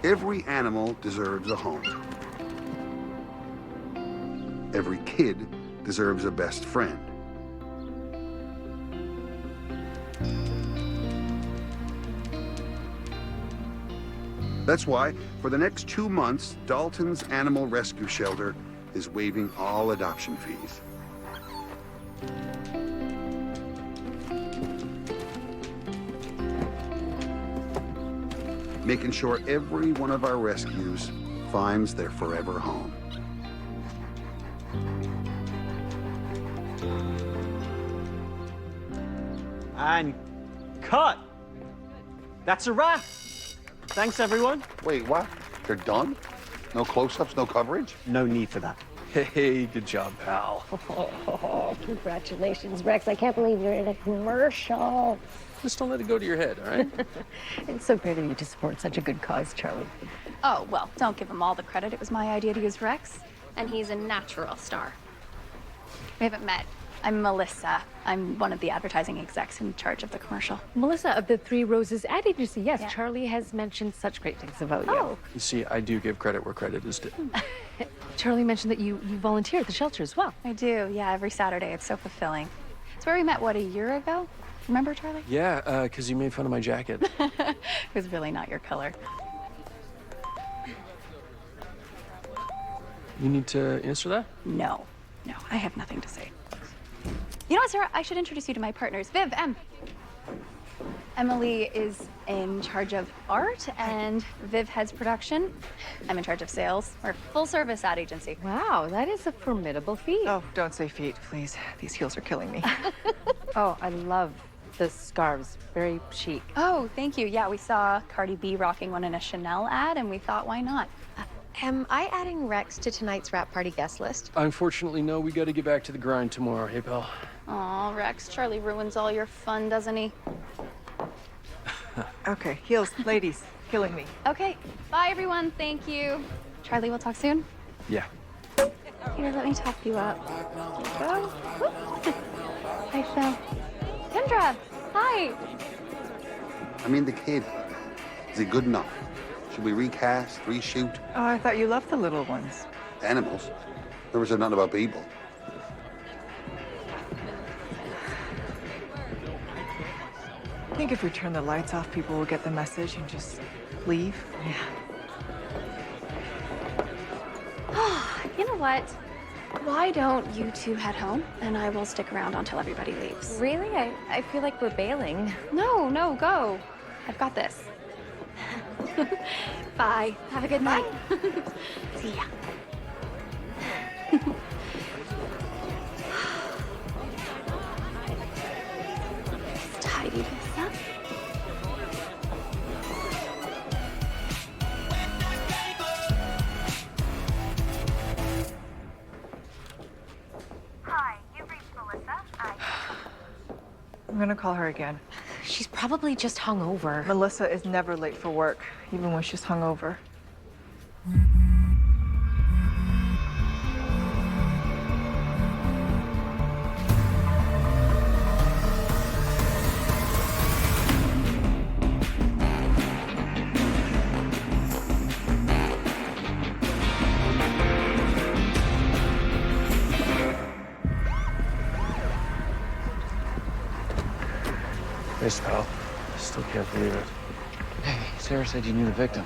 Every animal deserves a home. Every kid deserves a best friend. That's why, for the next 2 months, Dalton's Animal Rescue Shelter is waiving all adoption fees. Making sure every one of our rescues finds their forever home. And cut! That's a wrap! Thanks, everyone. Wait, what? They're done? No close-ups, no coverage? No need for that. Hey, good job, pal. Oh, congratulations, Rex. I can't believe you're in a commercial. Just don't let it go to your head, all right? It's so great of you to support such a good cause, Charlie. Oh, well, don't give him all the credit. It was my idea to use Rex, and he's a natural star. We haven't met. I'm Melissa. I'm one of the advertising execs in charge of the commercial. Melissa of the Three Roses ad agency. Yes, Yeah. Charlie has mentioned such great things about you. Oh, You see, I do give credit where credit is due. Charlie mentioned that you volunteer at the shelter as well. I do. Yeah, every Saturday. It's so fulfilling. It's where we met, what, a year ago? Remember, Charlie? Yeah, because you made fun of my jacket. It was really not your color. You need to answer that? No, I have nothing to say. You know what, Sarah? I should introduce you to my partners. Viv, Em. Emily is in charge of art, and Viv heads production. I'm in charge of sales. We're a full-service ad agency. Wow, that is a formidable feat. Oh, don't say feet, please. These heels are killing me. Oh, I love the scarves. Very chic. Oh, thank you. Yeah, we saw Cardi B rocking one in a Chanel ad, and we thought, why not? Am I adding Rex to tonight's wrap party guest list? Unfortunately, no. We got to get back to the grind tomorrow. Hey, pal. Aw, Rex, Charlie ruins all your fun, doesn't he? Okay, heels, ladies, killing me. Okay, bye, everyone. Thank you. Charlie, we'll talk soon. Yeah. Here, let me top you up. Go. Hi, Phil. Kendra, hi. I mean, the kid. Is he good enough? Should we recast, reshoot? Oh, I thought you loved the little ones. Animals? Never said nothing about people. I think if we turn the lights off, people will get the message and just leave. Yeah. You know what? Why don't you two head home, and I will stick around until everybody leaves. Really? I feel like we're bailing. No, go. I've got this. Bye. Have a good night. See ya. Let's tidy this up. Hi, you've reached Melissa. I'm gonna call her again. She's probably just hungover. Melissa is never late for work, even when she's hungover. Thanks, pal. Still can't believe it. Hey, Sarah said you knew the victim.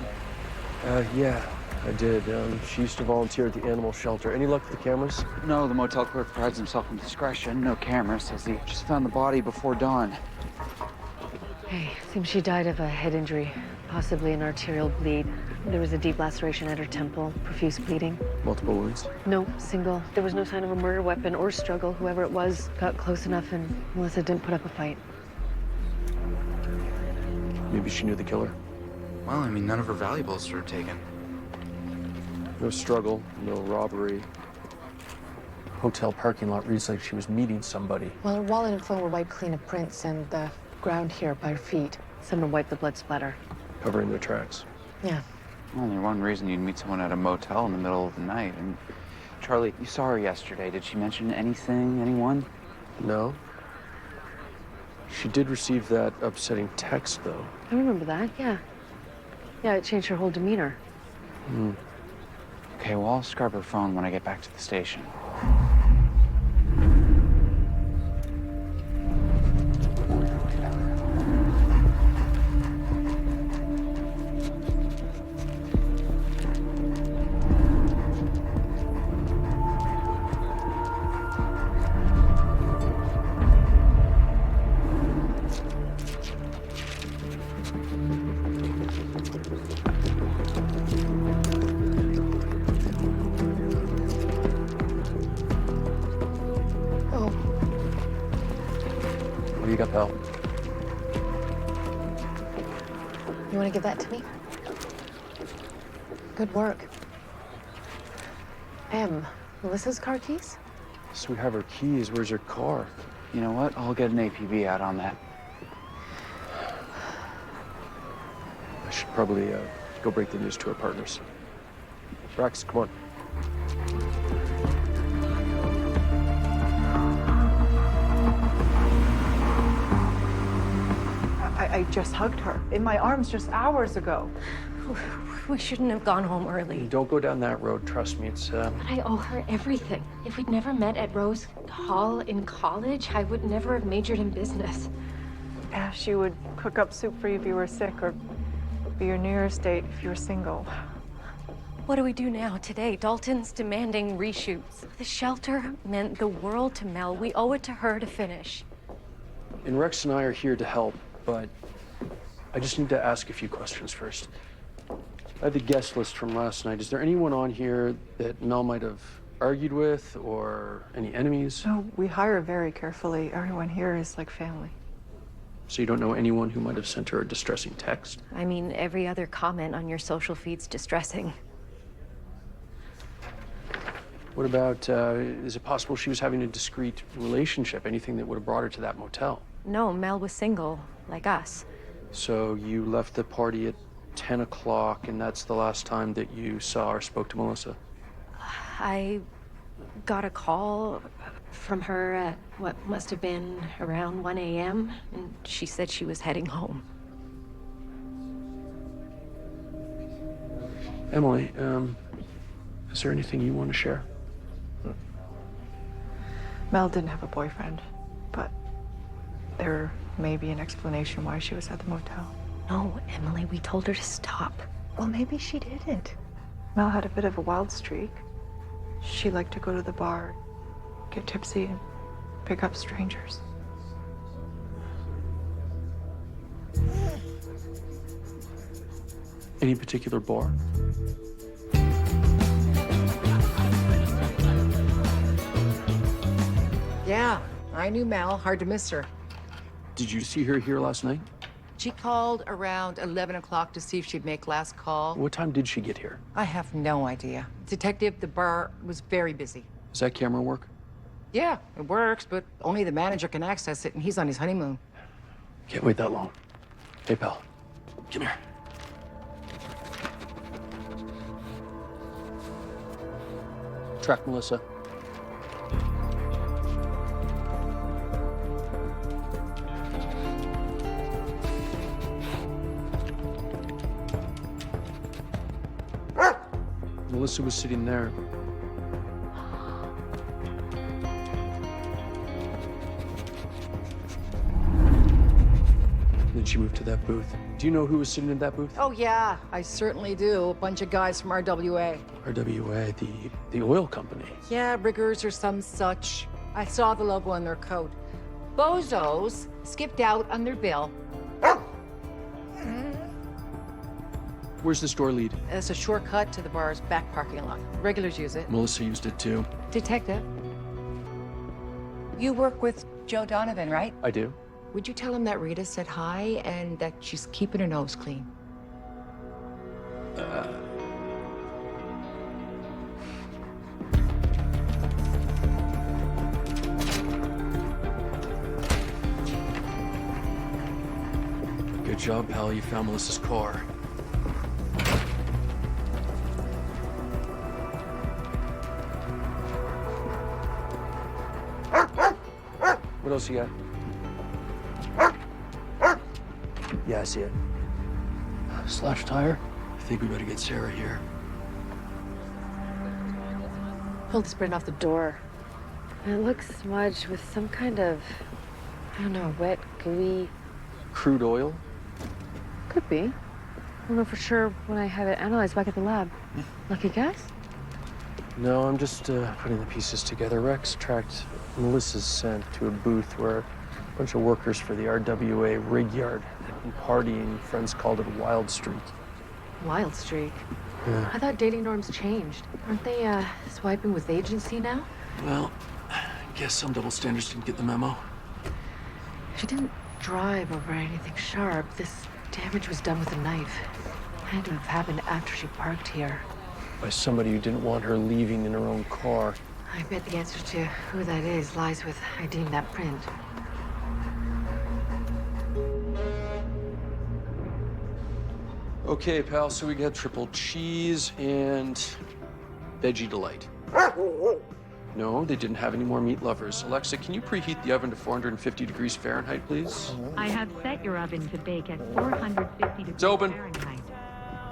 Yeah, I did. She used to volunteer at the animal shelter. Any luck with the cameras? No, the motel clerk prides himself on discretion. No camera. Says he just found the body before dawn. Hey, seems she died of a head injury, possibly an arterial bleed. There was a deep laceration at her temple, profuse bleeding. Multiple wounds? No, single. There was no sign of a murder weapon or struggle. Whoever it was got close enough and Melissa didn't put up a fight. Maybe she knew the killer. Well, I mean, none of her valuables were taken. No struggle, no robbery. Hotel parking lot reads like she was meeting somebody. Well, her wallet and phone were wiped clean of prints and the ground here by her feet. Someone wiped the blood splatter. Covering their tracks. Yeah. Only one reason you'd meet someone at a motel in the middle of the night. And Charlie, you saw her yesterday. Did she mention anything, anyone? No. She did receive that upsetting text, though. I remember that, yeah. Yeah, it changed her whole demeanor. Okay, well, I'll scrub her phone when I get back to the station. Oh, What do you got, pal? you want to give that to me? Good work. Melissa's car keys? So we have her keys. Where's her car? You know what? I'll get an APB out on that. I should probably go break the news to our partners. Rex, come on. I just hugged her in my arms just hours ago. We shouldn't have gone home early. Don't go down that road. Trust me, it's But I owe her everything. If we'd never met at Rose Hall in college, I would never have majored in business. Yeah, she would cook up soup for you if you were sick, or be your New Year's date if you were single. What do we do now, today? Dalton's demanding reshoots. The shelter meant the world to Mel. We owe it to her to finish. And Rex and I are here to help, but I just need to ask a few questions first. I have the guest list from last night. Is there anyone on here that Mel might have argued with, or any enemies? No, we hire very carefully. Everyone here is like family. So you don't know anyone who might have sent her a distressing text? I mean, every other comment on your social feed's distressing. What about, is it possible she was having a discreet relationship? Anything that would have brought her to that motel? No, Mel was single, like us. So you left the party at 10 o'clock, and that's the last time that you saw or spoke to Melissa? I got a call from her at what must have been around 1 a.m., and she said she was heading home. Emily, is there anything you want to share? Mel didn't have a boyfriend, but there may be an explanation why she was at the motel. No, Emily, we told her to stop. Well, maybe she didn't. Mel had a bit of a wild streak. She liked to go to the bar, get tipsy, and pick up strangers. Any particular bar? Yeah, I knew Mel. Hard to miss her. Did you see her here last night? She called around 11 o'clock to see if she'd make last call. What time did she get here? I have no idea. Detective, the bar was very busy. Does that camera work? Yeah, it works, but only the manager can access it, and he's on his honeymoon. Can't wait that long. Hey, pal. Come here. Track Melissa. Melissa was sitting there. Then she moved to that booth. Do you know who was sitting in that booth? Oh, yeah, I certainly do. A bunch of guys from RWA. RWA, the oil company. Yeah, riggers or some such. I saw the logo on their coat. Bozos skipped out on their bill. Where's this door lead? It's a shortcut to the bar's back parking lot. Regulars use it. Melissa used it too. Detective, you work with Joe Donovan, right? I do. Would you tell him that Rita said hi and that she's keeping her nose clean? Good job, pal. You found Melissa's car. What else you got? Yeah, I see it. Slash tire. think we better get Sarah here. Pulled the sprint off the door. And it looks smudged with some kind of, I don't know, wet, gooey. Crude oil? Could be. I'll know for sure when I have it analyzed back at the lab. Lucky guess? No, I'm just putting the pieces together. Rex tracked Melissa's scent to a booth where a bunch of workers for the RWA rig yard had been partying. Friends called it a wild streak. Wild streak. Yeah. I thought dating norms changed. Aren't they swiping with agency now? Well, I guess some double standards didn't get the memo. She didn't drive over anything sharp. This damage was done with a knife. Had to have happened after she parked here. By somebody who didn't want her leaving in her own car. I bet the answer to who that is lies with IDing that print. Okay, pal, so we got triple cheese and veggie delight. No, they didn't have any more meat lovers. Alexa, can you preheat the oven to 450 degrees Fahrenheit, please? I have set your oven to bake at 450 degrees open. Fahrenheit.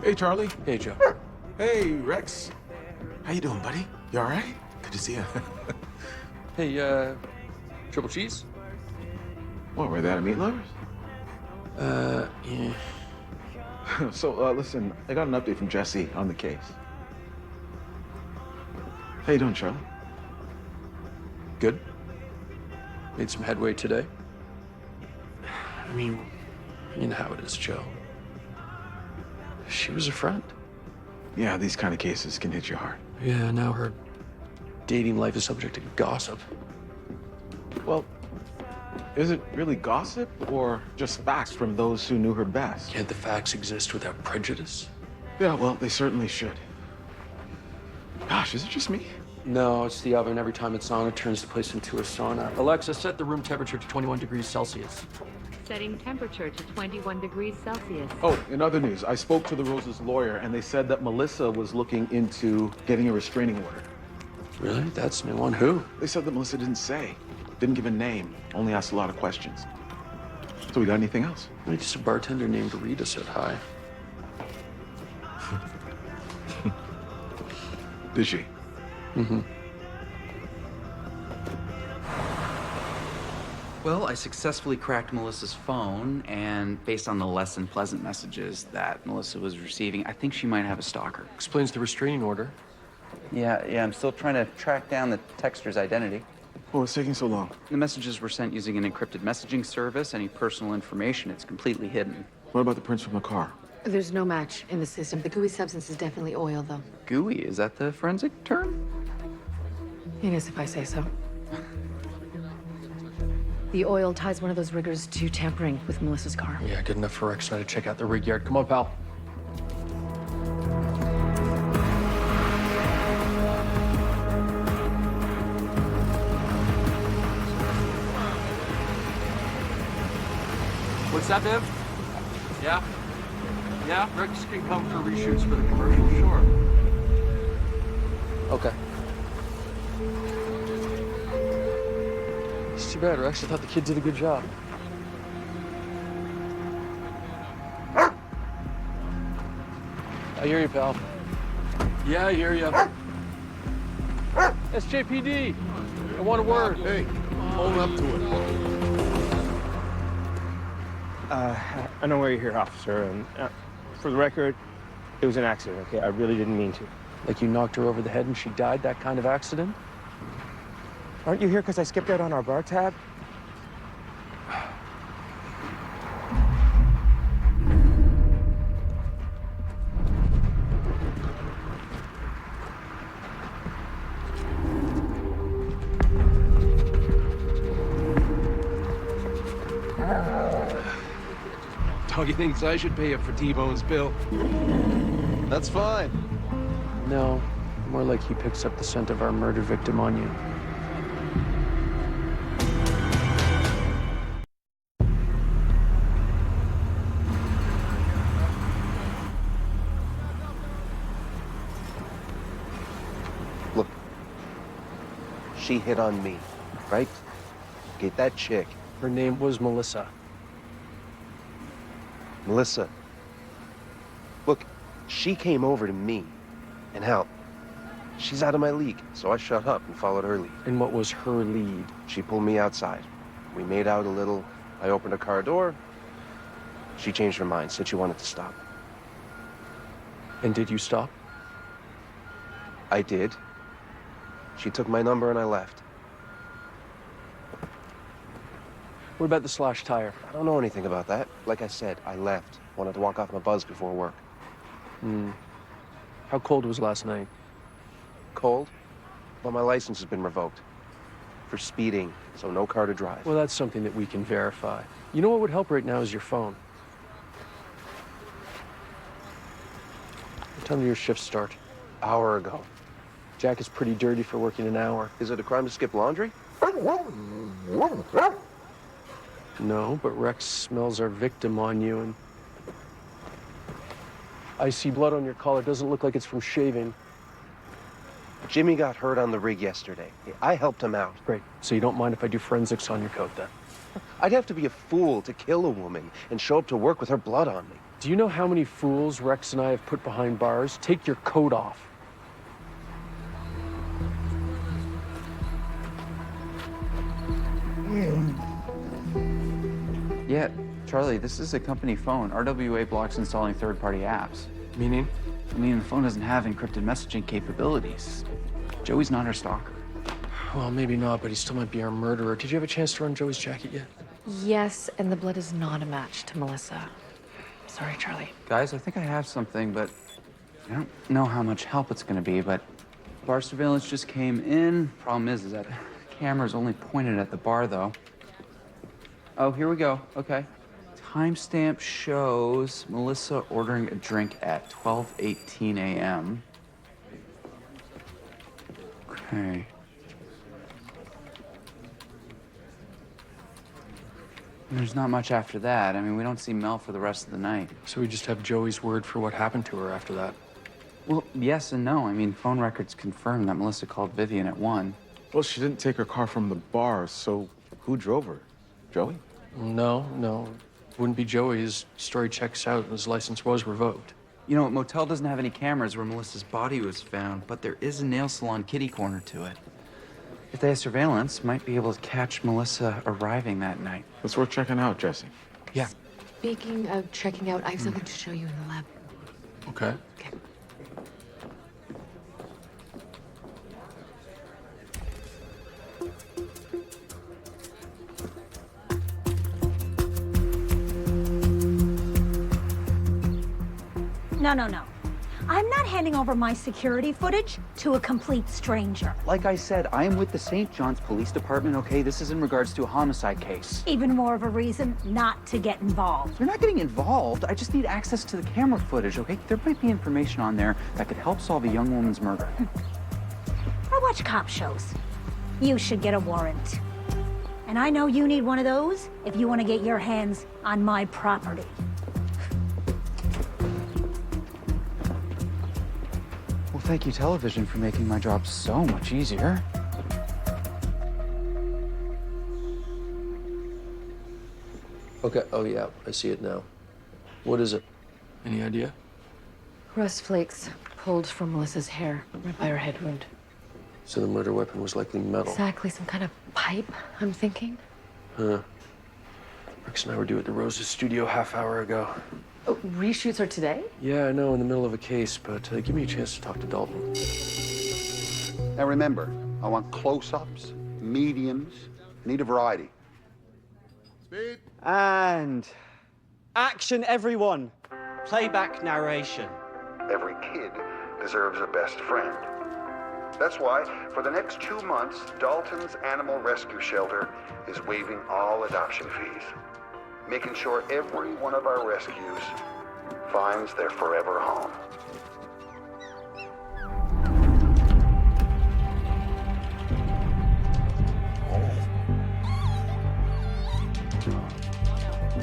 Hey, Charlie. Hey, Joe. Hey, Rex. How you doing, buddy? You all right? Good to see you. Hey, triple cheese? What, were they out of meat lovers? Yeah. So, listen, I got an update from Jesse on the case. How you doing, Charlie? Good. Made some headway today. I mean, you know how it is, Joe. She was a friend. Yeah, these kind of cases can hit you hard. Yeah, now her dating life is subject to gossip. Well, is it really gossip or just facts from those who knew her best? Can't the facts exist without prejudice? Yeah, well, they certainly should. Gosh, is it just me? No, it's the oven. Every time it's on, it turns the place into a sauna. Alexa, set the room temperature to 21 degrees Celsius. Setting temperature to 21 degrees Celsius. Oh, in other news, I spoke to the Rose's lawyer, and they said that Melissa was looking into getting a restraining order. Really? That's new. On who? They said that Melissa didn't say. Didn't give a name. Only asked a lot of questions. So we got anything else? Maybe just a bartender named Rita said hi. Did she? Mm-hmm. Well, I successfully cracked Melissa's phone, and based on the less than pleasant messages that Melissa was receiving, I think she might have a stalker. Explains the restraining order. Yeah, I'm still trying to track down the texter's identity. Oh, it's taking so long. The messages were sent using an encrypted messaging service. Any personal information, it's completely hidden. What about the prints from the car? There's no match in the system. The gooey substance is definitely oil, though. Gooey, is that the forensic term? It is, if I say so. The oil ties one of those riggers to tampering with Melissa's car. Yeah, good enough for Rex and I to check out the rig yard. Come on, pal. What's that, Viv? Yeah? Yeah, Rex can come for reshoots for the commercial, sure. Okay. It's too bad, Rex. I thought the kid did a good job. I hear you, pal. Yeah, I hear you. SJPD, I want a word. Hey, hold up to it. I know why you're here, officer, and for the record, it was an accident, okay? I really didn't mean to. Like you knocked her over the head and she died, that kind of accident? Aren't you here because I skipped out on our bar tab? Doggy thinks I should pay up for T-Bone's bill. That's fine. No, more like he picks up the scent of our murder victim on you. Look, she hit on me, right? Get that chick. Her name was Melissa. Melissa. Look, She came over to me, and hell, she's out of my league, so I shut up and followed her lead. And what was her lead? She pulled me outside. We made out a little. I opened a car door. She changed her mind, said she wanted to stop. And did you stop? I did. She took my number and I left. What about the slashed tire? I don't know anything about that. Like I said, I left. Wanted to walk off my buzz before work. How cold was last night? Cold? Well, my license has been revoked. For speeding, so no car to drive. Well, that's something that we can verify. You know what would help right now is your phone. What time did your shift start? Hour ago. Jack is pretty dirty for working an hour. Is it a crime to skip laundry? No, but Rex smells our victim on you, and I see blood on your collar. Doesn't look like it's from shaving. Jimmy got hurt on the rig yesterday. I helped him out. Great. So you don't mind if I do forensics on your coat, then? I'd have to be a fool to kill a woman and show up to work with her blood on me. Do you know how many fools Rex and I have put behind bars? Take your coat off. Yeah, Charlie, this is a company phone. RWA blocks installing third-party apps. Meaning? I mean, the phone doesn't have encrypted messaging capabilities. Joey's not our stalker. Well, maybe not, but he still might be our murderer. Did you have a chance to run Joey's jacket yet? Yes, and the blood is not a match to Melissa. Sorry, Charlie. Guys, I think I have something, but I don't know how much help it's gonna be, but bar surveillance just came in. Problem is that camera's only pointed at the bar, though. Oh, here we go. Okay. Timestamp shows Melissa ordering a drink at 12:18 a.m. Okay. There's not much after that. I mean, we don't see Mel for the rest of the night. So we just have Joey's word for what happened to her after that? Well, yes and no. I mean, phone records confirm that Melissa called Vivian at 1. Well, she didn't take her car from the bar, so who drove her? Joey? No. Wouldn't be Joey. His story checks out and his license was revoked. You know, motel doesn't have any cameras where Melissa's body was found, but there is a nail salon kitty corner to it. If they have surveillance, might be able to catch Melissa arriving that night. It's worth checking out, Jesse. Yeah. Speaking of checking out, I have something to show you in the lab. Okay. Okay. No. I'm not handing over my security footage to a complete stranger. Like I said, I am with the St. John's Police Department, okay? This is in regards to a homicide case. Even more of a reason not to get involved. You're not getting involved. I just need access to the camera footage, okay? There might be information on there that could help solve a young woman's murder. I watch cop shows. You should get a warrant. And I know you need one of those if you want to get your hands on my property. Well, thank you, television, for making my job so much easier. Okay, oh yeah, I see it now. What is it? Any idea? Rust flakes pulled from Melissa's hair right by her head wound. So the murder weapon was likely metal. Exactly, some kind of pipe, I'm thinking. Huh. Rex and I were due at the Rose's studio half-hour ago. Oh, reshoots are today? Yeah, I know, in the middle of a case, but give me a chance to talk to Dalton. Now remember, I want close-ups, mediums. I need a variety. Speed. And action, everyone. Playback narration. Every kid deserves a best friend. That's why, for the next 2 months, Dalton's Animal Rescue Shelter is waiving all adoption fees, making sure every one of our rescues finds their forever home.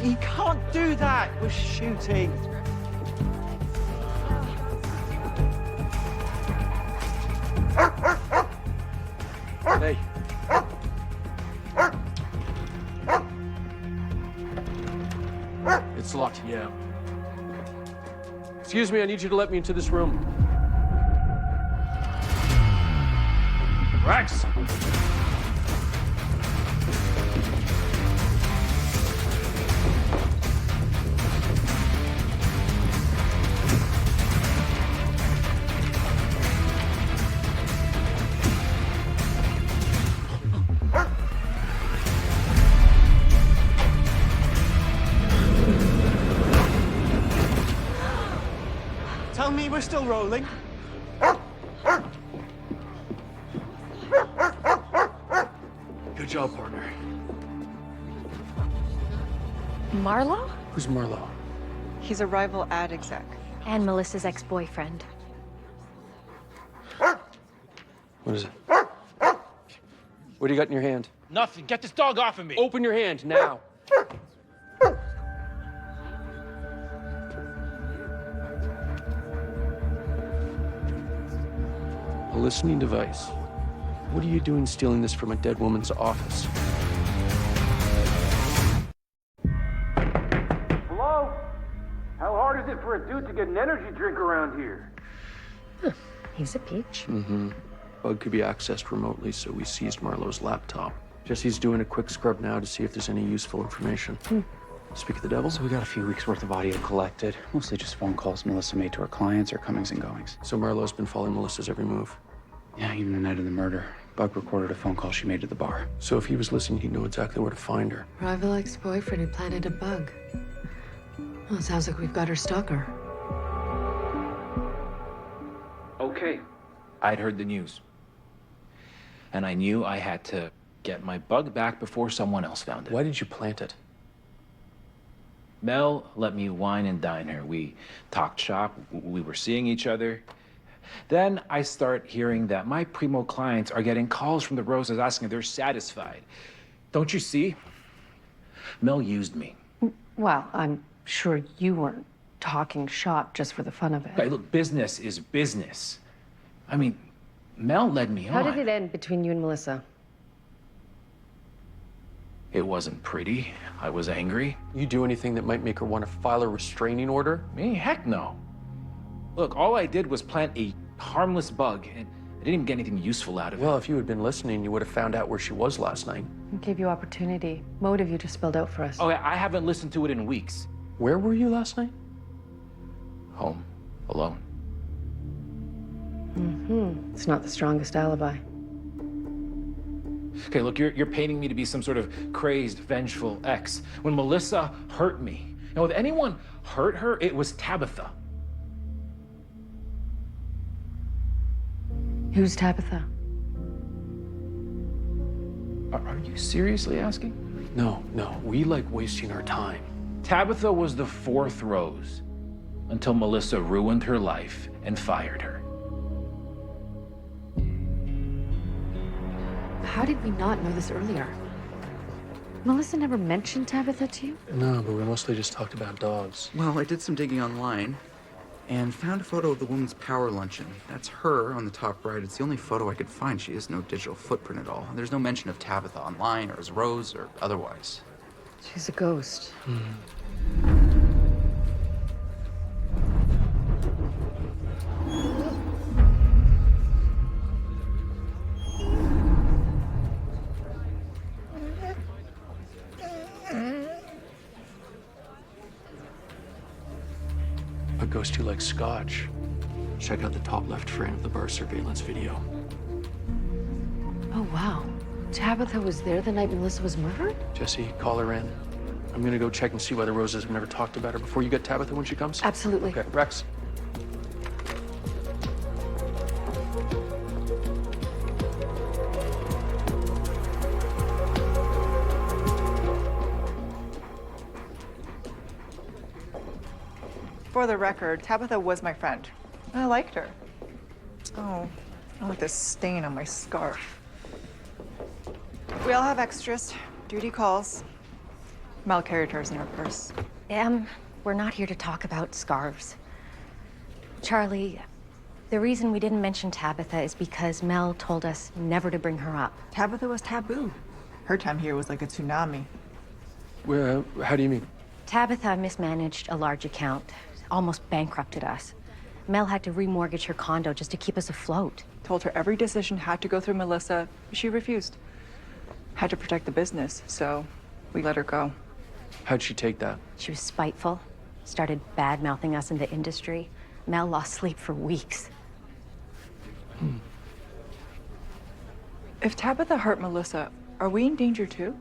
You can't do that. We're shooting. Hey. It's locked, yeah. Excuse me, I need you to let me into this room. Rex! Tell me we're still rolling. Good job, partner. Marlo? Who's Marlo? He's a rival ad exec. And Melissa's ex-boyfriend. What is it? What do you got in your hand? Nothing. Get this dog off of me. Open your hand, now. A listening device. What are you doing stealing this from a dead woman's office? Hello? How hard is it for a dude to get an energy drink around here? He's a peach. Mm-hmm. Bug could be accessed remotely, so we seized Marlowe's laptop. Jesse's doing a quick scrub now to see if there's any useful information. Speak of the devil? So we got a few weeks worth of audio collected. Mostly just phone calls Melissa made to her clients, her comings and goings. So Marlowe's been following Melissa's every move? Yeah, even the night of the murder. Bug recorded a phone call she made to the bar. So if he was listening, he'd know exactly where to find her. Rival ex-boyfriend who planted a bug. Well, it sounds like we've got her stalker. Okay. I'd heard the news. And I knew I had to get my bug back before someone else found it. Why did you plant it? Mel let me wine and dine her. We talked shop, we were seeing each other. Then I start hearing that my primo clients are getting calls from the Roses asking if they're satisfied. Don't you see? Mel used me. Well, I'm sure you weren't talking shop just for the fun of it. Hey, look, business is business. I mean, Mel led me on. How did it end between you and Melissa? It wasn't pretty. I was angry. You do anything that might make her want to file a restraining order? Me? Heck no. Look, all I did was plant a harmless bug, and I didn't even get anything useful out of it. Well, if you had been listening, you would have found out where she was last night. We gave you opportunity. Motive you just spelled out for us. Oh, I haven't listened to it in weeks. Where were you last night? Home. Alone. Mm-hmm. It's not the strongest alibi. Okay, look, you're painting me to be some sort of crazed, vengeful ex. When Melissa hurt me, if anyone hurt her, it was Tabitha. Who's Tabitha? Are you seriously asking? No. We like wasting our time. Tabitha was the fourth rose until Melissa ruined her life and fired her. How did we not know this earlier? Melissa never mentioned Tabitha to you? No, but we mostly just talked about dogs. Well, I did some digging online and found a photo of the woman's power luncheon. That's her on the top right. It's the only photo I could find. She has no digital footprint at all. There's no mention of Tabitha online or as Rose or otherwise. She's a ghost. A ghost who likes scotch. Check out the top left frame of the bar surveillance video. Oh, wow. Tabitha was there the night Melissa was murdered? Jesse, call her in. I'm gonna go check and see why the Roses have never talked about her before you get Tabitha when she comes. Absolutely. Okay, Rex. For the record, Tabitha was my friend. I liked her. Oh, I like this stain on my scarf. We all have extras. Duty calls. Mel carried hers in her purse. We're not here to talk about scarves. Charlie, the reason we didn't mention Tabitha is because Mel told us never to bring her up. Tabitha was taboo. Her time here was like a tsunami. How do you mean? Tabitha mismanaged a large account. almost bankrupted us. Mel had to remortgage her condo just to keep us afloat. Told her every decision had to go through Melissa. She refused. Had to protect the business, so we let her go. How'd she take that? She was spiteful, started bad-mouthing us in the industry. Mel lost sleep for weeks. If Tabitha hurt Melissa, are we in danger too?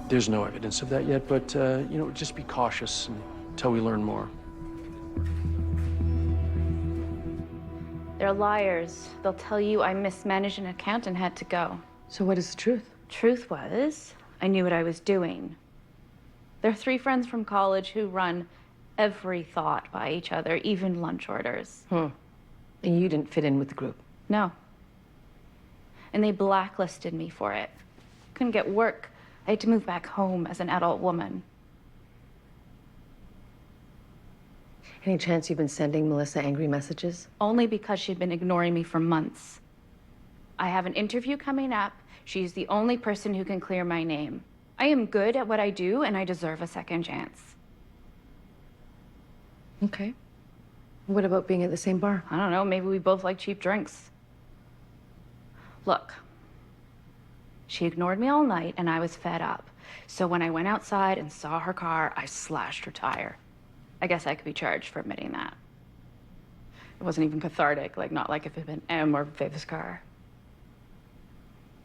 There's no evidence of that yet, but, just be cautious until we learn more. They're liars. They'll tell you I mismanaged an account and had to go. So what is the truth? Truth was, I knew what I was doing. They're 3 friends from college who run every thought by each other, even lunch orders. And you didn't fit in with the group? No. And they blacklisted me for it. Couldn't get work. I had to move back home as an adult woman. Any chance you've been sending Melissa angry messages? Only because she'd been ignoring me for months. I have an interview coming up. She's the only person who can clear my name. I am good at what I do, and I deserve a second chance. Okay. What about being at the same bar? I don't know, maybe we both like cheap drinks. Look, she ignored me all night, and I was fed up. So when I went outside and saw her car, I slashed her tire. I guess I could be charged for admitting that. It wasn't even cathartic, not like if it had been M or Viv's car.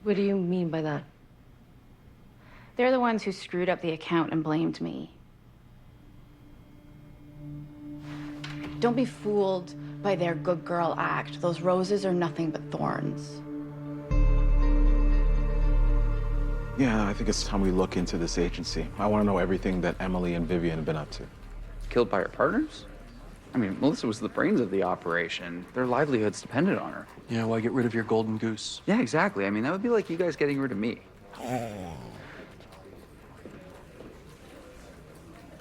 What do you mean by that? They're the ones who screwed up the account and blamed me. Don't be fooled by their good girl act. Those roses are nothing but thorns. Yeah, I think it's time we look into this agency. I want to know everything that Emily and Vivian have been up to. Killed by her partners? I mean, Melissa was the brains of the operation. Their livelihoods depended on her. Yeah, why get rid of your golden goose? Yeah, exactly. I mean, that would be like you guys getting rid of me.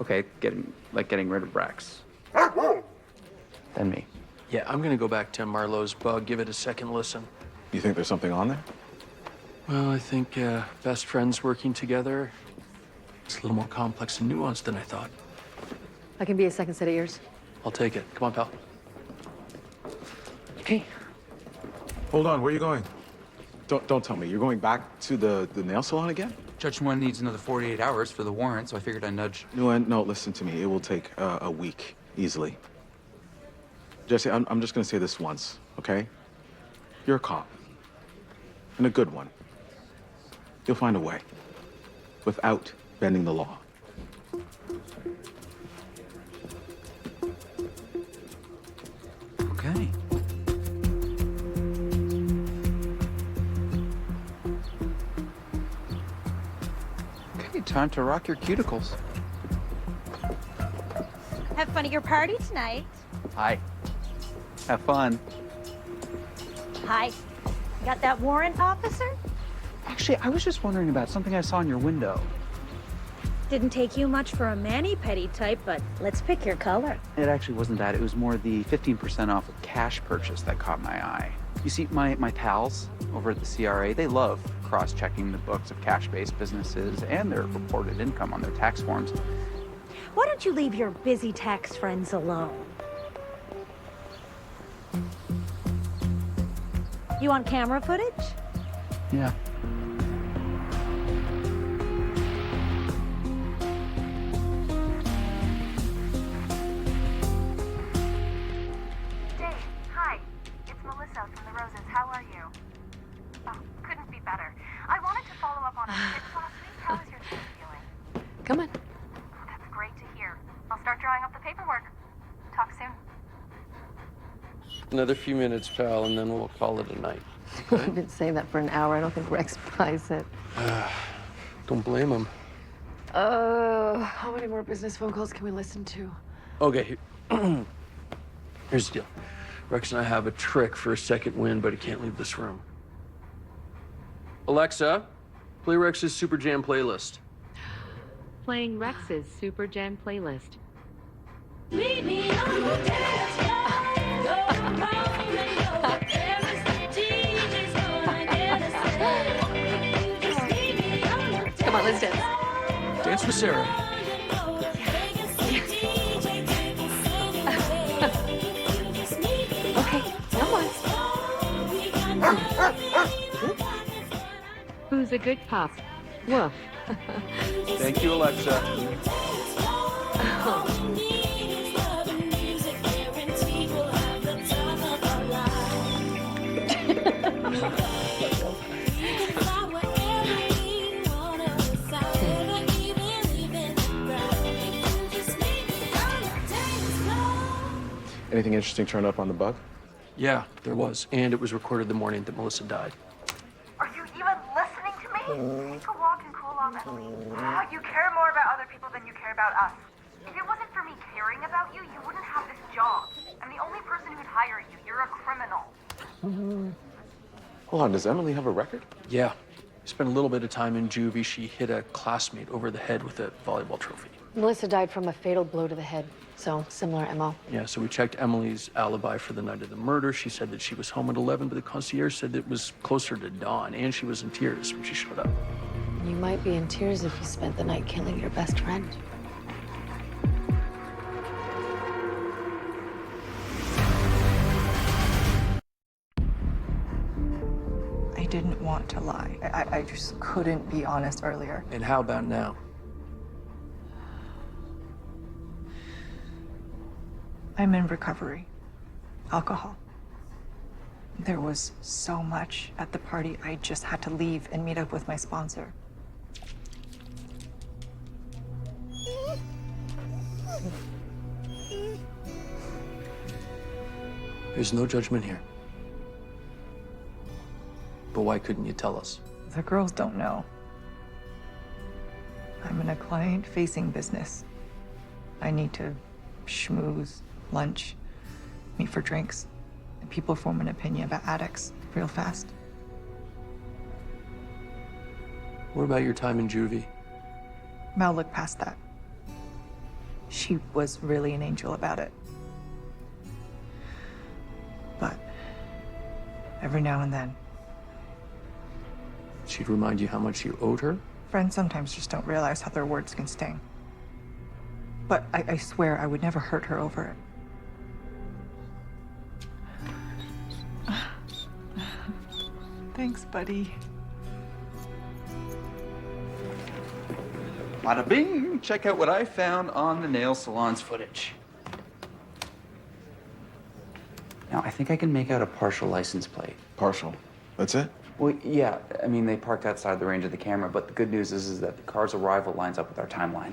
Okay, getting rid of Rex. Then me. Yeah, I'm gonna go back to Marlowe's bug, give it a second listen. You think there's something on there? Well, I think best friends working together, it's a little more complex and nuanced than I thought. I can be a second set of ears. I'll take it. Come on, pal. Okay. Hold on, where are you going? Don't tell me. You're going back to the nail salon again? Judge Nguyen needs another 48 hours for the warrant, so I figured I'd nudge. Nguyen, no, listen to me. It will take a week, easily. Jesse, I'm just gonna say this once, okay? You're a cop. And a good one. You'll find a way. Without bending the law. Okay. Okay, time to rock your cuticles. Have fun at your party tonight. Hi. Have fun. Hi. Got that warrant, officer? Actually, I was just wondering about something I saw in your window. Didn't take you much for a mani-pedi type, but let's pick your color. It actually wasn't that. It was more the 15% off of cash purchase that caught my eye. You see, my pals over at the CRA, they love cross-checking the books of cash-based businesses and their reported income on their tax forms. Why don't you leave your busy tax friends alone? You want camera footage? Yeah. Dave, hi. It's Melissa from the Roses. How are you? Oh, couldn't be better. I wanted to follow up on our tips last week. How is your team feeling? Come on. That's great to hear. I'll start drawing up the paperwork. Talk soon. Another few minutes, pal, and then we'll call it a night. I've been saying that for an hour. I don't think Rex buys it. Don't blame him. How many more business phone calls can we listen to? Okay, here's the deal. Rex and I have a trick for a second win, but he can't leave this room. Alexa, play Rex's Super Jam playlist. Playing Rex's Super Jam playlist. Meet me on the dance floor. Go home and go. DJ's gonna get us. Just meet me on the Come on, let's dance. Dance with Sarah. who's a good pup. Woof. Thank you, Alexa. Anything interesting turned up on the bug? Yeah, there was. And it was recorded the morning that Melissa died. Are you even listening to me? Take a walk and cool off, Emily. Oh, you care more about other people than you care about us. If it wasn't for me caring about you, you wouldn't have this job. I'm the only person who'd hire you. You're a criminal. Hold on, does Emily have a record? Yeah. Spent a little bit of time in juvie. She hit a classmate over the head with a volleyball trophy. Melissa died from a fatal blow to the head, so similar MO. Yeah, so we checked Emily's alibi for the night of the murder. She said that she was home at 11, but the concierge said it was closer to dawn, and she was in tears when she showed up. You might be in tears if you spent the night killing your best friend. I didn't want to lie. I just couldn't be honest earlier. And how about now? I'm in recovery. Alcohol. There was so much at the party, I just had to leave and meet up with my sponsor. There's no judgment here. But why couldn't you tell us? The girls don't know. I'm in a client-facing business. I need to schmooze, lunch, meet for drinks, and people form an opinion about addicts real fast. What about your time in juvie? Mel looked past that. She was really an angel about it. But every now and then, She'd remind you how much you owed her? friends sometimes just don't realize how their words can sting. But I swear I would never hurt her over it. Thanks, buddy. Bada bing! Check out what I found on the nail salon's footage. Now, I think I can make out a partial license plate. Partial. That's it? Well, yeah. I mean, they parked outside the range of the camera, but the good news is that the car's arrival lines up with our timeline.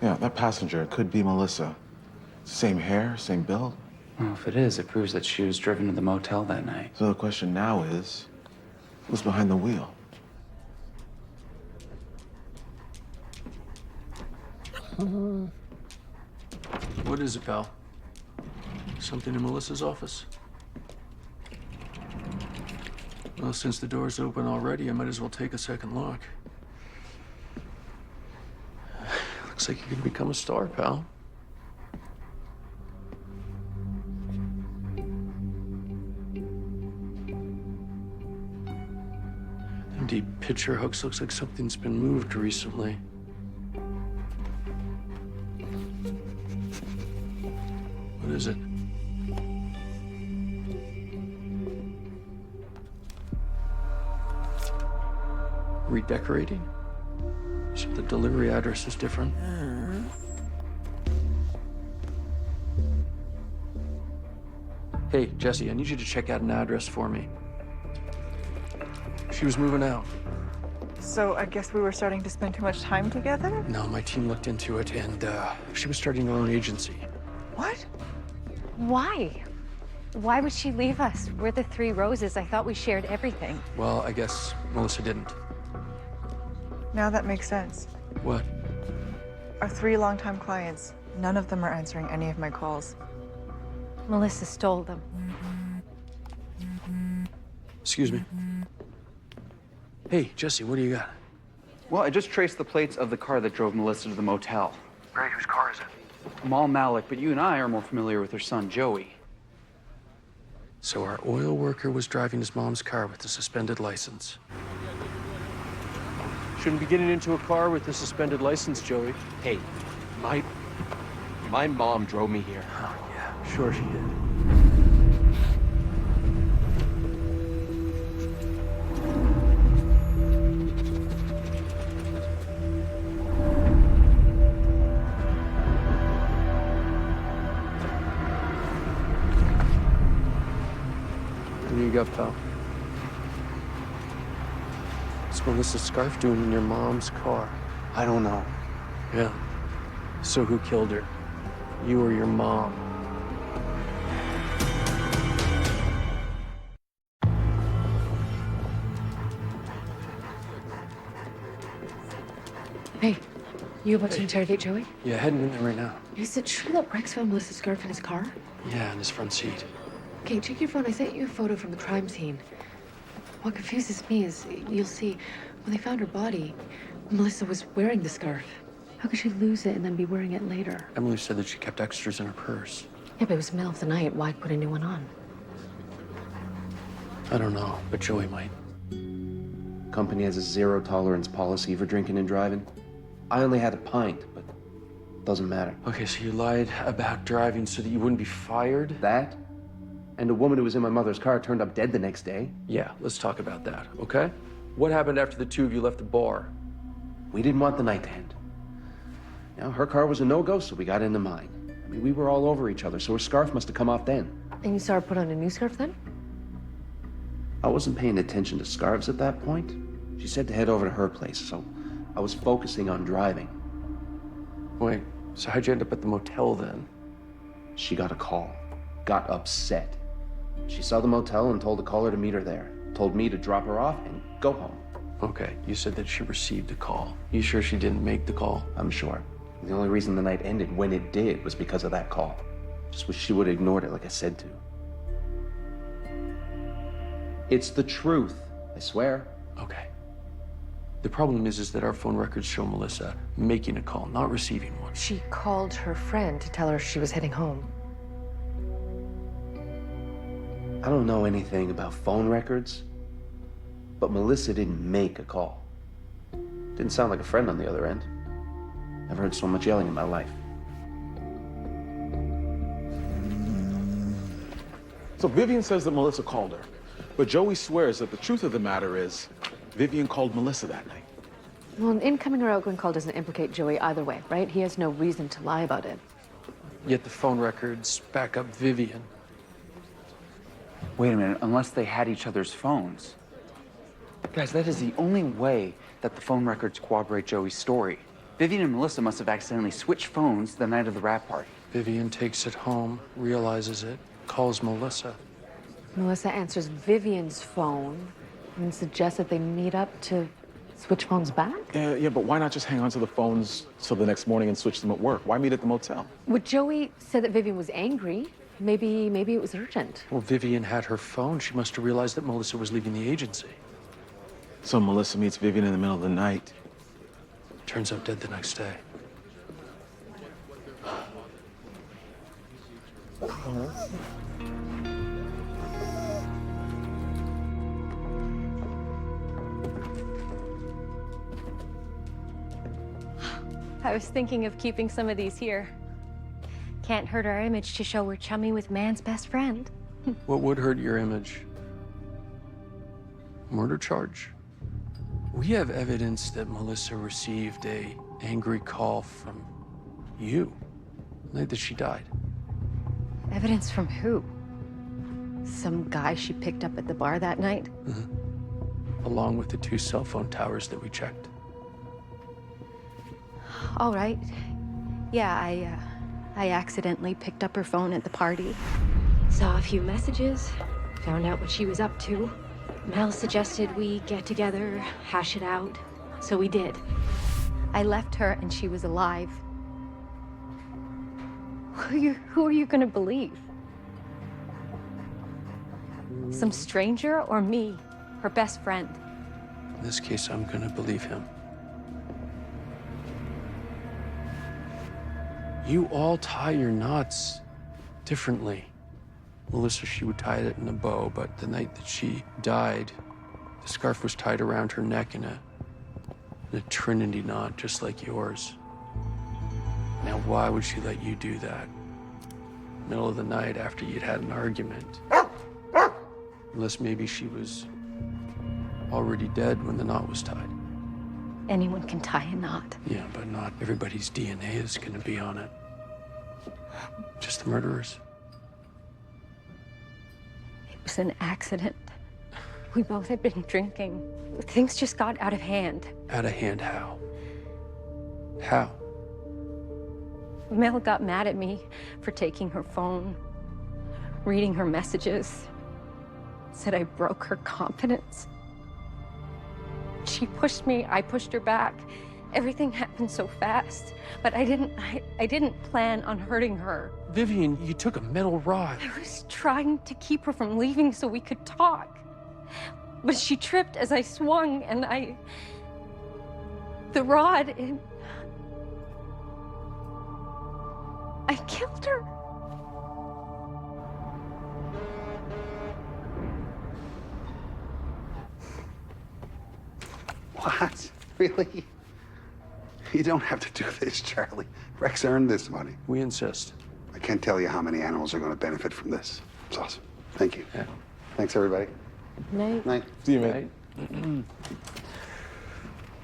Yeah, that passenger could be Melissa. Same hair, same build. Well, if it is, it proves that she was driven to the motel that night. So the question now is, who's behind the wheel? What is it, pal? Something in Melissa's office? Well, since the door's open already, I might as well take a second look. Looks like you're gonna become a star, pal. Empty picture hooks looks like something's been moved recently. What is it? Redecorating? So the delivery address is different. Hey, Jesse, I need you to check out an address for me. She was moving out. So I guess we were starting to spend too much time together? No, my team looked into it, and she was starting her own agency. What? Why? Why would she leave us? We're the Three Roses. I thought we shared everything. Well, I guess Melissa didn't. Now that makes sense. What? Our 3 longtime clients, none of them are answering any of my calls. Melissa stole them. Excuse me. Hey, Jesse, what do you got? Well, I just traced the plates of the car that drove Melissa to the motel. Great, whose car is it? Amal Malik, but you and I are more familiar with her son, Joey. So our oil worker was driving his mom's car with a suspended license. Shouldn't be getting into a car with a suspended license, Joey. Hey, my mom drove me here. Oh, yeah, sure she did. do you got, pal? What's Melissa's scarf doing in your mom's car? I don't know. Yeah. So who killed her? You or your mom? Hey, you about to interrogate Joey? Yeah, heading in there right now. Is it true that Rex found Melissa's scarf in his car? Yeah, in his front seat. Okay, check your phone. I sent you a photo from the crime scene. What confuses me is, you'll see, when they found her body, Melissa was wearing the scarf. How could she lose it and then be wearing it later? Emily said that she kept extras in her purse. Yeah, but it was the middle of the night. Why put a new one on? I don't know, but Joey might. Company has a zero tolerance policy for drinking and driving. I only had a pint, but doesn't matter. Okay, so you lied about driving so that you wouldn't be fired? That? And a woman who was in my mother's car turned up dead the next day? Yeah, let's talk about that, okay? What happened after the two of you left the bar? We didn't want the night to end. Now, her car was a no-go, so we got into mine. I mean, we were all over each other, so her scarf must have come off then. And you saw her put on a new scarf then? I wasn't paying attention to scarves at that point. She said to head over to her place, so I was focusing on driving. Wait, so how'd you end up at the motel then? She got a call, got upset. She saw the motel and told the caller to meet her there. Told me to drop her off and go home. Okay, you said that she received a call. You sure she didn't make the call? I'm sure. The only reason the night ended when it did was because of that call. Just wish she would have ignored it like I said to. It's the truth, I swear. Okay. The problem is that our phone records show Melissa making a call, not receiving one. She called her friend to tell her she was heading home. I don't know anything about phone records, but Melissa didn't make a call. Didn't sound like a friend on the other end. Never heard so much yelling in my life. So Vivian says that Melissa called her, but Joey swears that the truth of the matter is Vivian called Melissa that night. Well, an incoming or outgoing call doesn't implicate Joey either way, right? He has no reason to lie about it. Yet the phone records back up Vivian. Wait a minute, unless they had each other's phones. Guys, that is the only way that the phone records corroborate Joey's story. Vivian and Melissa must have accidentally switched phones the night of the wrap party. Vivian takes it home, realizes it, calls Melissa. Melissa answers Vivian's phone and suggests that they meet up to switch phones back? Yeah, but why not just hang on to the phones till the next morning and switch them at work? Why meet at the motel? Well, Joey said that Vivian was angry. Maybe it was urgent. Well, Vivian had her phone. She must have realized that Melissa was leaving the agency. So Melissa meets Vivian in the middle of the night. Turns out dead the next day. I was thinking of keeping some of these here. Can't hurt our image to show we're chummy with man's best friend. What would hurt your image? Murder charge? We have evidence that Melissa received an angry call from you the night that she died. Evidence from who? Some guy she picked up at the bar that night? Along with the 2 cell phone towers that we checked. All right. Yeah, I accidentally picked up her phone at the party. Saw a few messages, found out what she was up to. Mel suggested we get together, hash it out. So we did. I left her and she was alive. Who are you gonna believe? Some stranger or me, her best friend? In this case, I'm gonna believe him. You all tie your knots differently. Melissa, she would tie it in a bow, but the night that she died, the scarf was tied around her neck in a trinity knot, just like yours. Now, why would she let you do that? Middle of the night after you'd had an argument. Unless maybe she was already dead when the knot was tied. Anyone can tie a knot. Yeah, but not everybody's DNA is gonna be on it. Just the murderers. was an accident. We both had been drinking. Things just got out of hand. Out of hand how? How? Mel got mad at me for taking her phone, reading her messages, said I broke her confidence. She pushed me, I pushed her back. Everything happened so fast, but I didn't plan on hurting her. Vivian, you took a metal rod. I was trying to keep her from leaving so we could talk. But she tripped as I swung, and the rod, I killed her. What? Really? You don't have to do this, Charlie. Rex earned this money. We insist. I can't tell you how many animals are going to benefit from this. It's awesome. Thank you. Yeah. Thanks, everybody. Night. Night. See you, man.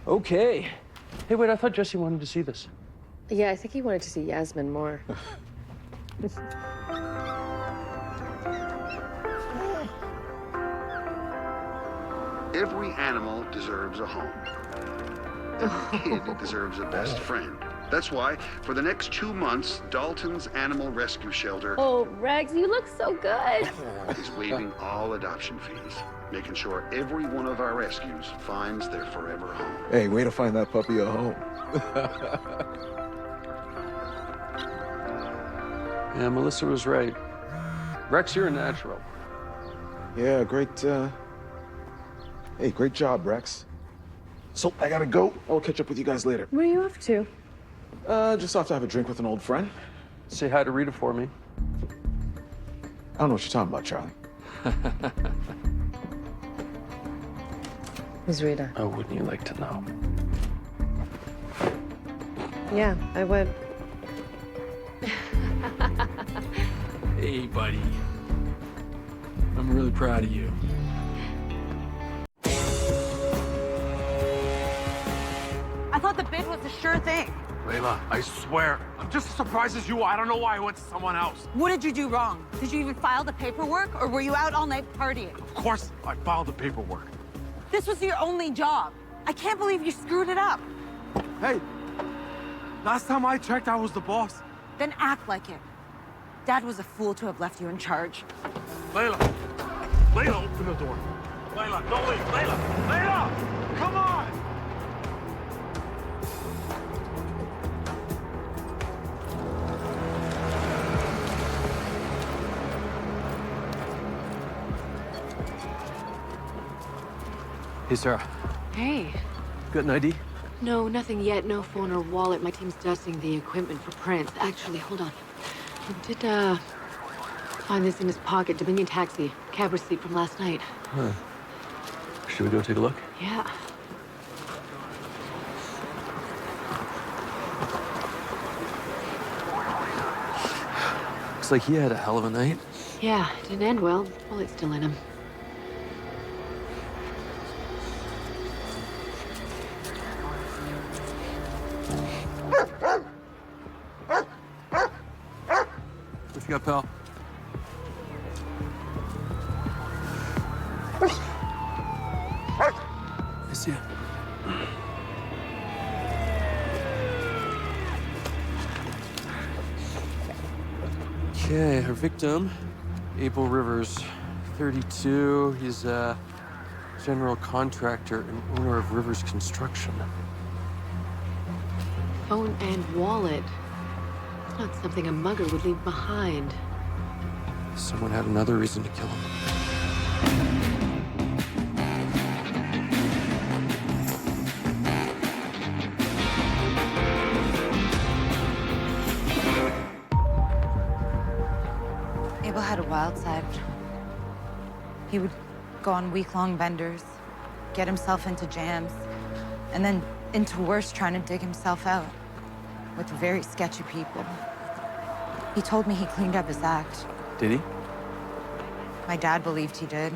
Okay. Hey, wait, I thought Jesse wanted to see this. Yeah, I think he wanted to see Yasmin more. Every animal deserves a home. Every kid deserves a best friend. That's why, for the next 2 months, Dalton's Animal Rescue Shelter Oh, Rex, you look so good. is waiving all adoption fees, making sure every one of our rescues finds their forever home. Hey, way to find that puppy a home. Yeah, Melissa was right. Rex, you're a natural. Yeah, great, hey, great job, Rex. So, I gotta go. I'll catch up with you guys later. Where are you off to? Just off to have a drink with an old friend. Say hi to Rita for me. I don't know what you're talking about, Charlie. Who's Rita? Oh, wouldn't you like to know? Yeah, I would. Hey, buddy. I'm really proud of you. I thought the bid was a sure thing. Layla, I swear, I'm just as surprised as you. I don't know why I went to someone else. What did you do wrong? Did you even file the paperwork, or were you out all night partying? Of course, I filed the paperwork. This was your only job. I can't believe you screwed it up. Hey, last time I checked, I was the boss. Then act like it. Dad was a fool to have left you in charge. Layla, Layla, open the door. Layla, don't leave. Layla, Layla, come on! Hey, Sarah. Hey. Got an ID? No, nothing yet. No phone or wallet. My team's dusting the equipment for prints. Actually, hold on. I did, find this in his pocket. Dominion taxi. Cab receipt from last night. Huh. Should we go take a look? Yeah. Looks like he had a hell of a night. Yeah, didn't end well. Bullet's still in him. What you got, pal? I see it. Okay, our victim, Abel Rivers, 32. He's a general contractor and owner of Rivers Construction. Phone and wallet. It's not something a mugger would leave behind. Someone had another reason to kill him. Abel had a wild side. He would go on week-long benders, get himself into jams, and then into worse trying to dig himself out with very sketchy people. He told me he cleaned up his act. Did he? My dad believed he did,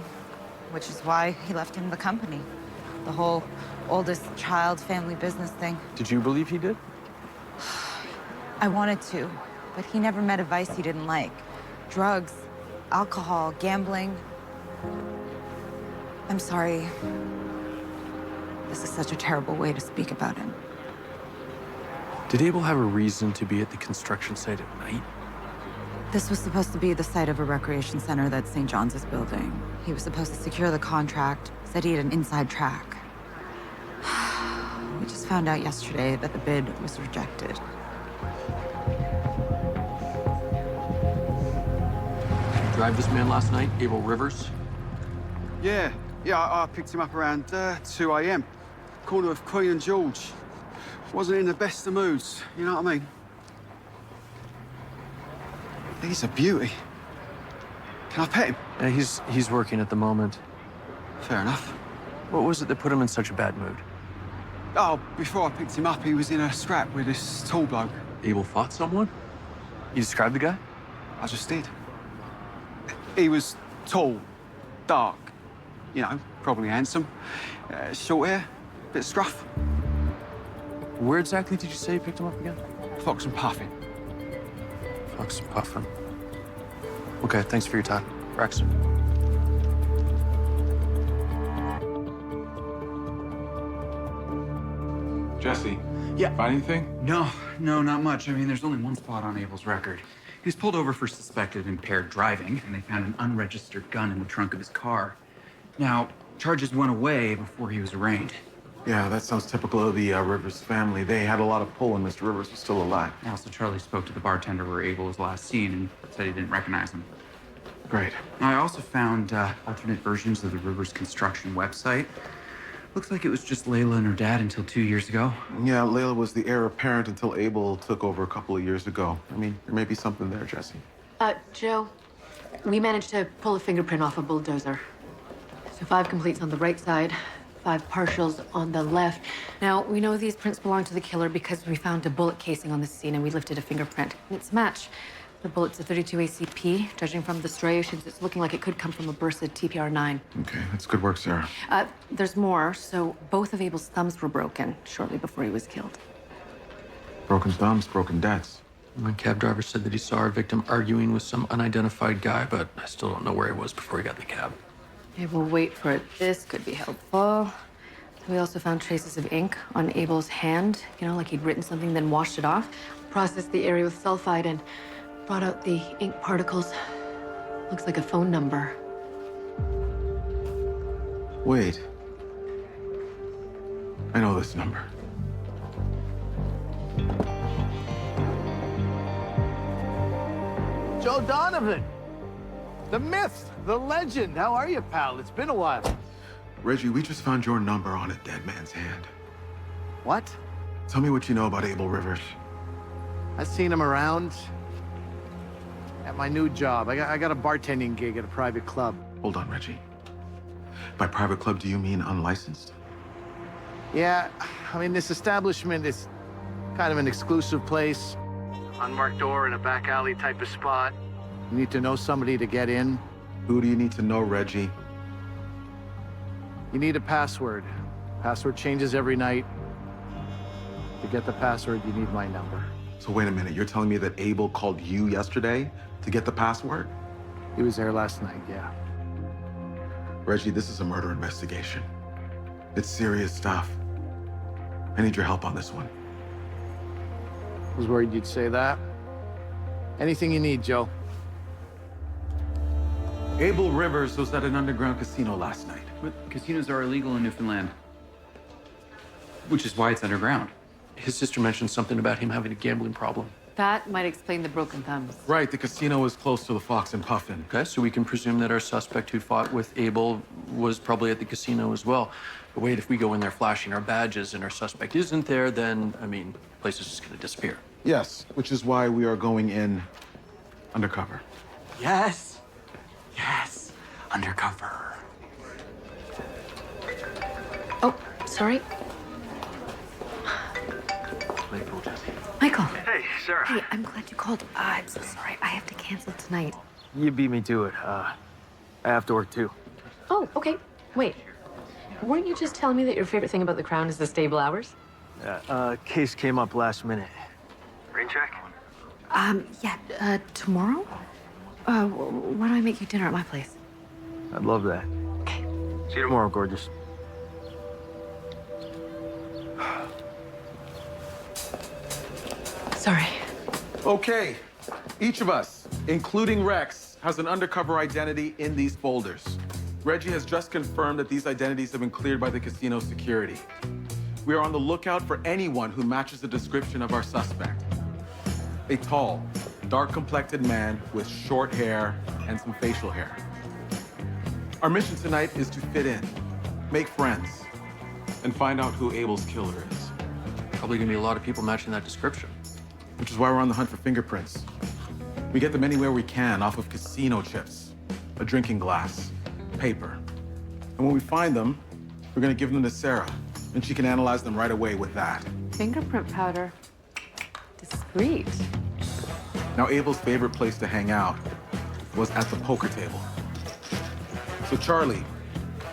which is why he left him the company. The whole oldest child family business thing. Did you believe he did? I wanted to, but he never met a vice he didn't like. Drugs, alcohol, gambling. I'm sorry. This is such a terrible way to speak about him. Did Abel have a reason to be at the construction site at night? This was supposed to be the site of a recreation center that St. John's is building. He was supposed to secure the contract, said he had an inside track. We just found out yesterday that the bid was rejected. Did you drive this man last night, Abel Rivers? Yeah, I picked him up around 2 a.m. Corner of Queen and George. Wasn't in the best of moods, you know what I mean? He's a beauty. Can I pet him? Yeah, he's working at the moment. Fair enough. What was it that put him in such a bad mood? Oh, before I picked him up, he was in a scrap with this tall bloke. Abel fought someone? You described the guy? I just did. He was tall, dark, you know, probably handsome. Short hair, bit scruff. Where exactly did you say you picked him up again? Fox and Puffin. Fox and Puffin. Okay, thanks for your time. Rex. Jesse. Yeah. Find anything? No, not much. I mean, there's only one spot on Abel's record. He was pulled over for suspected impaired driving, and they found an unregistered gun in the trunk of his car. Now, charges went away before he was arraigned. Yeah, that sounds typical of the Rivers family. They had a lot of pull, and Mr. Rivers was still alive. Also, Charlie spoke to the bartender where Abel was last seen and said he didn't recognize him. Great. I also found alternate versions of the Rivers construction website. Looks like it was just Layla and her dad until 2 years ago. Yeah, Layla was the heir apparent until Abel took over a couple of years ago. I mean, there may be something there, Jesse. Joe, we managed to pull a fingerprint off a bulldozer. So 5 completes on the right side, 5 partials on the left. Now, we know these prints belong to the killer because we found a bullet casing on the scene and we lifted a fingerprint. And it's a match. The bullet's a .32 ACP. Judging from the striations, it's looking like it could come from a burst of TPR-9. Okay, that's good work, Sarah. There's more. So both of Abel's thumbs were broken shortly before he was killed. Broken thumbs, broken debts. My cab driver said that he saw our victim arguing with some unidentified guy, but I still don't know where he was before he got in the cab. Okay, we'll wait for it. This could be helpful. We also found traces of ink on Abel's hand, you know, like he'd written something, then washed it off. Processed the area with sulfide and brought out the ink particles. Looks like a phone number. Wait. I know this number. Joe Donovan, the myth, the legend. How are you, pal? It's been a while. Reggie, we just found your number on a dead man's hand. What? Tell me what you know about Abel Rivers. I seen him around at my new job. I got a bartending gig at a private club. Hold on, Reggie. By private club, do you mean unlicensed? Yeah, I mean, this establishment is kind of an exclusive place. Unmarked door in a back alley type of spot. You need to know somebody to get in. Who do you need to know, Reggie? You need a password. Password changes every night. To get the password, you need my number. So wait a minute, you're telling me that Abel called you yesterday to get the password? He was there last night, yeah. Reggie, this is a murder investigation. It's serious stuff. I need your help on this one. I was worried you'd say that. Anything you need, Joe. Abel Rivers was at an underground casino last night. But casinos are illegal in Newfoundland, which is why it's underground. His sister mentioned something about him having a gambling problem. That might explain the broken thumbs. Right, the casino is close to the Fox and Puffin. Okay, so we can presume that our suspect who fought with Abel was probably at the casino as well. But wait, if we go in there flashing our badges and our suspect isn't there, then, I mean, the place is just gonna disappear. Yes, which is why we are going in undercover. Yes. Yes. Undercover. Oh, sorry. Michael. Hey, Sarah. Hey, I'm glad you called. I'm so sorry. I have to cancel tonight. You beat me to it. I have to work too. Oh, okay. Wait. Weren't you just telling me that your favorite thing about The Crown is the stable hours? Case came up last minute. Rain check? Yeah, tomorrow? Why don't I make you dinner at my place? I'd love that. Okay. See you tomorrow, gorgeous. Sorry. Okay, each of us, including Rex, has an undercover identity in these folders. Reggie has just confirmed that these identities have been cleared by the casino security. We are on the lookout for anyone who matches the description of our suspect. A tall, dark-complected man with short hair and some facial hair. Our mission tonight is to fit in, make friends, and find out who Abel's killer is. Probably gonna be a lot of people matching that description. Which is why we're on the hunt for fingerprints. We get them anywhere we can off of casino chips, a drinking glass, paper. And when we find them, we're gonna give them to Sarah, and she can analyze them right away with that. Fingerprint powder. Discreet. Now, Abel's favorite place to hang out was at the poker table. So, Charlie,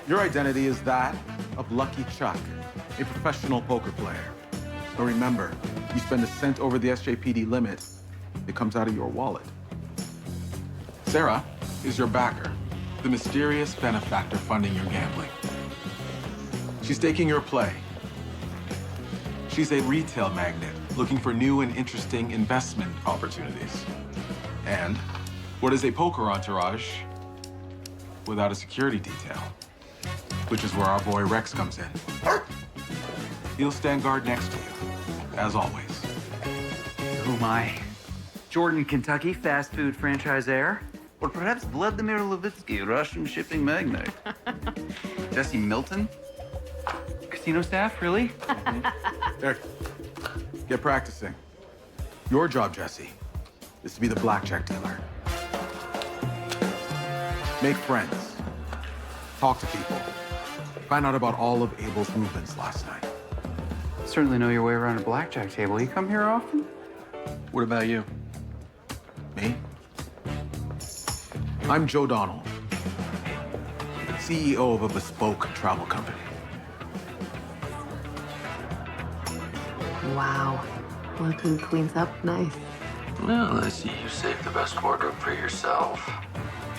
your identity is that of Lucky Chuck, a professional poker player. But remember, you spend a cent over the SJPD limit, it comes out of your wallet. Sarah is your backer, the mysterious benefactor funding your gambling. She's taking your play. She's a retail magnate looking for new and interesting investment opportunities. And what is a poker entourage without a security detail? Which is where our boy Rex comes in. He'll stand guard next to you, as always. Who am I? Jordan, Kentucky, fast food franchisor? Or perhaps Vladimir Levitsky, Russian shipping magnate? Jesse Milton? Casino staff, really? There, get practicing. Your job, Jesse, is to be the blackjack dealer. Make friends. Talk to people. Find out about all of Abel's movements last night. Certainly know your way around a blackjack table. You come here often? What about you? Me? I'm Joe Donald, CEO of a bespoke travel company. Wow. Looking cleans up nice. Well, I see you saved the best wardrobe for yourself.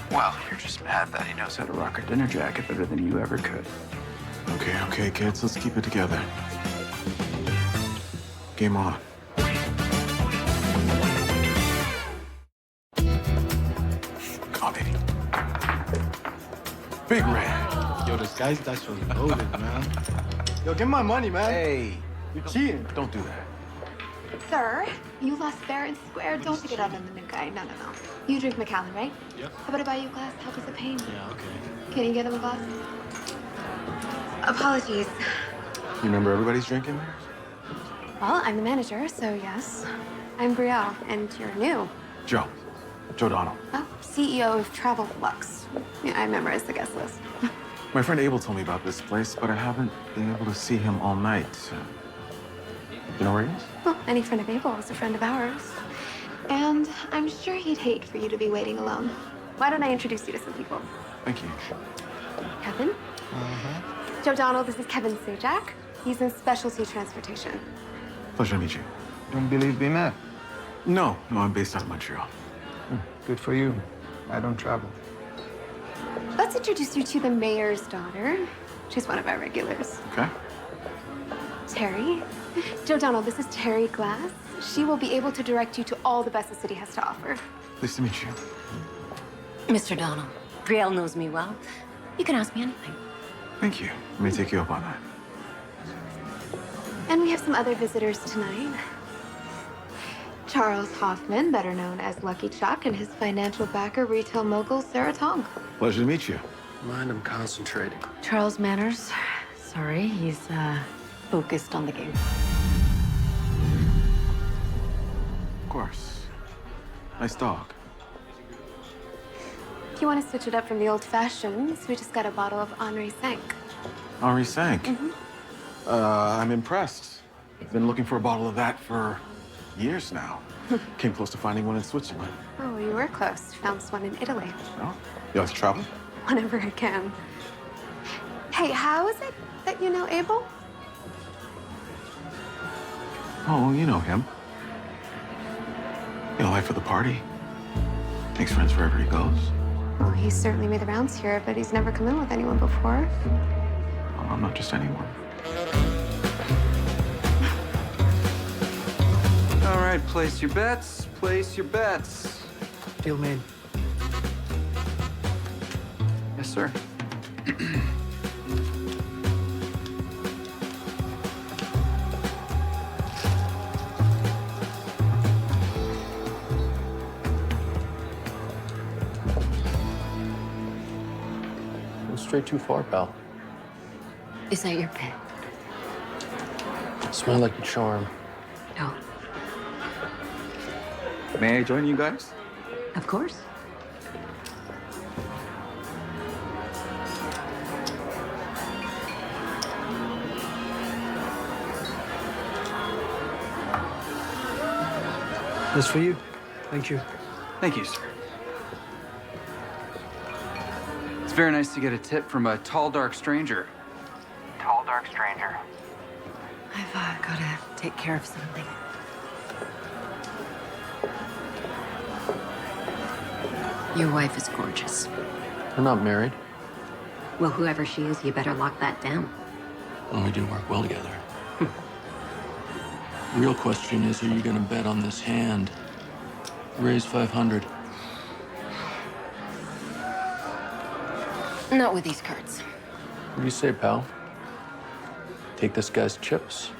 Well, you're just mad that he knows how to rock a dinner jacket better than you ever could. Okay, kids, let's keep it together. Game on. Come on, baby. Big Red. Yo, this guy's actually loaded, man. Yo, give me my money, man. Hey. You're cheating. Don't do that. Sir, you lost fair and square. Don't pick it up on the new guy. No. You drink Macallan, right? Yep. How about I buy you a glass? Help us a pain. Yeah, okay. Can you get him a glass? Apologies. You remember everybody's drinking there? Well, I'm the manager, so yes. I'm Brielle, and you're new. Joe Donald. Oh, CEO of Travel Lux. Yeah, I memorized the guest list. My friend Abel told me about this place, but I haven't been able to see him all night. You know where he is? Well, any friend of Abel is a friend of ours. And I'm sure he'd hate for you to be waiting alone. Why don't I introduce you to some people? Thank you. Kevin? Joe Donald, this is Kevin Sajak. He's in specialty transportation. Pleasure to meet you. Don't believe we met. No, I'm based out of Montreal. Good for you. I don't travel. Let's introduce you to the mayor's daughter. She's one of our regulars. Okay. Terry. Joe Donald, this is Terry Glass. She will be able to direct you to all the best the city has to offer. Pleased to meet you. Mr. Donald, Brielle knows me well. You can ask me anything. Thank you. Let me take you up on that. And we have some other visitors tonight. Charles Hoffman, better known as Lucky Chuck, and his financial backer, retail mogul Sarah Tong. Pleasure to meet you. Mind, I'm concentrating. Charles Manners. Sorry, he's focused on the game. Of course. Nice dog. If you want to switch it up from the old fashions, we just got a bottle of Henri Cinq. Henri Cinq. I'm impressed. I've been looking for a bottle of that for years now. Came close to finding one in Switzerland. Oh, you were close. Found one in Italy. Oh, you like to travel? Whenever I can. Hey, how is it that you know Abel? Oh, you know him. You know, life of the party. Makes friends wherever he goes. Well, he's certainly made the rounds here, but he's never come in with anyone before. Well, I'm not just anyone. All right, place your bets. Place your bets. Deal made. Yes, sir. Go straight too far, pal. Is that your pet? Smell like a charm. No. May I join you guys? Of course. This for you. Thank you. Thank you, sir. It's very nice to get a tip from a tall, dark stranger. Tall, dark stranger. I've gotta take care of something. Your wife is gorgeous. We're not married. Well, whoever she is, you better lock that down. Well, we do work well together. Real question is, are you gonna bet on this hand? Raise 500. Not with these cards. What do you say, pal? Take this guy's chips?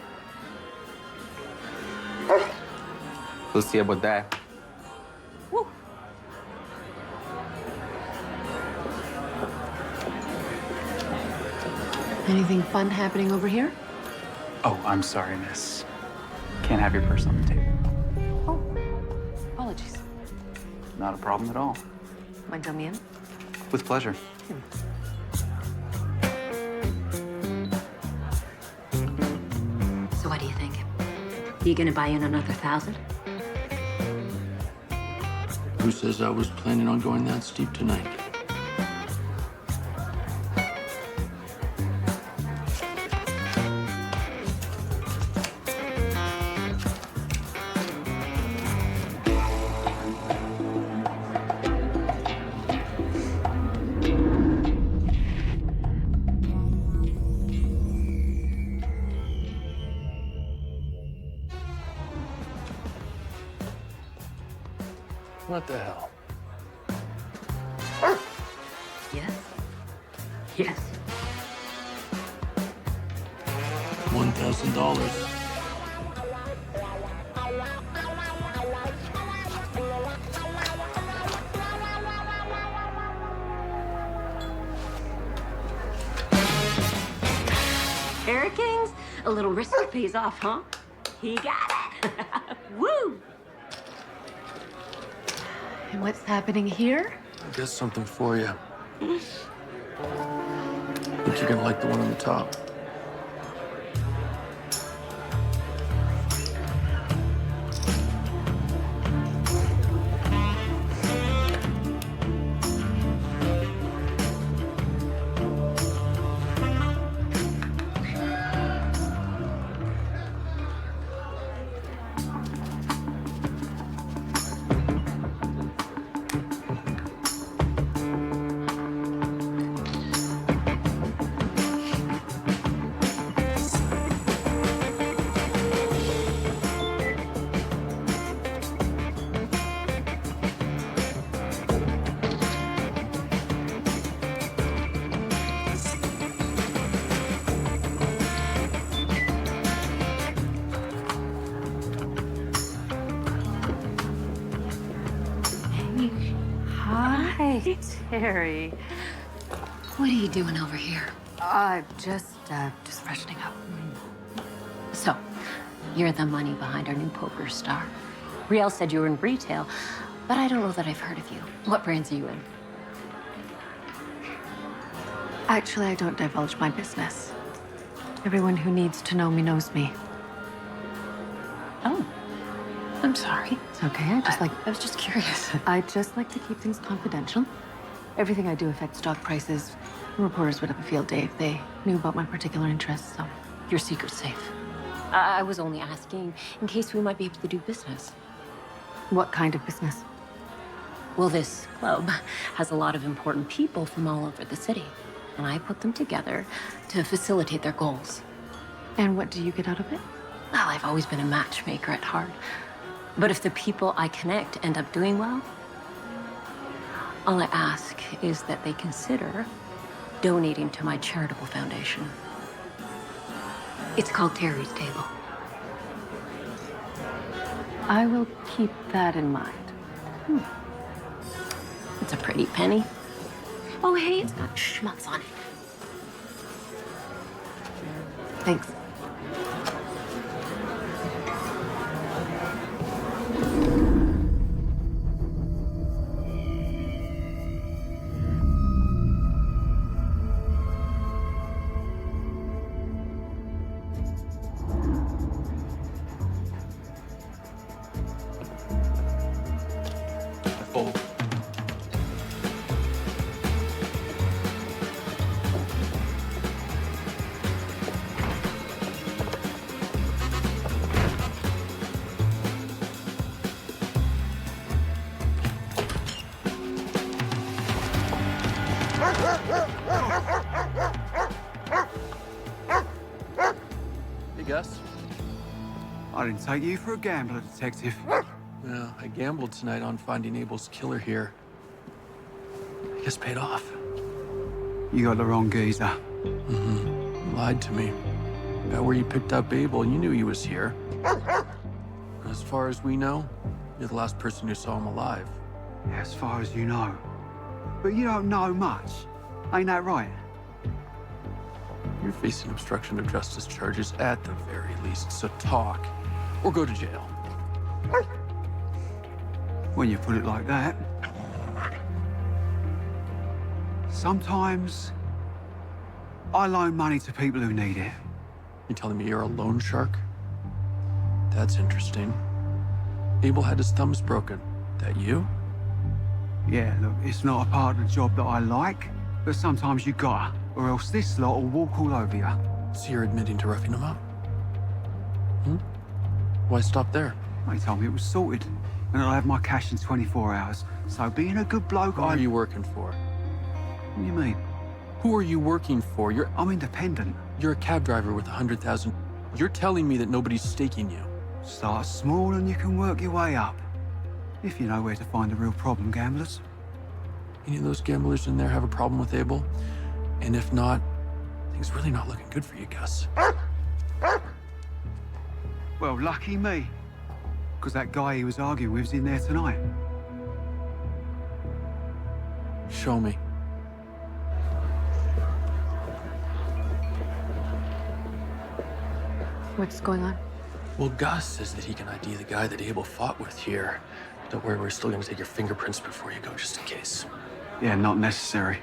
We'll see about that. Anything fun happening over here? Oh, I'm sorry, miss. Can't have your purse on the table. Apologies. Not a problem at all. Mind to let me in? With pleasure. So what do you think? You gonna buy in another 1,000? Who says I was planning on going that steep tonight? What the hell? Yes. Yes. $1,000. Eric Kings, a little risk pays off, huh? He got it. Woo! And what's happening here? I got something for you. Think you're gonna like the one on the top. Hi, Terry. What are you doing over here? Just freshening up. So, you're the money behind our new poker star. Riel said you were in retail, but I don't know that I've heard of you. What brands are you in? Actually, I don't divulge my business. Everyone who needs to know me knows me. Oh, I'm sorry. It's okay. I was just curious. I just like to keep things confidential. Everything I do affects stock prices. Reporters would have a field day if they knew about my particular interests, so your secret's safe. I was only asking in case we might be able to do business. What kind of business? Well, this club has a lot of important people from all over the city, and I put them together to facilitate their goals. And what do you get out of it? Well, I've always been a matchmaker at heart. But if the people I connect end up doing well, all I ask is that they consider donating to my charitable foundation. It's called Terry's Table. I will keep that in mind. It's a pretty penny. Oh, hey, it's got schmucks on it. Thanks. Hey, Gus. I didn't take you for a gambler, detective. Yeah, I gambled tonight on finding Abel's killer here. I guess paid off. You got the wrong geezer. You lied to me. About where you picked up Abel, you knew he was here. As far as we know, you're the last person who saw him alive. As far as you know. But you don't know much. Ain't that right? You're facing obstruction of justice charges at the very least, so talk or go to jail. When you put it like that. Sometimes I loan money to people who need it. You telling me you're a loan shark? That's interesting. Abel had his thumbs broken. That you? Yeah, look, it's not a part of the job that I like, but sometimes you gotta, or else this lot will walk all over you. So you're admitting to roughing him up? Why stop there? They told me it was sorted, and I'll have my cash in 24 hours. So being a good bloke, Who are you working for? What do you mean? Who are you working for? I'm independent. You're a cab driver with 100,000. You're telling me that nobody's staking you. Start small and you can work your way up. If you know where to find the real problem gamblers. Any of those gamblers in there have a problem with Abel? And if not, things really not looking good for you, Gus. Well, lucky me. Because that guy he was arguing with's in there tonight. Show me. What's going on? Well, Gus says that he can ID the guy that Abel fought with here. Don't worry, we're still gonna take your fingerprints before you go, just in case. Yeah, not necessary.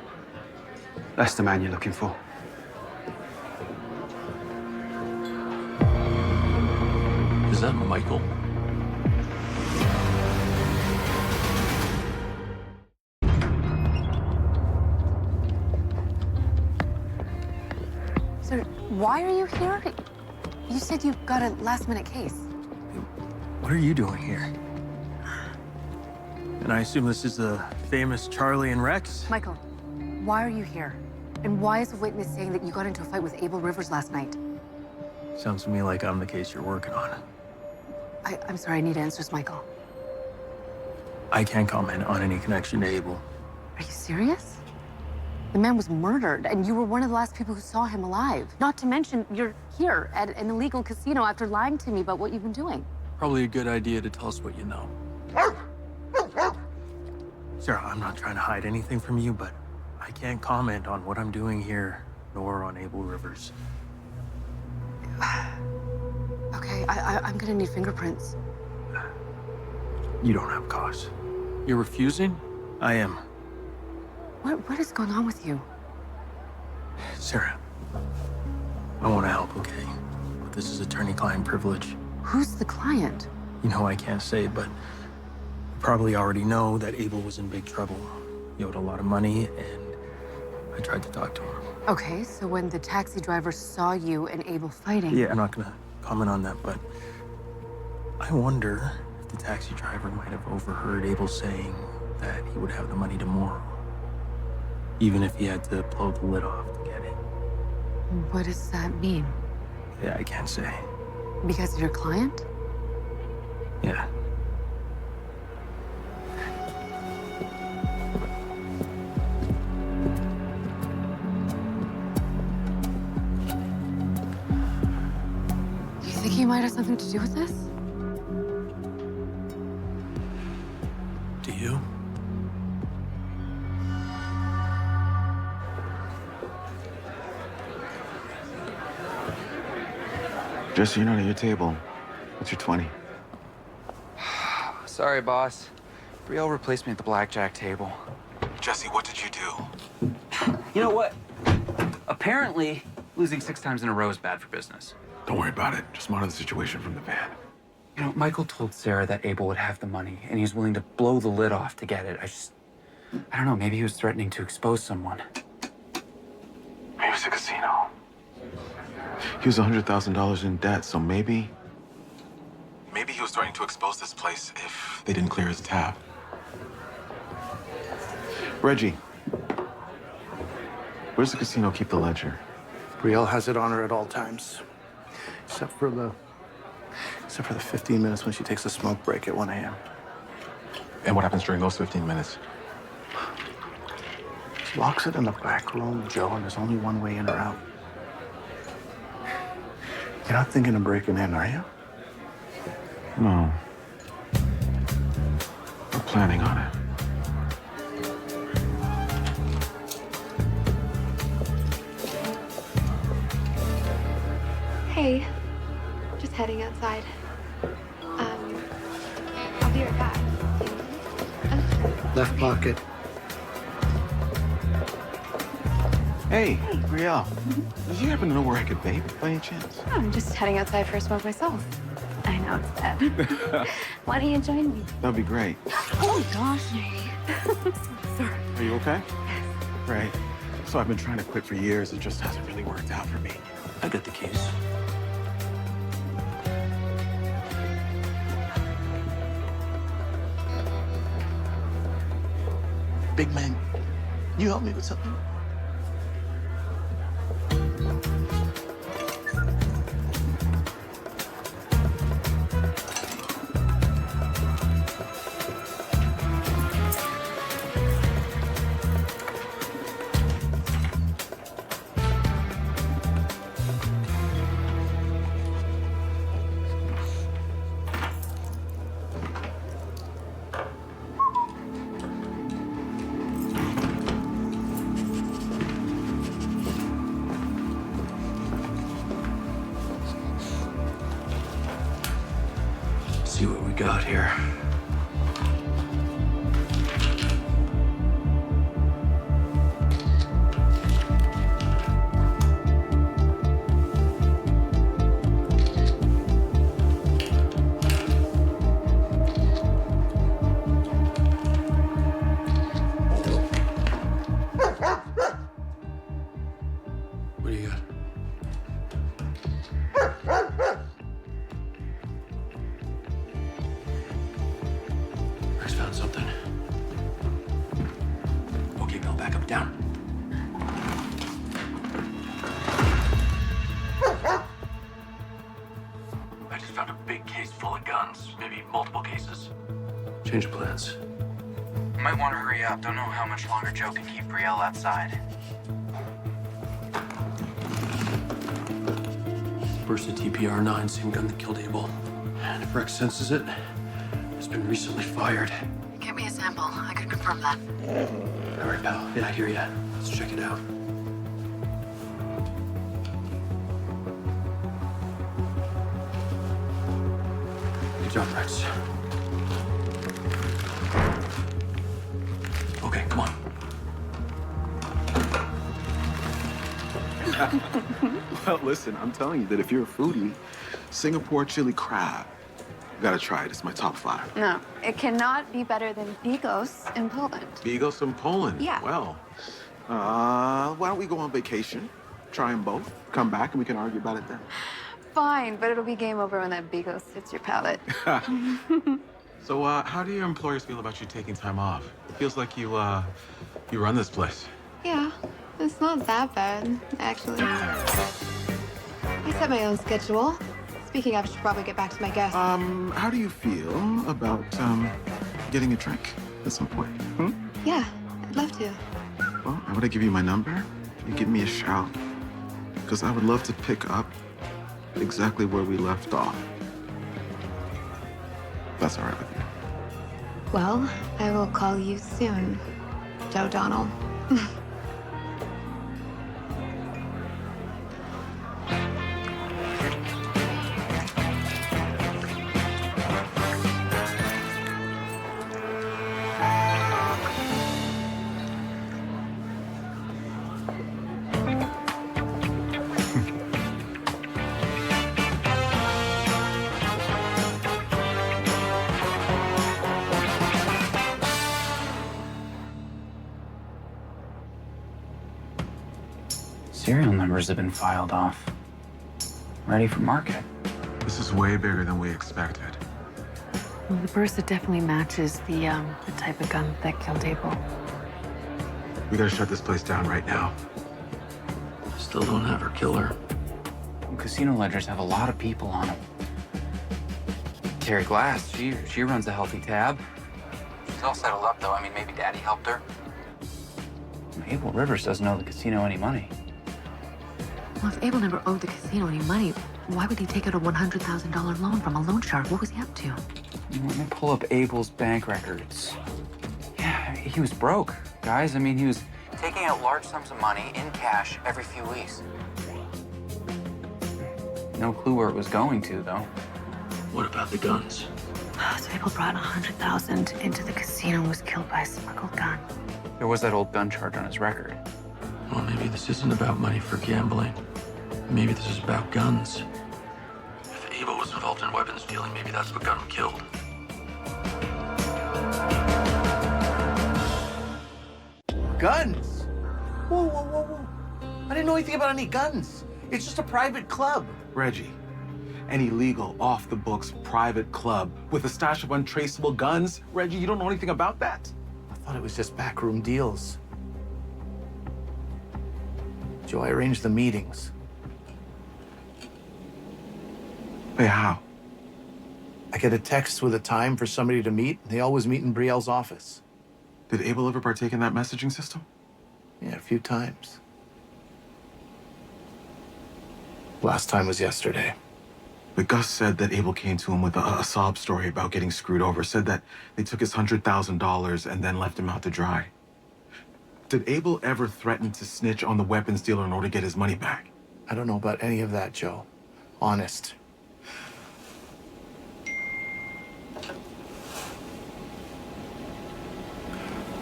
That's the man you're looking for. Is that Michael? Sir, why are you here? You said you got a last-minute case. What are you doing here? And I assume this is the famous Charlie and Rex? Michael, why are you here? And why is a witness saying that you got into a fight with Abel Rivers last night? Sounds to me like I'm the case you're working on. I'm sorry, I need answers, Michael. I can't comment on any connection to Abel. Are you serious? The man was murdered, and you were one of the last people who saw him alive. Not to mention, you're here at an illegal casino after lying to me about what you've been doing. Probably a good idea to tell us what you know. Sarah, I'm not trying to hide anything from you, but I can't comment on what I'm doing here, nor on Abel Rivers. Okay, I'm gonna need fingerprints. You don't have cause. You're refusing? I am. What is going on with you? Sarah, I want to help, okay? But this is attorney-client privilege. Who's the client? You know I can't say, but you probably already know that Abel was in big trouble. He owed a lot of money, and I tried to talk to him. Okay, so when the taxi driver saw you and Abel fighting... Yeah, I'm not gonna comment on that, but I wonder if the taxi driver might have overheard Abel saying that he he would have the money tomorrow. Even if he had to blow the lid off to get it. What does that mean? Yeah, I can't say. Because of your client? Yeah. You think he might have something to do with this? Do you? Jesse, you're not at your table. What's your 20? Sorry, boss. Brielle replaced me at the blackjack table. Jesse, what did you do? You know what? Apparently, losing 6 times in a row is bad for business. Don't worry about it. Just monitor the situation from the van. You know, Michael told Sarah that Abel would have the money, and he's willing to blow the lid off to get it. I don't know, maybe he was threatening to expose someone. Maybe it's a casino. He was $100,000 in debt, so maybe he was threatening to expose this place if they didn't clear his tab. Reggie, where's the casino keep the ledger? Brielle has it on her at all times. Except for the 15 minutes when she takes a smoke break at 1 a.m. And what happens during those 15 minutes? She locks it in the back room, Joe, and there's only one way in or out. You're not thinking of breaking in, are you? No. We're planning on it. Hey, just heading outside. I'll be right back. Left pocket. Hey, Brielle. Did you happen to know where I could vape by any chance? Oh, I'm just heading outside for a smoke myself. I know it's bad. Why don't you join me? That'd be great. Oh gosh, sorry. Are you okay? Right. So I've been trying to quit for years. It just hasn't really worked out for me. I got the keys. Big man, you help me with something? See what we got here. What do you got? Rex found something. Okay, Bill, back up, down. I just found a big case full of guns, maybe multiple cases. Change of plans. Might want to hurry up. Don't know how much longer Joe can keep Brielle outside. Burst of TPR-9, same gun that killed Abel. And if Rex senses it, it's been recently fired. Get me a sample. I could confirm that. All right, pal. Yeah, I hear ya. Let's check it out. Good job, Rex. Okay, come on. Well, listen, I'm telling you that if you're a foodie, Singapore chili crab, you gotta try it. It's my top 5. No, it cannot be better than Bigos in Poland. Bigos in Poland. Yeah. Well, why don't we go on vacation, try them both, come back, and we can argue about it then. Fine, but it'll be game over when that Bigos hits your palate. So, how do your employers feel about you taking time off? It feels like you run this place. Yeah, it's not that bad, actually. I set my own schedule. Speaking of, I should probably get back to my guests. How do you feel about, getting a drink at some point? Hmm? Yeah, I'd love to. Well, I want to give you my number. You give me a shout. Because I would love to pick up exactly where we left off. That's all right with you. Well, I will call you soon, Joe Donnell. Serial numbers have been filed off. Ready for market. This is way bigger than we expected. Well, the Bertha definitely matches the type of gun that killed Abel. We gotta shut this place down right now. Still don't have her killer. Casino ledgers have a lot of people on them. Terry Glass, she runs a healthy tab. She's all settled up, though. I mean, maybe Daddy helped her. Abel Rivers doesn't owe the casino any money. Well, if Abel never owed the casino any money, why would he take out a $100,000 loan from a loan shark? What was he up to? Let me pull up Abel's bank records. Yeah, he was broke, guys. I mean, he was taking out large sums of money in cash every few weeks. No clue where it was going to, though. What about the guns? So Abel brought $100,000 into the casino and was killed by a smuggled gun. There was that old gun charge on his record. Well, maybe this isn't about money for gambling. Maybe this is about guns. If Abel was involved in weapons dealing, maybe that's what got him killed. Guns? Whoa, whoa, whoa, whoa. I didn't know anything about any guns. It's just a private club. Reggie, an illegal, off-the-books private club with a stash of untraceable guns? Reggie, you don't know anything about that? I thought it was just backroom deals. Joe, I arranged the meetings. Wait, how? I get a text with a time for somebody to meet, and they always meet in Brielle's office. Did Abel ever partake in that messaging system? Yeah, a few times. Last time was yesterday. But Gus said that Abel came to him with a sob story about getting screwed over. Said that they took his $100,000 and then left him out to dry. Did Abel ever threaten to snitch on the weapons dealer in order to get his money back? I don't know about any of that, Joe. Honest.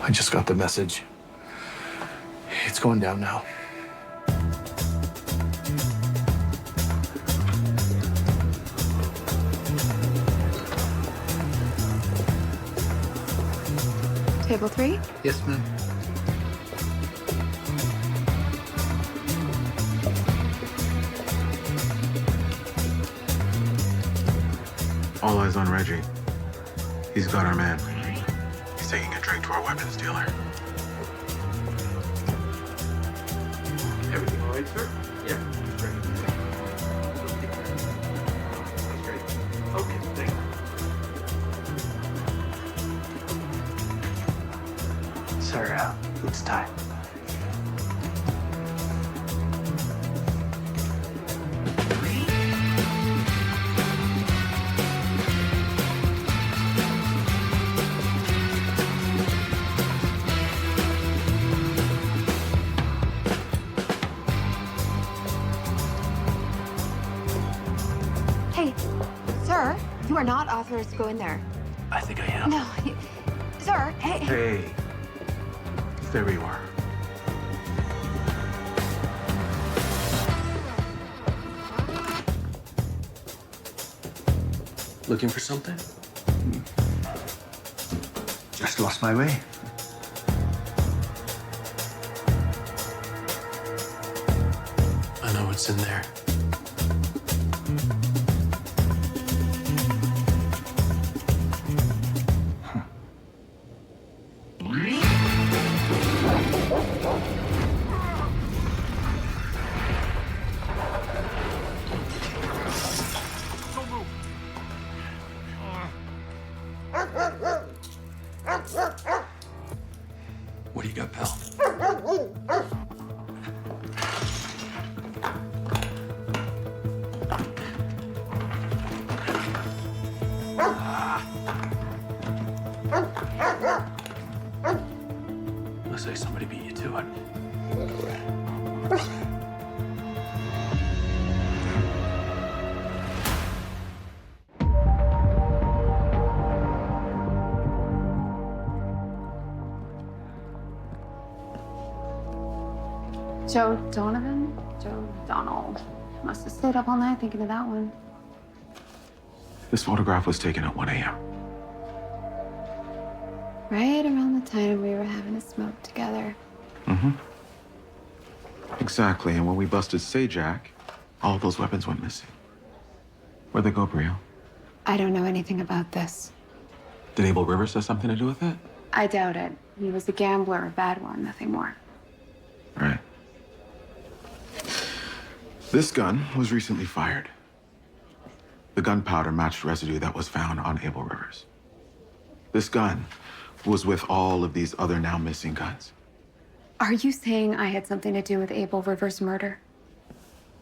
I just got the message. It's going down now. Table 3? Yes, ma'am. All eyes on Reggie. He's got our man. He's taking a drink to our weapons dealer. Everything all right, sir? Yeah, great. Great. Okay, thank you. Sir, it's time. Hey, sir, you are not authorized to go in there. I think I am. No, sir, hey. Hey, there you are. Looking for something? Just lost my way. I know what's in there. What do you got, pal? Looks like somebody beat you to it. Joe Donovan? Joe Donald. Must have stayed up all night thinking of that one. This photograph was taken at 1 a.m. Right around the time we were having a smoke together. Mm-hmm. Exactly, and when we busted Sajak, all those weapons went missing. Where'd they go, Brielle? I don't know anything about this. Did Abel Rivers have something to do with it? I doubt it. He was a gambler, a bad one, nothing more. Right. This gun was recently fired. The gunpowder matched residue that was found on Abel Rivers. This gun was with all of these other now missing guns. Are you saying I had something to do with Abel Rivers' murder?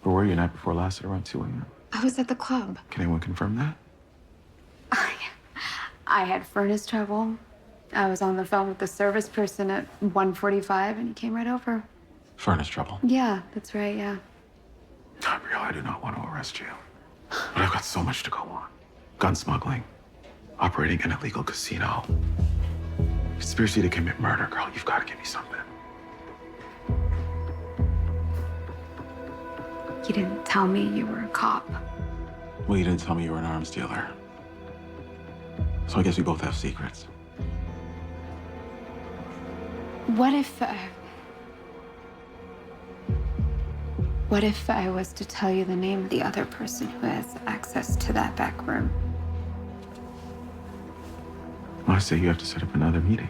Where were you night before last at around 2 a.m.? I was at the club. Can anyone confirm that? I had furnace trouble. I was on the phone with the service person at 1:45 and he came right over. Furnace trouble. Yeah, that's right, yeah. Brielle, I do not want to arrest you. But I've got so much to go on. Gun smuggling, operating an illegal casino, conspiracy to commit murder. Girl, you've got to give me something. You didn't tell me you were a cop. Well, you didn't tell me you were an arms dealer. So I guess we both have secrets. What if I was to tell you the name of the other person who has access to that back room? Well, I say you have to set up another meeting.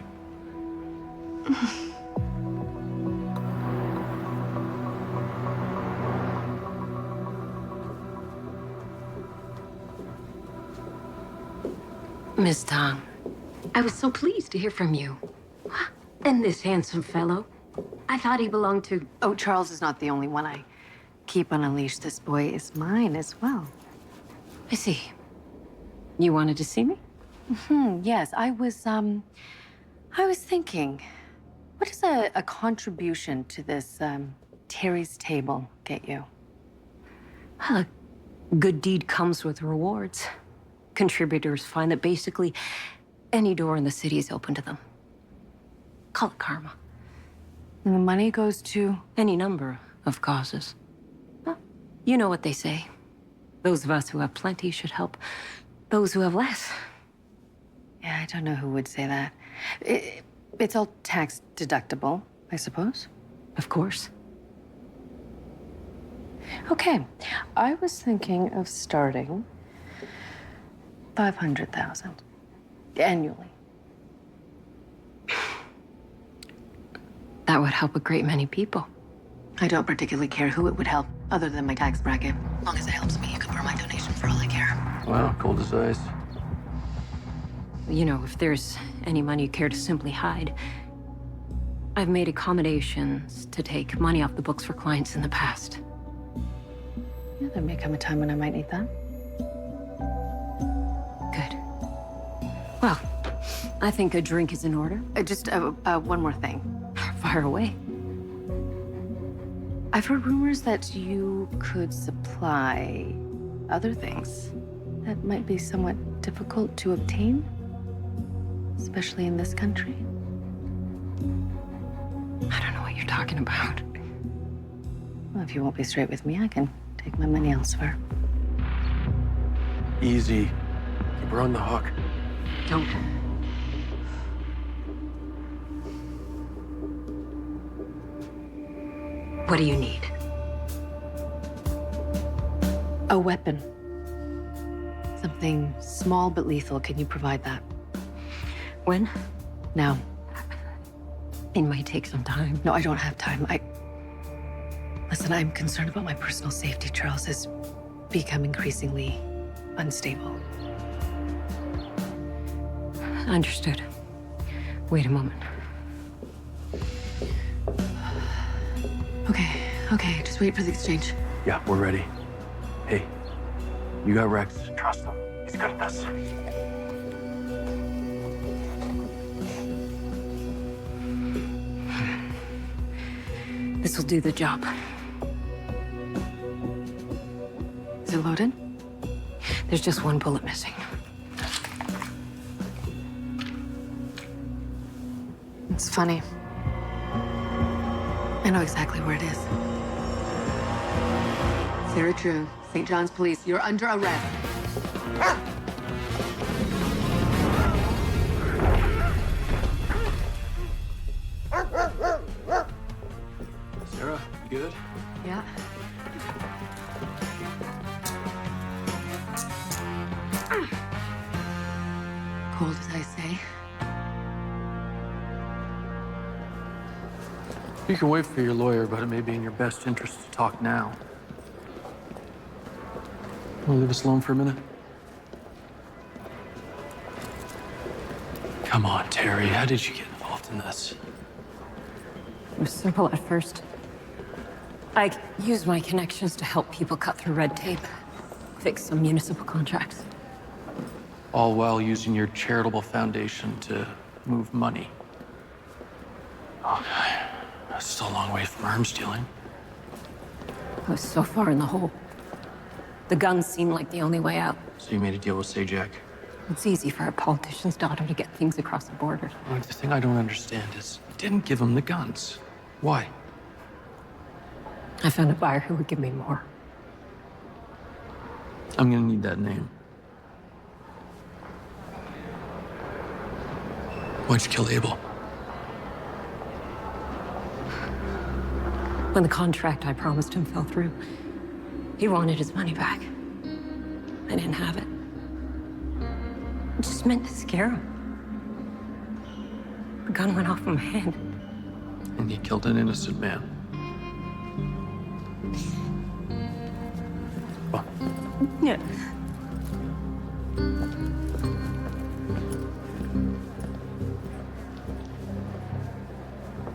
Miss Tong, I was so pleased to hear from you. And this handsome fellow. I thought he belonged to... Oh, Charles is not the only one I keep on a leash. This boy is mine as well. I see. You wanted to see me? Yes, I was thinking, what does a contribution to this, Terry's table get you? Well, a good deed comes with rewards. Contributors find that basically any door in the city is open to them. Call it karma. And the money goes to? Any number of causes. Well, you know what they say. Those of us who have plenty should help those who have less. Yeah, I don't know who would say that. It's all tax deductible, I suppose. Of course. Okay, I was thinking of starting 500,000 annually. That would help a great many people. I don't particularly care who it would help, other than my tax bracket. As long as it helps me, you can burn my donation for all I care. Wow, cold as ice. You know, if there's any money you care to simply hide, I've made accommodations to take money off the books for clients in the past. Yeah, there may come a time when I might need that. Good. Well, I think a drink is in order. Just one more thing. Fire away. I've heard rumors that you could supply other things that might be somewhat difficult to obtain, especially in this country. I don't know what you're talking about. Well, if you won't be straight with me, I can take my money elsewhere. Easy. Keep her on the hook. Don't. What do you need? A weapon. Something small but lethal. Can you provide that? When? Now. It might take some time. No, I don't have time. Listen, I'm concerned about my personal safety. Charles has become increasingly unstable. Understood. Wait a moment. Okay, just wait for the exchange. Yeah, we're ready. Hey, you got Rex. Trust him. He's good at this. This will do the job. Is it loaded? There's just one bullet missing. It's funny. I know exactly where it is. Sarah Drew, St. John's Police, you're under arrest. Sarah, you good? Yeah. Cold as I say. You can wait for your lawyer, but it may be in your best interest to talk now. Want to leave us alone for a minute? Come on, Terry. How did you get involved in this? It was simple at first. I used my connections to help people cut through red tape, fix some municipal contracts. All while using your charitable foundation to move money. Okay. That's still a long way from arms dealing. I was so far in the hole. The guns seemed like the only way out. So you made a deal with Sajak? It's easy for a politician's daughter to get things across the border. Well, the thing I don't understand is you didn't give him the guns. Why? I found a buyer who would give me more. I'm gonna need that name. Why'd you kill Abel? When the contract I promised him fell through, he wanted his money back. I didn't have it. It just meant to scare him. The gun went off in my hand. And you killed an innocent man. Well, Yeah.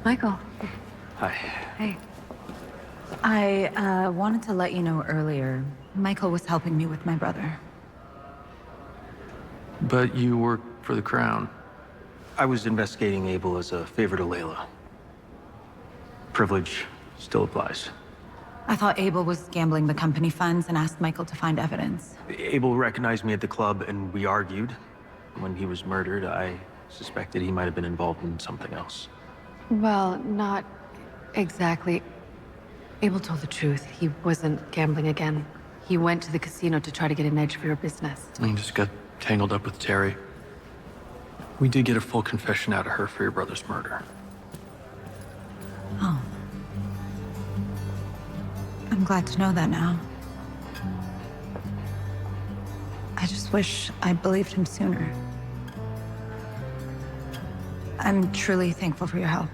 Michael. Hi. Hey. I wanted to let you know earlier, Michael was helping me with my brother. But you work for the Crown. I was investigating Abel as a favor to Layla. Privilege still applies. I thought Abel was gambling the company funds and asked Michael to find evidence. Abel recognized me at the club and we argued. When he was murdered, I suspected he might have been involved in something else. Well, not exactly. Abel told the truth. He wasn't gambling again. He went to the casino to try to get an edge for your business. You just got tangled up with Terry. We did get a full confession out of her for your brother's murder. Oh. I'm glad to know that now. I just wish I believed him sooner. I'm truly thankful for your help.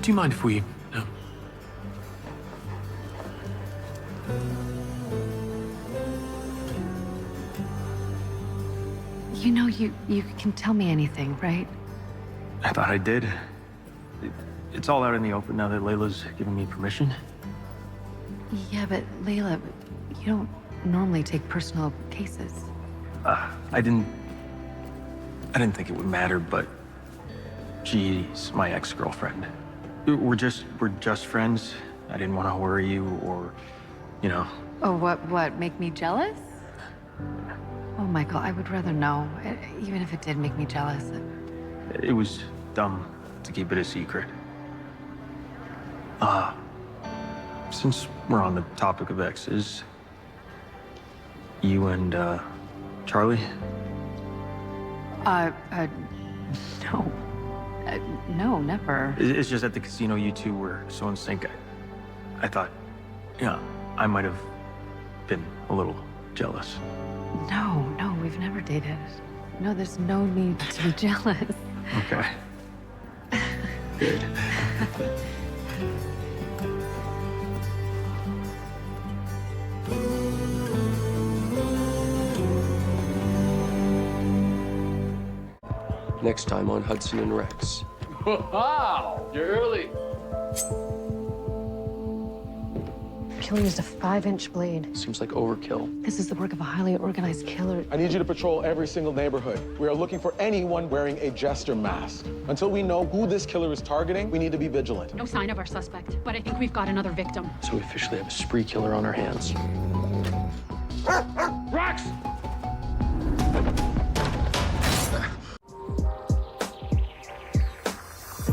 Do you mind if we... You know, you can tell me anything, right? I thought I did. It's all out in the open now that Layla's given me permission. Yeah, but Layla, you don't normally take personal cases. I didn't think it would matter, but she's my ex-girlfriend. We're just friends. I didn't want to worry you or, you know. Oh, what, make me jealous? Oh, Michael, I would rather know, even if it did make me jealous. It was dumb to keep it a secret. Since we're on the topic of exes, you and, Charlie? No. No, never. It's just at the casino, you two were so in sync. I thought, yeah, I might have been a little jealous. No, we've never dated. No, there's no need to be jealous. Okay. Good. Next time on Hudson and Rex. Wow, you're early. Killer used a 5-inch blade. Seems like overkill. This is the work of a highly organized killer. I need you to patrol every single neighborhood. We are looking for anyone wearing a jester mask. Until we know who this killer is targeting, we need to be vigilant. No sign of our suspect, but I think we've got another victim. So we officially have a spree killer on our hands. Rex!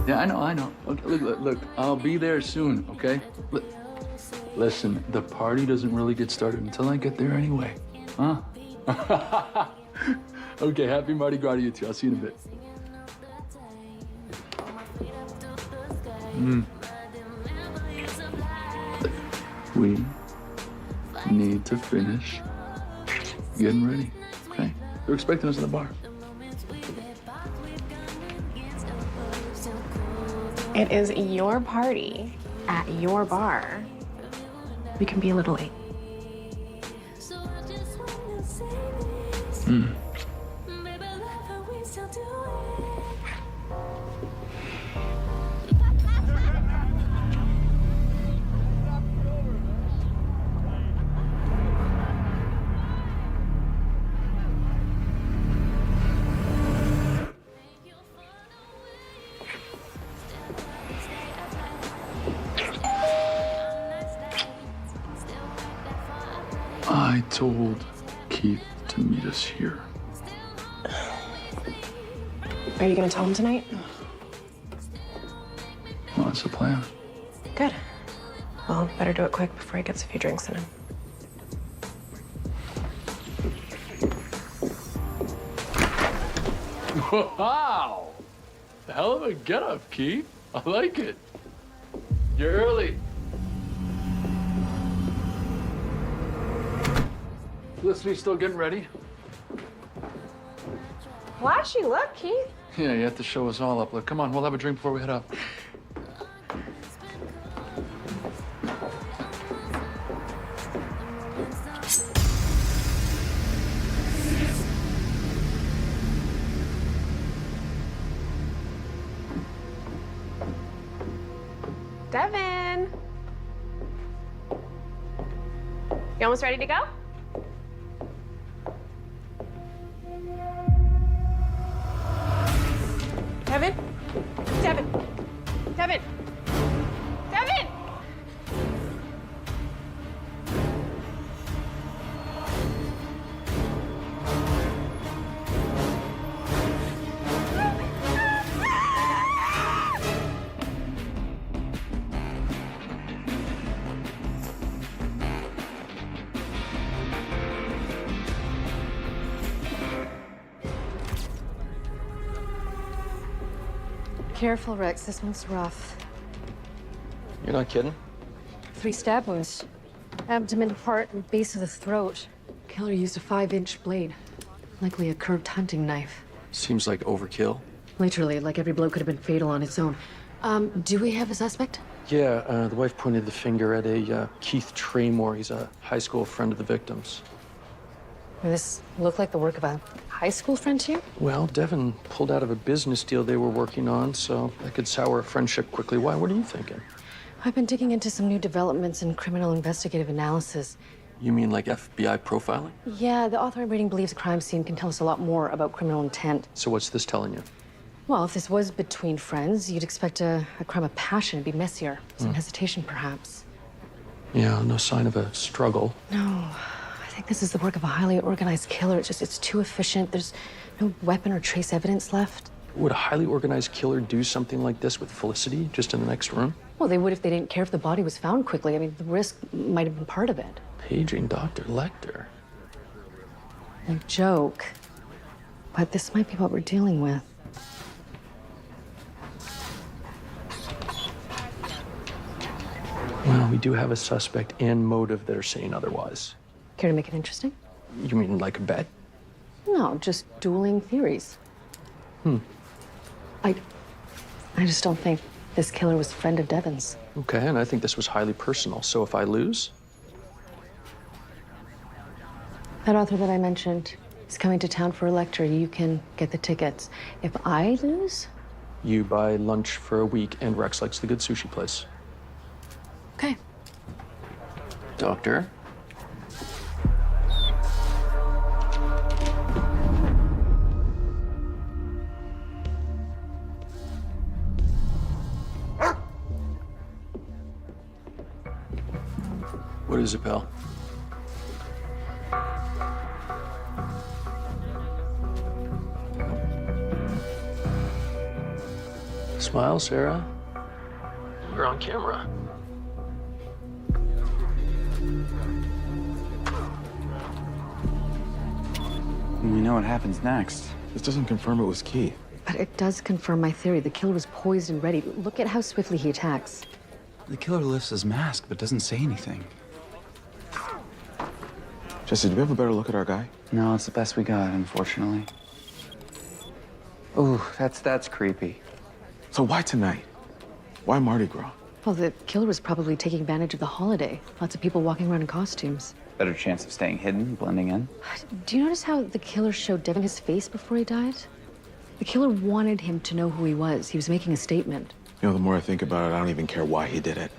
Yeah, I know. Okay, look, I'll be there soon, okay? Listen, the party doesn't really get started until I get there anyway. Huh? Okay, happy Mardi Gras to you two. I'll see you in a bit. We need to finish getting ready, okay? They're expecting us at the bar. It is your party at your bar. We can be a little late. I told Keith to meet us here. Are you gonna tell him tonight? Well, that's the plan. Good. Well, better do it quick before he gets a few drinks in him. Wow! Hell of a get-up, Keith. I like it. You're early. Felicity's still getting ready? Flashy look, Keith. Yeah, you have to show us all up. Look, come on, we'll have a drink before we head up. Devin. You almost ready to go? Devin? Devin? Devin? Devin! Careful, Rex. This one's rough. You're not kidding? 3 stab wounds. Abdomen, heart, and base of the throat. Killer used a 5-inch blade. Likely a curved hunting knife. Seems like overkill. Literally, like every blow could have been fatal on its own. Do we have a suspect? Yeah, the wife pointed the finger at a Keith Traymore. He's a high school friend of the victims. Does this look like the work of a high school friend to you? Well, Devin pulled out of a business deal they were working on, so that could sour a friendship quickly. Why? What are you thinking? I've been digging into some new developments in criminal investigative analysis. You mean like FBI profiling? Yeah, the author I'm reading believes a crime scene can tell us a lot more about criminal intent. So what's this telling you? Well, if this was between friends, you'd expect a crime of passion to be messier. Some hesitation, perhaps. Yeah, no sign of a struggle. No, I think this is the work of a highly organized killer. It's too efficient. There's no weapon or trace evidence left. Would a highly organized killer do something like this with Felicity just in the next room? Well, they would if they didn't care if the body was found quickly. I mean, the risk might have been part of it. Paging Dr. Lecter. No joke. But this might be what we're dealing with. Well, we do have a suspect and motive that are saying otherwise. Care to make it interesting? You mean like a bet? No, just dueling theories. I just don't think this killer was a friend of Devon's. Okay, and I think this was highly personal. So if I lose, That author that I mentioned is coming to town for a lecture. You can get the tickets. If I lose, you buy lunch for a week, and Rex likes the good sushi place. okay. Doctor? What is it, pal? Smile, Sarah. We're on camera. We know what happens next. This doesn't confirm it was Keith. But it does confirm my theory. The killer was poised and ready. Look at how swiftly he attacks. The killer lifts his mask but doesn't say anything. Jesse, do we have a better look at our guy? No, it's the best we got, unfortunately. Ooh, that's creepy. So why tonight? Why Mardi Gras? Well, the killer was probably taking advantage of the holiday. Lots of people walking around in costumes. Better chance of staying hidden, blending in. Do you notice how the killer showed Devon his face before he died? The killer wanted him to know who he was. He was making a statement. You know, the more I think about it, I don't even care why he did it.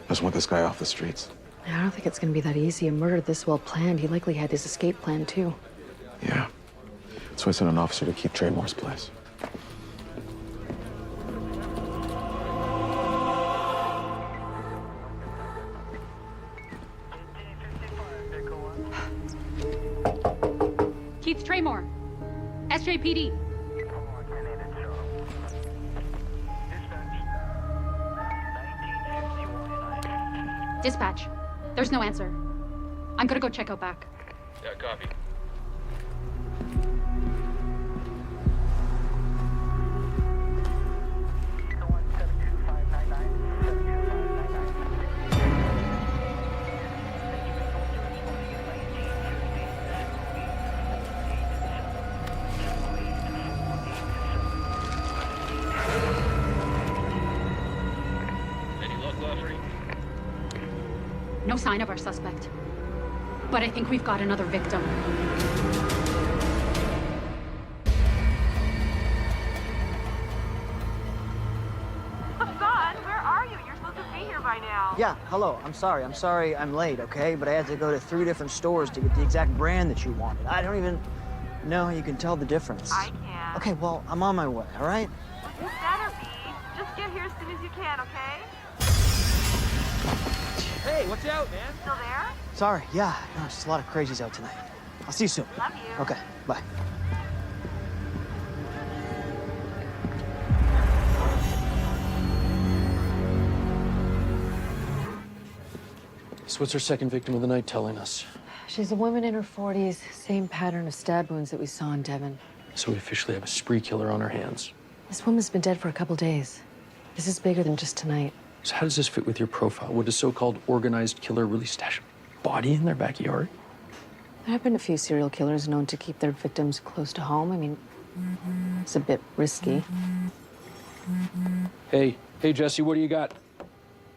I just want this guy off the streets. I don't think it's gonna be that easy. A murder this well planned, he likely had his escape plan too. Yeah. So I sent an officer to keep Traymore's place. Keith Traymore, SJPD. Dispatch. There's no answer. I'm gonna go check out back. Yeah, copy. No sign of our suspect. But I think we've got another victim. Son, where are you? You're supposed to be here by now. Yeah, hello. I'm sorry I'm late, okay? But I had to go to 3 different stores to get the exact brand that you wanted. I don't even know how you can tell the difference. I can. Okay, well, I'm on my way, all right? You better be. Just get here as soon as you can, okay? Hey, watch out, man. Still there? Sorry, yeah. No, it's just a lot of crazies out tonight. I'll see you soon. Love you. Okay, bye. So what's our second victim of the night telling us? She's a woman in her 40s, same pattern of stab wounds that we saw in Devon. So we officially have a spree killer on our hands. This woman's been dead for a couple days. This is bigger than just tonight. So how does this fit with your profile? Would a so-called organized killer really stash a body in their backyard? There have been a few serial killers known to keep their victims close to home. I mean, it's a bit risky. Hey, Jesse, what do you got?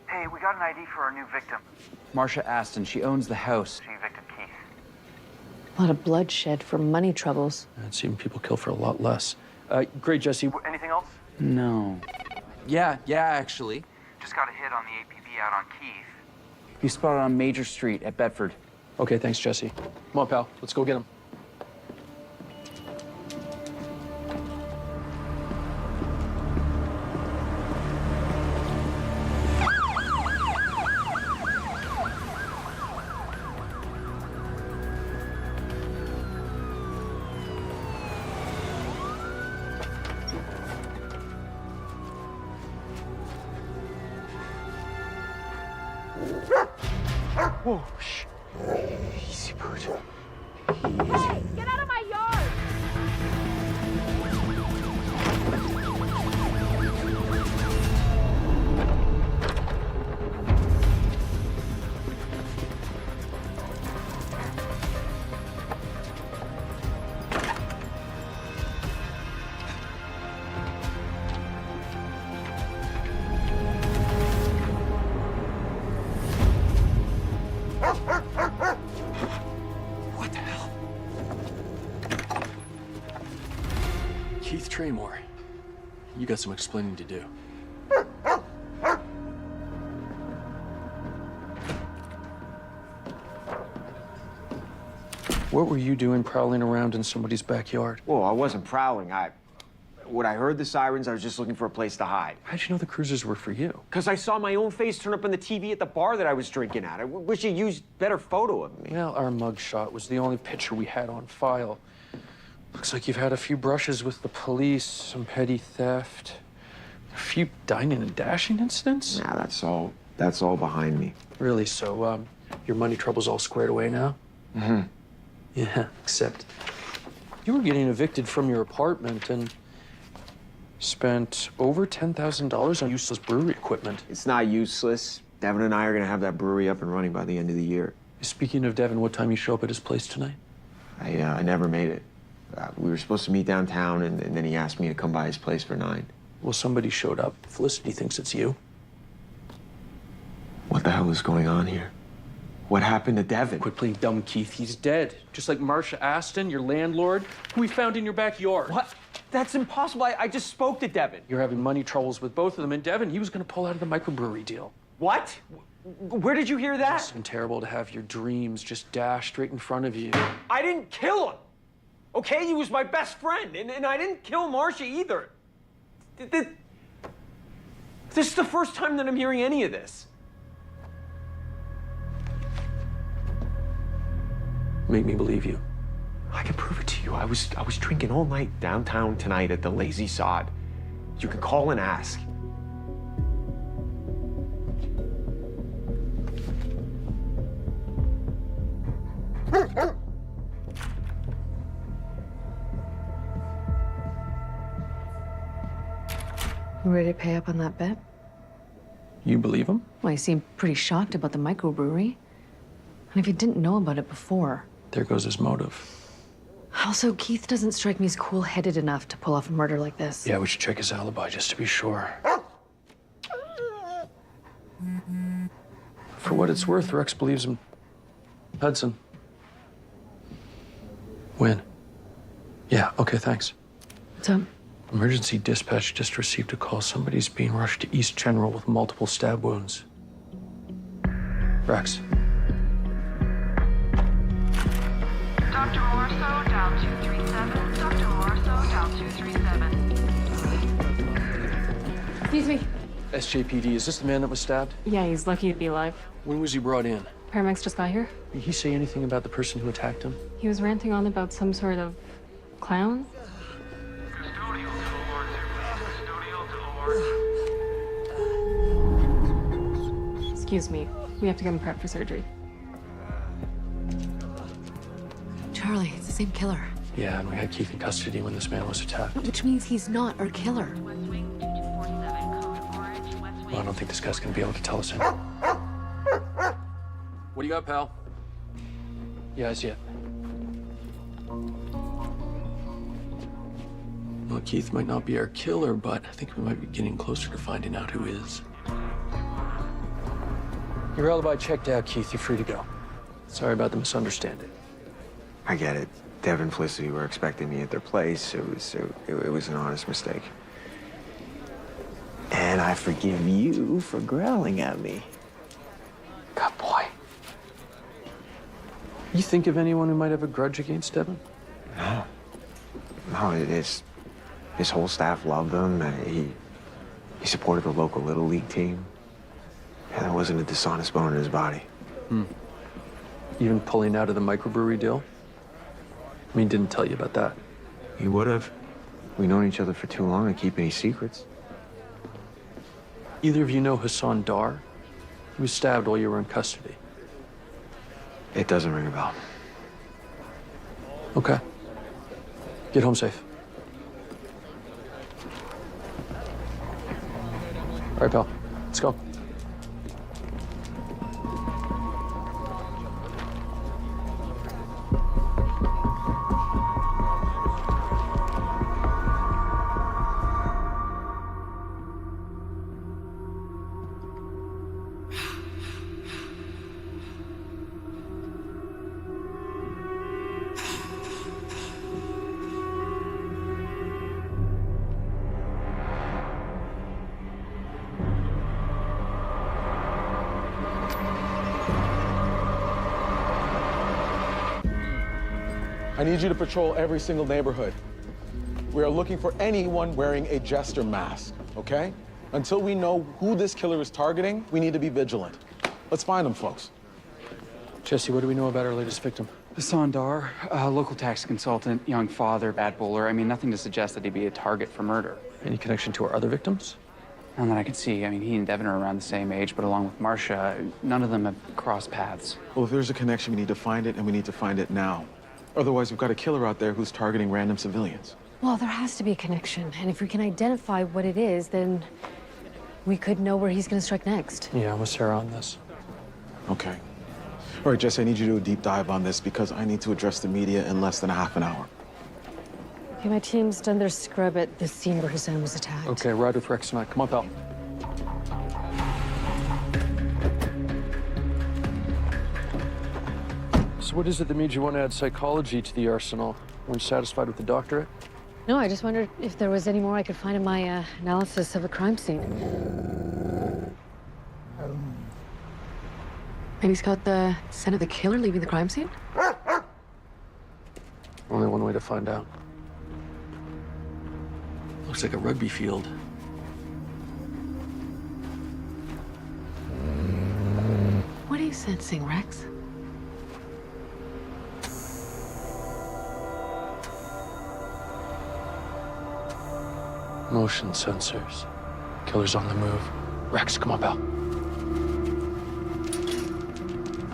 Hey, we got an ID for our new victim. Marcia Aston. She owns the house. She evicted Keith. A lot of bloodshed for money troubles. I've seen people kill for a lot less. Great, Jesse. Anything else? No. Yeah, actually. Just got a hit on the APB out on Keith. He spotted on Major Street at Bedford. Okay, thanks, Jesse. Come on, pal. Let's go get him. Whoa, shh. Easy, Bert. Hey, get out of my yard! anymore. You got some explaining to do. What were you doing prowling around in somebody's backyard? Well, I wasn't prowling. When I heard the sirens, I was just looking for a place to hide. How'd you know the cruisers were for you? Because I saw my own face turn up on the TV at the bar that I was drinking at. I wish you used better photo of me. Well, our mugshot was the only picture we had on file. Looks like you've had a few brushes with the police, some petty theft, a few dining and dashing incidents. Nah, that's all behind me. Really? So, your money trouble's all squared away now? Mm-hmm. Yeah, except you were getting evicted from your apartment and spent over $10,000 on useless brewery equipment. It's not useless. Devin and I are gonna have that brewery up and running by the end of the year. Speaking of Devin, what time you show up at his place tonight? I never made it. We were supposed to meet downtown, and then he asked me to come by his place for 9. Well, somebody showed up. Felicity thinks it's you. What the hell is going on here? What happened to Devin? Quit playing dumb, Keith. He's dead. Just like Marcia Aston, your landlord, who we found in your backyard. What? That's impossible. I just spoke to Devin. You're having money troubles with both of them, and Devin, he was going to pull out of the microbrewery deal. What? Where did you hear that? It's been terrible to have your dreams just dashed right in front of you. I didn't kill him. Okay, he was my best friend, and I didn't kill Marcia either. This is the first time that I'm hearing any of this. Make me believe you. I can prove it to you. I was drinking all night downtown tonight at the Lazy Sod. You can call and ask. You ready to pay up on that bet? You believe him? Well, you seem pretty shocked about the microbrewery. And if you didn't know about it before... There goes his motive. Also, Keith doesn't strike me as cool-headed enough to pull off a murder like this. Yeah, we should check his alibi just to be sure. For what it's worth, Rex believes him. Hudson. When? Yeah, okay, thanks. What's up? Emergency dispatch just received a call. Somebody's being rushed to East General with multiple stab wounds. Rex. Dr. Morso, dial 237. Dr. Morso, dial 237. Excuse me. SJPD, is this the man that was stabbed? Yeah, he's lucky to be alive. When was he brought in? Paramedics just got here. Did he say anything about the person who attacked him? He was ranting on about some sort of clown. Excuse me. We have to get him prepped for surgery. Charlie, it's the same killer. Yeah, and we had Keith in custody when this man was attacked. Which means he's not our killer. Well, I don't think this guy's gonna be able to tell us anything. What do you got, pal? Yeah, as yet. Well, Keith might not be our killer, but I think we might be getting closer to finding out who is. Your alibi checked out, Keith. You're free to go. Sorry about the misunderstanding. I get it. Dev and Felicity were expecting me at their place. It was an honest mistake. And I forgive you for growling at me. Good boy. You think of anyone who might have a grudge against Devin? No. No, his whole staff loved him. He supported the local Little League team. And there wasn't a dishonest bone in his body. Even pulling out of the microbrewery deal? I mean, didn't tell you about that. He would have. We've known each other for too long to keep any secrets. Either of you know Hassan Dar? He was stabbed while you were in custody. It doesn't ring a bell. Okay. Get home safe. All right, pal. Let's go. I need you to patrol every single neighborhood. We are looking for anyone wearing a jester mask, okay? Until we know who this killer is targeting, we need to be vigilant. Let's find them, folks. Jesse, what do we know about our latest victim? Hassan Dar, local tax consultant, young father, bad bowler. I mean, nothing to suggest that he'd be a target for murder. Any connection to our other victims? None that I can see. I mean, he and Devin are around the same age, but along with Marcia, none of them have crossed paths. Well, if there's a connection, we need to find it, and we need to find it now. Otherwise, we've got a killer out there who's targeting random civilians. Well, there has to be a connection. And if we can identify what it is, then we could know where he's going to strike next. Yeah, I'm with Sarah on this. Okay. All right, Jesse, I need you to do a deep dive on this because I need to address the media in less than a half an hour. Okay, my team's done their scrub at the scene where Hassan was attacked. Okay, ride with Rex and I. Come on, pal. So what is it that made you want to add psychology to the arsenal? Weren't you satisfied with the doctorate? No, I just wondered if there was any more I could find in my analysis of a crime scene. Maybe he's got the scent of the killer leaving the crime scene? Only one way to find out. Looks like a rugby field. What are you sensing, Rex? Motion sensors. Killer's on the move. Rex, come on, pal.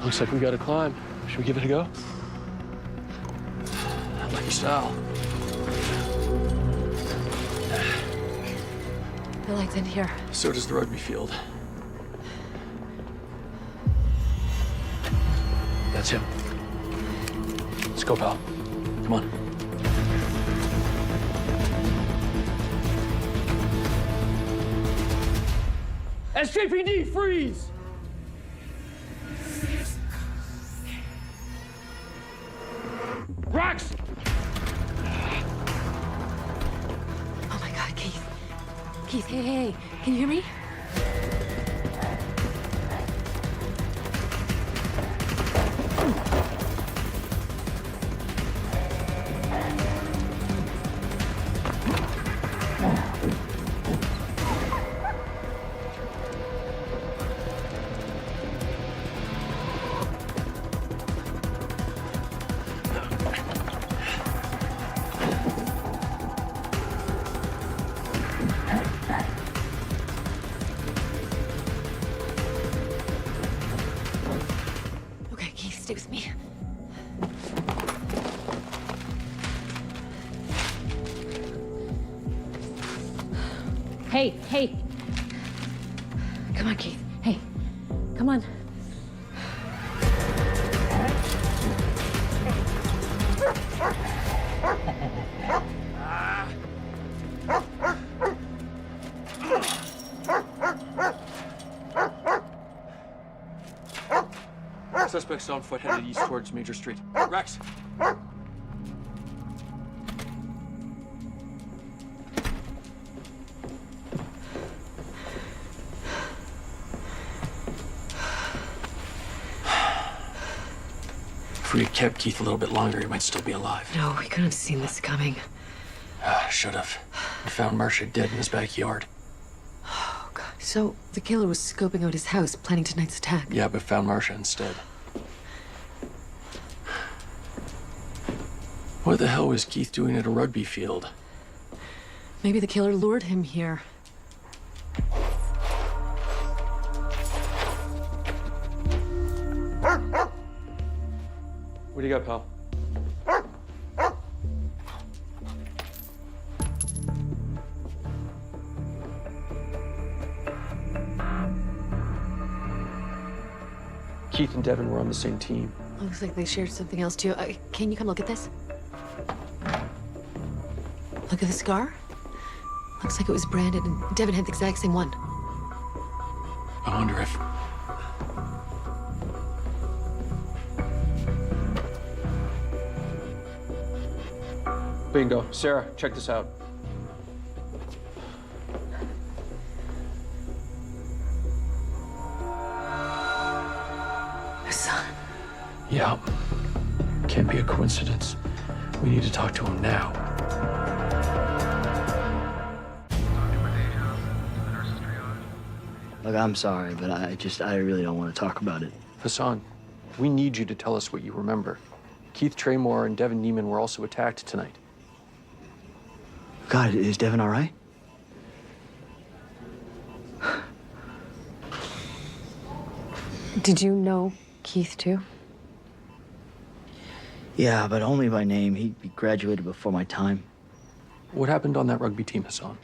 Looks like we gotta climb. Should we give it a go? I like your style. The light's in here. So does the rugby field. That's him. Let's go, pal. Come on. SJPD, freeze! Rex! Oh my God, Keith. Keith, hey, can you hear me? Stay with me. Hey. Come on, Keith. Hey, come on. Suspects on foot headed east towards Major Street. Rex! If we had kept Keith a little bit longer, he might still be alive. No, we couldn't have seen this coming. Should have. We found Marcia dead in his backyard. Oh, God. So the killer was scoping out his house, planning tonight's attack. Yeah, but found Marcia instead. What the hell was Keith doing at a rugby field? Maybe the killer lured him here. What do you got, pal? Keith and Devin were on the same team. Looks like they shared something else too. Can you come look at this? Look at the scar. Looks like it was branded, and Devin had the exact same one. I wonder if... Bingo. Sarah, check this out. Hassan. Yeah. Can't be a coincidence. We need to talk to him now. Look, I'm sorry, but I really don't want to talk about it. Hassan, we need you to tell us what you remember. Keith Traymore and Devin Neiman were also attacked tonight. God, is Devin all right? Did you know Keith, too? Yeah, but only by name. He graduated before my time. What happened on that rugby team, Hassan?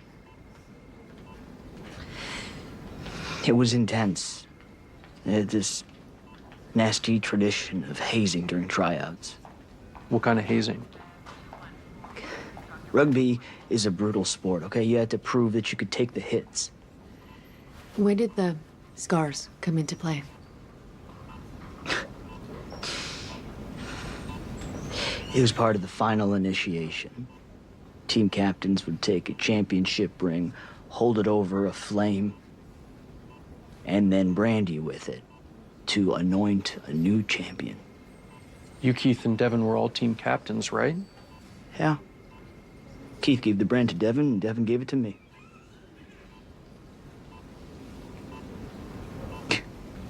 It was intense. They had this nasty tradition of hazing during tryouts. What kind of hazing? Rugby is a brutal sport, okay? You had to prove that you could take the hits. When did the scars come into play? It was part of the final initiation. Team captains would take a championship ring, hold it over a flame, and then brand you with it to anoint a new champion. You, Keith, and Devin were all team captains, right? Yeah. Keith gave the brand to Devin, and Devin gave it to me.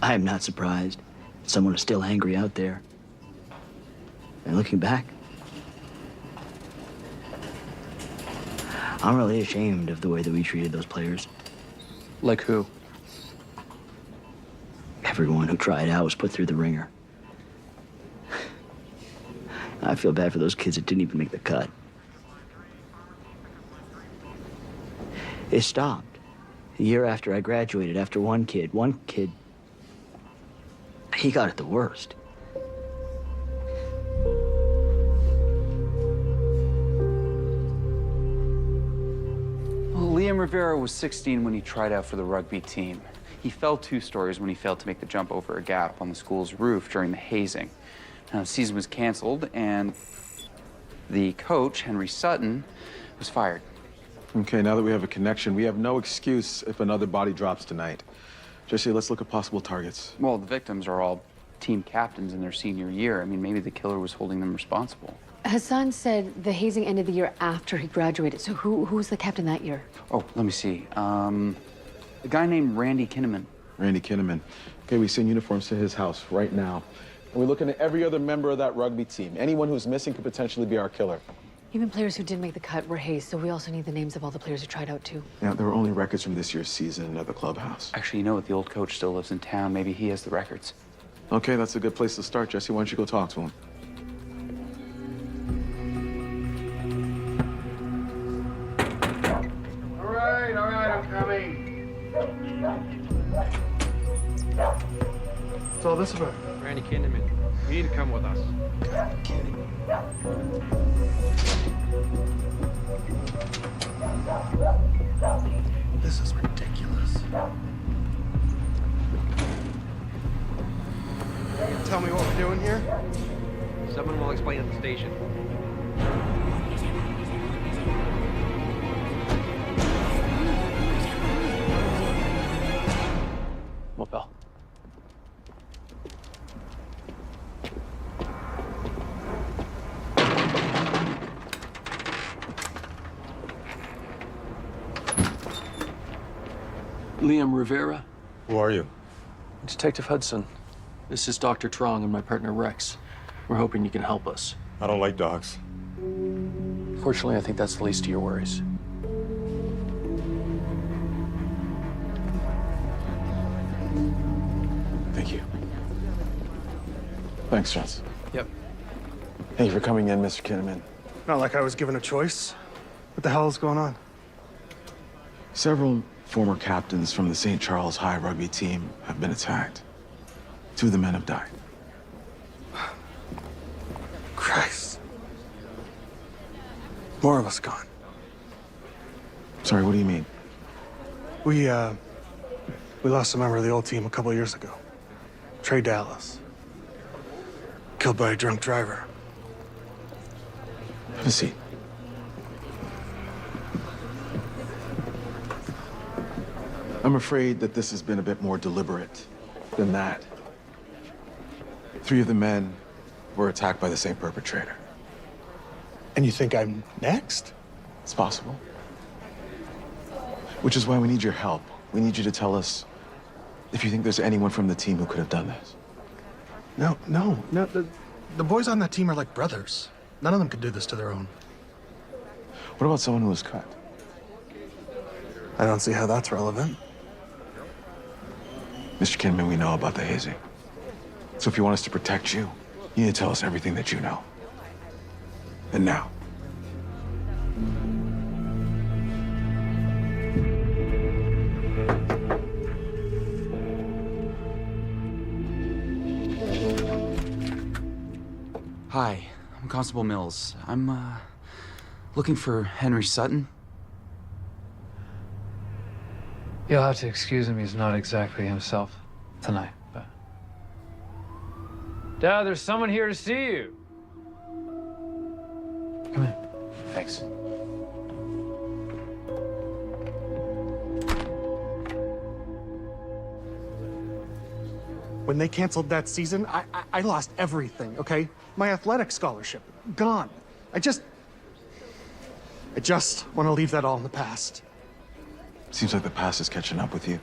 I am not surprised that someone is still angry out there. And looking back, I'm really ashamed of the way that we treated those players. Like who? Everyone who tried out was put through the ringer. I feel bad for those kids that didn't even make the cut. It stopped. A year after I graduated, after one kid, he got it the worst. Well, Liam Rivera was 16 when he tried out for the rugby team. He fell 2 stories when he failed to make the jump over a gap on the school's roof during the hazing. Now, the season was canceled, and the coach, Henry Sutton, was fired. Okay, now that we have a connection, we have no excuse if another body drops tonight. Jesse, let's look at possible targets. Well, the victims are all team captains in their senior year. I mean, maybe the killer was holding them responsible. Hassan said the hazing ended the year after he graduated. So who was the captain that year? Oh, let me see. A guy named Randy Kinnaman. Randy Kinnaman. Okay, we send uniforms to his house right now. And we're looking at every other member of that rugby team. Anyone who's missing could potentially be our killer. Even players who didn't make the cut were hazed, so we also need the names of all the players who tried out, too. Yeah, there were only records from this year's season at the clubhouse. Actually, you know what? The old coach still lives in town. Maybe he has the records. Okay, that's a good place to start, Jesse. Why don't you go talk to him? All right, I'm coming. What's all this about? Randy Kinnaman. You need to come with us. This is ridiculous. Tell me what we're doing here? Someone will explain at the station. Mopel. Liam Rivera. Who are you? Detective Hudson. This is Dr. Trong and my partner Rex. We're hoping you can help us. I don't like dogs. Fortunately, I think that's the least of your worries. Thank you. Thanks, Chance. Yep. Thank you for coming in, Mr. Kinnaman. Not like I was given a choice. What the hell is going on? Several former captains from the St. Charles High rugby team have been attacked. 2 of the men have died. Christ. More of us gone. Sorry, what do you mean? We lost a member of the old team a couple years ago. Trey Dallas. Killed by a drunk driver. Have a seat. I'm afraid that this has been a bit more deliberate than that. 3 of the men were attacked by the same perpetrator. And you think I'm next? It's possible. Which is why we need your help. We need you to tell us if you think there's anyone from the team who could have done this. No. The boys on that team are like brothers. None of them could do this to their own. What about someone who was cut? I don't see how that's relevant. Mr. Kinman, we know about the hazing. So if you want us to protect you, you need to tell us everything that you know. And now. Hi, I'm Constable Mills. I'm, looking for Henry Sutton. You'll have to excuse him, he's not exactly himself tonight, but... Dad, there's someone here to see you. Come in. Thanks. When they canceled that season, I lost everything, okay? My athletic scholarship, gone. I just want to leave that all in the past. Seems like the past is catching up with you.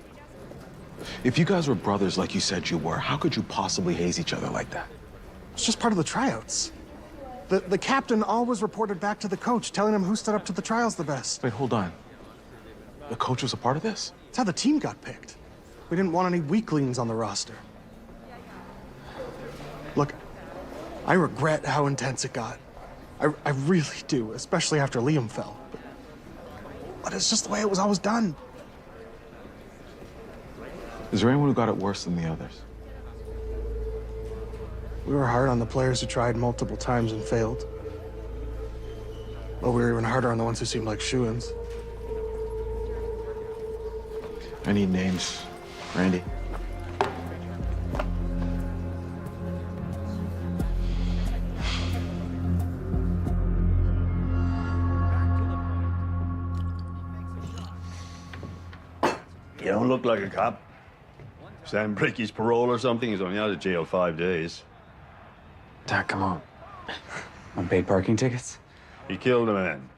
If you guys were brothers like you said you were, how could you possibly haze each other like that? It's just part of the tryouts. The captain always reported back to the coach, telling him who stood up to the trials the best. Wait, hold on. The coach was a part of this? It's how the team got picked. We didn't want any weaklings on the roster. Look, I regret how intense it got. I really do, especially after Liam fell. But it's just the way it was always done. Is there anyone who got it worse than the others? We were hard on the players who tried multiple times and failed. But we were even harder on the ones who seemed like shoo-ins. I need names, Randy. You don't look like a cop. Sam break his parole or something? He's only out of jail 5 days. Dad, come on. Unpaid parking tickets? He killed a man.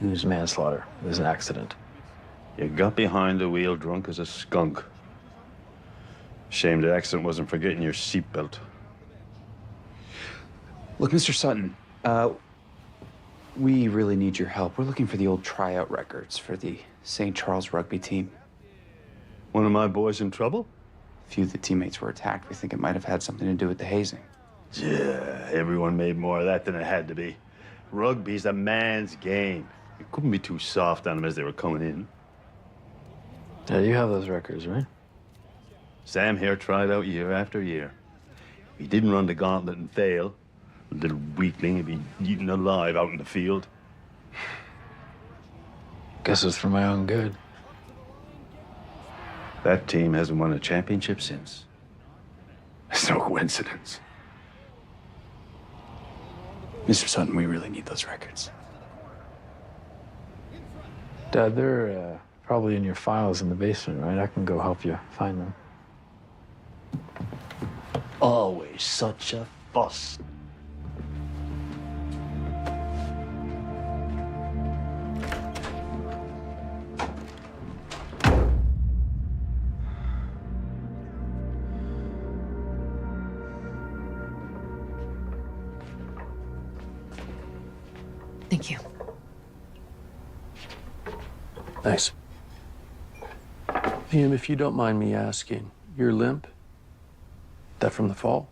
It was manslaughter. It was an accident. You got behind the wheel drunk as a skunk. Shame the accident wasn't for getting your seatbelt. Look, Mr. Sutton, we really need your help. We're looking for the old tryout records for the St. Charles rugby team. One of my boys in trouble? A few of the teammates were attacked. We think it might have had something to do with the hazing. Yeah, everyone made more of that than it had to be. Rugby's a man's game. You couldn't be too soft on them as they were coming in. Yeah, you have those records, right? Sam here tried out year after year. If he didn't run the gauntlet and fail, the little weakling would be eaten alive out in the field. Guess it's for my own good. That team hasn't won a championship since. It's no coincidence. Mr. Sutton, we really need those records. Dad, they're probably in your files in the basement, right? I can go help you find them. Always such a fuss. Thank you. Thanks. Liam, if you don't mind me asking, your limp? That from the fall?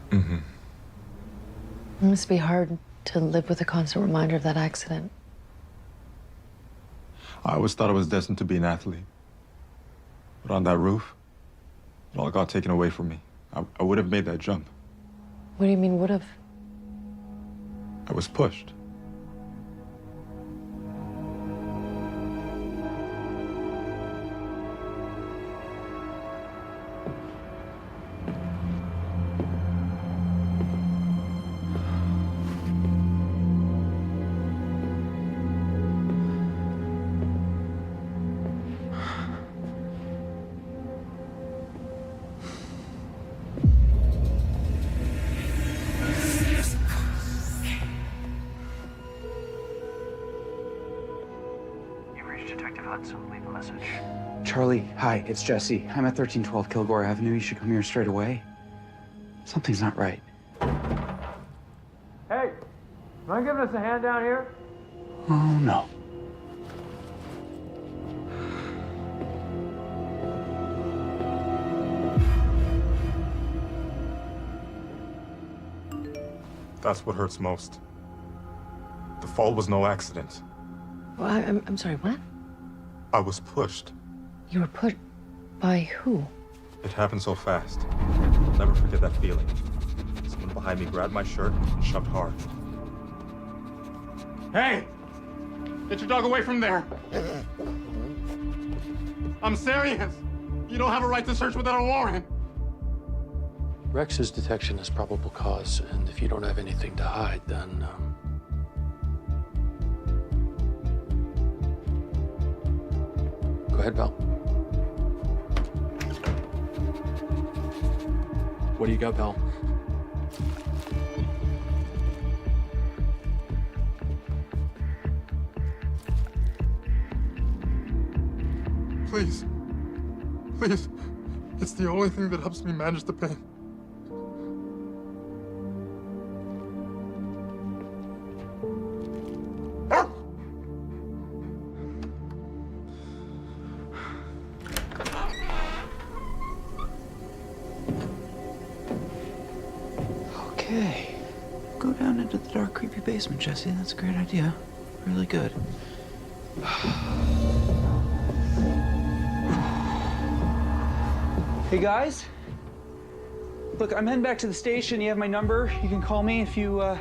Mm-hmm. It must be hard to live with a constant reminder of that accident. I always thought I was destined to be an athlete. But on that roof, it all got taken away from me. I would have made that jump. What do you mean, would have? I was pushed. reach Detective Hudson. Leave a message. Charlie, hi, it's Jesse. I'm at 1312 Kilgore Avenue. You should come here straight away. Something's not right. Hey, mind giving us a hand down here? Oh, no. That's what hurts most. The fall was no accident. Well, I'm sorry, what? I was pushed. You were put by who? It happened so fast. I'll never forget that feeling. Someone behind me grabbed my shirt and shoved hard. Hey! Get your dog away from there! I'm serious! You don't have a right to search without a warrant! Rex's detection is probable cause, and if you don't have anything to hide, then, Go ahead, pal. What do you got, pal? Please. Please. It's the only thing that helps me manage the pain. Okay. Go down into the dark, creepy basement, Jesse. That's a great idea. Really good. Hey, guys. Look, I'm heading back to the station. You have my number. You can call me if you,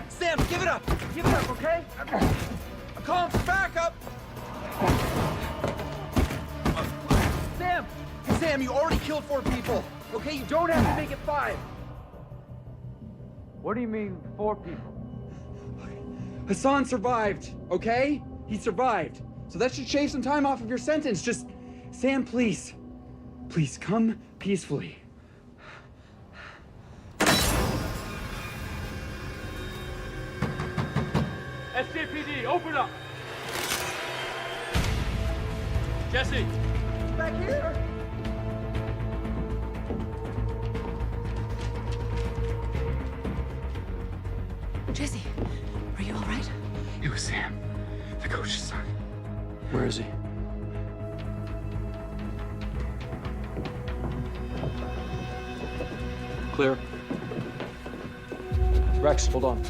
Sam, give it up! Give it up, okay? I'm calling for backup! Sam, you already killed 4 people, okay? You don't have to make it 5. What do you mean, 4 people? Hassan survived, okay? He survived. So that should shave some time off of your sentence. Just, Sam, please. Please, come peacefully. SJPD, open up! Jesse! Back here! Jesse, are you all right? It was Sam, the coach's son. Where is he? Clear. Rex, hold on.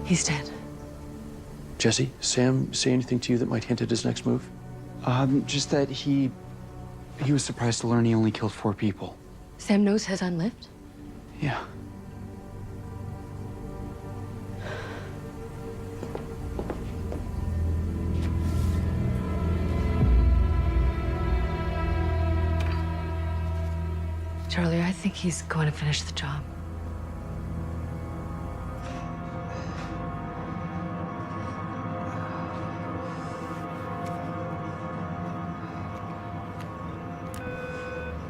He's dead. Jesse, Sam say anything to you that might hint at his next move? Just that he was surprised to learn he only killed 4 people. Sam knows Hassan lived? Yeah. Charlie, I think he's going to finish the job.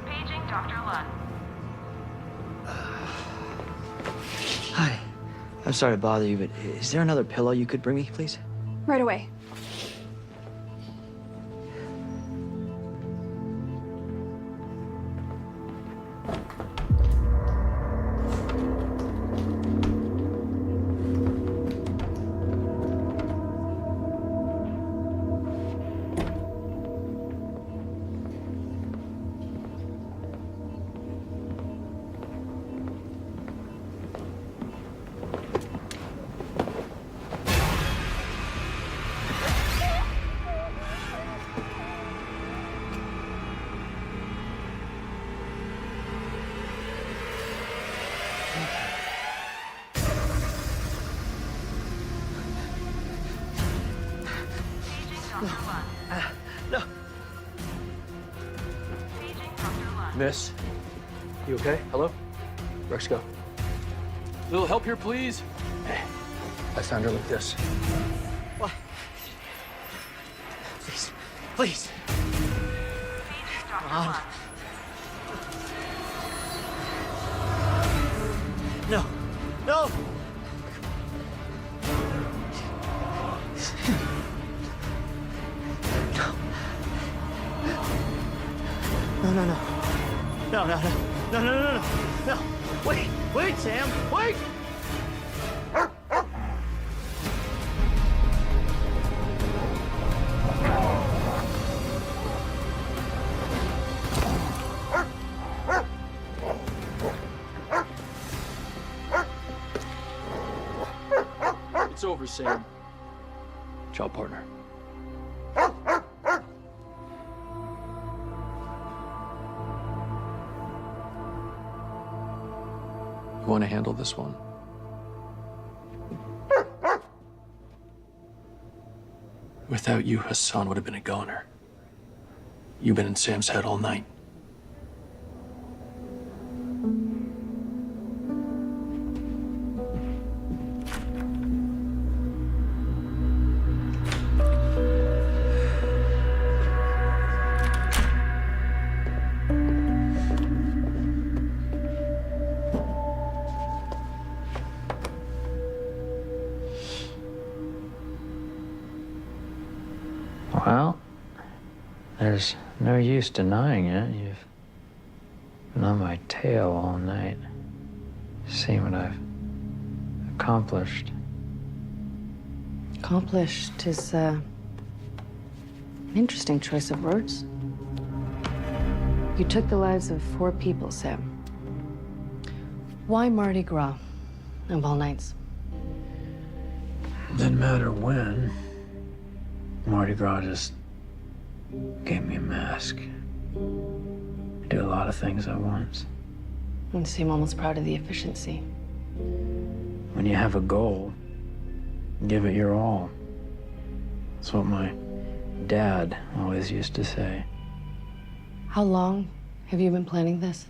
Paging Dr. Lund. Hi. I'm sorry to bother you, but is there another pillow you could bring me, please? Right away. No. Miss, you okay? Hello? Rex, go. Little help here, please. Hey, I found her like this. What? Please. Please. God. No. No. No, no, no. No, no, no. No, no, no, no. No. Wait. Wait, Sam. Wait. It's over, Sam. Ciao, partner. You want to handle this one? Without you, Hassan would have been a goner. You've been in Sam's head all night. Well, there's no use denying it. You've been on my tail all night. Seen what I've accomplished. Accomplished is an interesting choice of words. You took the lives of 4 people, Sam. Why Mardi Gras of all nights? Didn't matter when. Mardi Gras just gave me a mask. I do a lot of things at once. You seem almost proud of the efficiency. When you have a goal, give it your all. That's what my dad always used to say. How long have you been planning this?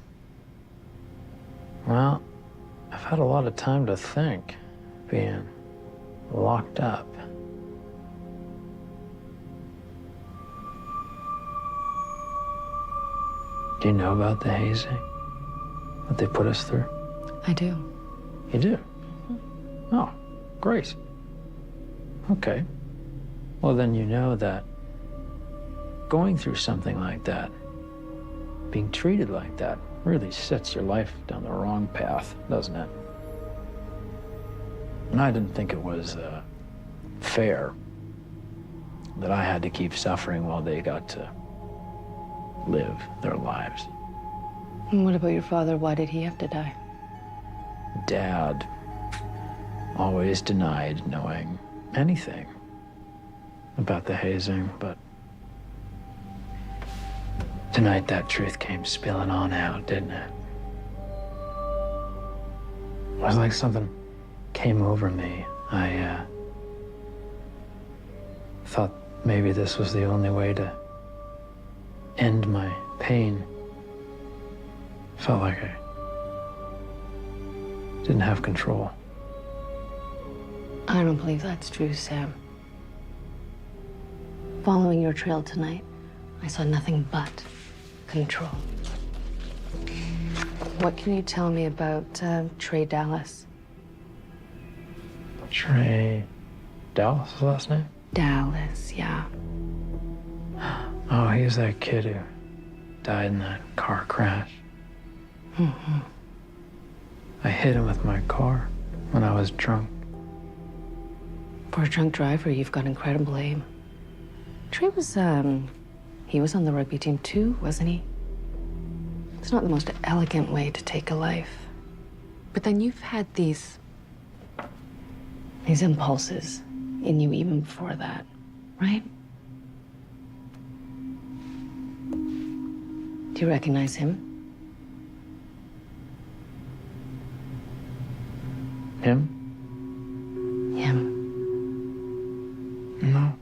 Well, I've had a lot of time to think, being locked up. Do you know about the hazing? What they put us through? I do. You do? Oh, great. Okay. Well, then you know that going through something like that, being treated like that, really sets your life down the wrong path, doesn't it? And I didn't think it was fair that I had to keep suffering while they got to live their lives. And what about your father? Why did he have to die? Dad always denied knowing anything about the hazing, but tonight that truth came spilling on out, didn't it? It was like something came over me. I thought maybe this was the only way to end my pain. Felt like I didn't have control. I don't believe that's true, Sam. Following your trail tonight, I saw nothing but control. What can you tell me about Trey Dallas? Trey Dallas, his last name? Dallas, yeah. Oh, he's that kid who died in that car crash. Mm-hmm. I hit him with my car when I was drunk. For a drunk driver, you've got incredible aim. Trey was, he was on the rugby team too, wasn't he? It's not the most elegant way to take a life. But then you've had these impulses in you even before that, right? Do you recognize him? Him? Him. No.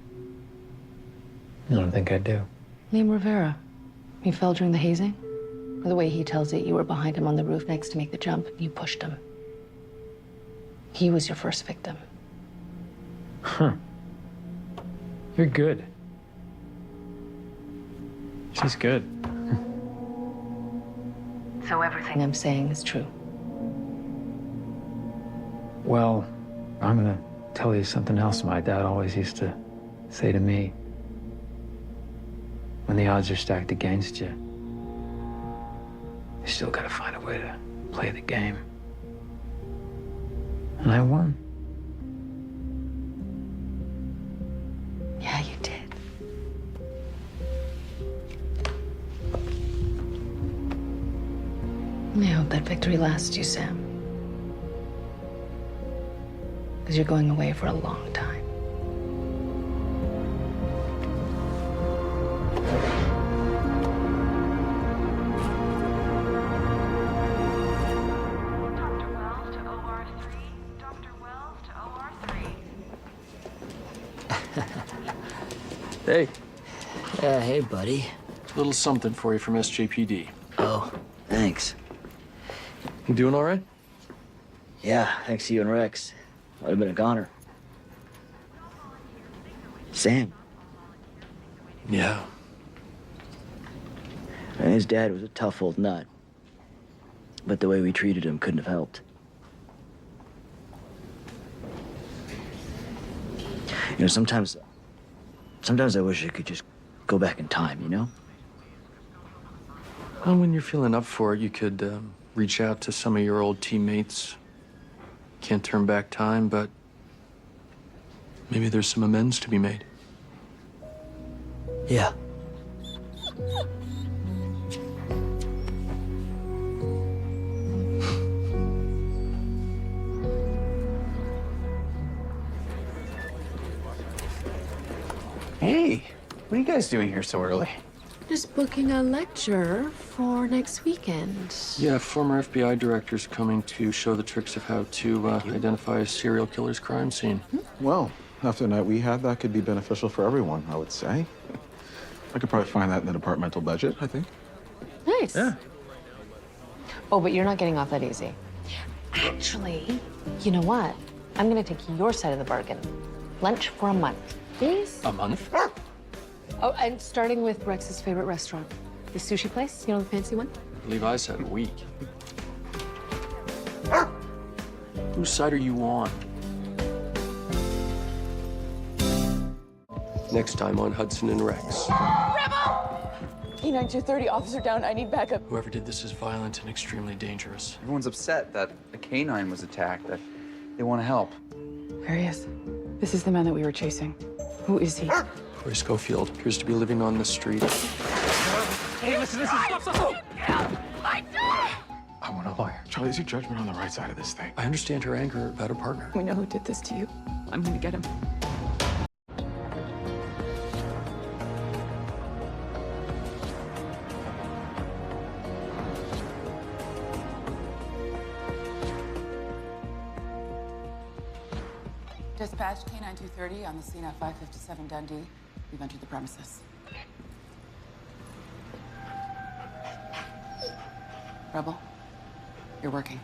don't think I do. Liam Rivera. He fell during the hazing. The way he tells it, you were behind him on the roof next to make the jump. You pushed him. He was your first victim. Huh. You're good. She's good. So everything I'm saying is true. Well, I'm gonna tell you something else my dad always used to say to me. When the odds are stacked against you, you still gotta find a way to play the game. And I won. Yeah, you did. I hope that victory lasts you, Sam. Because you're going away for a long time. Hey. Hey, buddy. Little something for you from SJPD. Oh, thanks. You doing all right? Yeah, thanks to you and Rex. I'd have been a goner. Sam. Yeah. And his dad was a tough old nut. But the way we treated him couldn't have helped. You know, sometimes I wish I could just go back in time, you know? Well, when you're feeling up for it, you could reach out to some of your old teammates. Can't turn back time, but maybe there's some amends to be made. Yeah. Hey, what are you guys doing here so early? Just booking a lecture for next weekend. Yeah, former FBI director's coming to show the tricks of how to identify a serial killer's crime scene. Well, after the night we had, that could be beneficial for everyone, I would say. I could probably find that in the departmental budget, I think. Nice. Yeah. Oh, but you're not getting off that easy. Actually, you know what? I'm gonna take your side of the bargain. Lunch for a month. Please? A month? Oh, and starting with Rex's favorite restaurant. The sushi place, you know, the fancy one? I believe I said a week. Whose side are you on? Next time on Hudson and Rex. K-9 230, officer down. I need backup. Whoever did this is violent and extremely dangerous. Everyone's upset that a canine was attacked, that they want to help. There he is. This is the man that we were chasing. Who is he? Corey Schofield appears to be living on the street. Hey, listen, stop. My dog! I want a lawyer. Charlie, is your judgment on the right side of this thing? I understand her anger about her partner. We know who did this to you. I'm gonna get him. Dispatch K-9 230 on the scene at 557 Dundee. We've entered the premises. Rebel, you're working.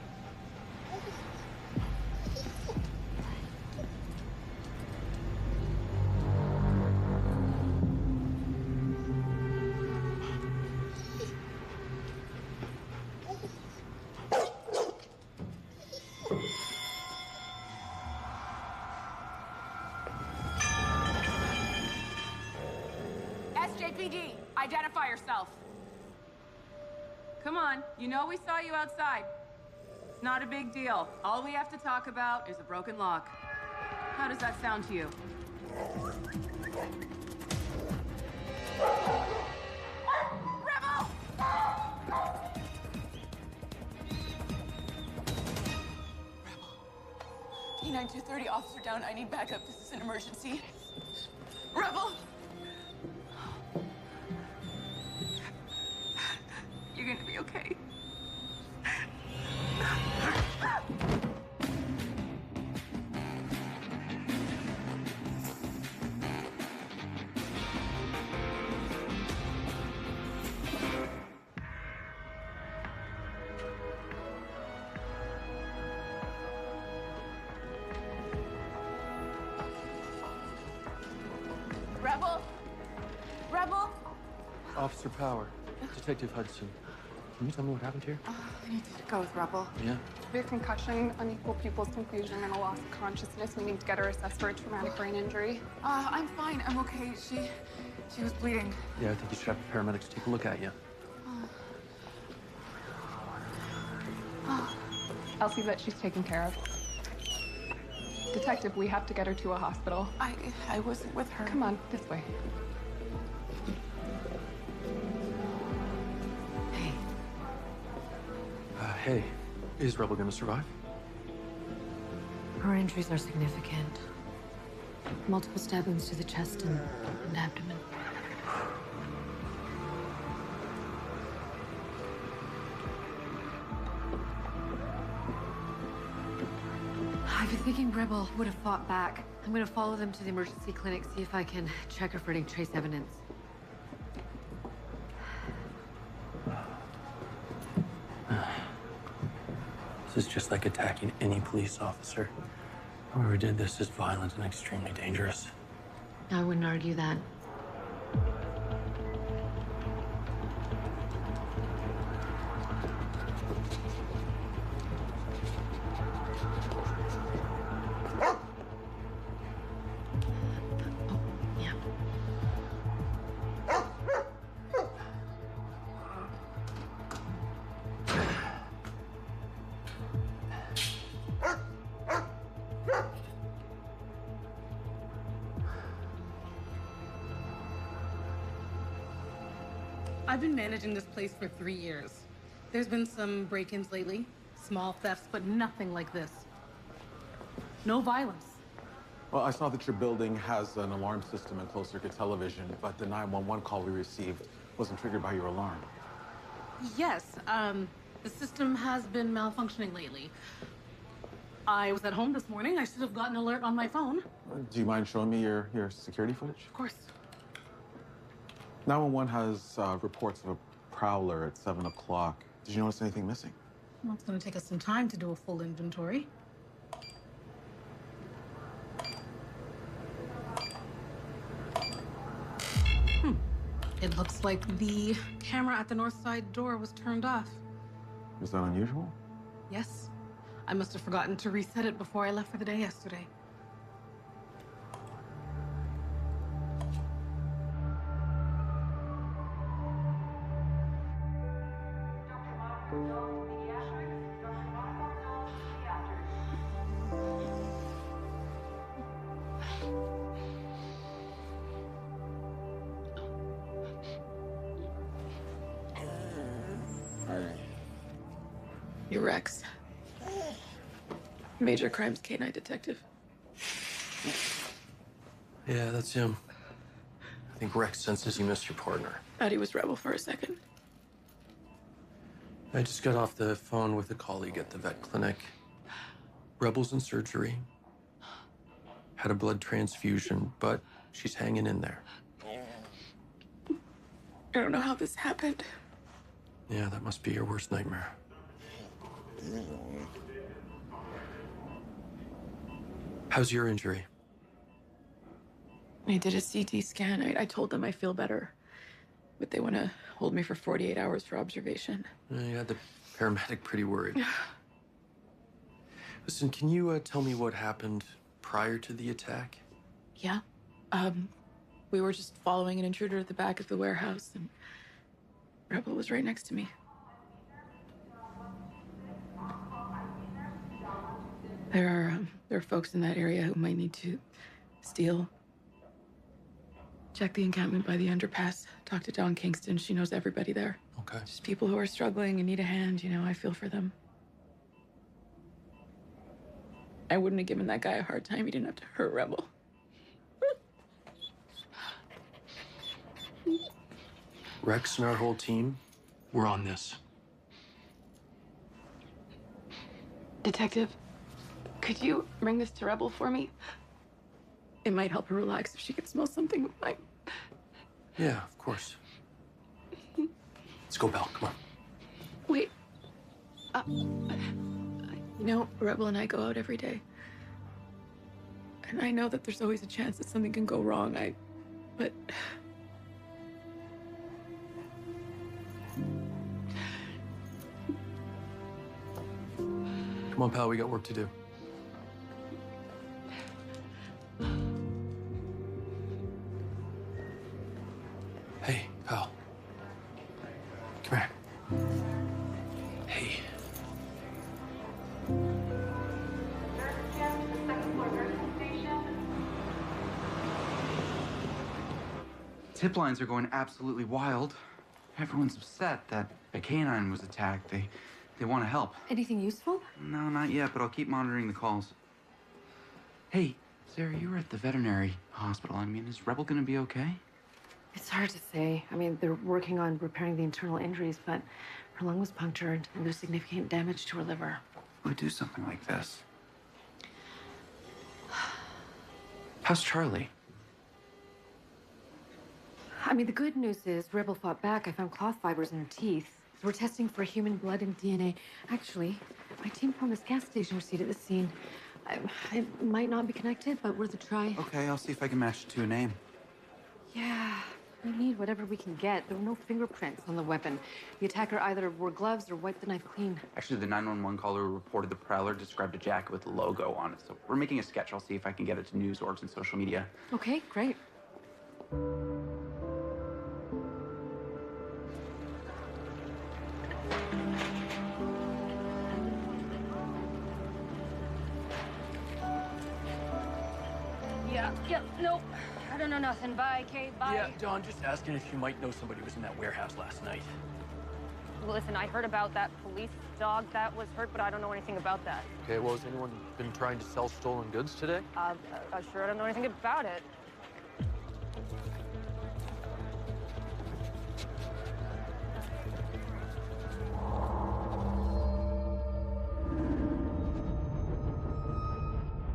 SJPD, identify yourself. Come on, you know we saw you outside. It's not a big deal. All we have to talk about is a broken lock. How does that sound to you? Rebel! K-9 230, officer down. I need backup. This is an emergency. Rebel! You're gonna be okay. Officer Power, Detective Hudson. Can you tell me what happened here? We need to go with Rebel. Yeah. Severe concussion, unequal pupils confusion, and a loss of consciousness. We need to get her assessed for a traumatic brain injury. I'm fine. I'm okay. She was bleeding. Yeah, I think you should have the paramedics take a look at you. I'll see that she's taken care of. Detective, we have to get her to a hospital. I wasn't with her. Come on, this way. Hey, is Rebel gonna survive? Her injuries are significant. Multiple stab wounds to the chest and abdomen. I've been thinking Rebel would have fought back. I'm gonna follow them to the emergency clinic, see if I can check her for any trace evidence. This is just like attacking any police officer. Whoever did this is violent and extremely dangerous. I wouldn't argue that. I've been managing this place for 3 years. There's been some break-ins lately, small thefts, but nothing like this. No violence. Well, I saw that your building has an alarm system and closed-circuit television, but the 911 call we received wasn't triggered by your alarm. Yes, the system has been malfunctioning lately. I was at home this morning. I should have gotten an alert on my phone. Do you mind showing me your security footage? Of course. 911 has reports of a prowler at 7 o'clock. Did you notice anything missing? Well, it's going to take us some time to do a full inventory. It looks like the camera at the north side door was turned off. Is that unusual? Yes. I must have forgotten to reset it before I left for the day yesterday. You're Rex. Major Crimes K-9 detective. Yeah, that's him. I think Rex senses you missed your partner. Thought he was Rebel for a second. I just got off the phone with a colleague at the vet clinic. Rebel's in surgery. Had a blood transfusion, but she's hanging in there. I don't know how this happened. Yeah, that must be your worst nightmare. How's your injury? I did a CT scan. I told them I feel better, but they want to hold me for 48 hours for observation. You had the paramedic pretty worried. Listen, can you tell me what happened prior to the attack? Yeah. We were just following an intruder at the back of the warehouse, and Rebel was right next to me. There are folks in that area who might need to steal. Check the encampment by the underpass. Talk to Dawn Kingston. She knows everybody there. Okay. Just people who are struggling and need a hand. You know, I feel for them. I wouldn't have given that guy a hard time. He didn't have to hurt Rebel. Rex and our whole team, we're on this. Detective, could you bring this to Rebel for me? It might help her relax if she could smell something with mine. Yeah, of course. Let's go, Belle. Come on. Wait. You know, Rebel and I go out every day. And I know that there's always a chance that something can go wrong. But Come on, pal, we got work to do. Hey, pal. Come here. Hey. Tip lines are going absolutely wild. Everyone's upset that a canine was attacked. They want to help. Anything useful? No, not yet, but I'll keep monitoring the calls. Hey, Sarah, you were at the veterinary hospital. I mean, is Rebel gonna be okay? It's hard to say. I mean, they're working on repairing the internal injuries, but her lung was punctured and there's significant damage to her liver. Who would do something like this? How's Charlie? I mean, the good news is Rebel fought back. I found cloth fibers in her teeth. So we're testing for human blood and DNA. Actually, my team found this gas station receipt at the scene. It might not be connected, but worth a try. Okay, I'll see if I can match it to a name. Yeah, we need whatever we can get. There were no fingerprints on the weapon. The attacker either wore gloves or wiped the knife clean. Actually, the 911 caller who reported the prowler described a jacket with the logo on it. So we're making a sketch. I'll see if I can get it to news orgs and social media. Okay, great. Yeah, nope. I don't know nothing. Bye, Kate, bye. Yeah, Don, just asking if you might know somebody who was in that warehouse last night. Listen, I heard about that police dog that was hurt, but I don't know anything about that. Okay, well, has anyone been trying to sell stolen goods today? Sure, I don't know anything about it.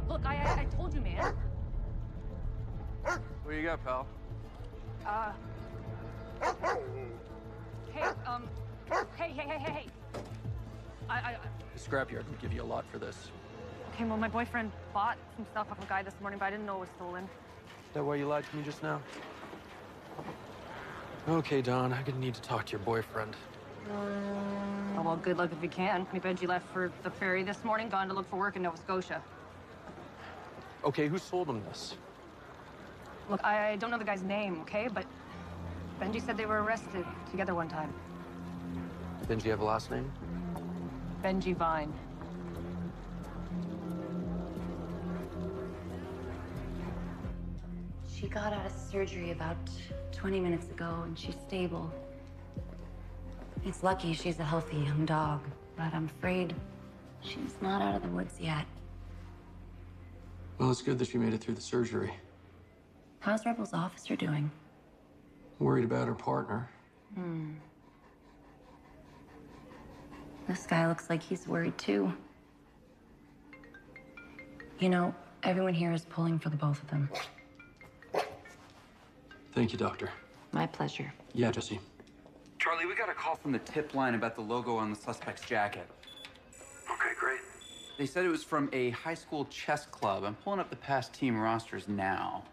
Look, I told you, man. What do you got, pal? Hey. The scrapyard would give you a lot for this. Okay, well, my boyfriend bought some stuff off a guy this morning, but I didn't know it was stolen. Is that why you lied to me just now? Okay, Don, I'm gonna need to talk to your boyfriend. Oh, well, good luck if you can. Me Benji left for the ferry this morning, gone to look for work in Nova Scotia. Okay, who sold him this? Look, I don't know the guy's name, okay? But Benji said they were arrested together one time. Benji have a last name? Benji Vine. She got out of surgery about 20 minutes ago, and she's stable. It's lucky she's a healthy young dog, but I'm afraid she's not out of the woods yet. Well, it's good that she made it through the surgery. How's Rebel's officer doing? Worried about her partner. This guy looks like he's worried too. You know, everyone here is pulling for the both of them. Thank you, Doctor. My pleasure. Yeah, Jesse. Charlie, we got a call from the tip line about the logo on the suspect's jacket. Okay, great. They said it was from a high school chess club. I'm pulling up the past team rosters now.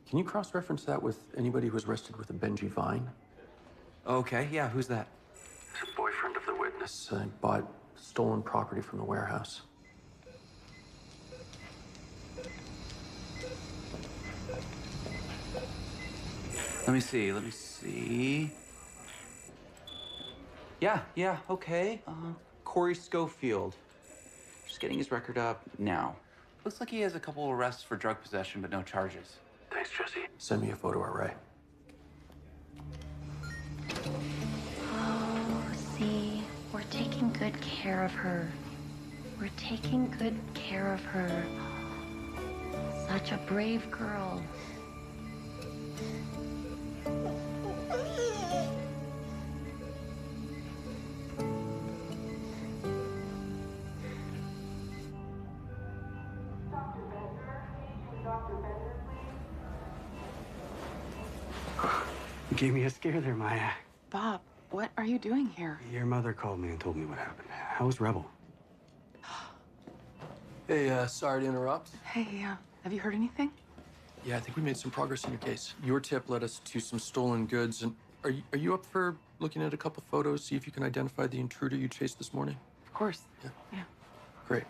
Can you cross-reference that with anybody who was arrested with a Benji Vine? Okay, yeah, who's that? It's a boyfriend of the witness. Bought stolen property from the warehouse. Let me see. Yeah, okay. Corey Schofield. Just getting his record up now. Looks like he has a couple arrests for drug possession, but no charges. Thanks, Jesse. Send me a photo array. Oh, see, we're taking good care of her. We're taking good care of her. Such a brave girl. You gave me a scare there, Maya. Bob, what are you doing here? Your mother called me and told me what happened. How was Rebel? Hey, sorry to interrupt. Hey, have you heard anything? Yeah, I think we made some progress in your case. Your tip led us to some stolen goods, and are you up for looking at a couple photos, see if you can identify the intruder you chased this morning? Of course. Yeah. Great.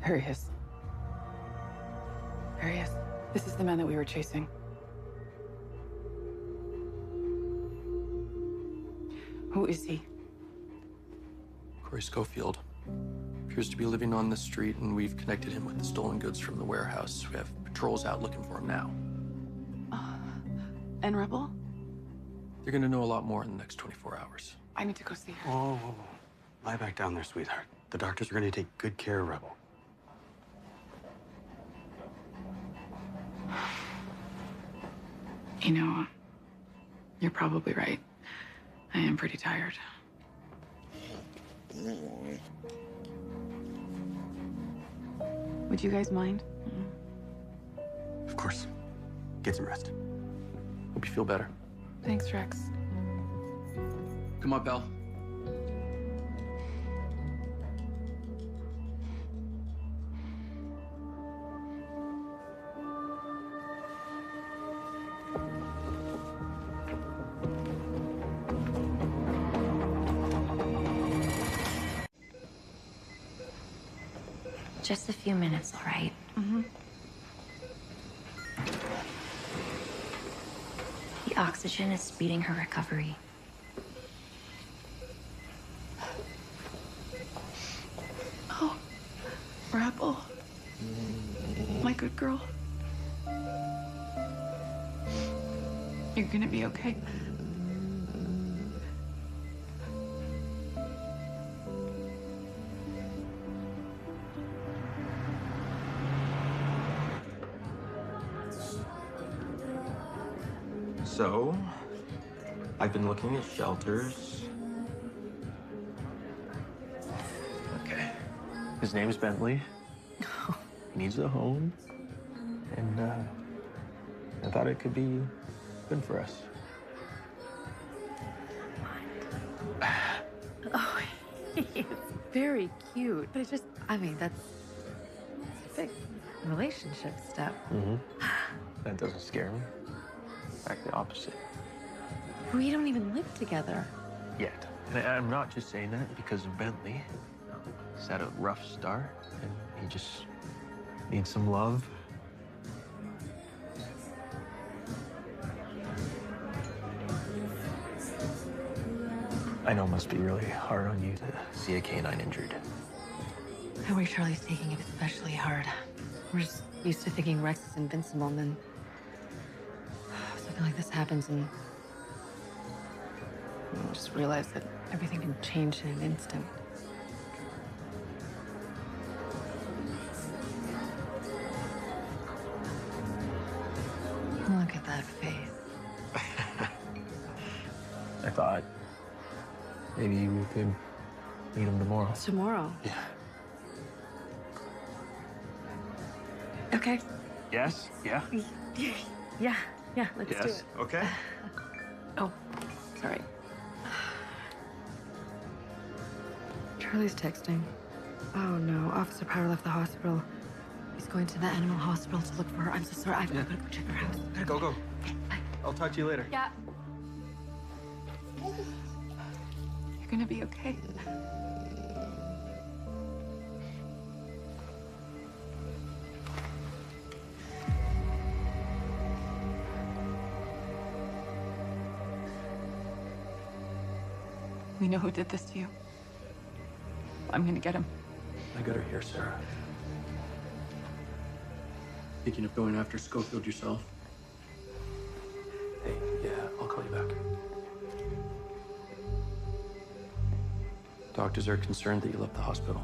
There he is. There he is. This is the man that we were chasing. Who is he? Corey Schofield appears to be living on this street, and we've connected him with the stolen goods from the warehouse. We have patrols out looking for him now. And Rebel? They're gonna know a lot more in the next 24 hours. I need to go see her. Whoa, whoa, whoa. Lie back down there, sweetheart. The doctors are going to take good care of Rebel. You know, you're probably right. I am pretty tired. Would you guys mind? Of course. Get some rest. Hope you feel better. Thanks, Rex. Come on, Belle. Just a few minutes, all right? Mm-hmm. The oxygen is speeding her recovery. Oh, Rebel. My good girl. You're gonna be okay. So, I've been looking at shelters. Okay. His name's Bentley. He needs a home. And, I thought it could be good for us. Oh, he's very cute. But it just, I mean, that's a big relationship step. Mm-hmm. That doesn't scare me. In fact, the opposite. We don't even live together. Yet. And I'm not just saying that because of Bentley. He's had a rough start, and he just needs some love. I know it must be really hard on you to see a canine injured. I worry Charlie's taking it especially hard. We're just used to thinking Rex is invincible, and then something like this happens, and we just realize that everything can change in an instant. Look at that face. I thought maybe we could meet him tomorrow. Tomorrow? Yeah. Okay. Yes? Yeah? Yeah, let's do it. Okay. Oh, sorry. Charlie's texting. Oh no, Officer Power left the hospital. He's going to the animal hospital to look for her. I'm so sorry. I've got to go check her house. Go. I'll talk to you later. Yeah. You're gonna be okay. We know who did this to you. I'm gonna get him. I got her here, Sarah. Thinking of going after Schofield yourself? Hey, yeah, I'll call you back. Doctors are concerned that you left the hospital.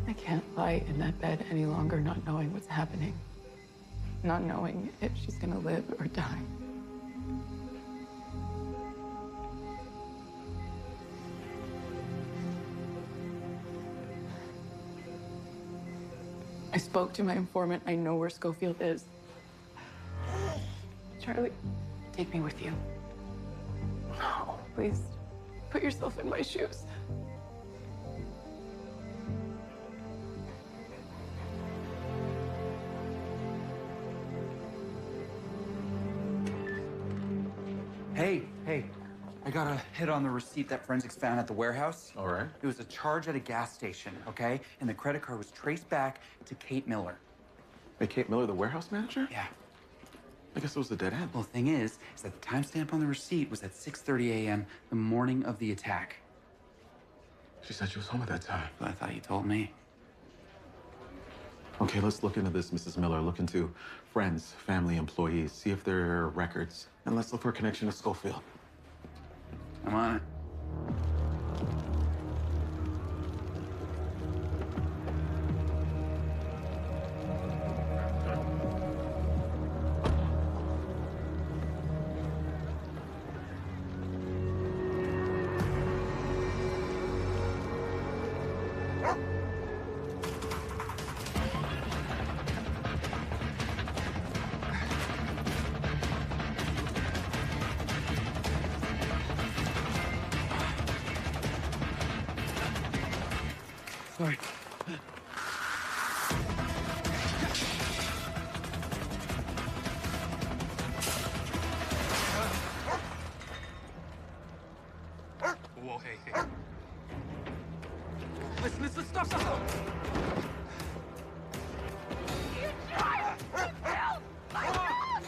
I can't lie in that bed any longer not knowing what's happening. Not knowing if she's gonna live or die. I spoke to my informant. I know where Schofield is. Charlie, take me with you. No, please, put yourself in my shoes. Hey, I got a hit on the receipt that forensics found at the warehouse. All right. It was a charge at a gas station, okay? And the credit card was traced back to Kate Miller. Hey, Kate Miller, the warehouse manager? Yeah. I guess it was the dead end. Well, the thing is that the timestamp on the receipt was at 6:30 a.m. the morning of the attack. She said she was home at that time. But I thought you told me. Okay, let's look into this, Mrs. Miller. Look into friends, family, employees. See if there are records. And let's look for a connection to Schofield. I'm on it. Sorry. Whoa, hey. Listen, stop. You tried to kill my dad!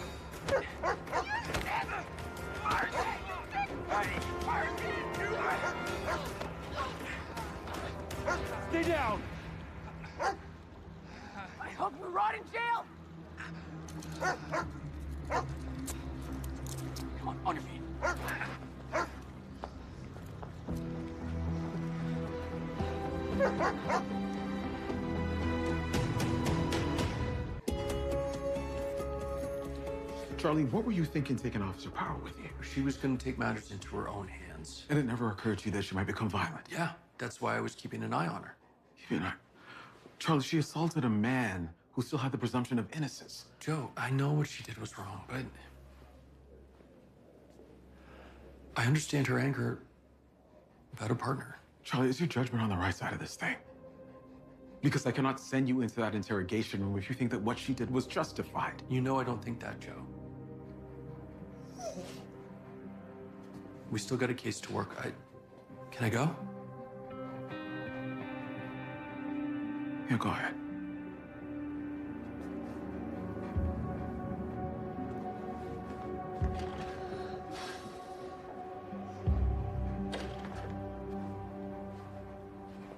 Stay down. I hope you rot in jail! Come on your feet. Charlie, what were you thinking taking Officer Power with you? She was going to take matters into her own hands. And it never occurred to you that she might become violent. Yeah, that's why I was keeping an eye on her. Charlie, she assaulted a man who still had the presumption of innocence. Joe, I know what she did was wrong, but I understand her anger about her partner. Charlie, is your judgment on the right side of this thing? Because I cannot send you into that interrogation room if you think that what she did was justified. You know I don't think that, Joe. We still got a case to work. Can I go? Yeah, go ahead.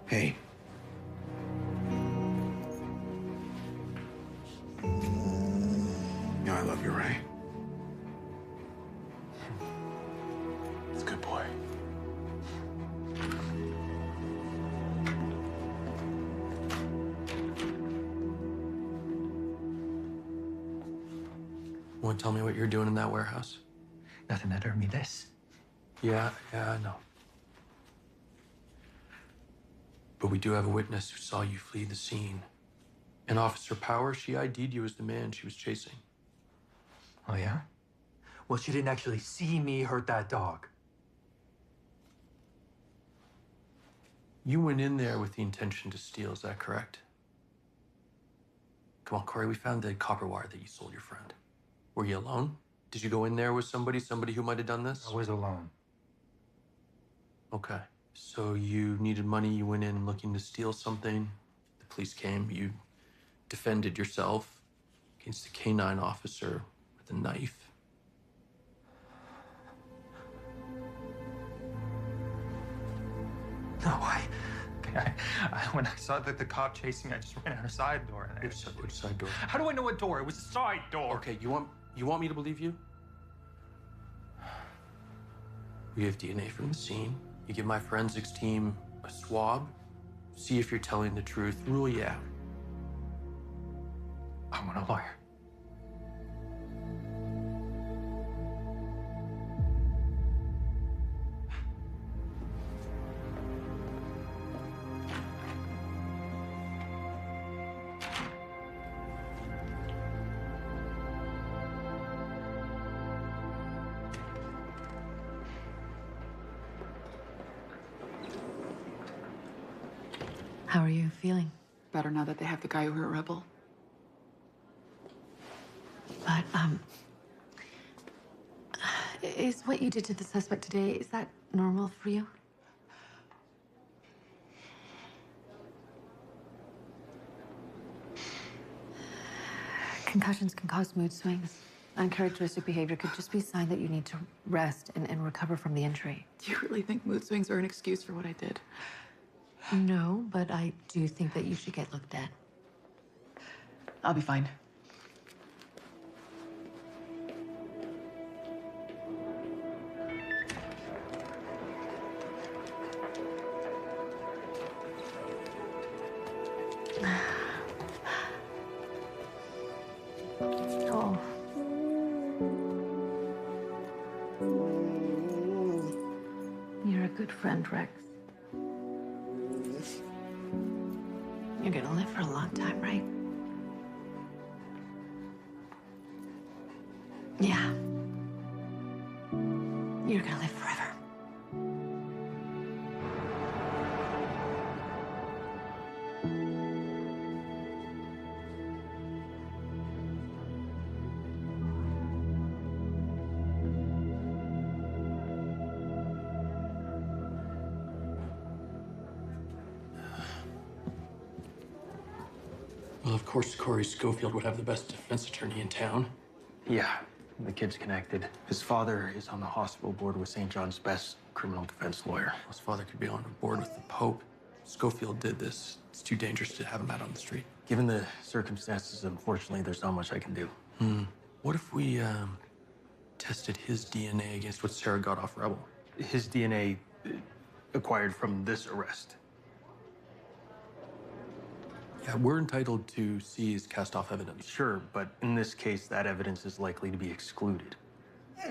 Hey. Yeah, I love you, right? It's a good boy. Want to tell me what you're doing in that warehouse? Nothing that earned me this. Yeah, I know. But we do have a witness who saw you flee the scene. And Officer Power, she ID'd you as the man she was chasing. Oh, yeah? Well, she didn't actually see me hurt that dog. You went in there with the intention to steal, is that correct? Come on, Corey, we found the copper wire that you sold your friend. Were you alone? Did you go in there with somebody who might have done this? I was alone. Okay. So you needed money, you went in looking to steal something. The police came, you defended yourself against a canine officer with a knife. No, when I saw that the cop chasing me, I just ran out a side door. And Which side door? How do I know what door? It was a side door. Okay, you want me to believe you? We have DNA from the scene. You give my forensics team a swab, see if you're telling the truth, rule you out. I want a lawyer. How are you feeling? Better now that they have the guy who hurt Rebel. But, Is what you did to the suspect today, is that normal for you? Concussions can cause mood swings. Uncharacteristic behavior could just be a sign that you need to rest and recover from the injury. Do you really think mood swings are an excuse for what I did? No, but I do think that you should get looked at. I'll be fine. Oh. You're a good friend, Rex. You're gonna live for a long time, right? Yeah. You're gonna live forever. Well, of course, Corey Schofield would have the best defense attorney in town. Yeah, the kid's connected. His father is on the hospital board with St. John's best criminal defense lawyer. His father could be on a board with the Pope. Schofield did this. It's too dangerous to have him out on the street. Given the circumstances, unfortunately, there's not much I can do. What if we tested his DNA against what Sarah got off Rebel? His DNA acquired from this arrest. Yeah, we're entitled to seize cast-off evidence. Sure, but in this case, that evidence is likely to be excluded. What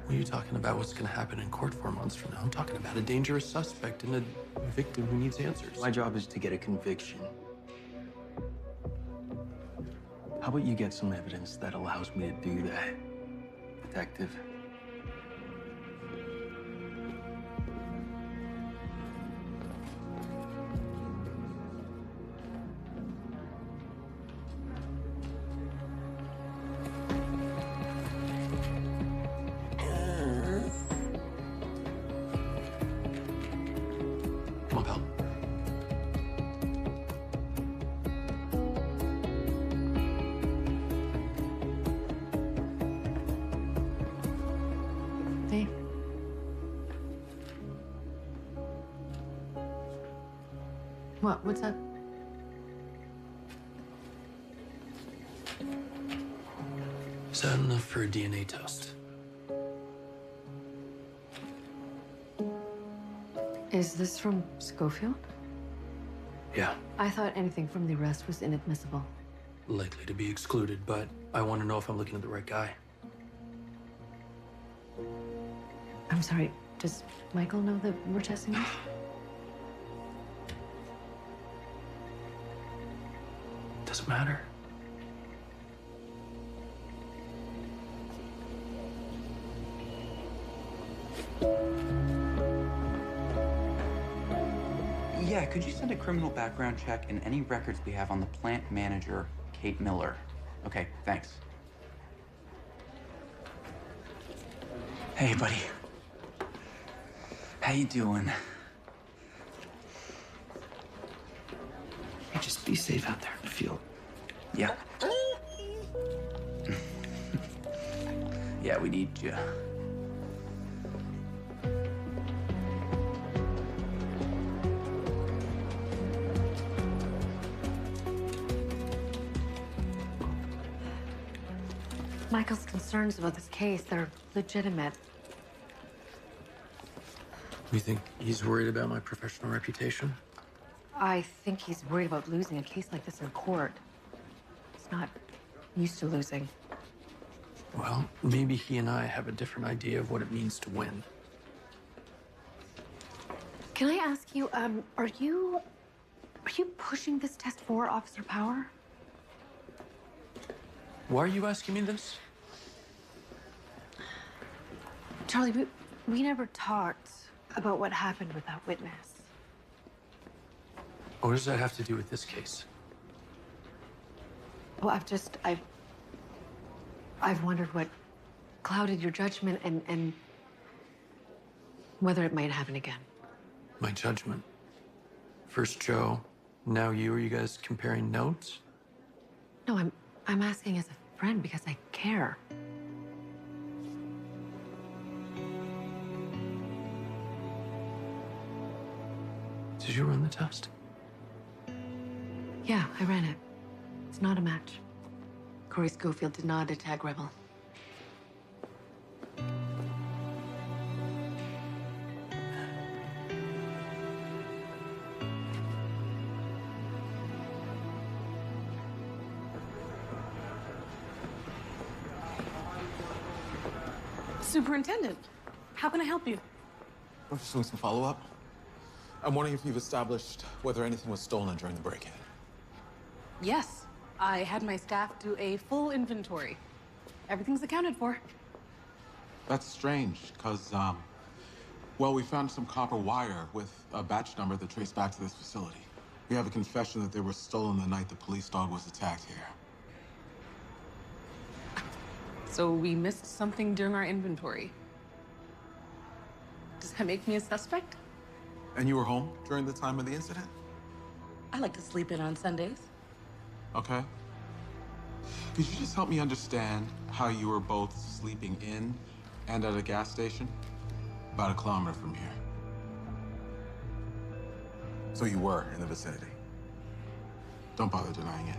are you talking about? What's going to happen in court 4 months from now? I'm talking about a dangerous suspect and a victim who needs answers. My job is to get a conviction. How about you get some evidence that allows me to do that, detective? Come on, pal. Hey. What's up? Is that enough for a DNA test? Is this from Schofield? Yeah, I thought anything from the arrest was inadmissible. likely to be excluded, but I want to know if I'm looking at the right guy. I'm sorry, does Michael know that we're testing this? Doesn't matter. Yeah, could you send a criminal background check and any records we have on the plant manager, Kate Miller? Okay, thanks. Hey, buddy. How you doing? Hey, just be safe out there in the field. Yeah. Yeah, we need you. Michael's concerns about this case, they're legitimate. You think he's worried about my professional reputation? I think he's worried about losing a case like this in court. He's not used to losing. Well, maybe he and I have a different idea of what it means to win. Can I ask you, are you pushing this test for Officer Power? Why are you asking me this? Charlie, we never talked about what happened with that witness. What does that have to do with this case? Well, I've wondered what clouded your judgment and whether it might happen again. My judgment. First Joe, now you. Are you guys comparing notes? No, I'm asking as a friend because I care. Did you run the test? Yeah, I ran it. It's not a match. Corey Schofield did not attack Rebel. Superintendent, how can I help you? I'm just doing some follow-up. I'm wondering if you've established whether anything was stolen during the break-in. Yes, I had my staff do a full inventory. Everything's accounted for. That's strange, because, well, we found some copper wire with a batch number that traced back to this facility. We have a confession that they were stolen the night the police dog was attacked here. So we missed something during our inventory. Does that make me a suspect? And you were home during the time of the incident? I like to sleep in on Sundays. Okay. Could you just help me understand how you were both sleeping in and at a gas station? About 1 kilometer from here. So you were in the vicinity. Don't bother denying it.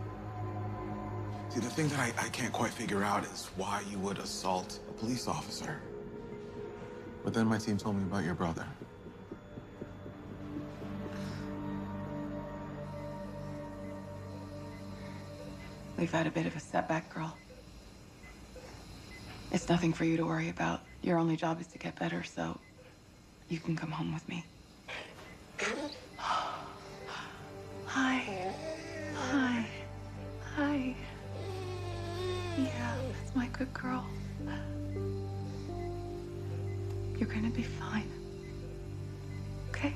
See, the thing that I can't quite figure out is why you would assault a police officer. But then my team told me about your brother. We've had a bit of a setback, girl. It's nothing for you to worry about. Your only job is to get better, so you can come home with me. Hi. Hi. Hi. Yeah, that's my good girl. You're gonna be fine. Okay?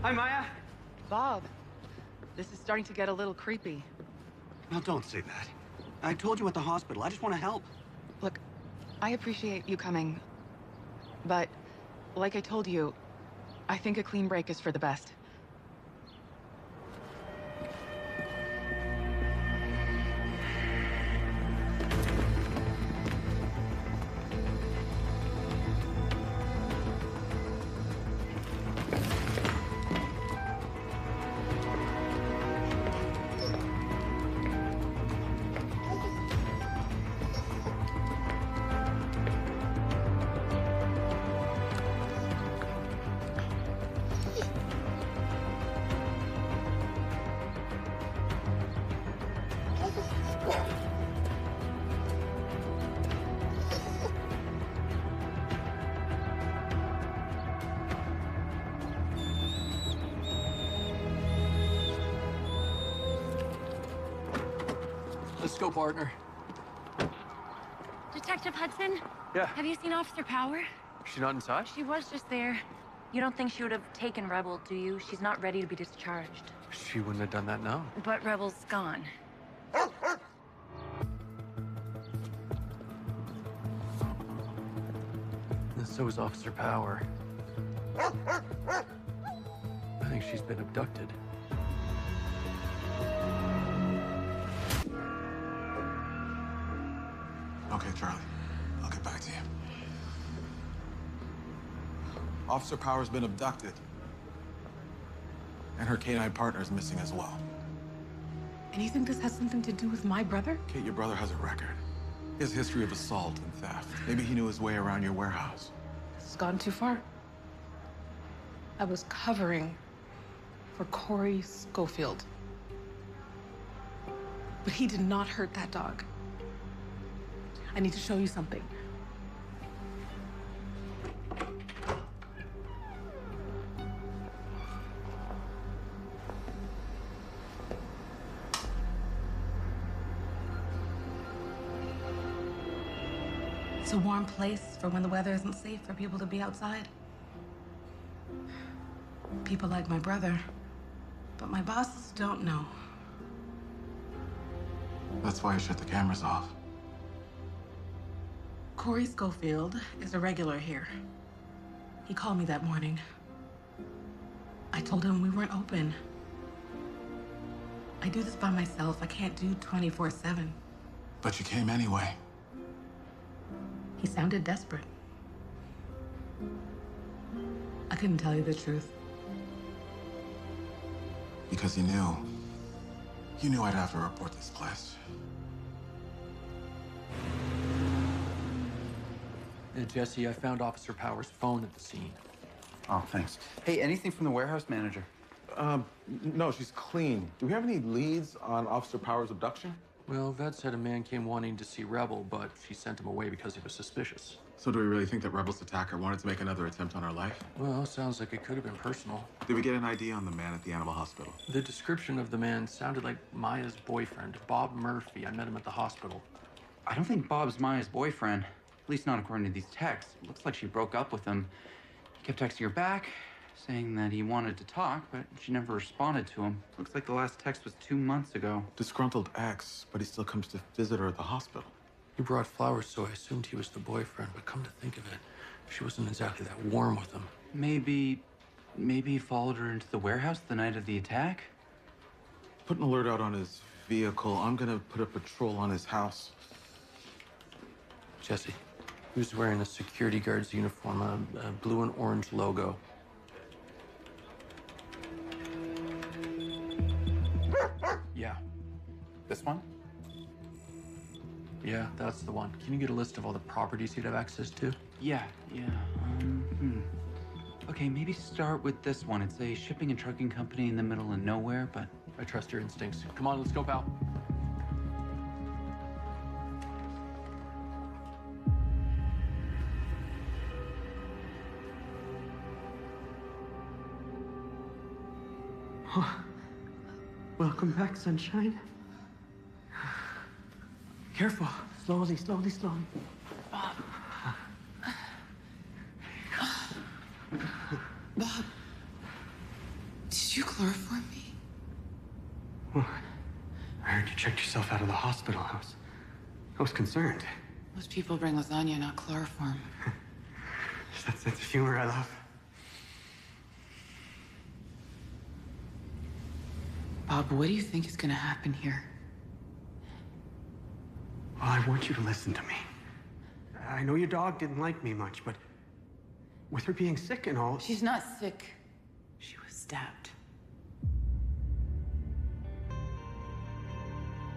Hi, Maya. Bob, this is starting to get a little creepy. Now, don't say that. I told you at the hospital. I just want to help. Look, I appreciate you coming, but like I told you, I think a clean break is for the best. Let's go, partner. Detective Hudson? Yeah. Have you seen Officer Power? Is she not inside? She was just there. You don't think she would have taken Rebel, do you? She's not ready to be discharged. She wouldn't have done that now. But Rebel's gone. And so is Officer Power. I think she's been abducted. Okay, Charlie. I'll get back to you. Officer Power's been abducted. And her canine partner is missing as well. And you think this has something to do with my brother? Kate, your brother has a record. He has a history of assault and theft. Maybe he knew his way around your warehouse. It's gone too far. I was covering for Corey Schofield. But he did not hurt that dog. I need to show you something. It's a warm place for when the weather isn't safe for people to be outside. People like my brother. But my bosses don't know. That's why you shut the cameras off. Corey Schofield is a regular here. He called me that morning. I told him we weren't open. I do this by myself. I can't do 24/7. But you came anyway. He sounded desperate. I couldn't tell you the truth. Because you knew I'd have to report this place. Jesse, I found Officer Powers' phone at the scene. Oh, thanks. Hey, anything from the warehouse manager? No, she's clean. Do we have any leads on Officer Powers' abduction? Well, Vet said a man came wanting to see Rebel, but she sent him away because he was suspicious. So do we really think that Rebel's attacker wanted to make another attempt on our life? Well, sounds like it could have been personal. Did we get an ID on the man at the animal hospital? The description of the man sounded like Maya's boyfriend, Bob Murphy. I met him at the hospital. I don't think Bob's Maya's boyfriend. At least not according to these texts. It looks like she broke up with him. He kept texting her back, saying that he wanted to talk, but she never responded to him. Looks like the last text was 2 months ago. Disgruntled ex, but he still comes to visit her at the hospital. He brought flowers, so I assumed he was the boyfriend, but come to think of it, she wasn't exactly that warm with him. Maybe he followed her into the warehouse the night of the attack? Put an alert out on his vehicle. I'm gonna put a patrol on his house. Jesse, he was wearing a security guard's uniform, a blue and orange logo. Yeah. This one? Yeah, that's the one. Can you get a list of all the properties he'd have access to? Yeah. Okay, maybe start with this one. It's a shipping and trucking company in the middle of nowhere, but... I trust your instincts. Come on, let's go, pal. Welcome back, sunshine. Careful. Slowly. Bob, did you chloroform me? Well, I heard you checked yourself out of the hospital. I was concerned. Most people bring lasagna, not chloroform. It's that sense of humor I love. Bob, what do you think is gonna happen here? Well, I want you to listen to me. I know your dog didn't like me much, but with her being sick and all... She's not sick. She was stabbed.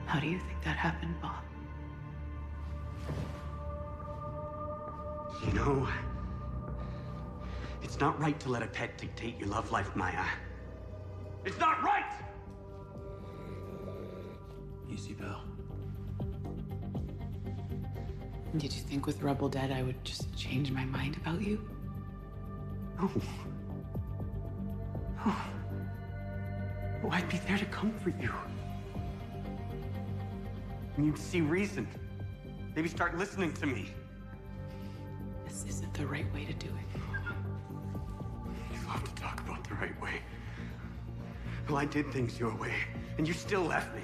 How do you think that happened, Bob? You know, it's not right to let a pet dictate your love life, Maya. It's not right! Easy, pal. Did you think with Rebel dead I would just change my mind about you? No. Oh, I'd be there to comfort you. And you'd see reason. Maybe start listening to me. This isn't the right way to do it. You love to talk about the right way. Well, I did things your way, and you still left me.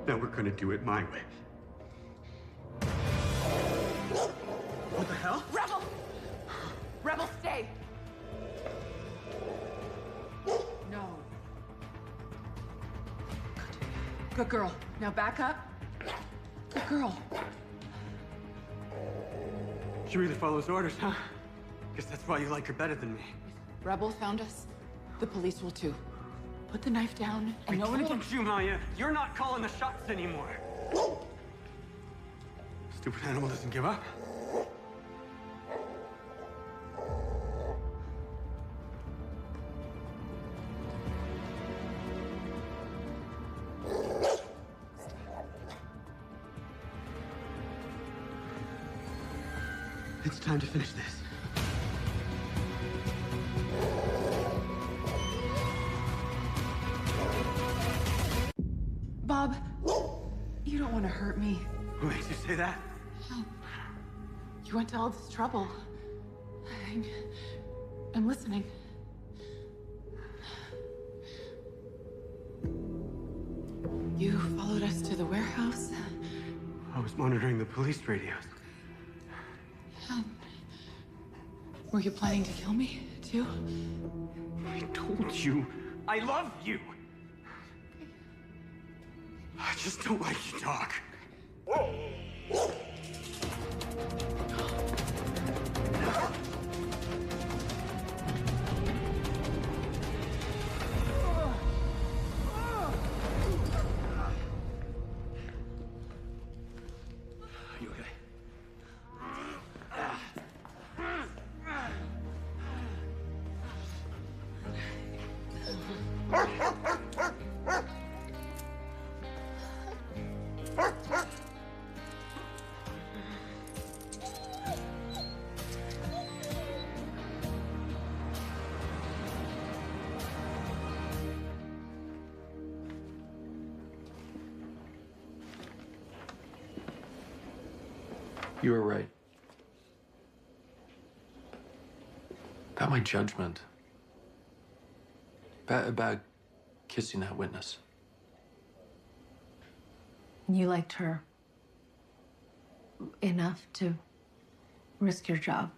Now we're gonna do it my way. What the hell? Rebel! Rebel, stay! No. Good girl. Now back up. Good girl. She really follows orders, huh? Guess that's why you like her better than me. Rebel found us. The police will too. Put the knife down and no one can... you, Maya. You're not calling the shots anymore. Stupid animal doesn't give up. It's time to finish this. Bob, you don't want to hurt me. What makes you say that? You went to all this trouble. I'm listening. You followed us to the warehouse? I was monitoring the police radios. Were you planning to kill me, too? I told you, I love you! I just don't like you talk. You okay? You were right. About my judgment. About kissing that witness. You liked her enough to risk your job.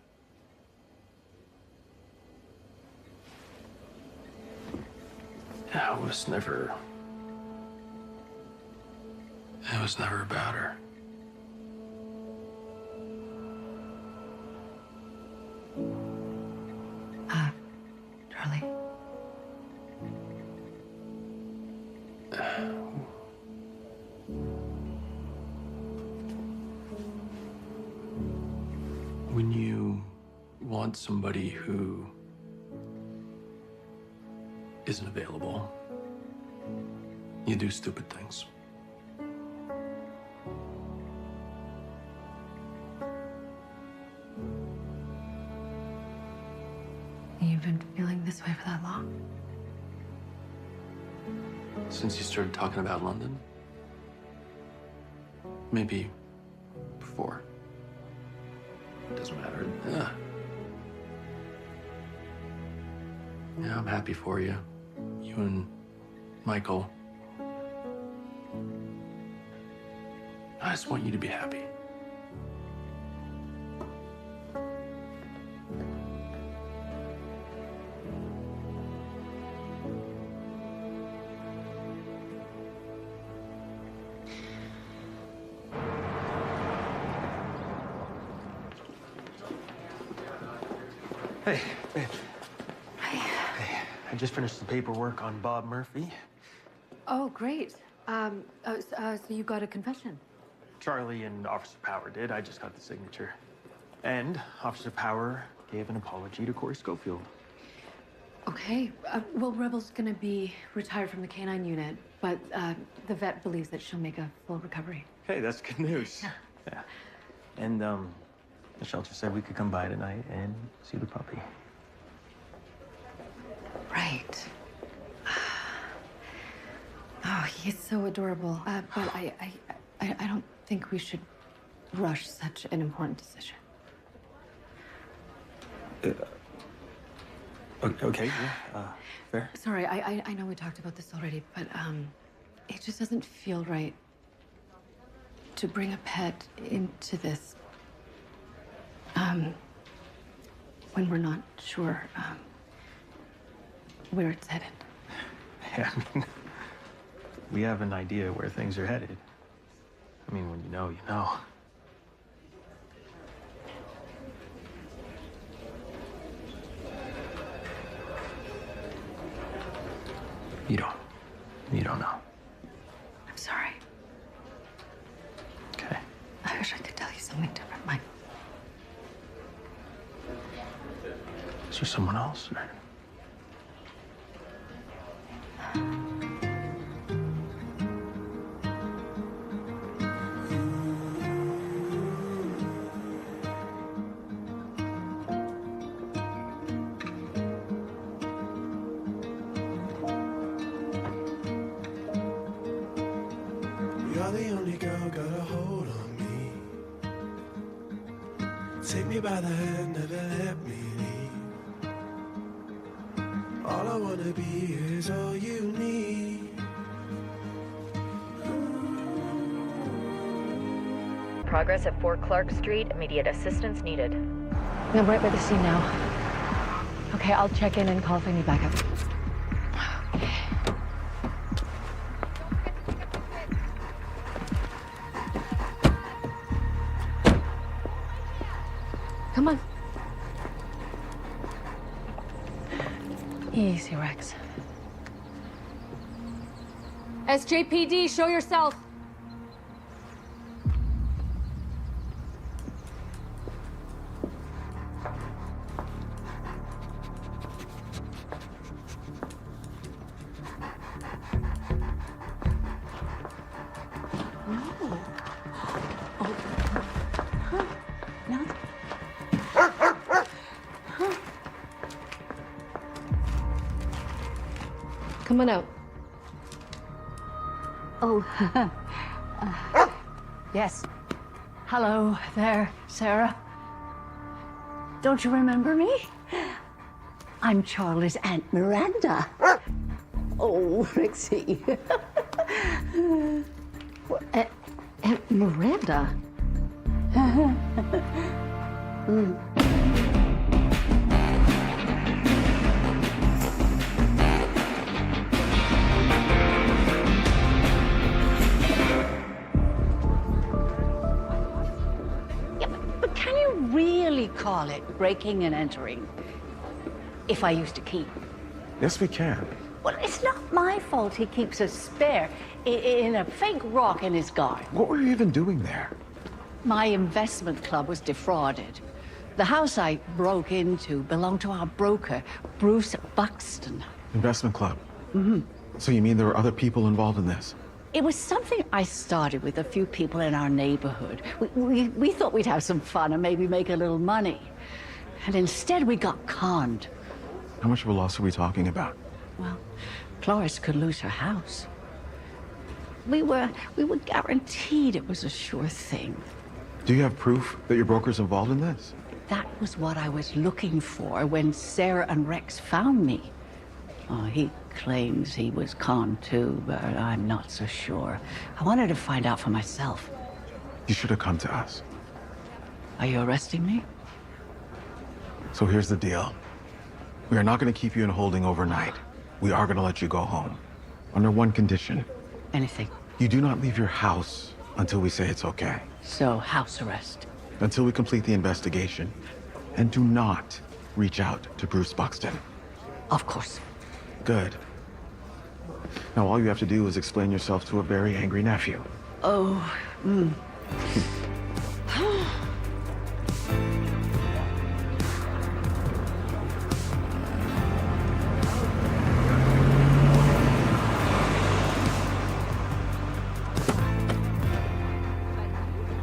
It was never about her. Charlie. When you want somebody who isn't available, you do stupid things. You've been feeling this way for that long? Since you started talking about London? Maybe before. Doesn't matter. Yeah, I'm happy for you. You and Michael. I just want you to be happy. Hey, babe. Hey, I just finished the paperwork on Bob Murphy. Oh, great. So you got a confession? Charlie and Officer Power did. I just got the signature. And Officer Power gave an apology to Corey Schofield. Okay. Well, Rebel's gonna be retired from the canine unit, but the vet believes that she'll make a full recovery. Hey, that's good news. Yeah. And the shelter said we could come by tonight and see the puppy. Right. Oh, he's so adorable. But I don't think we should rush such an important decision. Okay, yeah, fair. Sorry, I know we talked about this already, but it just doesn't feel right to bring a pet into this when we're not sure where it's headed. Yeah, I mean, we have an idea where things are headed. I mean, when you know, you know. You don't know. I'm sorry. Okay. I wish I could tell you something different, Mike. Is there someone else? Or... You're the only girl got a hold on me. Take me by the hand, never let me leave. All I wanna be is all you need. Progress at 4 Clark Street. Immediate assistance needed. I'm right by the scene now. Okay, I'll check in and call if I need backup. Come on. Easy, Rex. SJPD, show yourself. Come on out. Oh, yes. Hello there, Sarah. Don't you remember me? I'm Charlie's Aunt Miranda. Oh, Rexy. Aunt Miranda? But can you really call it breaking and entering if I used a key? Yes, we can. Well, it's not my fault he keeps a spare in a fake rock in his garden. What were you even doing there? My investment club was defrauded. The house I broke into belonged to our broker, Bruce Buxton. Investment club. Mm-hmm. So you mean there were other people involved in this? It was something I started with a few people in our neighborhood. We thought we'd have some fun and maybe make a little money. And instead we got conned. How much of a loss are we talking about? Well, Cloris could lose her house. We were guaranteed it was a sure thing. Do you have proof that your broker's involved in this? That was what I was looking for when Sarah and Rex found me. Oh, he claims he was conned too, but I'm not so sure. I wanted to find out for myself. You should have come to us. Are you arresting me? So here's the deal. We are not going to keep you in holding overnight. We are going to let you go home. Under one condition. Anything. You do not leave your house until we say it's okay. So, house arrest. Until we complete the investigation. And do not reach out to Bruce Buxton. Of course. Good. Now all you have to do is explain yourself to a very angry nephew. Oh,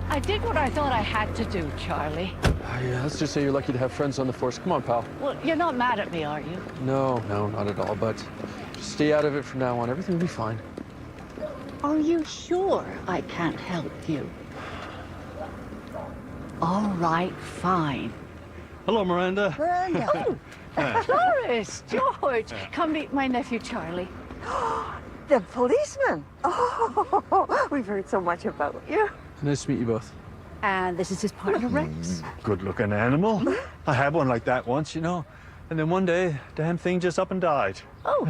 I did what I thought I had to do, Charlie. Yeah, let's just say you're lucky to have friends on the force. Come on, pal. Well, you're not mad at me, are you? No, not at all, but just stay out of it from now on. Everything will be fine. Are you sure I can't help you? All right, fine. Hello, Miranda. Miranda. Oh, Cloris, George. Come meet my nephew, Charlie. The policeman. Oh, we've heard so much about you. Nice to meet you both. And this is his partner, Rex. Good-looking animal. I had one like that once, you know. And then one day, damn thing just up and died. Oh.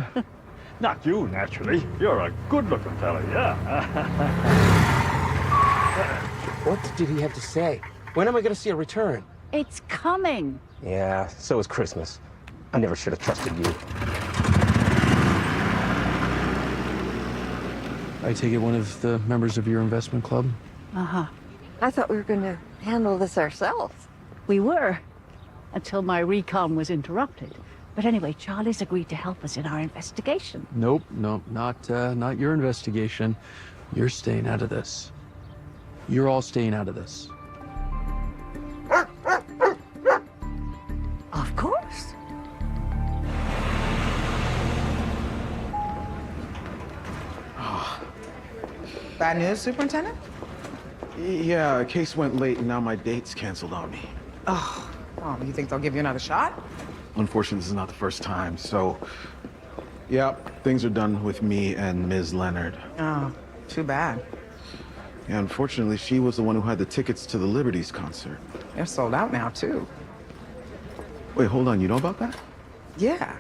Not you, naturally. You're a good-looking fella, yeah. What did he have to say? When am I going to see a return? It's coming. Yeah, so is Christmas. I never should have trusted you. I take it one of the members of your investment club? Uh-huh. I thought we were going to handle this ourselves. We were, until my recon was interrupted. But anyway, Charlie's agreed to help us in our investigation. Nope, not your investigation. You're staying out of this. You're all staying out of this. Of course. Bad news, Superintendent? Yeah, a case went late and now my date's canceled on me. Oh, you think they'll give you another shot? Unfortunately, this is not the first time, so... Yeah, things are done with me and Ms. Leonard. Oh, too bad. Yeah, unfortunately, she was the one who had the tickets to the Liberties concert. They're sold out now, too. Wait, hold on, you know about that? Yeah.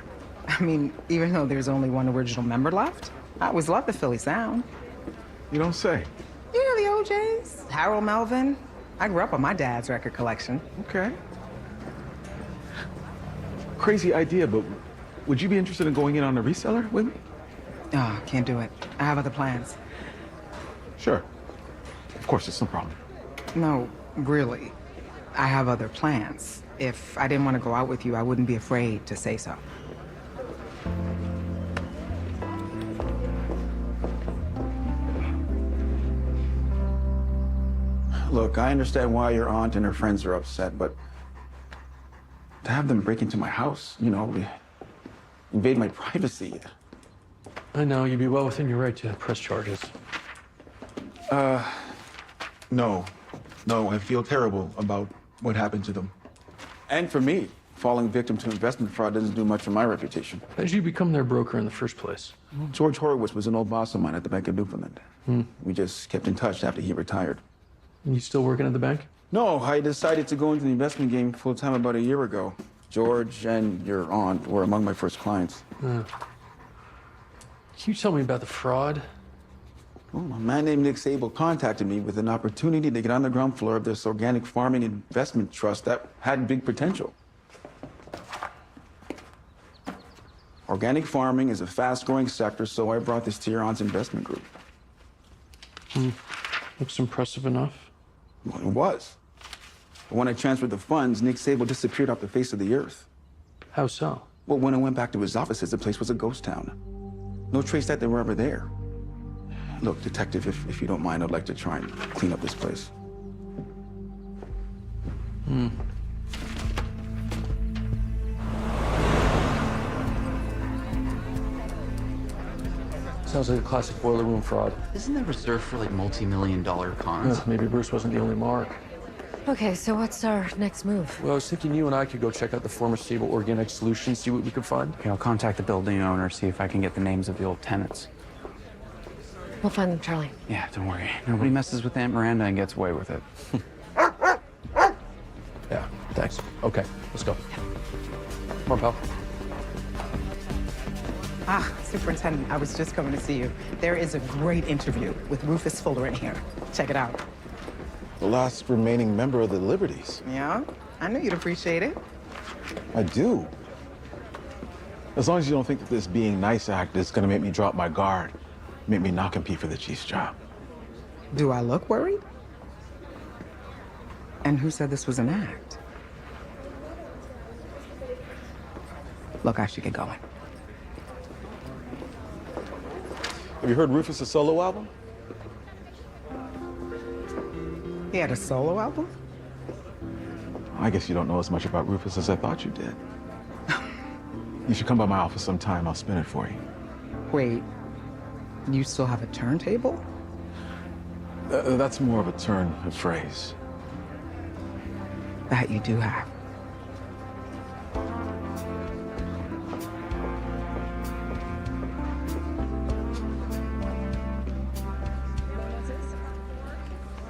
I mean, even though there's only one original member left, I always loved the Philly sound. You don't say. You know the OJs? Harold Melvin? I grew up on my dad's record collection. Okay. Crazy idea, but would you be interested in going in on a reseller with me? Oh, can't do it. I have other plans. Sure. Of course, it's no problem. No, really. I have other plans. If I didn't want to go out with you, I wouldn't be afraid to say so. Look, I understand why your aunt and her friends are upset, but to have them break into my house, you know, invade my privacy. I know, you'd be well within your right to press charges. No, I feel terrible about what happened to them. And for me, falling victim to investment fraud doesn't do much for my reputation. How did you become their broker in the first place? George Horowitz was an old boss of mine at the Bank of Newfoundland. We just kept in touch after he retired. You still working at the bank? No, I decided to go into the investment game full-time about a year ago. George and your aunt were among my first clients. Can you tell me about the fraud? Well, a man named Nick Sable contacted me with an opportunity to get on the ground floor of this organic farming investment trust that had big potential. Organic farming is a fast-growing sector, so I brought this to your aunt's investment group. Looks impressive enough. Well, it was. But when I transferred the funds, Nick Sable disappeared off the face of the earth. How so? Well, when I went back to his offices, the place was a ghost town. No trace that they were ever there. Look, detective, if you don't mind, I'd like to try and clean up this place. Sounds like a classic boiler room fraud. Isn't that reserved for like multi-million-dollar cons? Maybe Bruce wasn't the only mark. Okay, so what's our next move? Well, I was thinking you and I could go check out the former Stable Organic Solutions, see what we could find. Okay, I'll contact the building owner, see if I can get the names of the old tenants. We'll find them, Charlie. Yeah, don't worry. Nobody messes with Aunt Miranda and gets away with it. Yeah, thanks. Okay, let's go. Come on, pal. Superintendent, I was just coming to see you. There is a great interview with Rufus Fuller in here. Check it out. The last remaining member of the Liberties. Yeah? I knew you'd appreciate it. I do. As long as you don't think that this being nice act is gonna make me drop my guard, make me not compete for the chief's job. Do I look worried? And who said this was an act? Look, I should get going. Have you heard Rufus' solo album? He had a solo album? I guess you don't know as much about Rufus as I thought you did. You should come by my office sometime. I'll spin it for you. Wait, you still have a turntable? That's more of a turn of phrase. That you do have.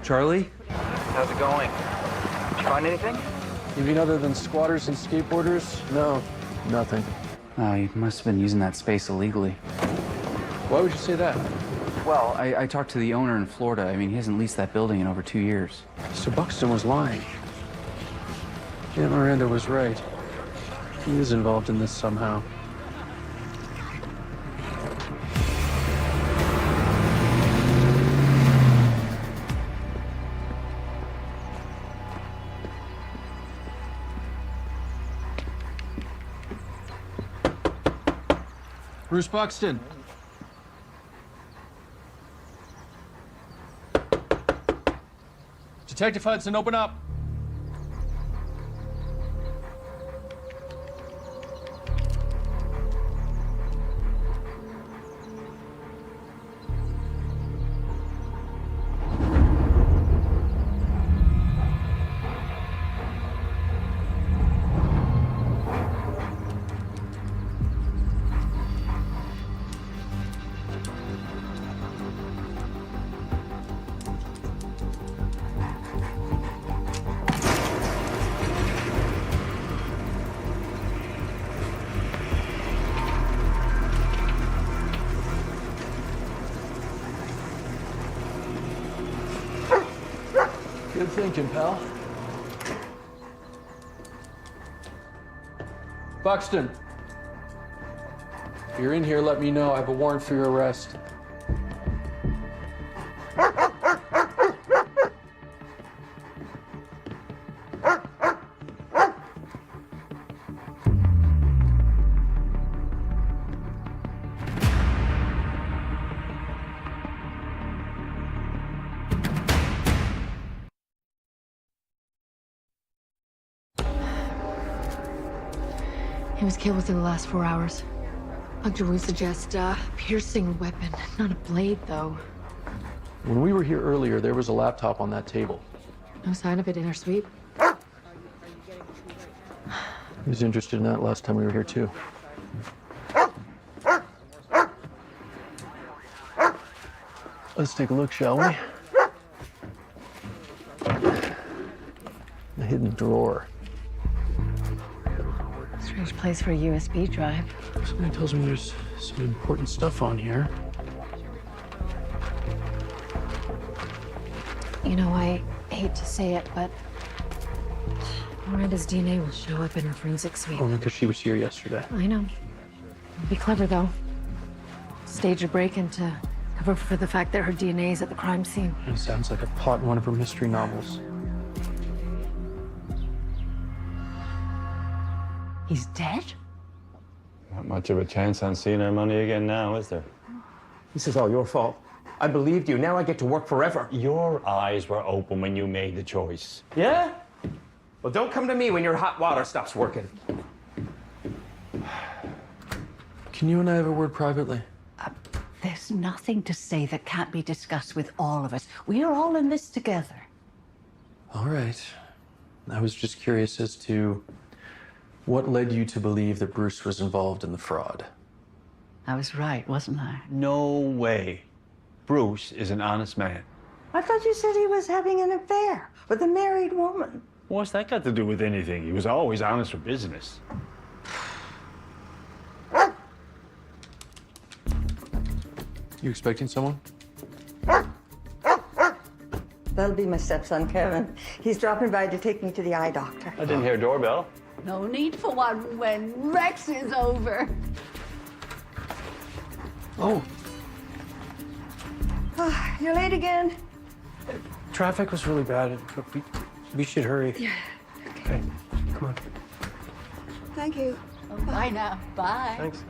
Charlie? How's it going? Did you find anything? You mean other than squatters and skateboarders? No, nothing. Oh, you must have been using that space illegally. Why would you say that? Well, I talked to the owner in Florida. I mean, he hasn't leased that building in over 2 years. So Buxton was lying. Aunt Miranda was right. He is involved in this somehow. Bruce Buxton. Detective Hudson, open up. Good thinking, pal. Buxton. If you're in here, let me know. I have a warrant for your arrest. He was killed within the last 4 hours. Doctor would suggest piercing weapon, not a blade, though. When we were here earlier, there was a laptop on that table. No sign of it in our suite. He was interested in that last time we were here, too. Let's take a look, shall we? The hidden drawer. Strange place for a USB drive. Something tells me there's some important stuff on here. You know, I hate to say it, but Miranda's DNA will show up in her forensic suite. Only because she was here yesterday. I know. It'd be clever, though. Stage a break-in to cover for the fact that her DNA is at the crime scene. It sounds like a plot in one of her mystery novels. He's dead? Not much of a chance on seeing our money again now, is there? This is all your fault. I believed you. Now I get to work forever. Your eyes were open when you made the choice. Yeah? Well, don't come to me when your hot water stops working. Can you and I have a word privately? There's nothing to say that can't be discussed with all of us. We are all in this together. All right. I was just curious as to what led you to believe that Bruce was involved in the fraud. I was right, wasn't I? No way. Bruce is an honest man. I thought you said he was having an affair with a married woman. What's that got to do with anything? He was always honest for business. You expecting someone? That'll be my stepson, Kevin. He's dropping by to take me to the eye doctor. I didn't hear a doorbell. No need for one when Rex is over. Oh. You're late again. Traffic was really bad. We should hurry. Yeah. Okay, come on. Thank you. Oh, bye now. Bye. Thanks.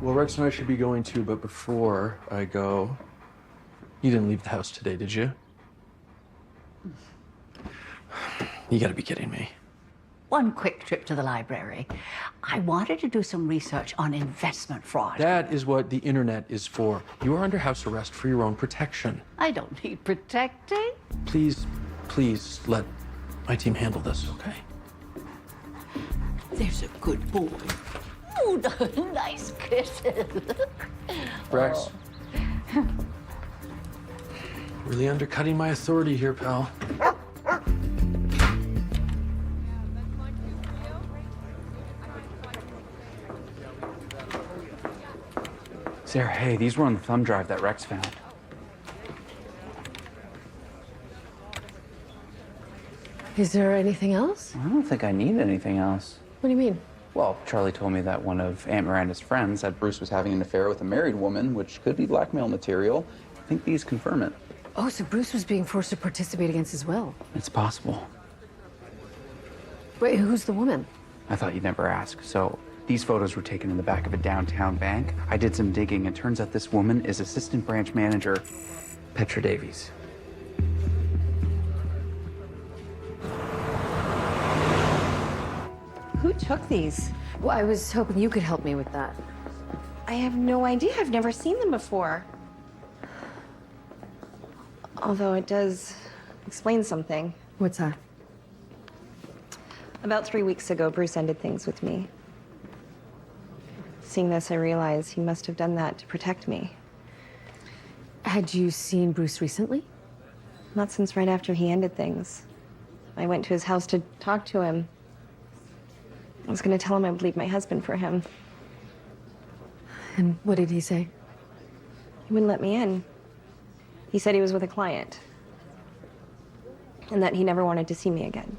Well, Rex and I should be going too, but before I go, you didn't leave the house today, did you? You gotta be kidding me. One quick trip to the library. I wanted to do some research on investment fraud. That is what the internet is for. You are under house arrest for your own protection. I don't need protecting. Please, please let my team handle this, okay? There's a good boy. Ooh, nice kisses. Rex. Really undercutting my authority here, pal. Sarah, hey, these were on the thumb drive that Rex found. Is there anything else? I don't think I need anything else. What do you mean? Well, Charlie told me that one of Aunt Miranda's friends said Bruce was having an affair with a married woman, which could be blackmail material. I think these confirm it. Oh, so Bruce was being forced to participate against his will. It's possible. Wait, who's the woman? I thought you'd never ask. So, these photos were taken in the back of a downtown bank. I did some digging, and turns out this woman is assistant branch manager Petra Davies. Who took these? Well, I was hoping you could help me with that. I have no idea. I've never seen them before. Although it does explain something. What's that? About 3 weeks ago, Bruce ended things with me. Seeing this, I realized he must have done that to protect me. Had you seen Bruce recently? Not since right after he ended things. I went to his house to talk to him. I was going to tell him I would leave my husband for him. And what did he say? He wouldn't let me in. He said he was with a client and that he never wanted to see me again.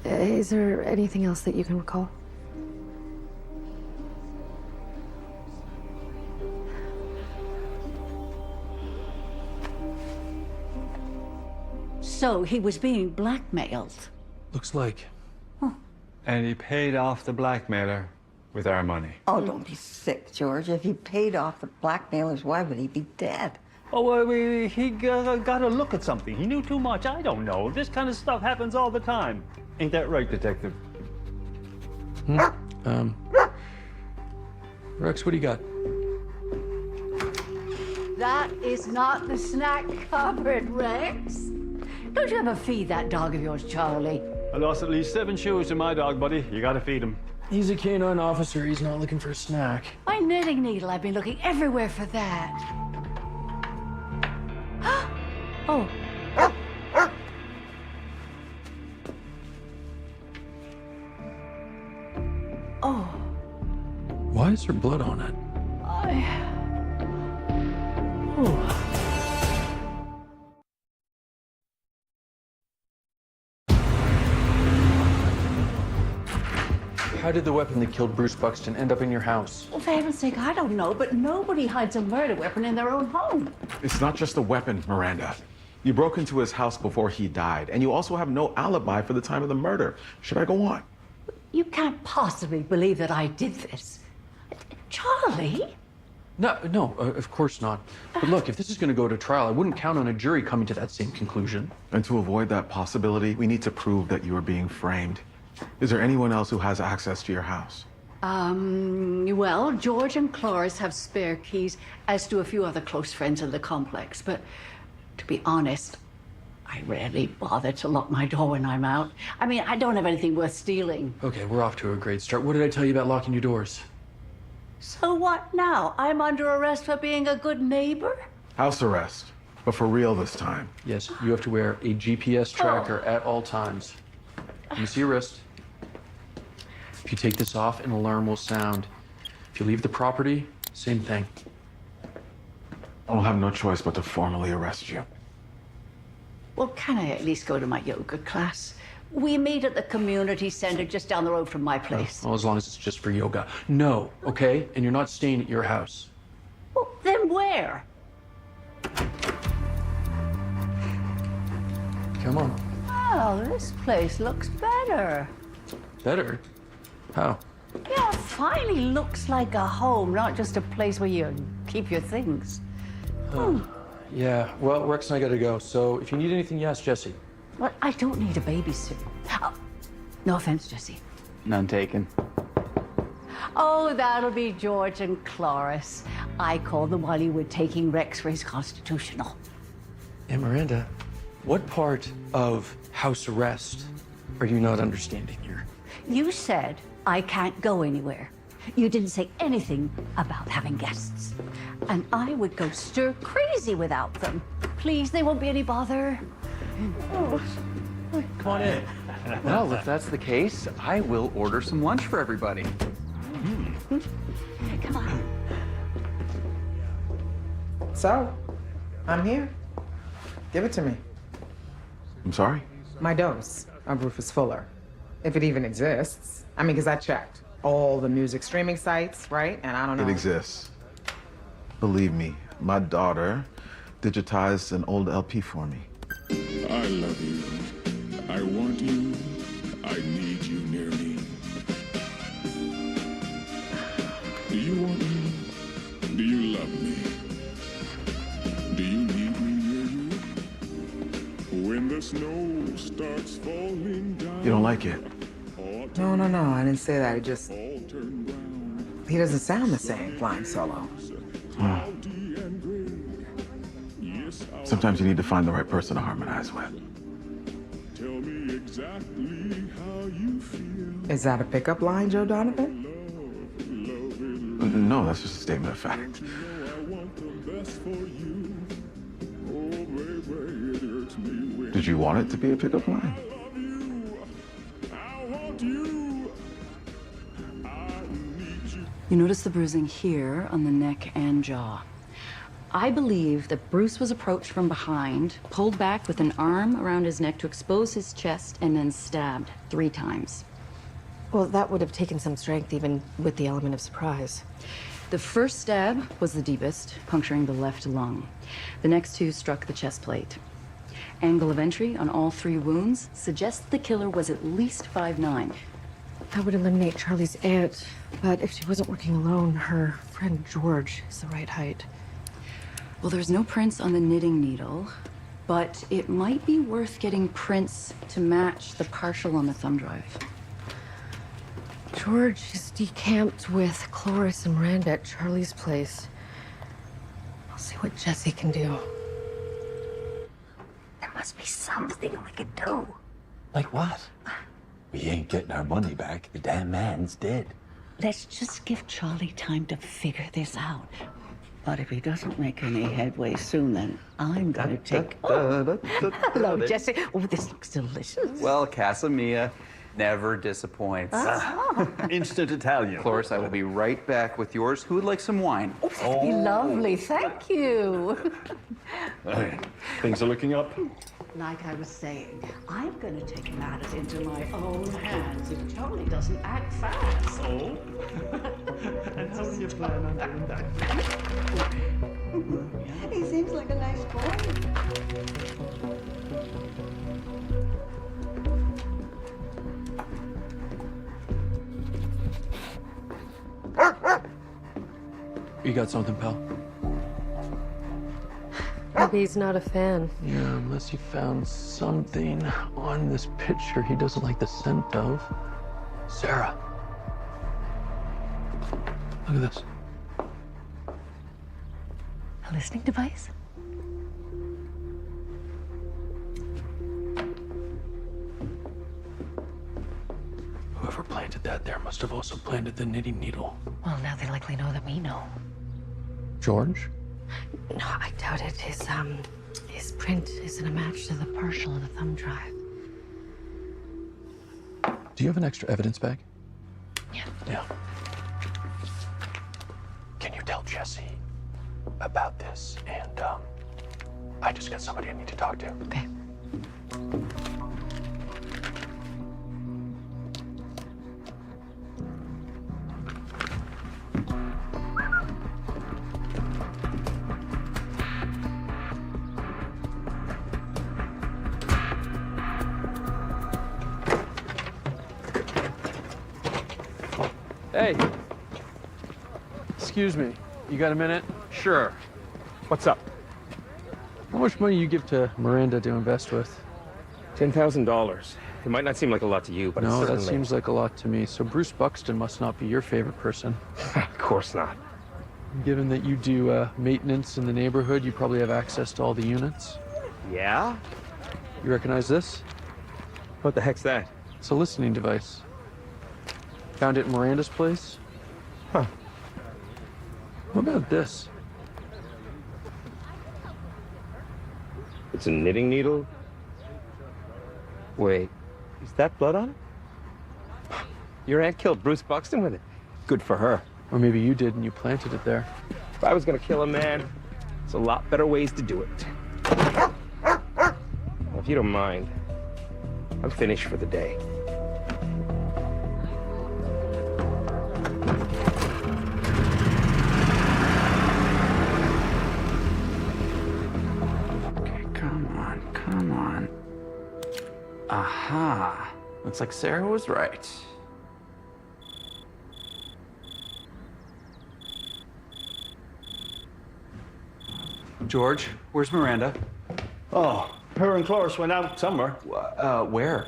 Is there anything else that you can recall? So he was being blackmailed. Looks like. And he paid off the blackmailer with our money. Oh, don't be sick, George. If he paid off the blackmailers, why would he be dead? Oh, well, he got a look at something. He knew too much. I don't know. This kind of stuff happens all the time. Ain't that right, Detective? Rex, what do you got? That is not the snack cupboard, Rex. Don't you ever feed that dog of yours, Charlie? I lost at least 7 shoes to my dog, buddy. You gotta feed him. He's a canine officer. He's not looking for a snack. My knitting needle, I've been looking everywhere for that. Oh. Oh. Why is there blood on it? How did the weapon that killed Bruce Buxton end up in your house? Well, for heaven's sake, I don't know, but nobody hides a murder weapon in their own home. It's not just a weapon, Miranda. You broke into his house before he died, and you also have no alibi for the time of the murder. Should I go on? You can't possibly believe that I did this. Charlie? No, of course not. But look, if this is going to go to trial, I wouldn't count on a jury coming to that same conclusion. And to avoid that possibility, we need to prove that you are being framed. Is there anyone else who has access to your house? Well, George and Cloris have spare keys, as do a few other close friends in the complex. But to be honest, I rarely bother to lock my door when I'm out. I mean, I don't have anything worth stealing. Okay, we're off to a great start. What did I tell you about locking your doors? So what now? I'm under arrest for being a good neighbor? House arrest, but for real this time. Yes, you have to wear a GPS tracker at all times. Let me see your wrist. If you take this off, an alarm will sound. If you leave the property, same thing. I'll have no choice but to formally arrest you. Well, can I at least go to my yoga class? We meet at the community center just down the road from my place. Well, as long as it's just for yoga. No, okay? And you're not staying at your house. Well, then where? Come on. Oh, this place looks better. Better? How? Yeah, it finally looks like a home, not just a place where you keep your things. Yeah, well, Rex and I gotta go. So if you need anything, you ask Jesse. Well, I don't need a babysitter. Oh, no offense, Jesse. None taken. Oh, that'll be George and Cloris. I called them while you were taking Rex for his constitutional. Hey, Miranda, what part of house arrest are you not understanding here? You said I can't go anywhere. You didn't say anything about having guests. And I would go stir crazy without them. Please, they won't be any bother. Come on in. Well, if that's the case, I will order some lunch for everybody. Come on. So, I'm here. Give it to me. I'm sorry? My dose of Rufus Fuller. If it even exists. I mean, because I checked all the music streaming sites, right? And I don't know. It exists. Believe me, my daughter digitized an old LP for me. I love you. I want you. I need you near me. Do you want me? Do you love me? Do you need me near you? When the snow starts falling down. You don't like it? No, I didn't say that. It just... He doesn't sound the same flying solo. Sometimes you need to find the right person to harmonize with. Tell me exactly how you feel. Is that a pickup line, Joe Donovan? No, that's just a statement of fact. Did you want it to be a pickup line? You notice the bruising here on the neck and jaw. I believe that Bruce was approached from behind, pulled back with an arm around his neck to expose his chest, and then stabbed 3 times. Well, that would have taken some strength, even with the element of surprise. The first stab was the deepest, puncturing the left lung. The next 2 struck the chest plate. Angle of entry on all 3 wounds suggests the killer was at least 5'9". That would eliminate Charlie's aunt, but if she wasn't working alone, her friend George is the right height. Well, there's no prints on the knitting needle, but it might be worth getting prints to match the partial on the thumb drive. George is decamped with Cloris and Miranda at Charlie's place. I'll see what Jesse can do. There must be something we could do. Like what? We ain't getting our money back. The damn man's dead. Let's just give Charlie time to figure this out. But if he doesn't make any headway soon, then I'm gonna take... Hello, Jesse. Oh, this looks delicious. Well, Casamia never disappoints. Instant Italian. Cloris, I will be right back with yours. Who would like some wine? Oh, that'd be lovely. Thank you. Things are looking up. Like I was saying, I'm gonna take matters into my own hands if Charlie doesn't act fast. Oh? And how do you plan on doing that? He seems like a nice boy. You got something, pal? Maybe he's not a fan. Yeah, unless he found something on this picture he doesn't like the scent of. Sarah. Look at this. A listening device? Whoever planted that there must have also planted the knitting needle. Well, now they likely know that we know. George? No, I doubt it. His print isn't a match to the partial of the thumb drive. Do you have an extra evidence bag? Yeah. Yeah. Can you tell Jesse about this? And, I just got somebody I need to talk to. Okay. Hey. Excuse me. You got a minute? Sure. What's up? How much money you give to Miranda to invest with? $10,000. It might not seem like a lot to you, but No, it's that certainly... seems like a lot to me. So Bruce Buxton must not be your favorite person. Of course not. Given that you do maintenance in the neighborhood, you probably have access to all the units. Yeah? You recognize this? What the heck's that? It's a listening device. Found it in Miranda's place? Huh. What about this? It's a knitting needle? Wait, is that blood on it? Your aunt killed Bruce Buxton with it. Good for her. Or maybe you did and you planted it there. If I was gonna kill a man, there's a lot better ways to do it. Well, if you don't mind, I'm finished for the day. Come on. Aha. Looks like Sarah was right. George, where's Miranda? Oh, her and Cloris went out somewhere. Where?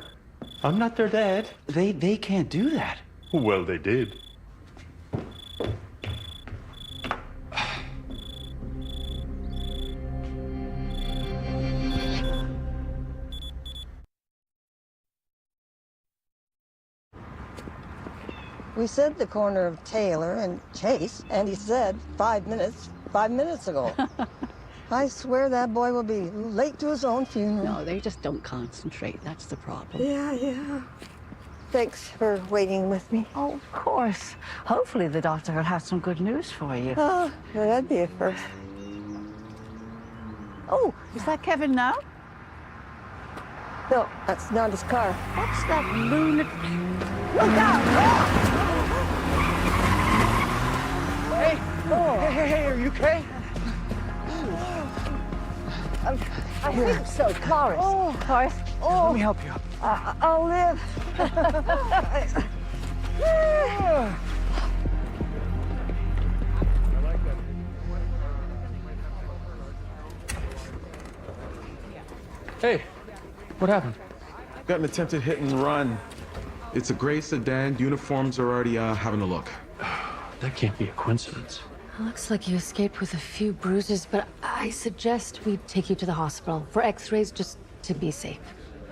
I'm not their dad. They can't do that. Well, they did. We said the corner of Taylor and Chase, and he said 5 minutes ago. I swear that boy will be late to his own funeral. No, they just don't concentrate. That's the problem. Yeah. Thanks for waiting with me. Oh, of course. Hopefully the doctor will have some good news for you. Oh, that'd be a first. Oh, is that Kevin now? No, that's not his car. What's that lunatic? Look out! Hey! Oh. Hey, are you okay? I think so, Cloris. Oh, Cloris. Oh. Let me help you. I'll live. Hey, what happened? Got an attempted hit and run. It's a gray sedan. Uniforms are already having a look. That can't be a coincidence. It looks like you escaped with a few bruises, but I suggest we take you to the hospital for x-rays just to be safe.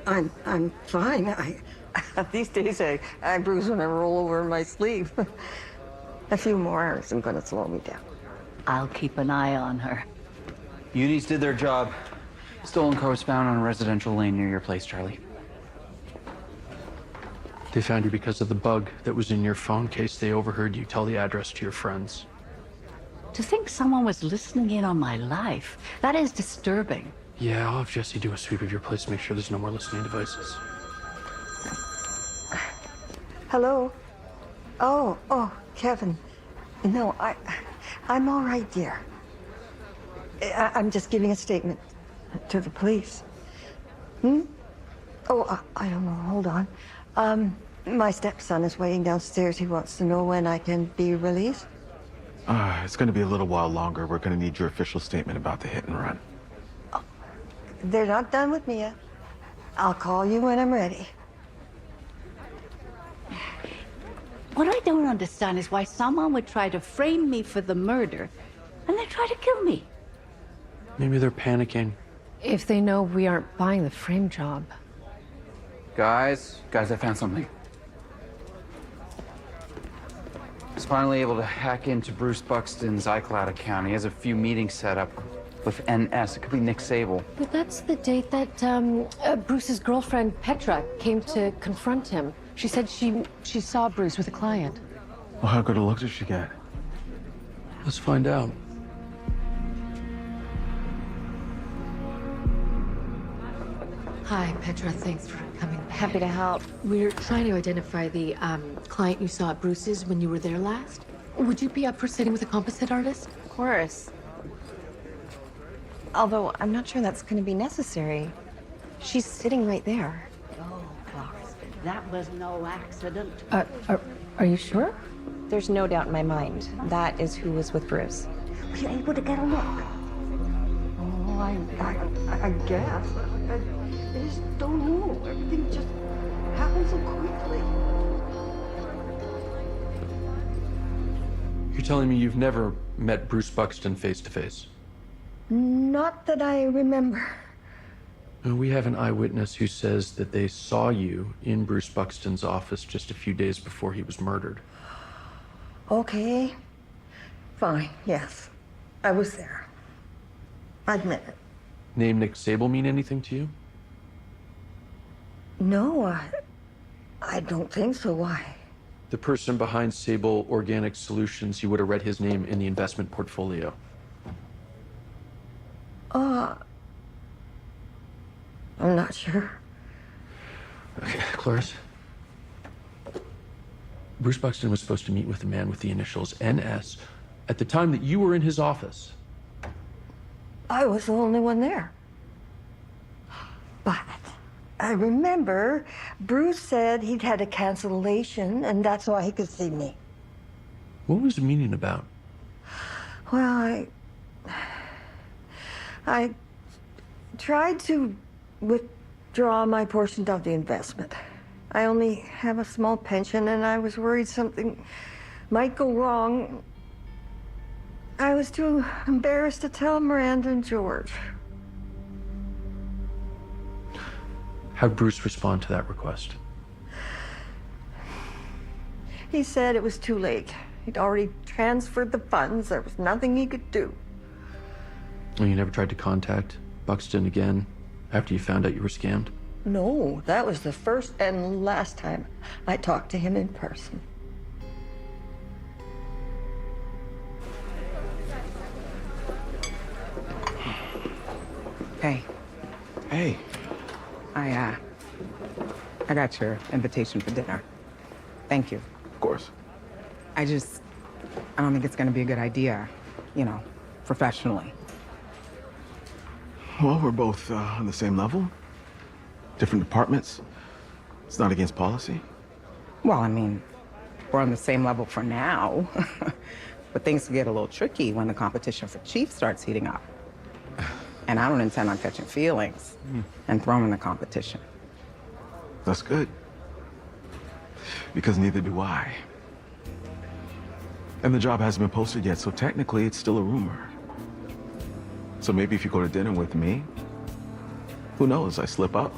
I'm fine. These days I bruise when I roll over in my sleeve. A few more hours isn't gonna slow me down. I'll keep an eye on her. Unis did their job. Stolen car was found on a residential lane near your place, Charlie. They found you because of the bug that was in your phone case. They overheard you tell the address to your friends. To think someone was listening in on my life, that is disturbing. Yeah, I'll have Jesse do a sweep of your place to make sure there's no more listening devices. Hello? Oh, Kevin. No, I'm all right, dear. I'm just giving a statement to the police. Oh, I don't know. Hold on. My stepson is waiting downstairs. He wants to know when I can be released. It's going to be a little while longer. We're going to need your official statement about the hit and run. They're not done with me yet. I'll call you when I'm ready. What I don't understand is why someone would try to frame me for the murder and then try to kill me. Maybe they're panicking. If they know we aren't buying the frame job. Guys, I found something. I was finally able to hack into Bruce Buxton's iCloud account. He has a few meetings set up with NS. It could be Nick Sable. But that's the date that Bruce's girlfriend, Petra, came to confront him. She said she saw Bruce with a client. Well, how good a look did she get? Let's find out. Hi, Petra. Thanks for coming. Happy to help. We're trying to identify the client you saw at Bruce's when you were there last. Would you be up for sitting with a composite artist? Of course. Although I'm not sure that's going to be necessary. She's sitting right there. Oh, Cloris, that was no accident. Are you sure? There's no doubt in my mind. That is who was with Bruce. Were you able to get a look? Oh, I guess. I just don't know. Everything just happens so quickly. You're telling me you've never met Bruce Buxton face to face? Not that I remember. We have an eyewitness who says that they saw you in Bruce Buxton's office just a few days before he was murdered. Okay. Fine, yes. I was there. I admit it. Name Nick Sable mean anything to you? No, I don't think so. Why? The person behind Sable Organic Solutions, you would have read his name in the investment portfolio. I'm not sure. Okay, Cloris. Bruce Buxton was supposed to meet with a man with the initials NS at the time that you were in his office. I was the only one there. But I remember Bruce said he'd had a cancellation and that's why he could see me. What was the meeting about? Well, I tried to withdraw my portion of the investment. I only have a small pension and I was worried something might go wrong. I was too embarrassed to tell Miranda and George. How'd Bruce respond to that request? He said it was too late. He'd already transferred the funds. There was nothing he could do. And you never tried to contact Buxton again after you found out you were scammed? No, that was the first and last time I talked to him in person. Hey. Hey. I got your invitation for dinner. Thank you. Of course. I don't think it's gonna be a good idea, you know, professionally. Well, we're both on the same level. Different departments. It's not against policy. Well, I mean, we're on the same level for now. But things can get a little tricky when the competition for chief starts heating up. And I don't intend on catching feelings and throwing the competition. That's good. Because neither do I. And the job hasn't been posted yet, so technically it's still a rumor. So maybe if you go to dinner with me, who knows, I slip up,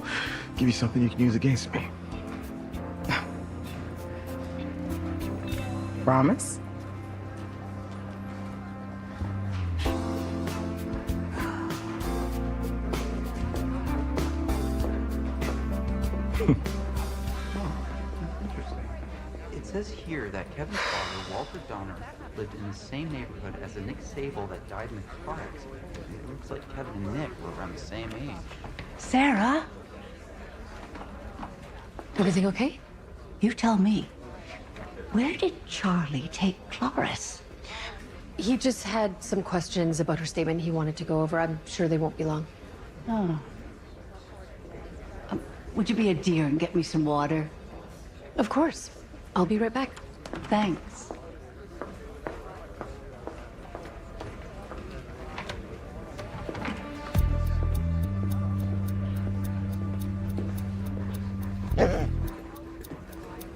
give you something you can use against me. Promise? It says here that Kevin's father, Walter Donner, lived in the same neighborhood as the Nick Sable that died in the car accident. It looks like Kevin and Nick were around the same age. Sarah? Everything okay? You tell me. Where did Charlie take Cloris? He just had some questions about her statement he wanted to go over. I'm sure they won't be long. Oh. Would you be a dear and get me some water? Of course. I'll be right back. Thanks.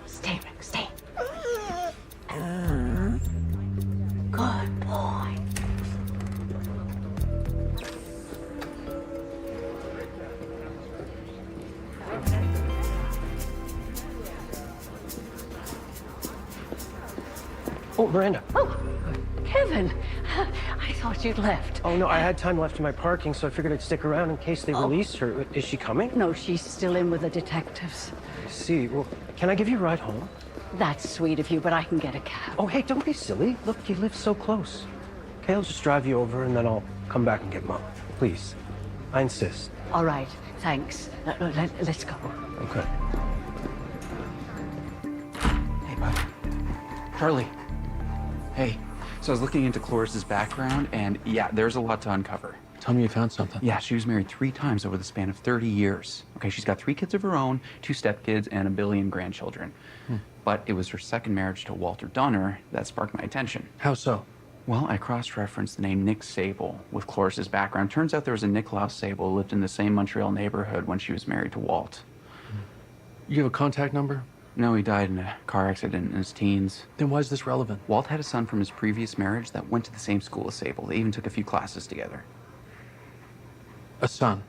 Stay, Rick, stay. Good boy. Oh, Miranda. Oh, Kevin. I thought you'd left. Oh, no, I had time left in my parking, so I figured I'd stick around in case they release her. Is she coming? No, she's still in with the detectives. I see. Well, can I give you a ride home? That's sweet of you, but I can get a cab. Oh, hey, don't be silly. Look, you live so close. Okay, I'll just drive you over and then I'll come back and get Mom. Please. I insist. All right, thanks. Let's go. Okay. Hey, bud. Charlie. Hey. So I was looking into Cloris's background, and yeah, there's a lot to uncover. Tell me you found something. Yeah, she was married 3 times over the span of 30 years. Okay, she's got 3 kids of her own, 2 stepkids, and a billion grandchildren. But it was her second marriage to Walter Donner that sparked my attention. How so? Well, I cross-referenced the name Nick Sable with Cloris's background. Turns out there was a Nicholas Sable who lived in the same Montreal neighborhood when she was married to Walt. You have a contact number? No, he died in a car accident in his teens. Then why is this relevant? Walt had a son from his previous marriage that went to the same school as Sable. They even took a few classes together. A son?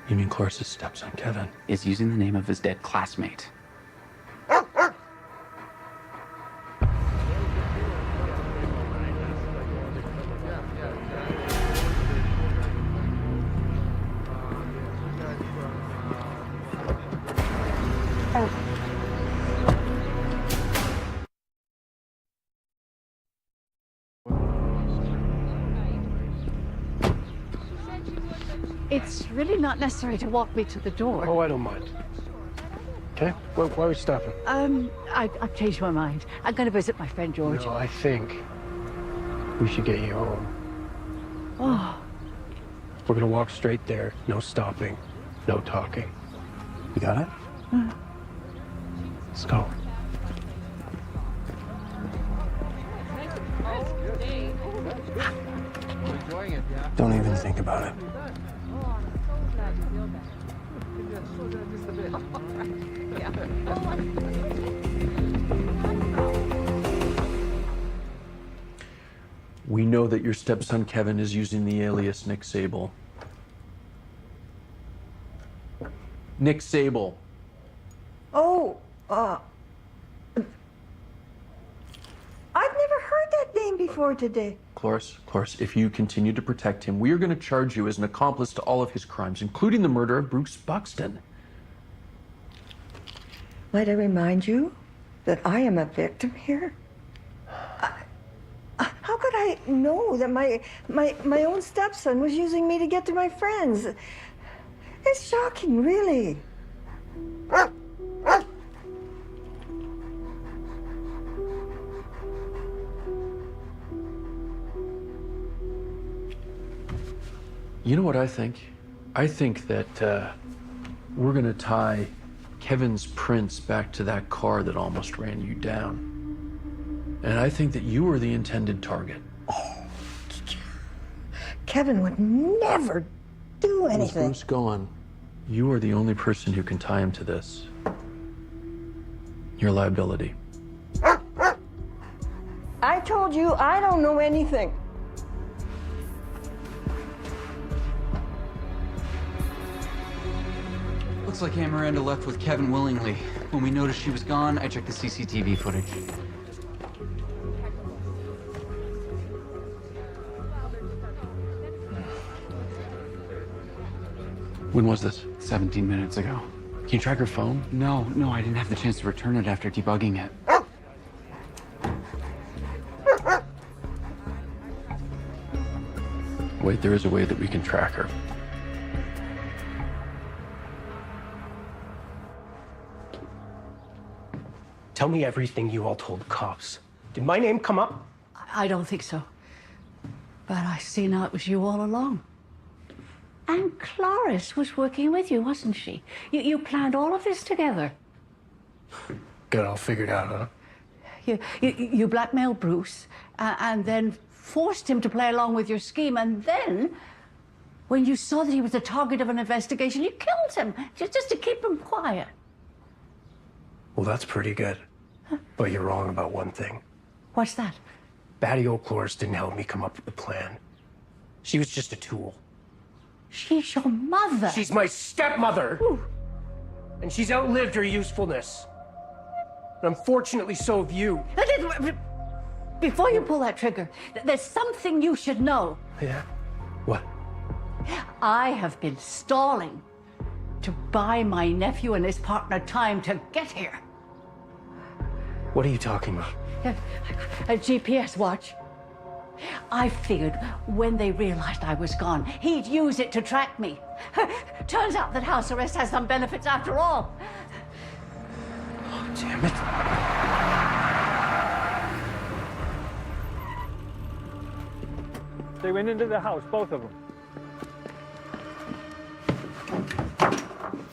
You mean Cloris's stepson, Kevin? Is using the name of his dead classmate. It's really not necessary to walk me to the door. Oh, I don't mind. Okay? Why are we stopping? I've changed my mind. I'm going to visit my friend George. No, I think we should get you home. Oh, We're gonna walk straight there. No stopping. No talking. You got it? Let's go. Don't even think about it. We know that your stepson Kevin is using the alias Nick Sable. Nick Sable. Oh, I've never heard that name before today. Cloris, if you continue to protect him, we are going to charge you as an accomplice to all of his crimes, including the murder of Bruce Buxton. Might I remind you that I am a victim here? How could I know that my own stepson was using me to get to my friends? It's shocking, really. You know what I think? I think that we're going to tie Kevin's prints back to that car that almost ran you down. And I think that you were the intended target. Kevin would never do With anything. Bruce gone, you are the only person who can tie him to this. Your liability. I told you I don't know anything. Looks like Aunt Miranda left with Kevin willingly. When we noticed she was gone, I checked the CCTV footage. When was this? 17 minutes ago. Can you track her phone? No, I didn't have the chance to return it after debugging it. Wait, there is a way that we can track her. Tell me everything you all told the cops. Did my name come up? I don't think so. But I see now it was you all along. And Cloris was working with you, wasn't she? You planned all of this together. Got it all figured out, huh? You blackmailed Bruce and then forced him to play along with your scheme. And then, when you saw that he was the target of an investigation, you killed him just to keep him quiet. Well, that's pretty good. But you're wrong about one thing. What's that? Batty old Cloris didn't help me come up with the plan. She was just a tool. She's your mother. She's my stepmother. Ooh. And she's outlived her usefulness. And unfortunately, so have you. Before you pull that trigger, there's something you should know. Yeah? What? I have been stalling to buy my nephew and his partner time to get here. What are you talking about? A GPS watch. I figured when they realized I was gone, he'd use it to track me. Turns out that house arrest has some benefits after all. Oh, damn it. They went into the house, both of them.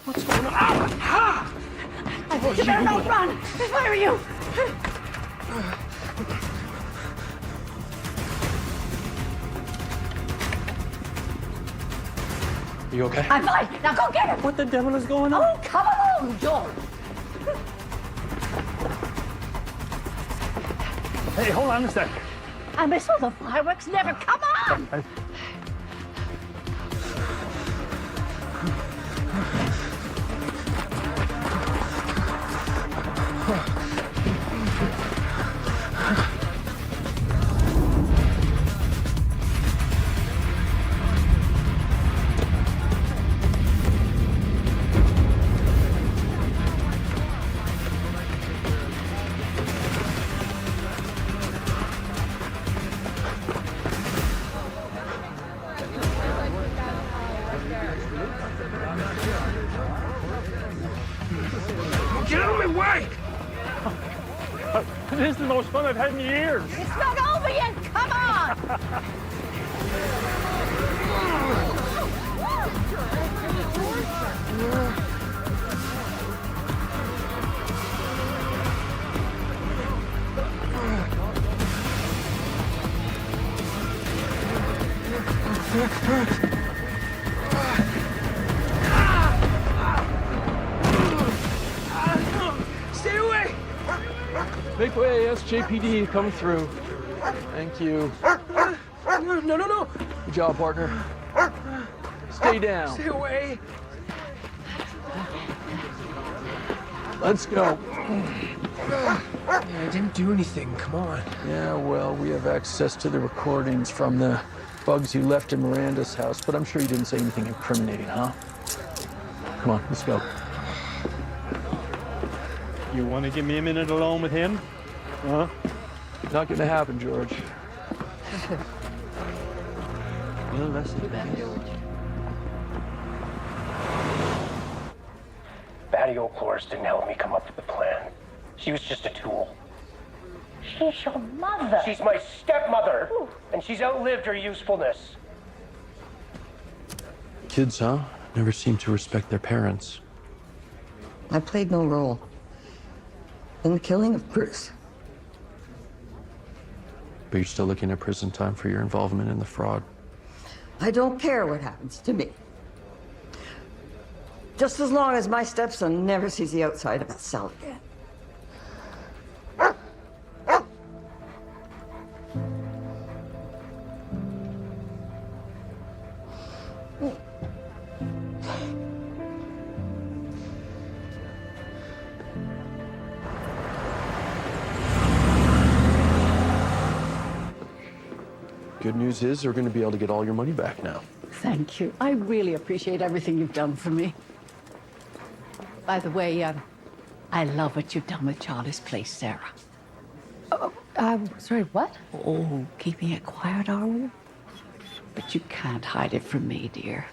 What's going on? Ah! You better not run! Where are you? Are you okay? I'm fine. Now go get him. What the devil is going on? Oh, come along, George. Hey, hold on a sec. I miss all the fireworks. Never come on. Get out of my way! This is the most fun I've had in years. It's not over yet. Come on. Stay away! Make way, SJPD, come through. Thank you. No. Good job, partner. Stay down. Stay away. Let's go. I didn't do anything. Come on. Yeah, well, we have access to the recordings from the bugs you left in Miranda's house, but I'm sure you didn't say anything incriminating, huh? Come on, let's go. You want to give me a minute alone with him? Huh? Not gonna happen, George. Well, that's the best. Batty O'Cloris didn't help me come up with the plan. She was just a tool. She's your mother. She's my stepmother, and she's outlived her usefulness. Kids, huh? Never seem to respect their parents. I played no role in the killing of Bruce. But you're still looking at prison time for your involvement in the fraud. I don't care what happens to me. Just as long as my stepson never sees the outside of that cell again. Good news is you're going to be able to get all your money back now. Thank you. I really appreciate everything you've done for me. By the way, I love what you've done with Charlie's place, Sarah. Sorry, what? Oh, keeping it quiet, are we? But you can't hide it from me, dear.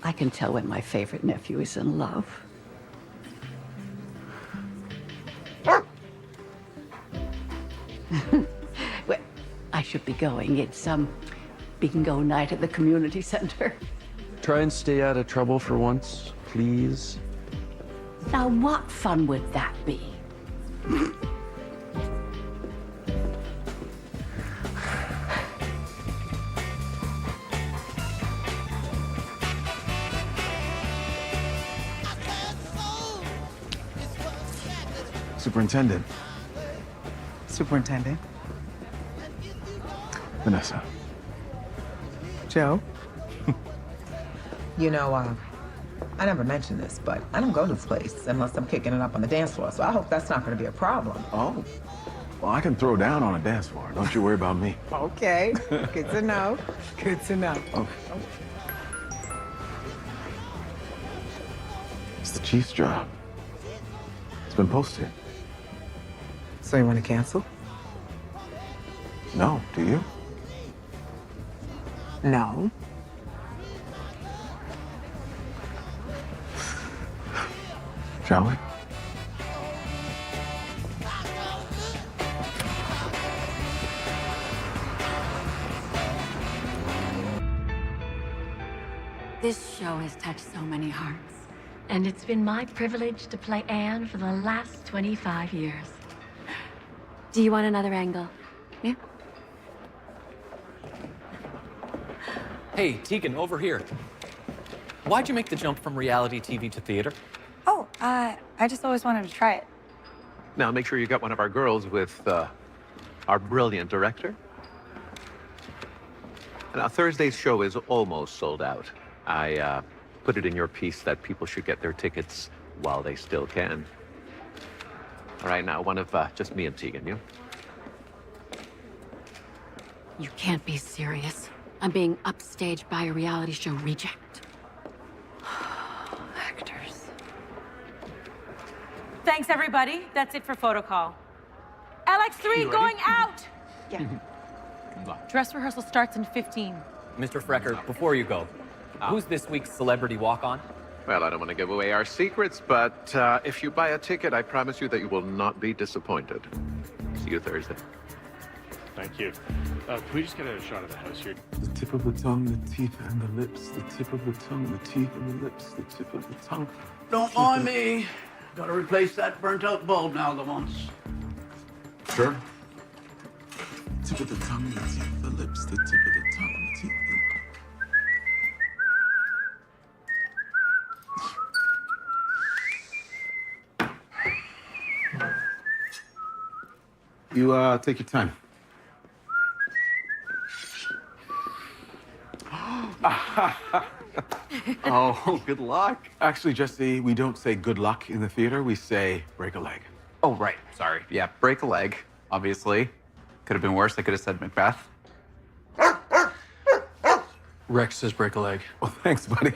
I can tell when my favorite nephew is in love. Well, I should be going. It's bingo night at the community center. Try and stay out of trouble for once, please. Now, what fun would that be? Superintendent. Superintendent. Vanessa. Joe? You know, I never mentioned this, but I don't go to this place unless I'm kicking it up on the dance floor, so I hope that's not going to be a problem. Oh. Well, I can throw down on a dance floor. Don't you worry about me. Okay. Good to know. Good to know. Oh. It's the chief's job. It's been posted. So you want to cancel? No, do you? No. Shall we? This show has touched so many hearts. And it's been my privilege to play Anne for the last 25 years. Do you want another angle? Yeah? Hey, Tegan, over here. Why'd you make the jump from reality TV to theater? Oh, I just always wanted to try it. Now, make sure you got one of our girls with our brilliant director. Now, Thursday's show is almost sold out. I put it in your piece that people should get their tickets while they still can. All right, now, one of just me and Tegan, you? You can't be serious. I'm being upstaged by a reality show reject. Actors. Thanks, everybody. That's it for photo call. LX3 going out! Yeah. Dress rehearsal starts in 15. Mr. Frecker, before you go, who's this week's celebrity walk-on? Well, I don't want to give away our secrets, but if you buy a ticket, I promise you that you will not be disappointed. See you Thursday. Thank you. Can we just get a shot of the house here? The tip of the tongue, the teeth, and the lips. The tip of the tongue, the teeth, and the lips. The tip of the tongue. Don't mind me. Gotta replace that burnt-out bulb now the once. Sure. Tip of the tongue, the teeth, the lips. The tip of the tongue, the teeth, You take your time. Oh, good luck. Actually, Jesse, we don't say good luck in the theater. We say break a leg. Oh, right. Sorry. Yeah, break a leg, obviously. Could have been worse. I could have said Macbeth. Rex says break a leg. Well, thanks, buddy.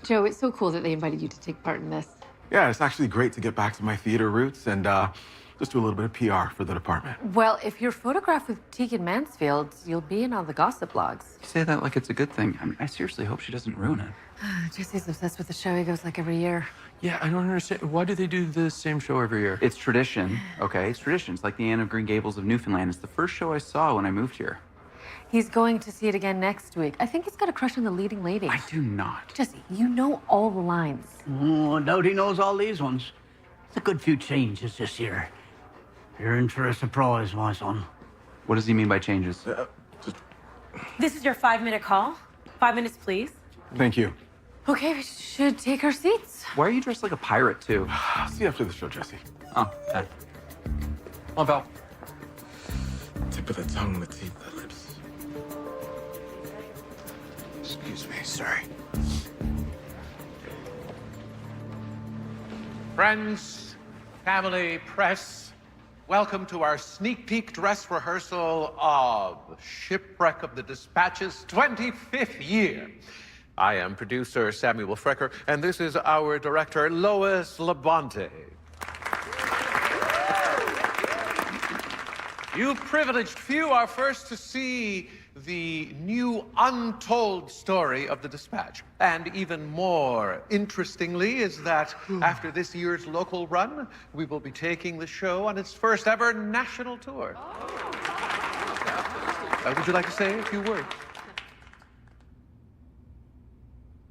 Joe, it's so cool that they invited you to take part in this. Yeah, it's actually great to get back to my theater roots and just do a little bit of PR for the department. Well, if you're photographed with Tegan Mansfield, you'll be in all the gossip blogs. You say that like it's a good thing. I mean, I seriously hope she doesn't ruin it. Jesse's obsessed with the show. He goes like every year. Yeah, I don't understand. Why do they do the same show every year? It's tradition, okay? It's tradition. It's like the Anne of Green Gables of Newfoundland. It's the first show I saw when I moved here. He's going to see it again next week. I think he's got a crush on the leading lady. I do not. Jesse, you know all the lines. Oh, I doubt he knows all these ones. It's a good few changes this year. You're in for a surprise, my son. What does he mean by changes? This is your 5-minute call. 5 minutes, please. Thank you. Okay, we should take our seats. Why are you dressed like a pirate, too? I'll see you after the show, Jesse. Oh, okay. On, Val. Tip of the tongue, the teeth, the lips. Excuse me, sorry. Friends, family, press, welcome to our sneak peek dress rehearsal of Shipwreck of the Dispatch's 25th year. I am producer Samuel Frecker, and this is our director, Lois Labonte. You privileged few are first to see the new untold story of the Dispatch. And even more interestingly is that after this year's local run, we will be taking the show on its first ever national tour. Would you like to say a few words?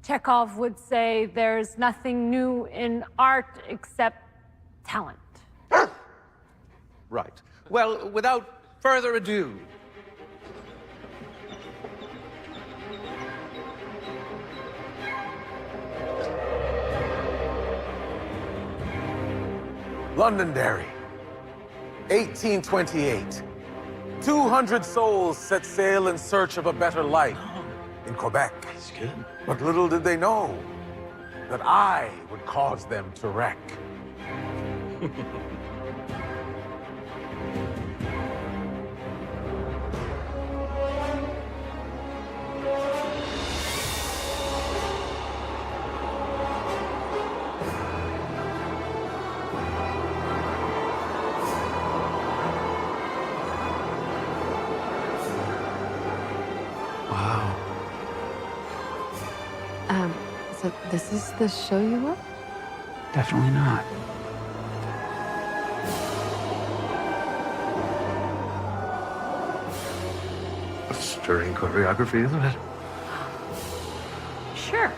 Chekhov would say there's nothing new in art except talent. Right. Well, without further ado, Londonderry, 1828. 200 souls set sail in search of a better life in Quebec. That's good. But little did they know that I would cause them to wreck. So this is the show you want? Definitely not. stirring choreography, isn't it? Sure.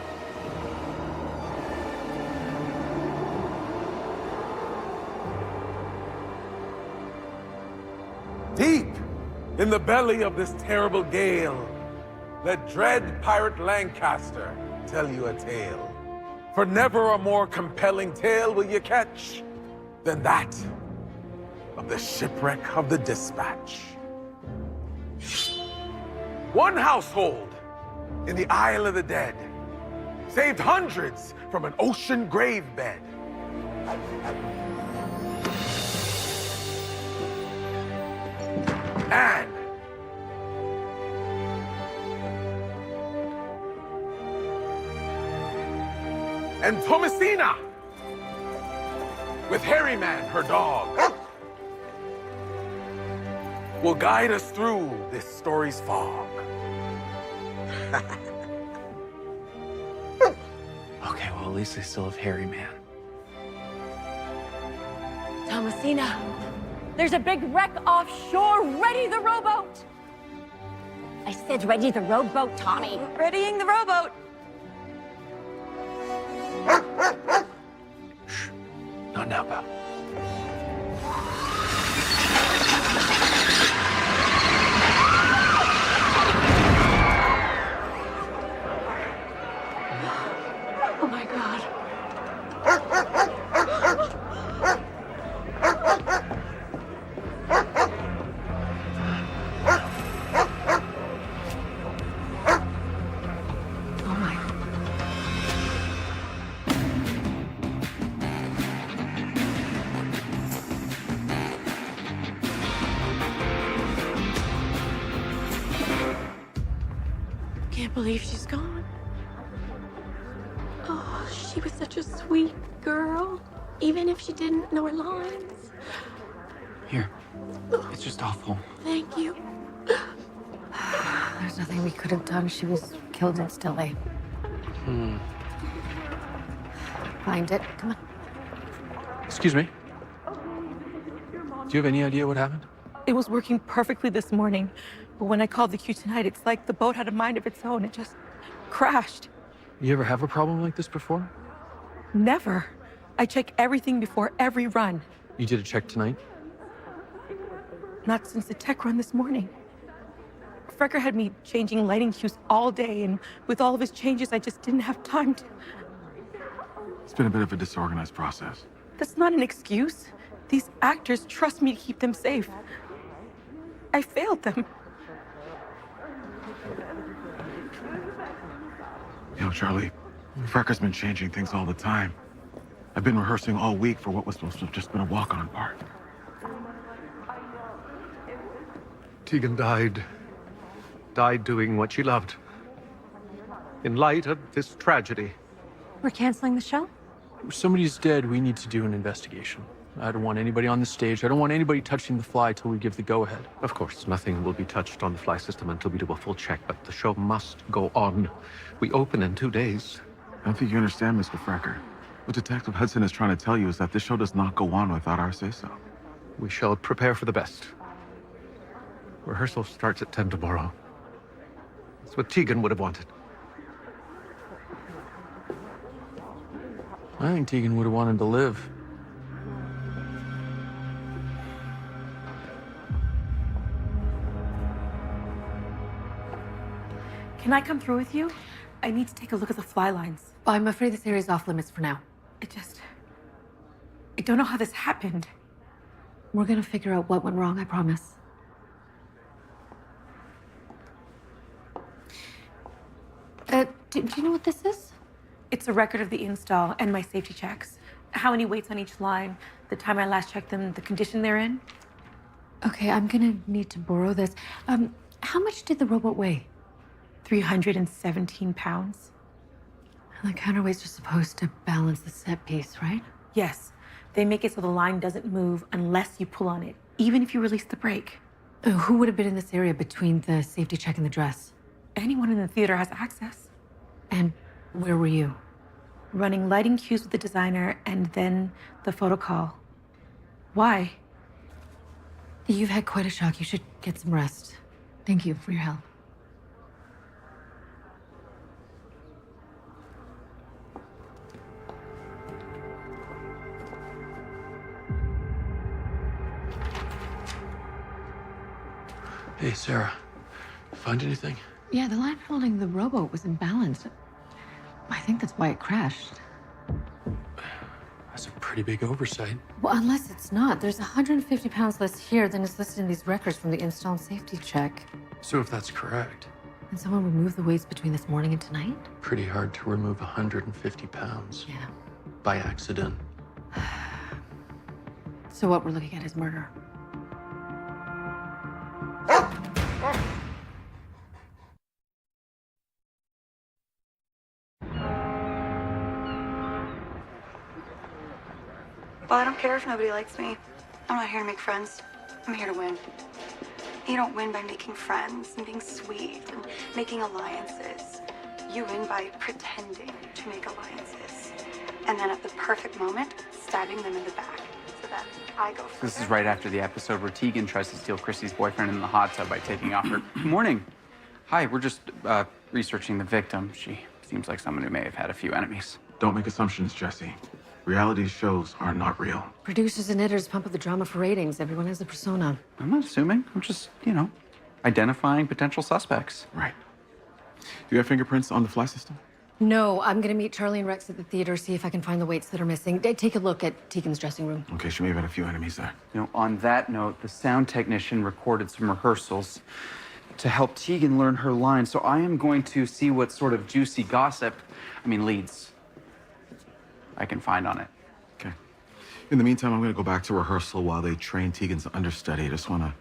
Deep in the belly of this terrible gale, let dread pirate Lancaster tell you a tale. For never a more compelling tale will you catch than that of the shipwreck of the Dispatch. One household in the Isle of the Dead saved hundreds from an ocean grave bed. Anne, and Thomasina, with Hairy Man, her dog, will guide us through this story's fog. Okay, well, at least they still have Hairy Man. Thomasina, there's a big wreck offshore. Ready the rowboat. I said ready the rowboat, Tommy. Readying the rowboat. Not now, pal. Oh my God. can't believe she's gone. Oh, she was such a sweet girl, even if she didn't know her lines. Here. It's just awful. Thank you. There's nothing we could have done. She was killed instantly. Find it. Come on. Excuse me. Do you have any idea what happened? It was working perfectly this morning, but when I called the queue tonight, it's like the boat had a mind of its own. It just crashed. You ever have a problem like this before? Never. I check everything before every run. You did a check tonight? Not since the tech run this morning. Frecker had me changing lighting cues all day, and with all of his changes, I just didn't have time to. It's been a bit of a disorganized process. That's not an excuse. These actors trust me to keep them safe. I failed them. You know, Charlie, Frecker's been changing things all the time. I've been rehearsing all week for what was supposed to have just been a walk-on part. Tegan died doing what she loved. In light of this tragedy. We're canceling the show? If somebody's dead, we need to do an investigation. I don't want anybody on the stage. I don't want anybody touching the fly till we give the go-ahead. Of course, nothing will be touched on the fly system until we do a full check, but the show must go on. We open in 2 days. I don't think you understand, Mr. Frecker. What Detective Hudson is trying to tell you is that this show does not go on without our say-so. We shall prepare for the best. Rehearsal starts at 10 tomorrow. That's what Tegan would have wanted. I think Tegan would have wanted to live. Can I come through with you? I need to take a look at the fly lines. I'm afraid this area's off limits for now. I don't know how this happened. We're gonna figure out what went wrong, I promise. Do you know what this is? It's a record of the install and my safety checks. How many weights on each line, the time I last checked them, the condition they're in. Okay, I'm gonna need to borrow this. How much did the robot weigh? 317 pounds. And the counterweights are supposed to balance the set piece, right? Yes. They make it so the line doesn't move unless you pull on it, even if you release the brake. Who would have been in this area between the safety check and the dress? Anyone in the theater has access. And where were you? Running lighting cues with the designer and then the photo call. Why? You've had quite a shock. You should get some rest. Thank you for your help. Hey, Sarah. Find anything? Yeah, the line holding the rowboat was imbalanced. I think that's why it crashed. That's a pretty big oversight. Well, unless it's not. There's 150 pounds less here than is listed in these records from the install and safety check. So if that's correct, And someone removed the weights between this morning and tonight? pretty hard to remove 150 pounds. Yeah. By accident. So what we're looking at is murder. Well, I don't care if nobody likes me. I'm not here to make friends. I'm here to win. You don't win by making friends and being sweet and making alliances. You win by pretending to make alliances. And then at the perfect moment, stabbing them in the back so that I go first. This is right after the episode where Tegan tries to steal Chrissy's boyfriend in the hot tub by taking off her... Morning. Hi, we're just researching the victim. She seems like someone who may have had a few enemies. Don't make assumptions, Jesse. Reality shows are not real. Producers and editors pump up the drama for ratings. Everyone has a persona. I'm not assuming. I'm just, identifying potential suspects. Right. Do you have fingerprints on the fly system? No, I'm gonna meet Charlie and Rex at the theater, see if I can find the weights that are missing. Take a look at Tegan's dressing room. Okay, she may have had a few enemies there. On that note, the sound technician recorded some rehearsals to help Tegan learn her lines, so I am going to see what sort of juicy gossip, leads, I can find on it. Okay. In the meantime, I'm going to go back to rehearsal while they train Tegan's understudy. I just want to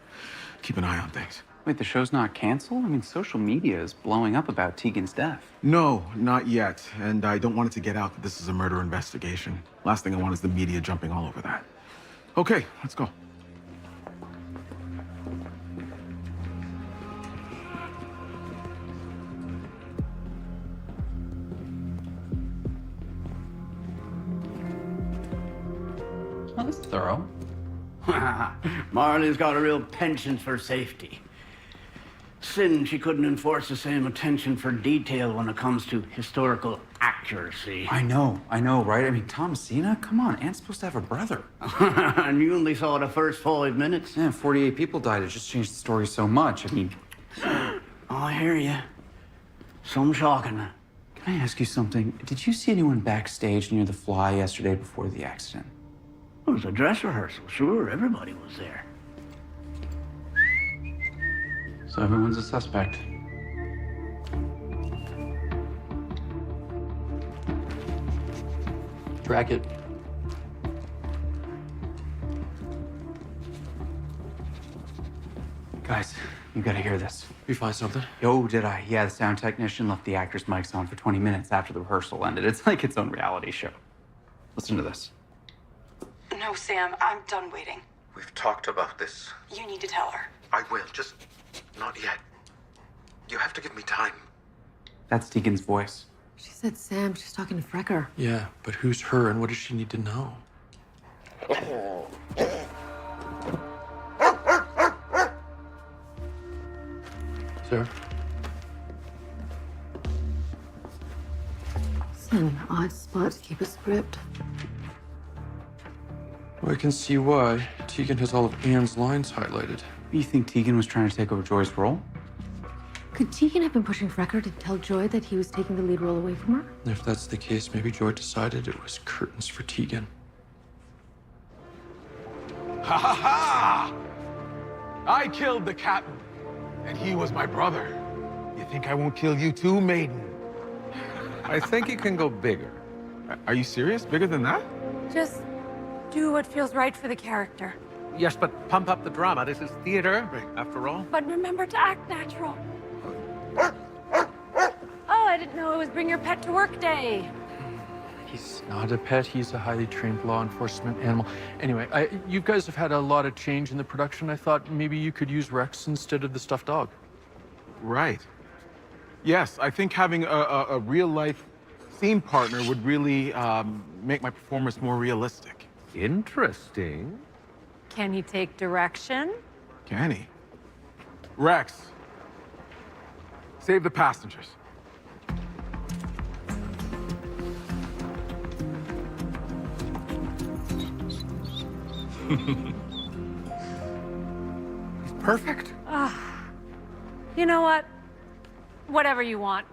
keep an eye on things. Wait, the show's not canceled? I mean, social media is blowing up about Tegan's death. No, not yet. And I don't want it to get out that this is a murder investigation. Last thing I want is the media jumping all over that. Okay, let's go. Well, that's thorough. Marley's got a real penchant for safety. Sin she couldn't enforce the same attention for detail when it comes to historical accuracy. I know, right? I mean, Thomasina, come on, Anne's supposed to have a brother. And you only saw the first 5 minutes? Yeah, 48 people died. It just changed the story so much. I mean... Oh, I hear you. Some shocking. Can I ask you something? Did you see anyone backstage near the Fly yesterday before the accident? It was a dress rehearsal, sure. Everybody was there. So everyone's a suspect. Track it. Guys, you gotta hear this. You find something? Oh, did I? Yeah, the sound technician left the actors' mics on for 20 minutes after the rehearsal ended. It's like its own reality show. Listen to this. No, Sam, I'm done waiting. We've talked about this. You need to tell her. I will, just not yet. You have to give me time. That's Tegan's voice. She said Sam. She's talking to Frecker. Yeah, but who's her and what does she need to know? Sir? It's an odd spot to keep a script. Well, I can see why. Tegan has all of Anne's lines highlighted. You think Tegan was trying to take over Joy's role? Could Tegan have been pushing Frecker to tell Joy that he was taking the lead role away from her? If that's the case, maybe Joy decided it was curtains for Tegan. Ha ha ha! I killed the captain, and he was my brother. You think I won't kill you too, maiden? I think you can go bigger. Are you serious? Bigger than that? Just do what feels right for the character. Yes, but pump up the drama. This is theater, after all. But remember to act natural. Oh, I didn't know it was Bring Your Pet to Work Day. He's not a pet. He's a highly trained law enforcement animal. Anyway, you guys have had a lot of change in the production. I thought maybe you could use Rex instead of the stuffed dog. Right. Yes, I think having a real-life scene partner would really make my performance more realistic. Interesting. Can he take direction? Can he? Rex, save the passengers. He's perfect. You know what? Whatever you want.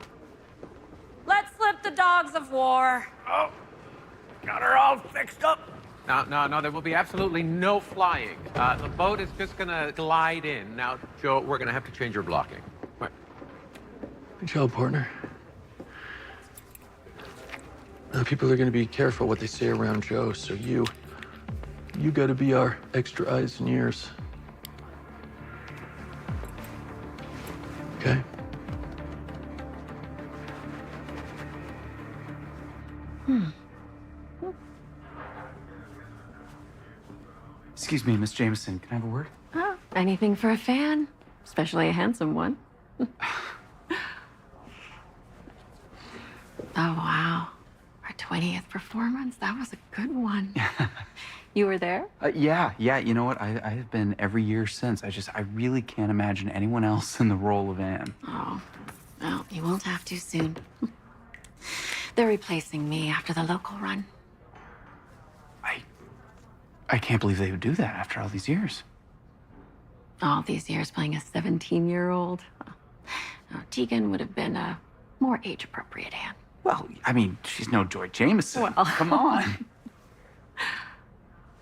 Let's slip the dogs of war. Oh, got her all fixed up. No, there will be absolutely no flying. The boat is just gonna glide in. Now, Joe, we're gonna have to change your blocking. What? Good job, partner. People are gonna be careful what they say around Joe, so you gotta be our extra eyes and ears. Okay? Excuse me, Miss Jameson, can I have a word? Oh, anything for a fan, especially a handsome one. Oh, wow. Our 20th performance, that was a good one. You were there? Yeah, you know what? I have been every year since. I really can't imagine anyone else in the role of Anne. Oh, well, you won't have to soon. They're replacing me after the local run. I can't believe they would do that after all these years. All these years playing a 17-year-old. Now, Tegan would have been a more age-appropriate Anne. Well, I mean, she's no Joy Jameson. Well. Come on.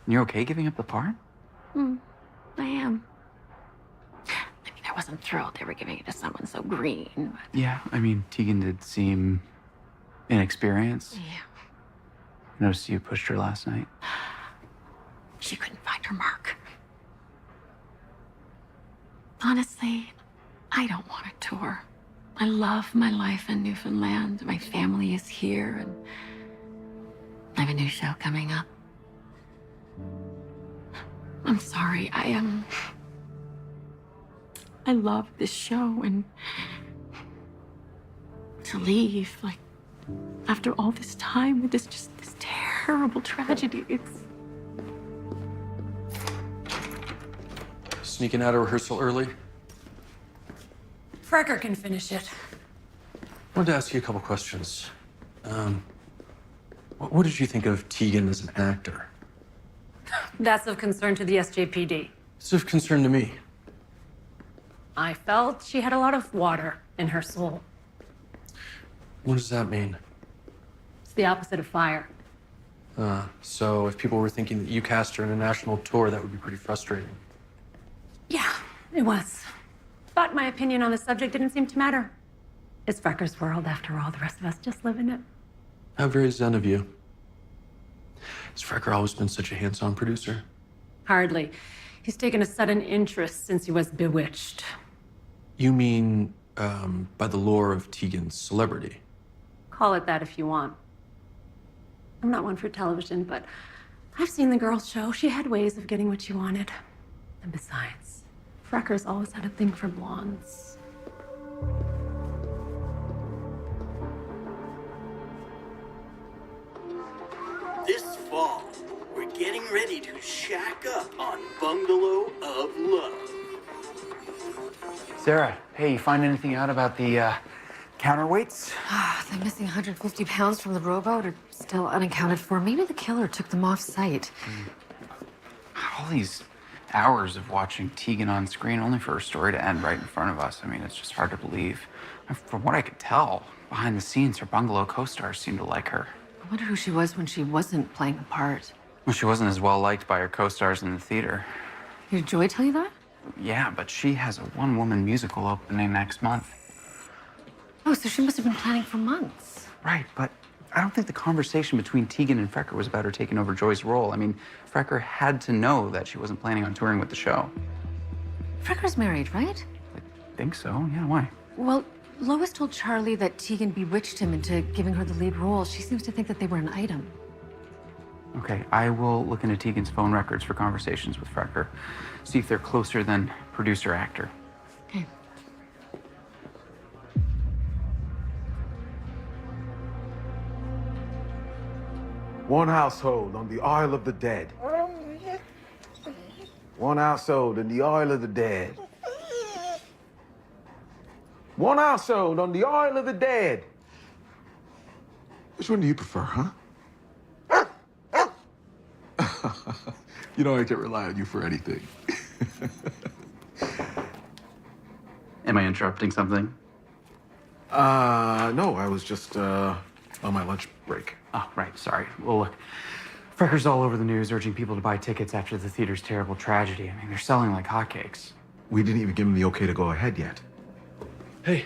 You're okay giving up the part? I am. I mean, I wasn't thrilled they were giving it to someone so green, but... Yeah, I mean, Tegan did seem inexperienced. Yeah. I noticed you pushed her last night. She couldn't find her mark. Honestly, I don't want a tour. I love my life in Newfoundland. My family is here, and I have a new show coming up. I'm sorry, I love this show, and to leave, like, after all this time with this terrible tragedy, it's... Sneaking out of rehearsal early? Frecker can finish it. I wanted to ask you a couple questions. What did you think of Tegan as an actor? That's of concern to the SJPD. It's of concern to me. I felt she had a lot of water in her soul. What does that mean? It's the opposite of fire. So if people were thinking that you cast her in a national tour, that would be pretty frustrating. Yeah, it was. But my opinion on the subject didn't seem to matter. It's Frecker's world, after all. The rest of us just live in it. How very zen of you. Has Frecker always been such a hands-on producer? Hardly. He's taken a sudden interest since he was bewitched. You mean, by the lure of Tegan's celebrity? Call it that if you want. I'm not one for television, but I've seen the girls' show. She had ways of getting what she wanted. And besides, Frecker's always had a thing for blondes. This fall, we're getting ready to shack up on Bungalow of Love. Sarah, hey, you find anything out about the counterweights? The missing 150 pounds from the rowboat are still unaccounted for. Maybe the killer took them off site. All these hours of watching Tegan on screen only for her story to end right in front of us. I mean, it's just hard to believe. From what I could tell, behind the scenes, her Bungalow co-stars seemed to like her. I wonder who she was when she wasn't playing a part. Well, she wasn't as well liked by her co-stars in the theater. Did Joy tell you that? Yeah, but she has a one-woman musical opening next month. Oh, so she must have been planning for months. Right, but I don't think the conversation between Tegan and Frecker was about her taking over Joy's role. I mean, Frecker had to know that she wasn't planning on touring with the show. Frecker's married, right? I think so, yeah, why? Well, Lois told Charlie that Tegan bewitched him into giving her the lead role. She seems to think that they were an item. Okay, I will look into Tegan's phone records for conversations with Frecker. See if they're closer than producer-actor. Okay. One household on the Isle of the Dead. One household in the Isle of the Dead. One household on the Isle of the Dead. Which one do you prefer, huh? You know I can rely on you for anything. Am I interrupting something? No, I was just on my lunch break. Oh, right, sorry. Well, look, Frecker's all over the news urging people to buy tickets after the theater's terrible tragedy. I mean, they're selling like hotcakes. We didn't even give him the okay to go ahead yet. Hey,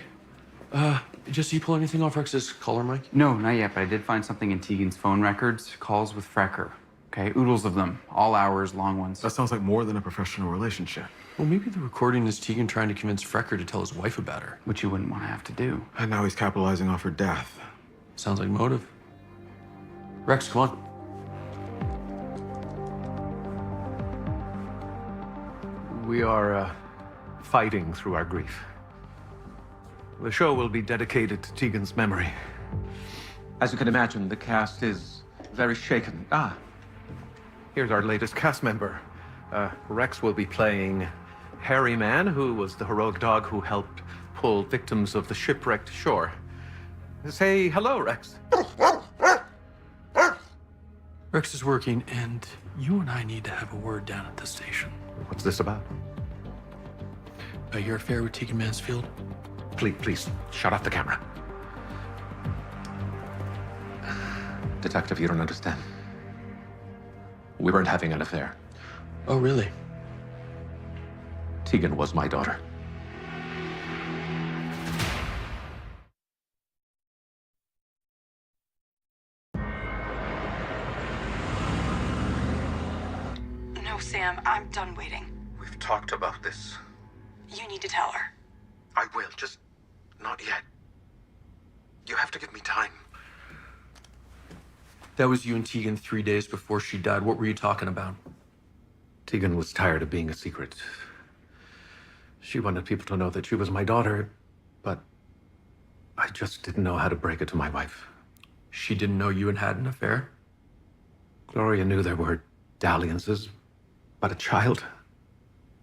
Jesse, you pull anything off Rex's collar mic? No, not yet, but I did find something in Tegan's phone records. Calls with Frecker. Okay, oodles of them. All hours, long ones. That sounds like more than a professional relationship. Well, maybe the recording is Tegan trying to convince Frecker to tell his wife about her. Which you wouldn't want to have to do. And now he's capitalizing off her death. Sounds like motive. Rex, come on. We are fighting through our grief. The show will be dedicated to Tegan's memory. As you can imagine, the cast is very shaken. Here's our latest cast member. Rex will be playing Harry Man, who was the heroic dog who helped pull victims of the shipwrecked shore. Say hello, Rex. Rex is working, and you and I need to have a word down at the station. What's this about? About your affair with Tegan Mansfield? Please, shut off the camera. Detective, you don't understand. We weren't having an affair. Oh, really? Tegan was my daughter. No, Sam, I'm done waiting. We've talked about this. You need to tell her. I will, just not yet. You have to give me time. That was you and Tegan 3 days before she died. What were you talking about? Tegan was tired of being a secret. She wanted people to know that she was my daughter, but I just didn't know how to break it to my wife. She didn't know you and had an affair? Gloria knew there were dalliances, but a child,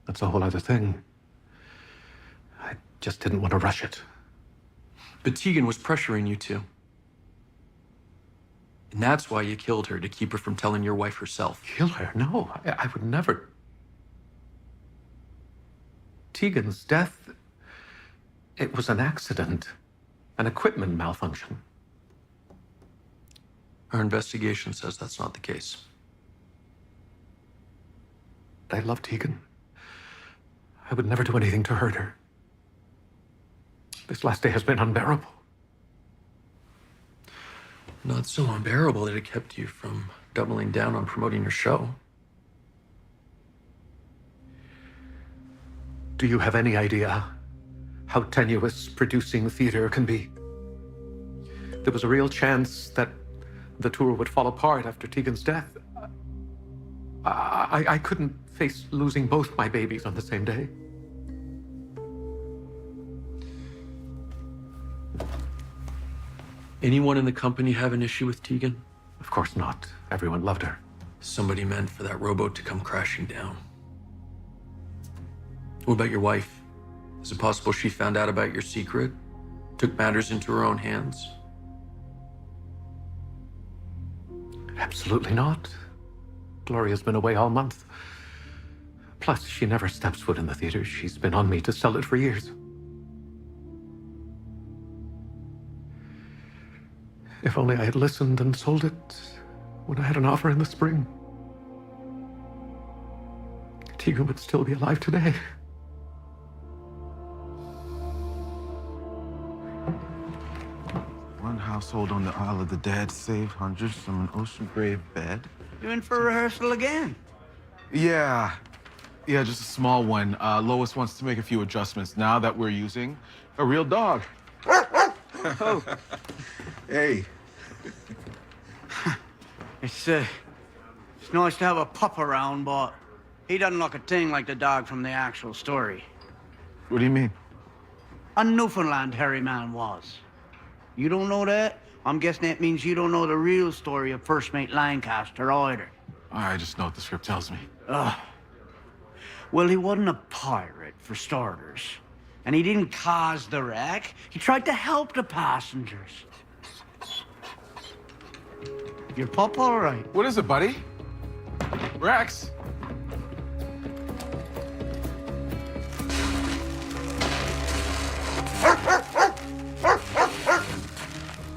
that's a whole other thing. I just didn't want to rush it. But Tegan was pressuring you to. And that's why you killed her, to keep her from telling your wife herself. Kill her? No, I would never. Tegan's death, it was an accident, an equipment malfunction. Our investigation says that's not the case. I love Tegan. I would never do anything to hurt her. This last day has been unbearable. Not so unbearable that it kept you from doubling down on promoting your show. Do you have any idea how tenuous producing theater can be? There was a real chance that the tour would fall apart after Tegan's death. I couldn't face losing both my babies on the same day. Anyone in the company have an issue with Tegan? Of course not. Everyone loved her. Somebody meant for that rowboat to come crashing down. What about your wife? Is it possible she found out about your secret? Took matters into her own hands? Absolutely not. Gloria's been away all month. Plus, she never steps foot in the theater. She's been on me to sell it for years. If only I had listened and sold it when I had an offer in the spring. Tegan would still be alive today. One household on the Isle of the Dead saved hundreds from an ocean grave bed. You in for rehearsal again? Yeah, just a small one. Lois wants to make a few adjustments now that we're using a real dog. Oh. Hey. It's nice to have a pup around, but he doesn't look a thing like the dog from the actual story. What do you mean? A Newfoundland hairy man was. You don't know that? I'm guessing that means you don't know the real story of First Mate Lancaster either. I just know what the script tells me. Ugh. Well, he wasn't a pirate, for starters. And he didn't cause the wreck. He tried to help the passengers. Your pup all right? What is it, buddy? Rex?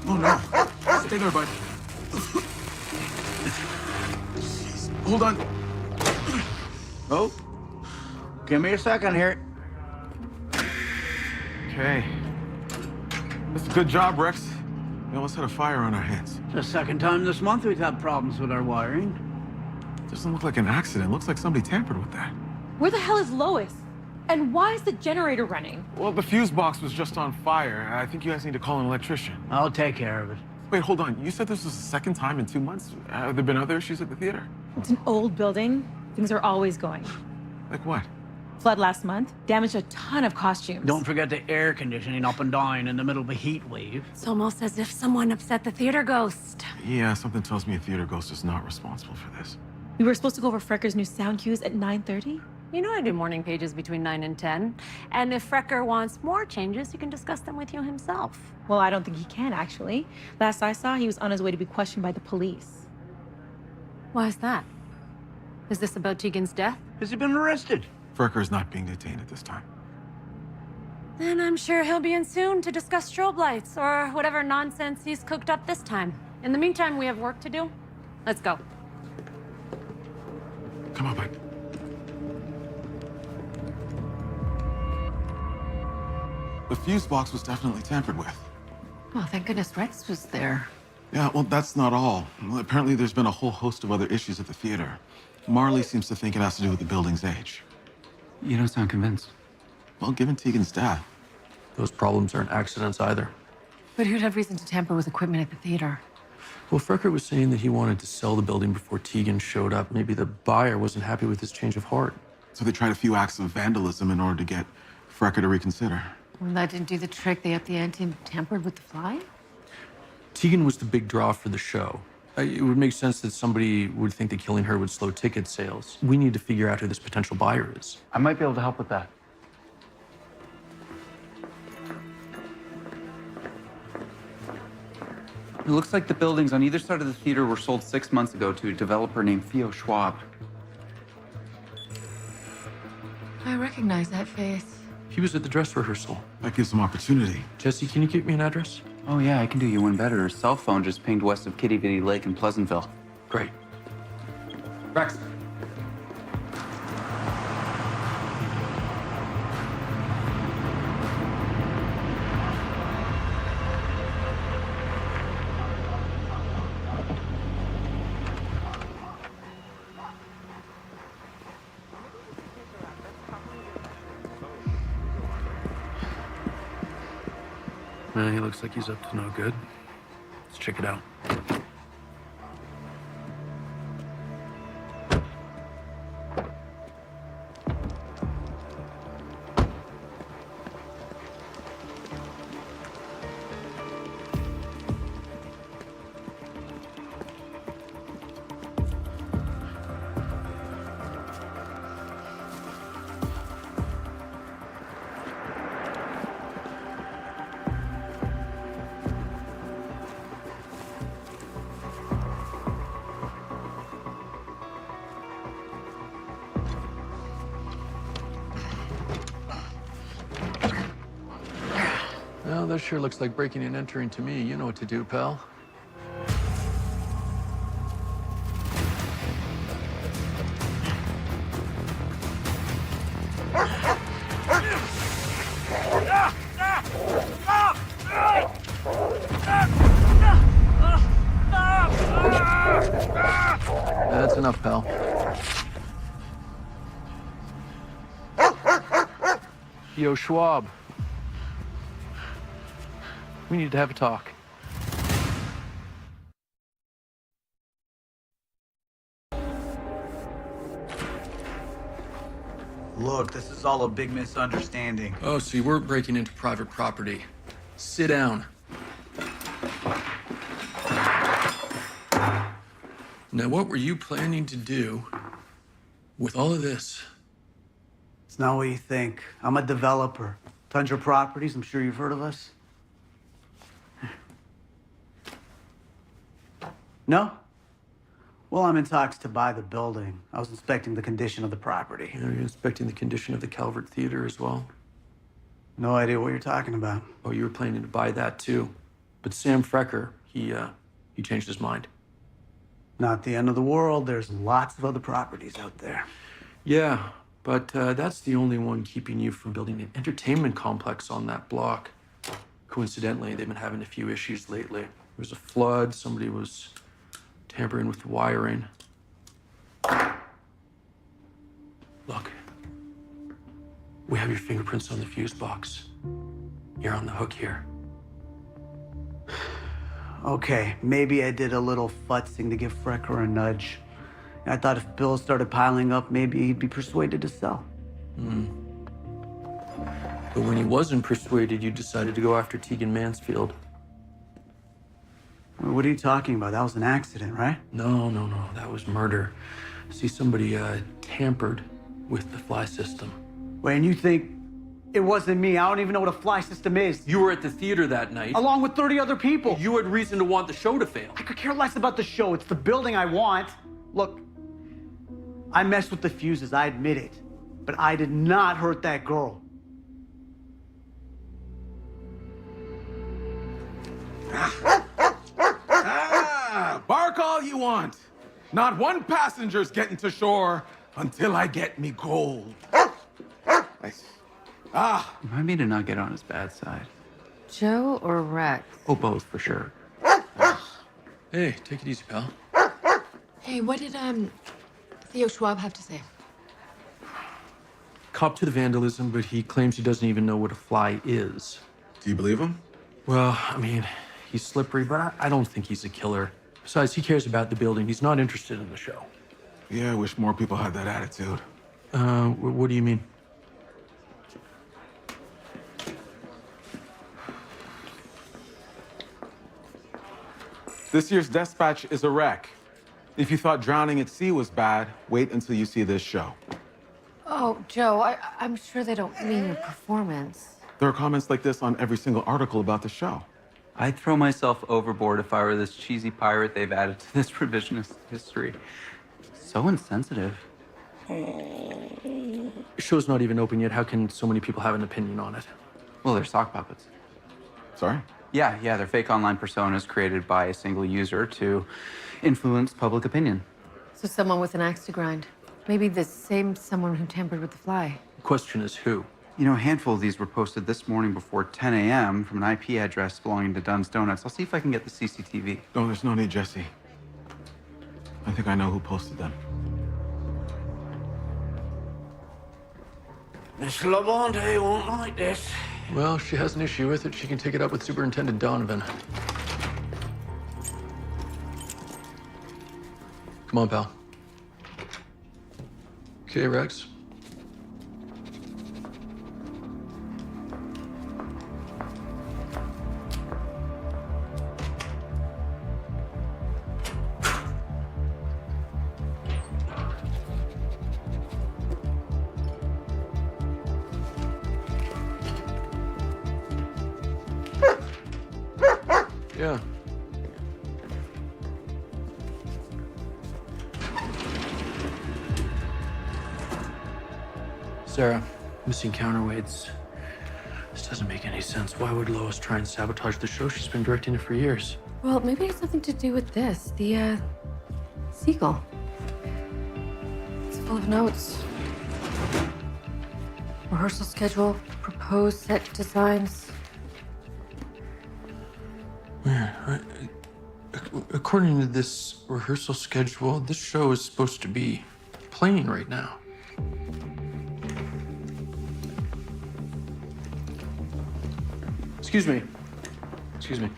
Oh no. Stay there, bud. Hold on. Oh. Give me a second here. Okay. That's a good job, Rex. We almost had a fire on our hands. The second time this month we've had problems with our wiring. Doesn't look like an accident. Looks like somebody tampered with that. Where the hell is Lois? And why is the generator running? Well, the fuse box was just on fire. I think you guys need to call an electrician. I'll take care of it. Wait, hold on. You said this was the second time in 2 months? Have there been other issues at the theater? It's an old building. Things are always going. Like what? Flood last month damaged a ton of costumes. Don't forget the air conditioning up and down in the middle of a heat wave. It's almost as if someone upset the theater ghost. Yeah, something tells me a theater ghost is not responsible for this. We were supposed to go over Frecker's new sound cues at 9:30. You know I do morning pages between 9 and 10. And if Frecker wants more changes, he can discuss them with you himself. Well, I don't think he can, actually. Last I saw, he was on his way to be questioned by the police. Why is that? Is this about Tegan's death? Has he been arrested? Frecker is not being detained at this time. Then I'm sure he'll be in soon to discuss strobe lights or whatever nonsense he's cooked up this time. In the meantime, we have work to do. Let's go. Come on, bud. The fuse box was definitely tampered with. Oh, thank goodness Rex was there. Yeah, well, that's not all. Well, apparently there's been a whole host of other issues at the theater. Marley seems to think it has to do with the building's age. You don't sound convinced. Well, given Tegan's death, Those problems aren't accidents either. But who'd have reason to tamper with equipment at the theater? Well, Frecker was saying that he wanted to sell the building before Tegan showed up. Maybe the buyer wasn't happy with his change of heart. So they tried a few acts of vandalism in order to get Frecker to reconsider. When that didn't do the trick, they upped the ante and tampered with the fly? Tegan was the big draw for the show. It would make sense that somebody would think that killing her would slow ticket sales. We need to figure out who this potential buyer is. I might be able to help with that. It looks like the buildings on either side of the theater were sold 6 months ago to a developer named Theo Schwab. I recognize that face. He was at the dress rehearsal. That gives them opportunity. Jesse, can you get me an address? Oh yeah, I can do you one better. Her cell phone just pinged west of Kitty Bitty Lake in Pleasantville. Great. Rex. He looks like he's up to no good. Let's check it out. Well, that sure looks like breaking and entering to me. You know what to do, pal. That's enough, pal. Yo, Schwab. We need to have a talk. Look, this is all a big misunderstanding. Oh, so you weren't breaking into private property. Sit down. Now, what were you planning to do with all of this? It's not what you think. I'm a developer. Tundra Properties, I'm sure you've heard of us. No? Well, I'm in talks to buy the building. I was inspecting the condition of the property. Are you inspecting the condition of the Calvert Theater as well? No idea what you're talking about. Oh, you were planning to buy that too. But Sam Frecker, he changed his mind. Not the end of the world. There's lots of other properties out there. Yeah, but that's the only one keeping you from building an entertainment complex on that block. Coincidentally, they've been having a few issues lately. There was a flood, somebody was tampering with the wiring. Look, we have your fingerprints on the fuse box. You're on the hook here. Okay, maybe I did a little futzing to give Frecker a nudge. I thought if bills started piling up, maybe he'd be persuaded to sell. But when he wasn't persuaded, you decided to go after Tegan Mansfield. What are you talking about? That was an accident, right? No. That was murder. See, somebody tampered with the fly system. Wait, and you think it wasn't me? I don't even know what a fly system is. You were at the theater that night. Along with 30 other people. You had reason to want the show to fail. I could care less about the show. It's the building I want. Look, I messed with the fuses, I admit it. But I did not hurt that girl. Bark all you want. Not one passenger's getting to shore until I get me gold. Remind me to not get on his bad side. Joe or Rex? Oh, both, for sure. Hey, take it easy, pal. Hey, what did Theo Schwab have to say? Cop to the vandalism, but he claims he doesn't even know what a fly is. Do you believe him? Well, I mean, he's slippery, but I don't think he's a killer. Besides, he cares about the building. He's not interested in the show. Yeah, I wish more people had that attitude. What do you mean? This year's dispatch is a wreck. If you thought drowning at sea was bad, wait until you see this show. Oh, Joe, I'm sure they don't mean your performance. There are comments like this on every single article about the show. I'd throw myself overboard if I were this cheesy pirate they've added to this revisionist history. So insensitive. The show's not even open yet. How can so many people have an opinion on it? Well, they're sock puppets. Sorry? Yeah, they're fake online personas created by a single user to influence public opinion. So someone with an axe to grind. Maybe the same someone who tampered with the fly. The question is who? You know, a handful of these were posted this morning before 10 a.m. from an IP address belonging to Dunn's Donuts. I'll see if I can get the CCTV. No, there's no need, Jesse. I think I know who posted them. Miss Labonte won't like this. Well, she has an issue with it. She can take it up with Superintendent Donovan. Come on, pal. Okay, Rex. Yeah. Sarah, missing counterweights. This doesn't make any sense. Why would Lois try and sabotage the show? She's been directing it for years. Well, maybe it has something to do with this. The, seagull. It's full of notes. Rehearsal schedule, proposed set designs. Yeah, according to this rehearsal schedule, this show is supposed to be playing right now. Excuse me. Excuse me.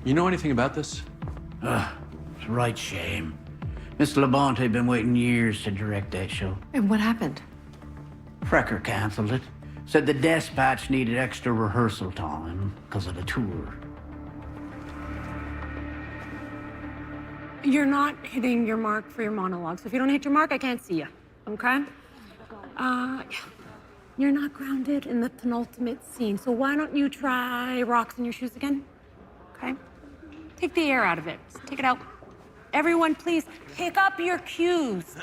You know anything about this? It's a right shame. Miss Labonte been waiting years to direct that show. And what happened? Frecker canceled it. Said the dispatch needed extra rehearsal time because of the tour. You're not hitting your mark for your monologue. So if you don't hit your mark, I can't see you. Okay? You're not grounded in the penultimate scene. So why don't you try rocks in your shoes again? Okay? Take the air out of it. Just take it out. Everyone, please pick up your cues.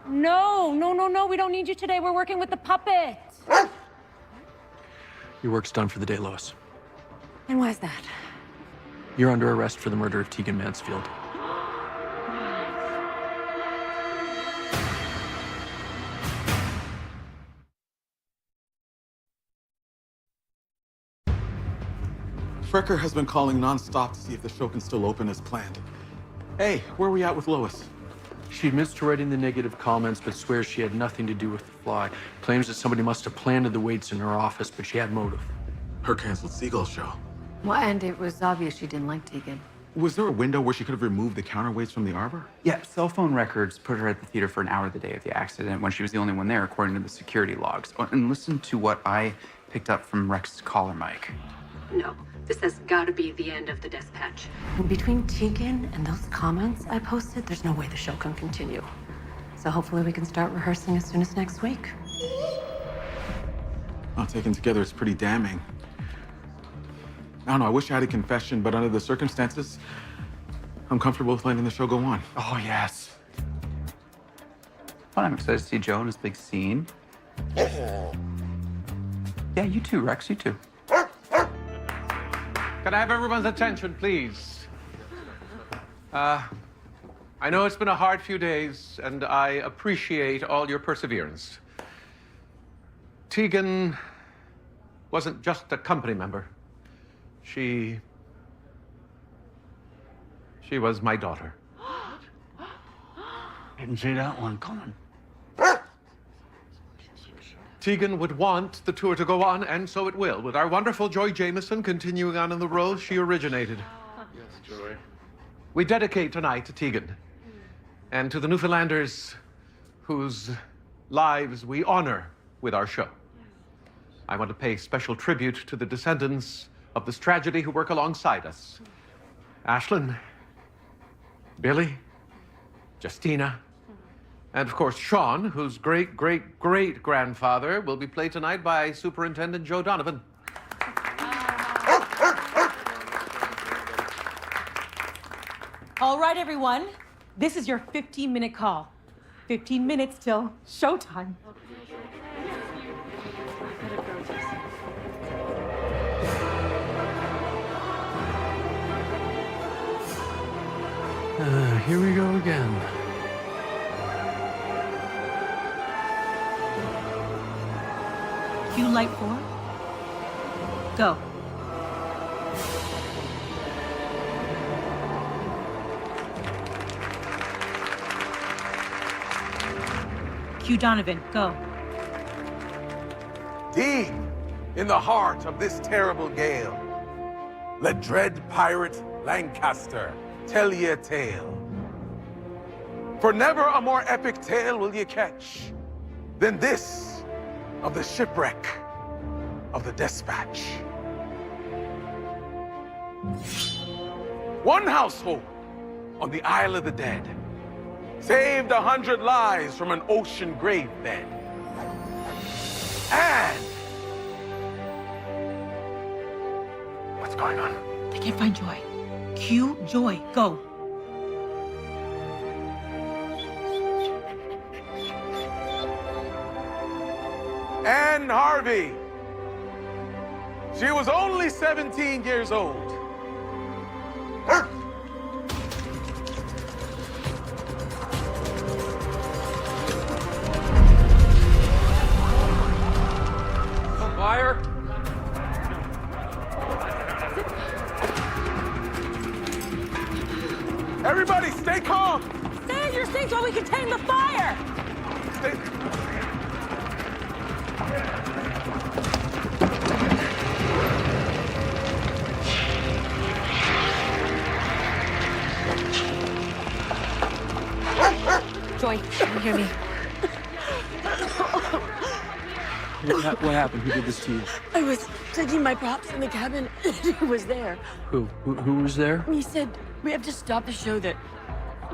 No. We don't need you today. We're working with the puppet. Your work's done for the day, Lois. And why is that? You're under arrest for the murder of Tegan Mansfield. Frecker has been calling nonstop to see if the show can still open as planned. Hey, where are we at with Lois? She admits to writing the negative comments, but swears she had nothing to do with the fly. Claims that somebody must have planted the weights in her office, but she had motive. Her canceled Seagull show. Well, and it was obvious she didn't like Tegan. Was there a window where she could have removed the counterweights from the arbor? Yeah, cell phone records put her at the theater for an hour the day of the accident when she was the only one there, according to the security logs. And listen to what I picked up from Rex's collar mic. No, this has got to be the end of the dispatch. Between Tegan and those comments I posted, there's no way the show can continue. So hopefully we can start rehearsing as soon as next week. Well, taken together, it's pretty damning. I don't know, I wish I had a confession, but under the circumstances, I'm comfortable with letting the show go on. Oh, yes. Well, I'm excited to see Joe in his big scene. Yeah, you too, Rex, you too. Can I have everyone's attention, please? I know it's been a hard few days, and I appreciate all your perseverance. Tegan wasn't just a company member. She was my daughter. Didn't see that one coming. Tegan would want the tour to go on, and so it will, with our wonderful Joy Jameson continuing on in the role she originated. Yes, Joy. We dedicate tonight to Tegan and to the Newfoundlanders whose lives we honor with our show. I want to pay special tribute to the descendants of this tragedy who work alongside us. Ashlyn, Billy, Justina, and of course Sean, whose great-great-great-grandfather will be played tonight by Superintendent Joe Donovan. All right, everyone. This is your 15-minute call. 15 minutes till showtime. Here we go again. Cue light 4. Go. Cue Donovan. Go. Deep in the heart of this terrible gale, let dread pirate Lancaster tell ye a tale. For never a more epic tale will ye catch than this of the shipwreck of the Despatch. One household on the Isle of the Dead saved 100 lives from an ocean grave bed. And what's going on? They can't find Joy. Cue Joy. Go. Anne Harvey. She was only 17 years old. Fire! Everybody, stay calm. Stay in your seats while we contain the fire. Stay. Joy, can you hear me? What happened? Who did this to you? I was taking my props in the cabin, and he was there. Who was there? He said, we have to stop the show, that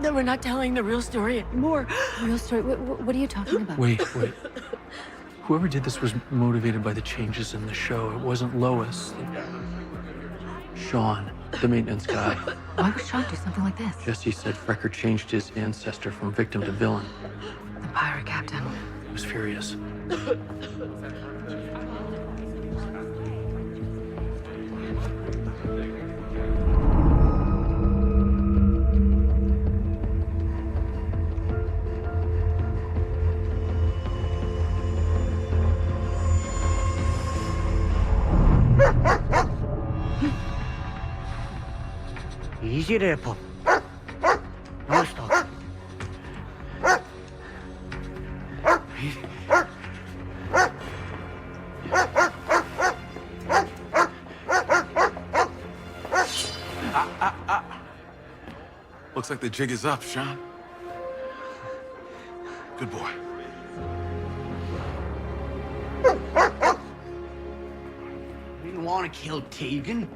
we're not telling the real story anymore. Real story? What are you talking about? Wait. Whoever did this was motivated by the changes in the show. It wasn't Lois. Sean, the maintenance guy. Why would Sean do something like this? Jesse said Frecker changed his ancestor from victim to villain. The pirate captain. He was furious. Easy there, pup. No stop. Looks like the jig is up, Sean. Good boy. We didn't want to kill Tegan.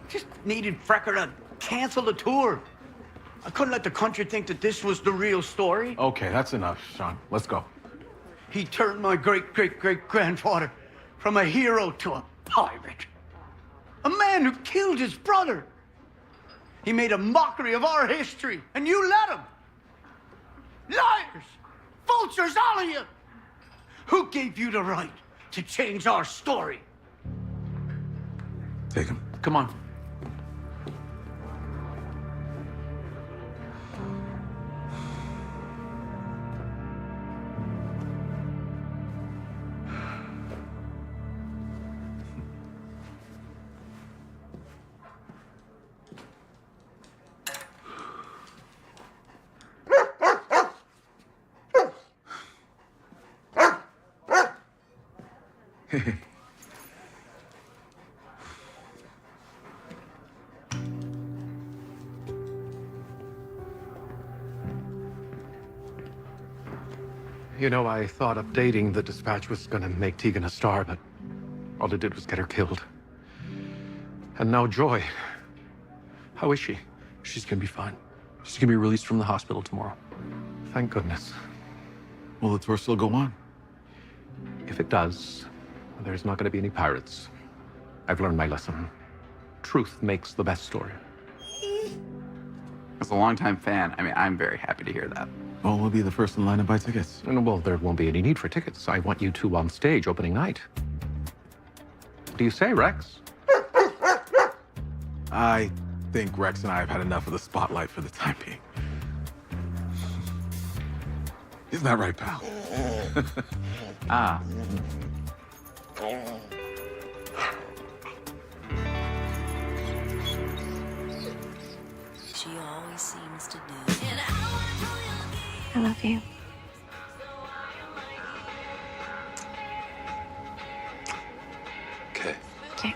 Just needed Frecker to cancel the tour. I couldn't let the country think that this was the real story. Okay, that's enough, Sean. Let's go. He turned my great-great-great-grandfather from a hero to a pirate. A man who killed his brother. He made a mockery of our history, and you let him. Liars! Vultures, all of you! Who gave you the right to change our story? Take him. Come on. You know, I thought updating the dispatch was gonna make Tegan a star, but all it did was get her killed. And now Joy. How is she? She's gonna be fine. She's gonna be released from the hospital tomorrow. Thank goodness. Will the tour still go on? If it does, there's not gonna be any pirates. I've learned my lesson. Truth makes the best story. As a longtime fan, I mean, I'm very happy to hear that. Well, we'll be the first in line to buy tickets. Well, there won't be any need for tickets. I want you two on stage opening night. What do you say, Rex? I think Rex and I have had enough of the spotlight for the time being. Isn't that right, pal? Ah. She always seems to do. I love you. Okay. Okay.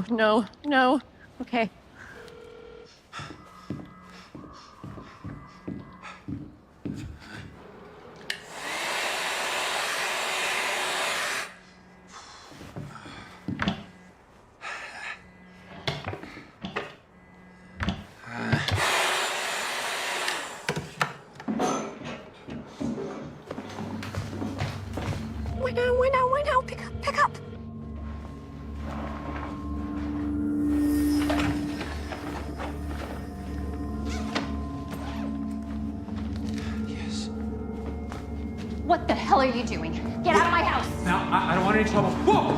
No. Okay. Wait now. Pick up. What the hell are you doing? Get out of my house! Now, I don't want any trouble. Whoa!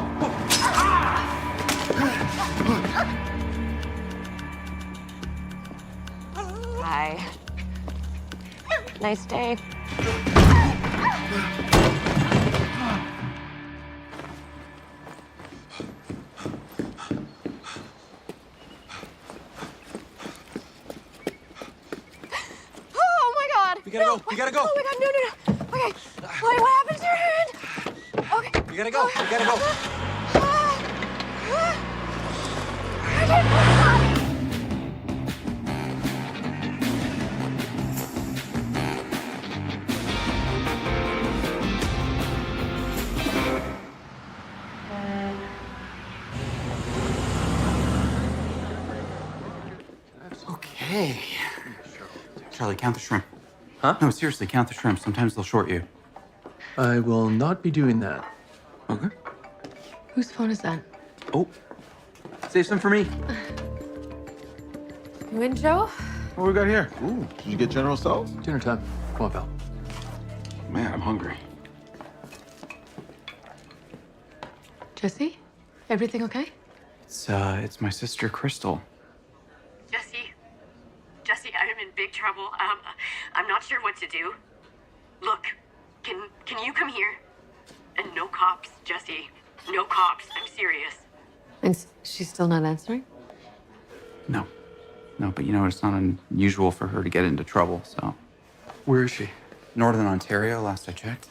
Hi. Nice day. Oh my god! We gotta go. We gotta go. Oh my god, no. Okay. Wait, what happened to your hand? Okay. We gotta go. We gotta go. Okay. Charlie, count the shrimp. Huh? No, seriously, count the shrimp. Sometimes they'll short you. I will not be doing that. Okay. Whose phone is that? Oh, save some for me. You in, Joe? What we got here? Ooh, did you get General Tso's? Dinner time. Come on, pal. Man, I'm hungry. Jesse? Everything okay? It's my sister, Crystal. Jesse, I'm in big trouble. I'm not sure what to do. Look, can you come here? And no cops, Jesse. No cops. I'm serious. And she's still not answering? No, but you know, it's not unusual for her to get into trouble, so. Where is she? Northern Ontario, last I checked.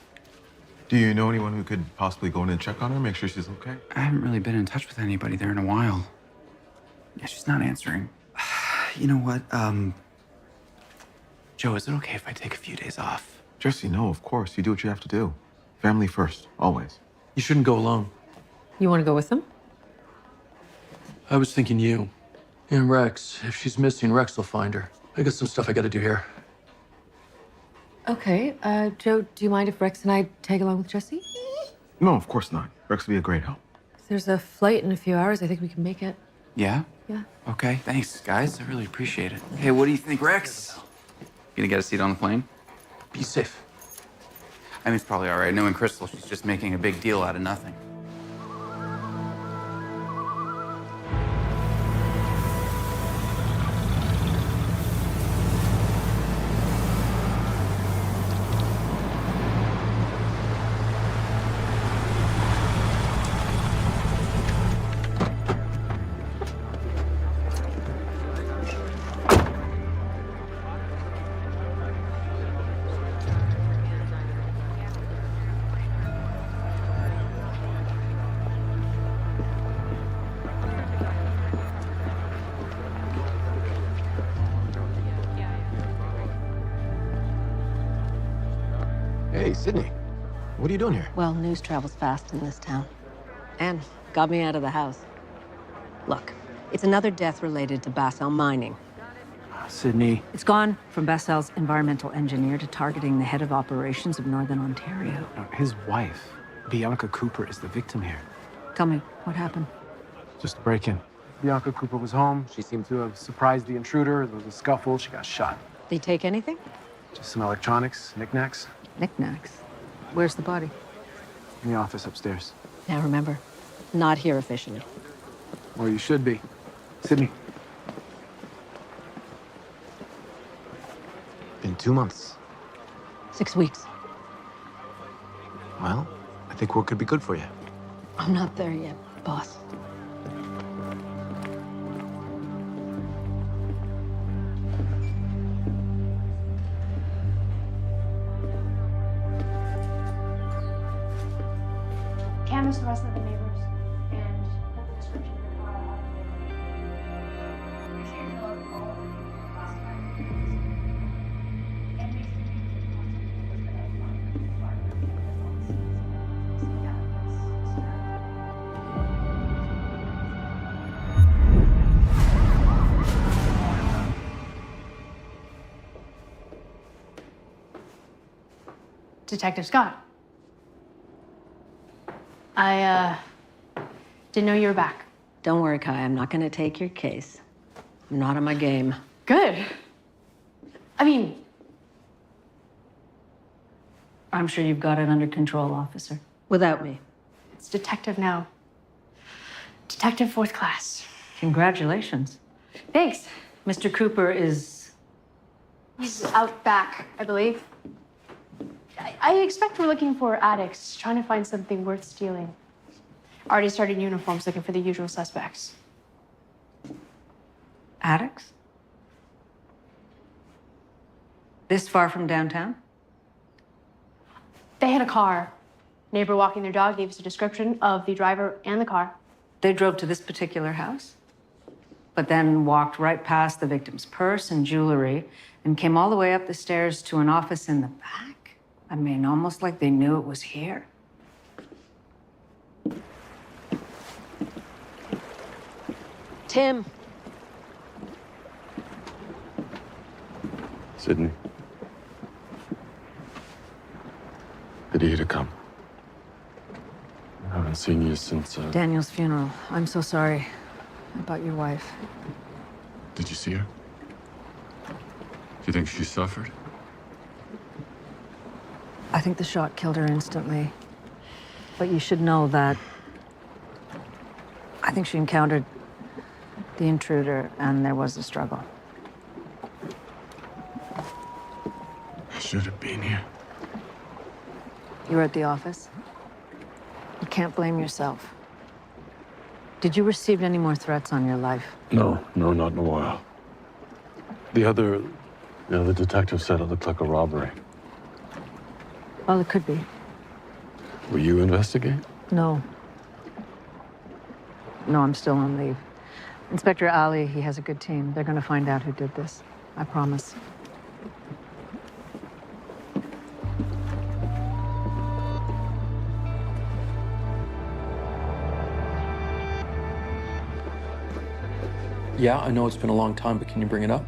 Do you know anyone who could possibly go in and check on her, make sure she's okay? I haven't really been in touch with anybody there in a while. Yeah, she's not answering. You know what, Joe, is it okay if I take a few days off? Jesse, no, of course. You do what you have to do. Family first, always. You shouldn't go alone. You want to go with them? I was thinking you. And Rex. If she's missing, Rex will find her. I got some stuff I gotta do here. Okay, Joe, do you mind if Rex and I tag along with Jesse? No, of course not. Rex would be a great help. There's a flight in a few hours. I think we can make it. Yeah? Yeah. Okay, thanks, guys. I really appreciate it. Hey, what do you think, Rex? Gonna get a seat on the plane? Be safe. I mean, it's probably all right. Knowing Crystal, she's just making a big deal out of nothing. Hey, Sydney. What are you doing here? Well, news travels fast in this town. And got me out of the house. Look, it's another death related to Basel mining. Sydney. It's gone from Bassel's environmental engineer to targeting the head of operations of Northern Ontario. His wife, Bianca Cooper, is the victim here. Tell me, what happened? Just a break-in. Bianca Cooper was home. She seemed to have surprised the intruder. There was a scuffle. She got shot. They take anything? Just some electronics, knickknacks. Knickknacks. Where's the body? In the office upstairs. Now remember, not here officially. Well, you should be. Sydney. Been 2 months. 6 weeks. Well, I think work could be good for you. I'm not there yet, boss. Canvass the rest of the neighbors and put the description of the car out. Make sure you fill out all of the classified information. And make sure you keep the Detective Scott. I didn't know you were back. Don't worry, Kai. I'm not going to take your case. I'm not on my game. Good. I mean, I'm sure you've got it under control, officer. Without me. it's detective now. Detective 4th class. Congratulations. Thanks. Mr. Cooper is... He's out back, I believe. I expect we're looking for addicts, trying to find something worth stealing. Already started uniforms looking for the usual suspects. Addicts? This far from downtown? They had a car. Neighbor walking their dog gave us a description of the driver and the car. They drove to this particular house, but then walked right past the victim's purse and jewelry and came all the way up the stairs to an office in the back. I mean, almost like they knew it was here. Tim. Sydney. Good of you to come. I haven't seen you since, Daniel's funeral. I'm so sorry about your wife. Did you see her? Do you think she suffered? I think the shot killed her instantly. But you should know that I think she encountered the intruder and there was a struggle. I should have been here. You were at the office? You can't blame yourself. Did you receive any more threats on your life? No, not in a while. The other detective said it looked like a robbery. Well, it could be. Will you investigate? No. No, I'm still on leave. Inspector Ali, he has a good team. They're going to find out who did this. I promise. Yeah, I know it's been a long time, but can you bring it up?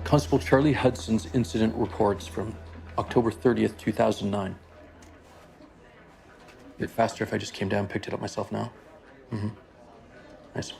Constable Charlie Hudson's incident reports from October 30th, 2009. Is it faster if I just came down and picked it up myself now? Mm-hmm. Nice.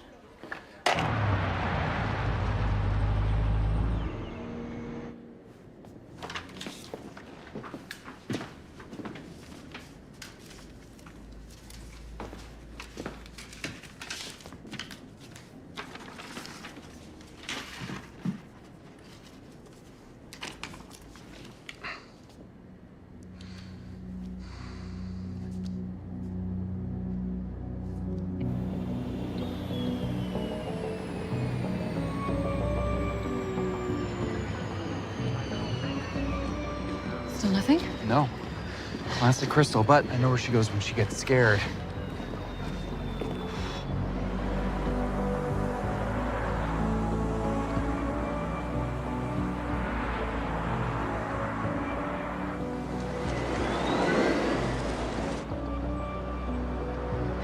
Still nothing? No. Well, that's the Crystal, but I know where she goes when she gets scared.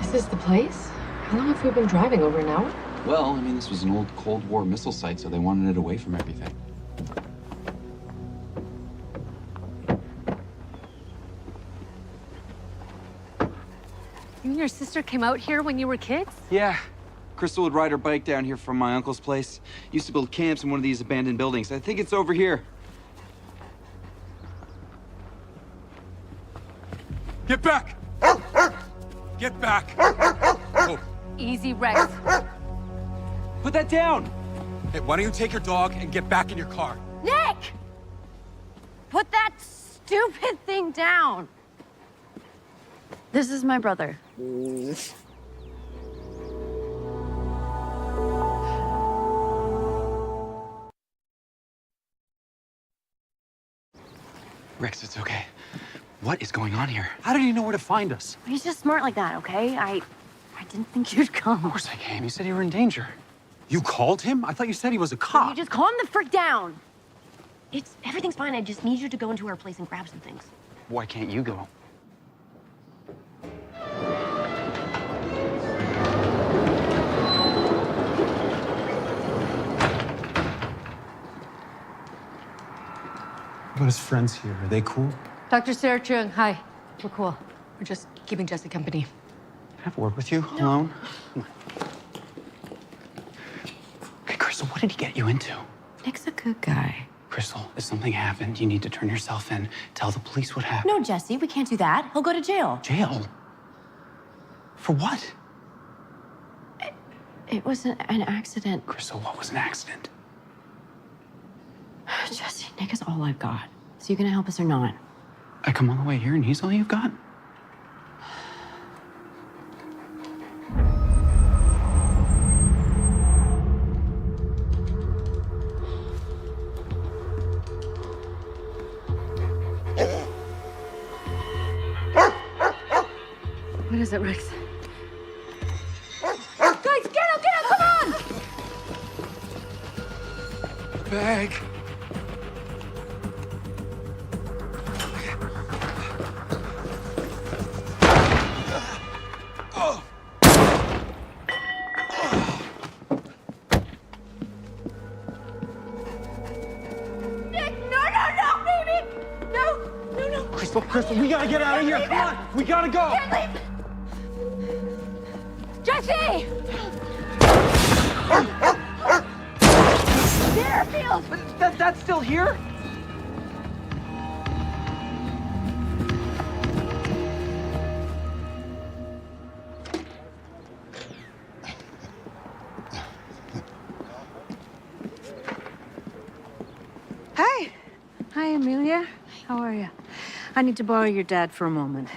This is the place? How long have we been driving? Over an hour? Well, I mean, this was an old Cold War missile site, so they wanted it away from everything. You and your sister came out here when you were kids? Yeah. Crystal would ride her bike down here from my uncle's place. Used to build camps in one of these abandoned buildings. I think it's over here. Get back! Get back! Oh. Easy, Rex. Put that down! Hey, why don't you take your dog and get back in your car? Nick! Put that stupid thing down. This is my brother. Rex, it's okay. What is going on here? How did he know where to find us? He's just smart like that, okay? I didn't think you'd come. Of course I came. You said you were in danger. You called him? I thought you said he was a You cop. just calm the frick down. Everything's fine. I just need you to go into our place and grab some things. Why can't you go? What about his friends here? Are they cool? Dr. Sarah Chung, hi. We're cool. We're just keeping Jesse company. Can I have a word with you alone? Come on. Okay, Crystal, what did he get you into? Nick's a good guy. Crystal, if something happened, you need to turn yourself in. Tell the police what happened. No, Jesse, we can't do that. He'll go to jail. Jail? For what? It was an accident. Crystal, what was an accident? Jesse, Nick is all I've got. So you gonna help us or not? I come all the way here and he's all you've got? What is it, Rex? Guys, get up, come on! Bag. Nick, no, baby! No. Crystal, we gotta get out of here. Come on, we gotta go. Can't leave. Jesse! Deerfield! But that's still here? Hi. Hi, Amelia. How are you? I need to borrow your dad for a moment.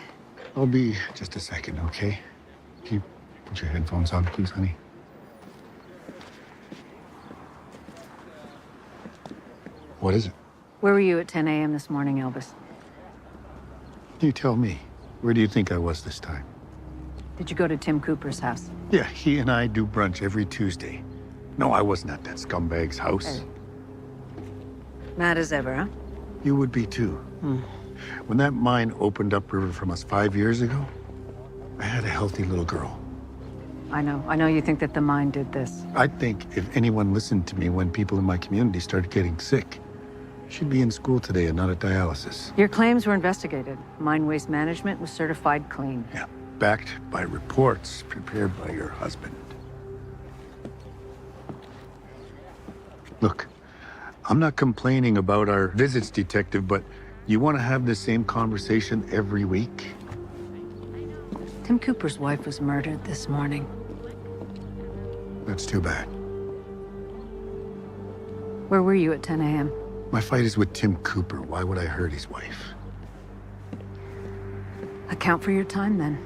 I'll be just a second, okay? Can you put your headphones on, please, honey? What is it? Where were you at 10 a.m. this morning, Elvis? You tell me. Where do you think I was this time? Did you go to Tim Cooper's house? Yeah, he and I do brunch every Tuesday. No, I wasn't at that scumbag's house. Mad as ever, huh? You would be too. When that mine opened upriver from us 5 years ago, I had a healthy little girl. I know you think that the mine did this. I think if anyone listened to me when people in my community started getting sick, she'd be in school today and not at dialysis. Your claims were investigated. Mine waste management was certified clean. Yeah, backed by reports prepared by your husband. Look, I'm not complaining about our visits, detective, but you want to have the same conversation every week? Tim Cooper's wife was murdered this morning. That's too bad. Where were you at 10 a.m.? My fight is with Tim Cooper. Why would I hurt his wife? Account for your time, then.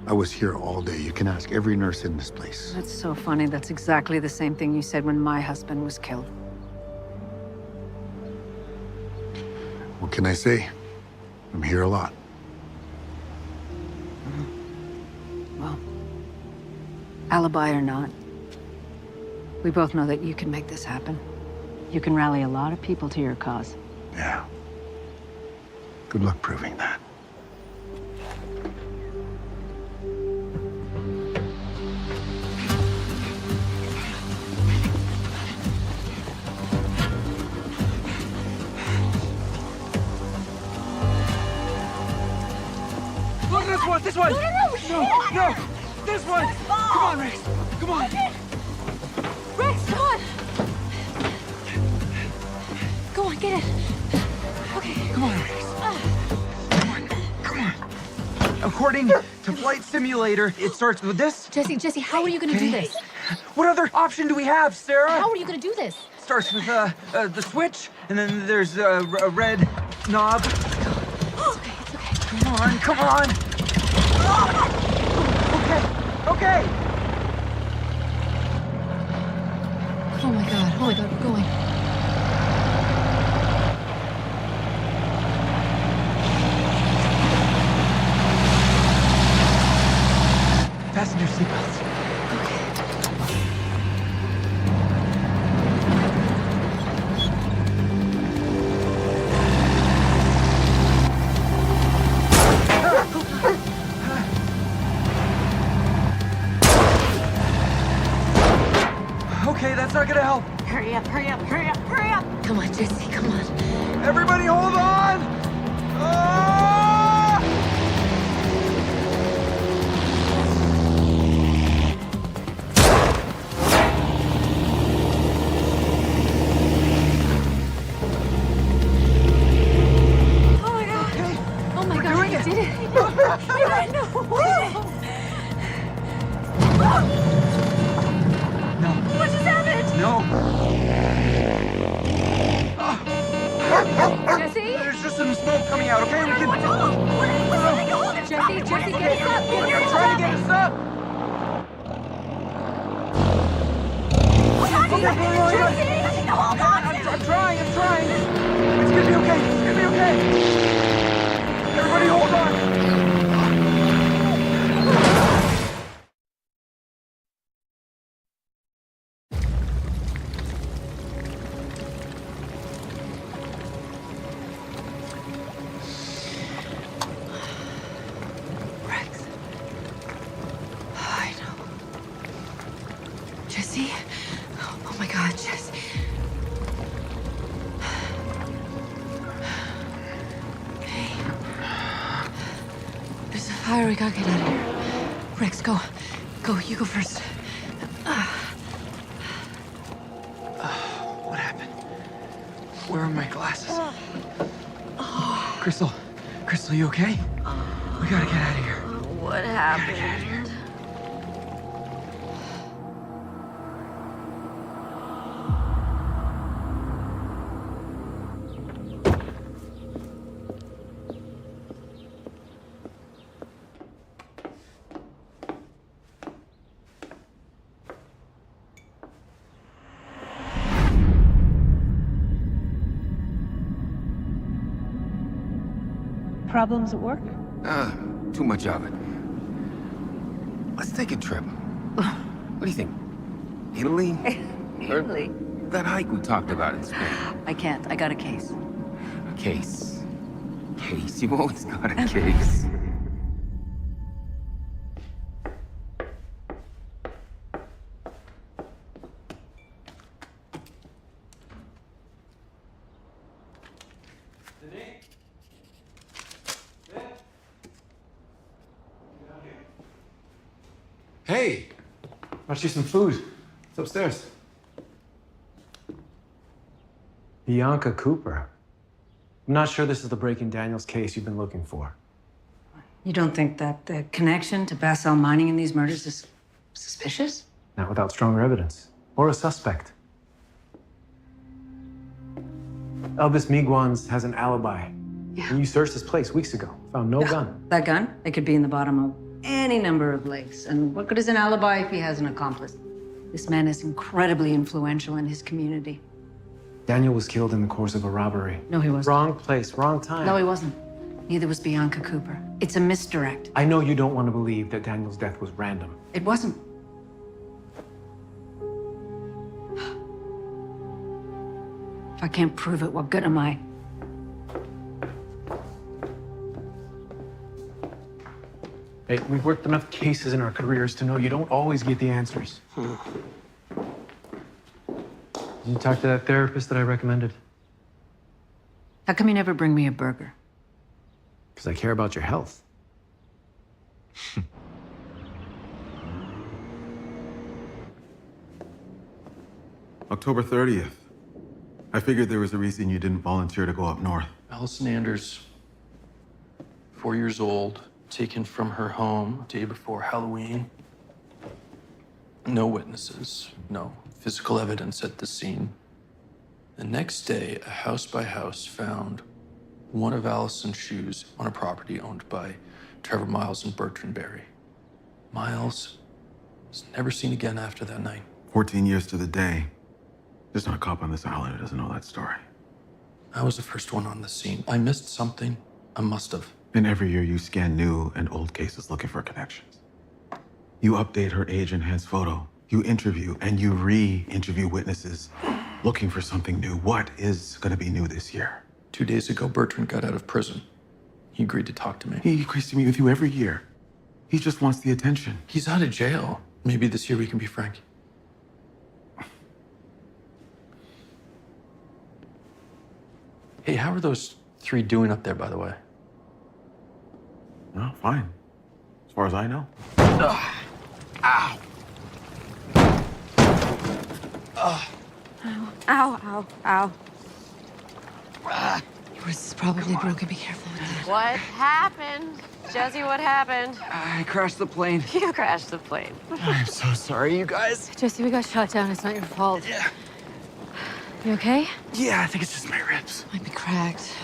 I was here all day. You can ask every nurse in this place. That's so funny. That's exactly the same thing you said when my husband was killed. What can I say? I'm here a lot. Well, alibi or not, we both know that you can make this happen. You can rally a lot of people to your cause. Yeah. Good luck proving that. Look at this one! This one! No! This one! Come on, Rex! Come on! Rex, come on! Go on, get it. Okay. Come on, Rex! Come on. According to Flight Simulator, it starts with this. Jesse, how are you gonna do this? What other option do we have, Sarah? How are you gonna do this? Starts with the switch, and then there's a red knob. It's okay. Come on. Okay. Oh my god, we're going. Fasten your seatbelts. Okay, that's not gonna help. Hurry up. Come on, Jesse, come on. Everybody hold on! Oh my god, you did it. No. What just happened? No. Jesse? There's just some smoke coming out, okay? We can... What's something hold it? Jesse, get us up. I'm trying to get us up. Jesse, no, hold on. I'm trying. It's gonna be okay. Everybody hold on. Rex. I know. Jesse? Oh my god, Jesse. Hey. There's a fire, we gotta get out of here. Rex, go. You go first. What happened? Where are my glasses? Crystal, you okay? We gotta get out of here. What happened? Problems at work? Too much of it. Let's take a trip. What do you think? Italy? Italy? That hike we talked about in Spain. I can't. I got a case. A case. You've always got a case. Hey, brought you some food. It's upstairs. Bianca Cooper. I'm not sure this is the Breaking Daniels case you've been looking for. You don't think that the connection to Basel Mining in these murders is suspicious? Not without stronger evidence. Or a suspect. Elvis Miguans has an alibi. Yeah. You searched his place weeks ago. Found no gun. That gun? It could be in the bottom of any number of lakes. And what good is an alibi if he has an accomplice? This man is incredibly influential in his community. Daniel was killed in the course of a robbery. No, he wasn't. Wrong place, wrong time. No, he wasn't. Neither was Bianca Cooper. It's a misdirect. I know you don't want to believe that Daniel's death was random. It wasn't. If I can't prove it, what good am I? Hey, we've worked enough cases in our careers to know you don't always get the answers. Did you talk to that therapist that I recommended? How come you never bring me a burger? Because I care about your health. October 30th. I figured there was a reason you didn't volunteer to go up north. Allison Anders, 4 years old, taken from her home day before Halloween. No witnesses, no physical evidence at the scene. The next day, a house by house found one of Allison's shoes on a property owned by Trevor Miles and Bertrand Berry. Miles was never seen again after that night. 14 years to the day. There's not a cop on this island who doesn't know that story. I was the first one on the scene. I missed something. I must have. And every year you scan new and old cases looking for connections. You update her age-enhanced photo. You interview and you re-interview witnesses looking for something new. What is going to be new this year? 2 days ago, Bertrand got out of prison. He agreed to talk to me. He agrees to meet with you every year. He just wants the attention. He's out of jail. Maybe this year we can be frank. Hey, how are those three doing up there, by the way? No, fine. As far as I know. Ugh. Ow. Ow, ow, ow. Yours is probably broken. Be careful with that. What happened? Jesse, what happened? I crashed the plane. You crashed the plane. I'm so sorry, you guys. Jesse, we got shot down. It's not your fault. Yeah. You okay? Yeah, I think it's just my ribs. Might be cracked.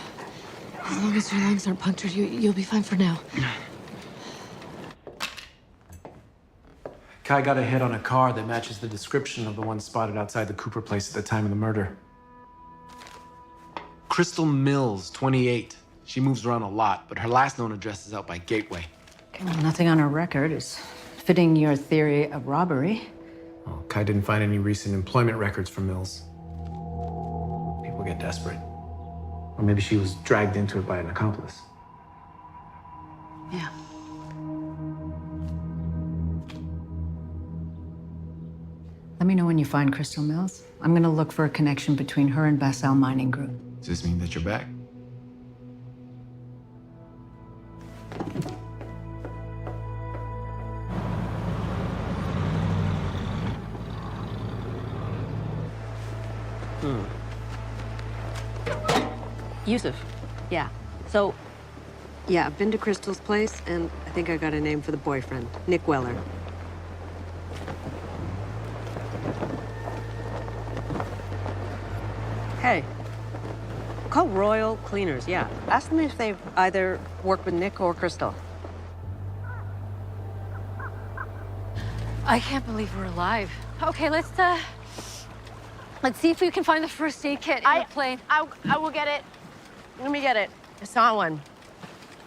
As long as your lungs aren't punctured, you'll be fine for now. Kai got a hit on a car that matches the description of the one spotted outside the Cooper place at the time of the murder. Crystal Mills, 28. She moves around a lot, but her last known address is out by Gateway. Well, nothing on her record is fitting your theory of robbery. Well, Kai didn't find any recent employment records for Mills. People get desperate. Or maybe she was dragged into it by an accomplice. Yeah. Let me know when you find Crystal Mills. I'm gonna look for a connection between her and Basel Mining Group. Does this mean that you're back? Yusuf. Yeah. So, yeah, I've been to Crystal's place, and I think I got a name for the boyfriend, Nick Weller. Hey, call Royal Cleaners, yeah. Ask them if they've either worked with Nick or Crystal. I can't believe we're alive. Okay, let's see if we can find the first aid kit in the plane. I will get it. Let me get it. I saw one.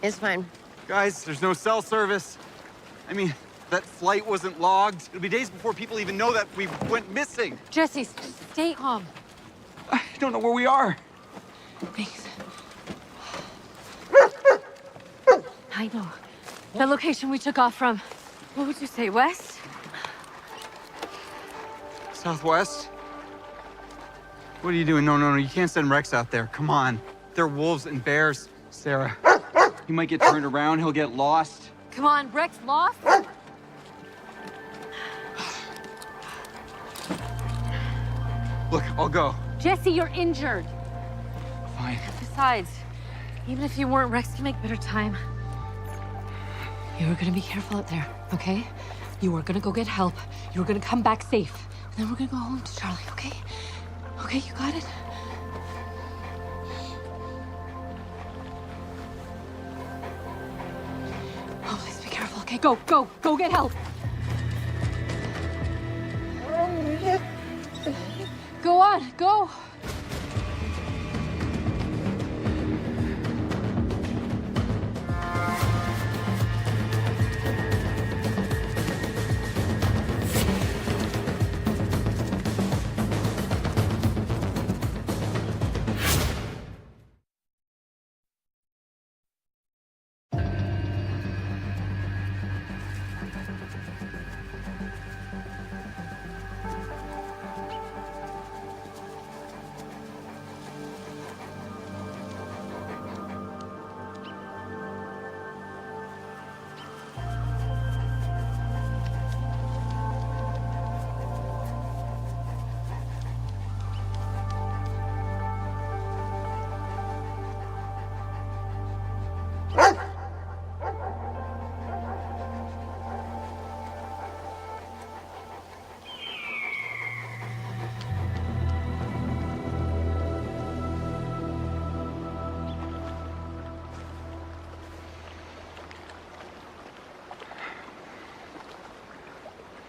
It's fine. Guys, there's no cell service. I mean, that flight wasn't logged. It'll be days before people even know that we went missing. Jesse, stay calm. I don't know where we are. Thanks. I know. The location we took off from. What would you say, west? Southwest? What are you doing? No, you can't send Rex out there. Come on. They're wolves and bears, Sarah. He might get turned around. He'll get lost. Come on, Rex lost? Look, I'll go. Jesse, you're injured. Fine. Besides, even if you weren't, Rex can make better time. You were gonna be careful out there, okay? You were gonna go get help. You were gonna come back safe. And then we're gonna go home to Charlie, okay? Okay, you got it? Oh, please be careful, okay? Go get help. Go on, go.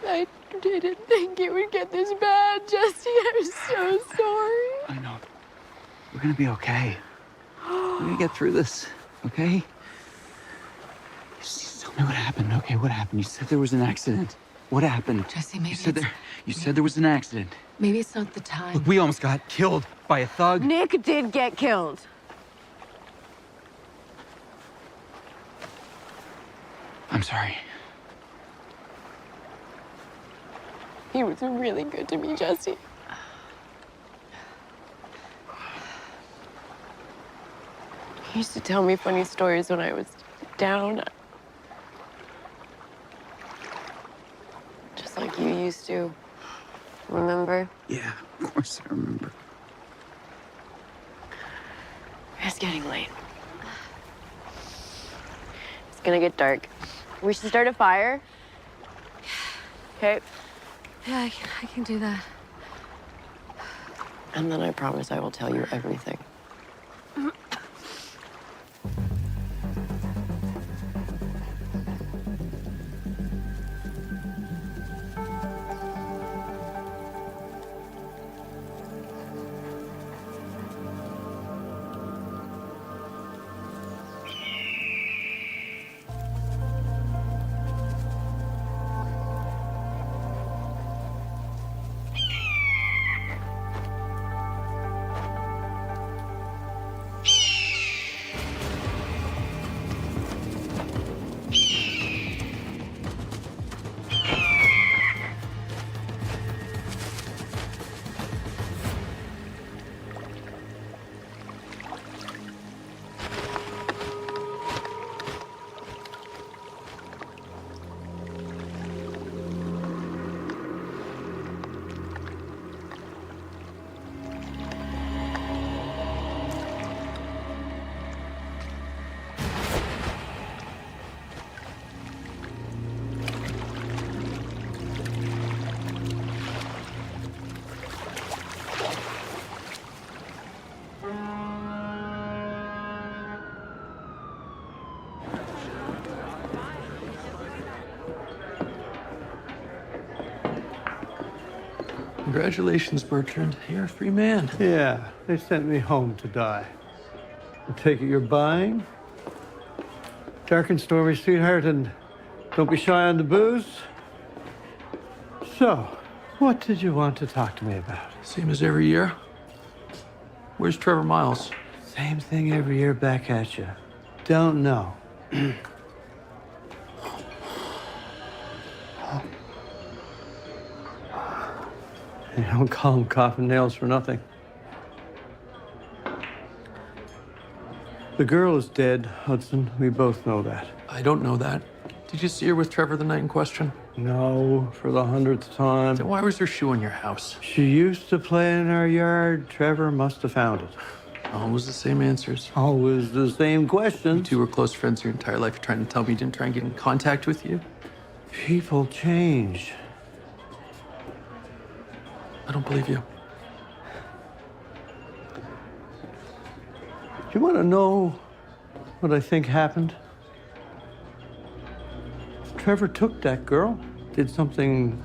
I didn't think it would get this bad, Jesse. I'm so sorry. I know. We're gonna be okay. We're gonna get through this, okay? Just tell me what happened, okay? What happened? You said there was an accident. What happened? Jesse, maybe You said there was an accident. maybe it's not the time. Look, we almost got killed by a thug. Nick did get killed. I'm sorry. He was really good to me, Jesse. He used to tell me funny stories when I was down. Just like you used to. Remember? Yeah, of course I remember. It's getting late. It's gonna get dark. We should start a fire. Okay? Yeah, I can do that. And then I promise I will tell you everything. Congratulations, Bertrand. You're a free man. Yeah, they sent me home to die. I take it you're buying? Dark and stormy, sweetheart, and don't be shy on the booze. So, what did you want to talk to me about? Same as every year. Where's Trevor Miles? Same thing every year back at you. Don't know. You don't call them coffin nails for nothing. The girl is dead, Hudson. We both know that. I don't know that. Did you see her with Trevor the night in question? No, for the 100th time. Then why was her shoe in your house? She used to play in our yard. Trevor must have found it. Always the same answers. Always the same questions. You two were close friends your entire life. You're trying to tell me he didn't try and get in contact with you? People change. I don't believe you. Do you want to know what I think happened? Trevor took that girl, did something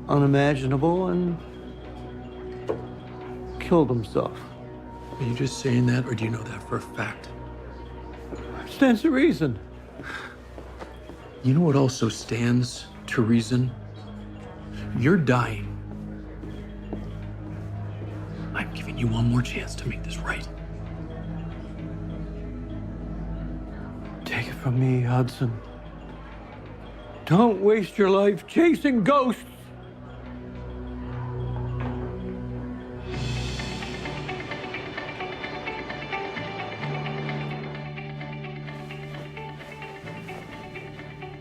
unimaginable, and killed himself. Are you just saying that, or do you know that for a fact? Stands to reason. You know what also stands to reason? You're dying. I'm giving you one more chance to make this right. Take it from me, Hudson. Don't waste your life chasing ghosts.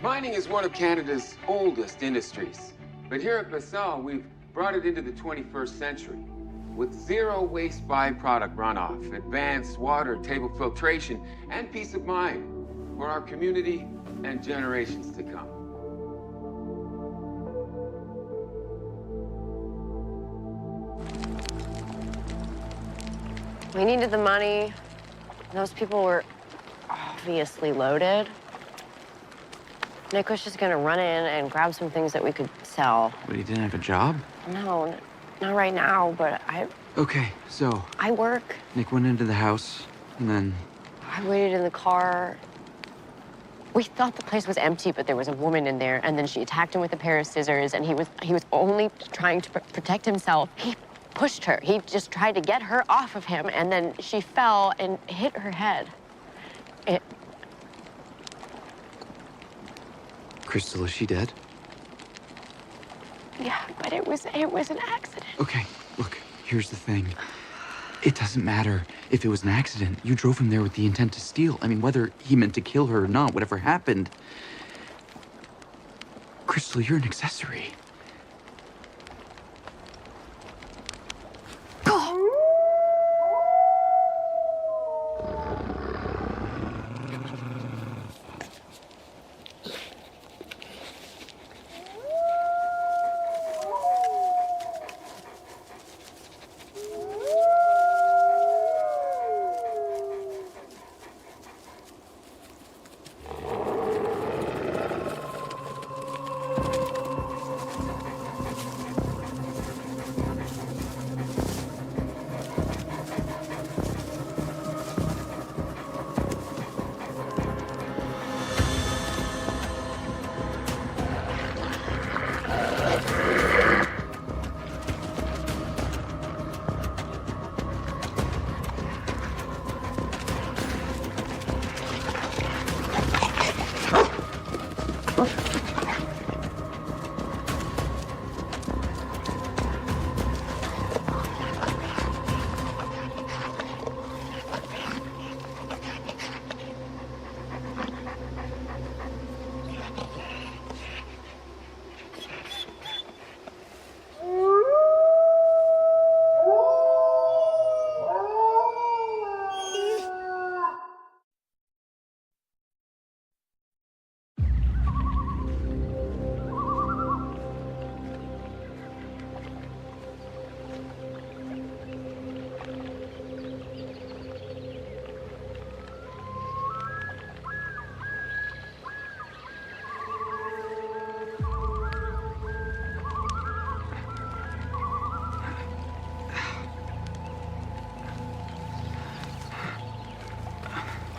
Mining is one of Canada's oldest industries. But here at Basal, we've brought it into the 21st century. With zero waste byproduct runoff, advanced water table filtration, and peace of mind for our community and generations to come. We needed the money. Those people were obviously loaded. Nick was just gonna run in and grab some things that we could sell. But he didn't have a job? No, not right now, but Okay, so I work. Nick went into the house, and then... I waited in the car. We thought the place was empty, but there was a woman in there, and then she attacked him with a pair of scissors, and he was only trying to protect himself. He pushed her. He just tried to get her off of him, and then she fell and hit her head. Crystal, is she dead? Yeah, but it was an accident. Okay, look, here's the thing. It doesn't matter if it was an accident. You drove him there with the intent to steal. I mean, whether he meant to kill her or not, whatever happened. Crystal, you're an accessory.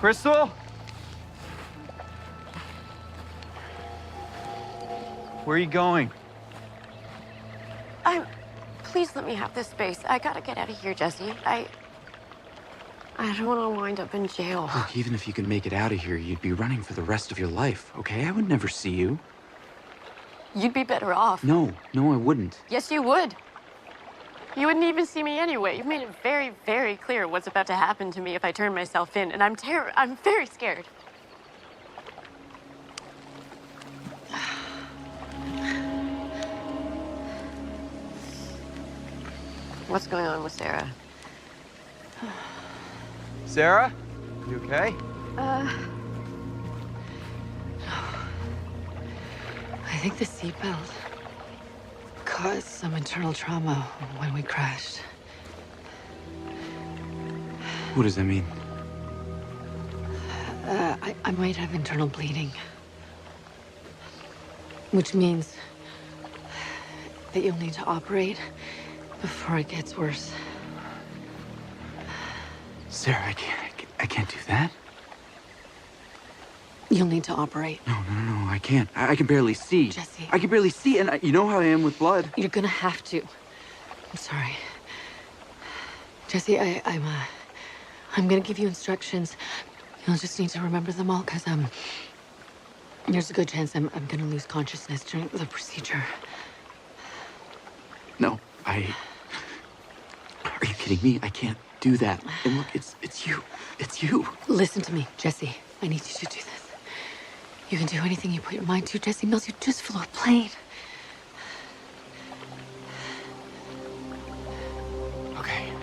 Crystal? Where are you going? Please let me have this space. I gotta get out of here, Jesse. I don't want to wind up in jail. Look, even if you could make it out of here, you'd be running for the rest of your life, okay? I would never see you. You'd be better off. No, I wouldn't. Yes, you would. You wouldn't even see me anyway. You've made it very, very clear what's about to happen to me if I turn myself in, and I'm very scared. What's going on with Sarah? Sarah, you okay? I think the seatbelt caused some internal trauma when we crashed. What does that mean? I might have internal bleeding. Which means that you'll need to operate before it gets worse. Sarah, I can't do that. You'll need to operate. No, I can't. I can barely see. Jesse. I can barely see, and you know how I am with blood. You're gonna have to. I'm sorry. Jesse, I'm gonna give you instructions. You'll just need to remember them all, because, there's a good chance I'm gonna lose consciousness during the procedure. No, Are you kidding me? I can't do that. And look, it's you. It's you. Listen to me, Jesse. I need you to do this. You can do anything you put your mind to, Jesse Mills. You just flew a plane. Okay.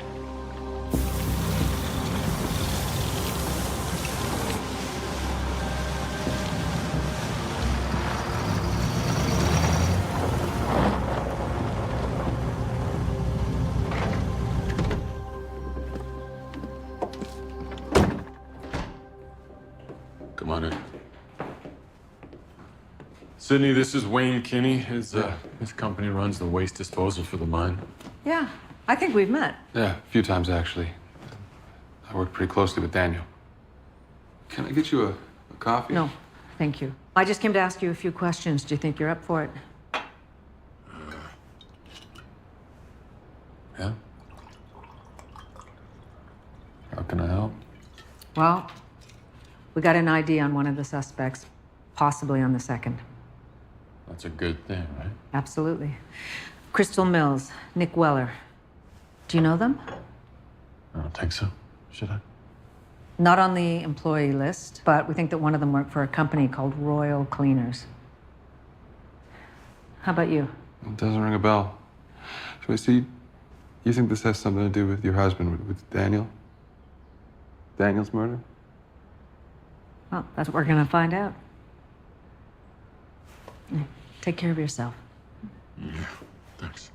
Come on in. Sydney, this is Wayne Kinney. His company runs the waste disposal for the mine. Yeah, I think we've met. Yeah, a few times actually. I work pretty closely with Daniel. Can I get you a coffee? No, thank you. I just came to ask you a few questions. Do you think you're up for it? Yeah? How can I help? Well, we got an ID on one of the suspects, possibly on the second. That's a good thing, right? Absolutely. Crystal Mills, Nick Weller. Do you know them? I don't think so. Should I? Not on the employee list, but we think that one of them worked for a company called Royal Cleaners. How about you? It doesn't ring a bell. So I see, you think this has something to do with your husband, with Daniel? Daniel's murder? Well, that's what we're gonna find out. Take care of yourself. Yeah, thanks.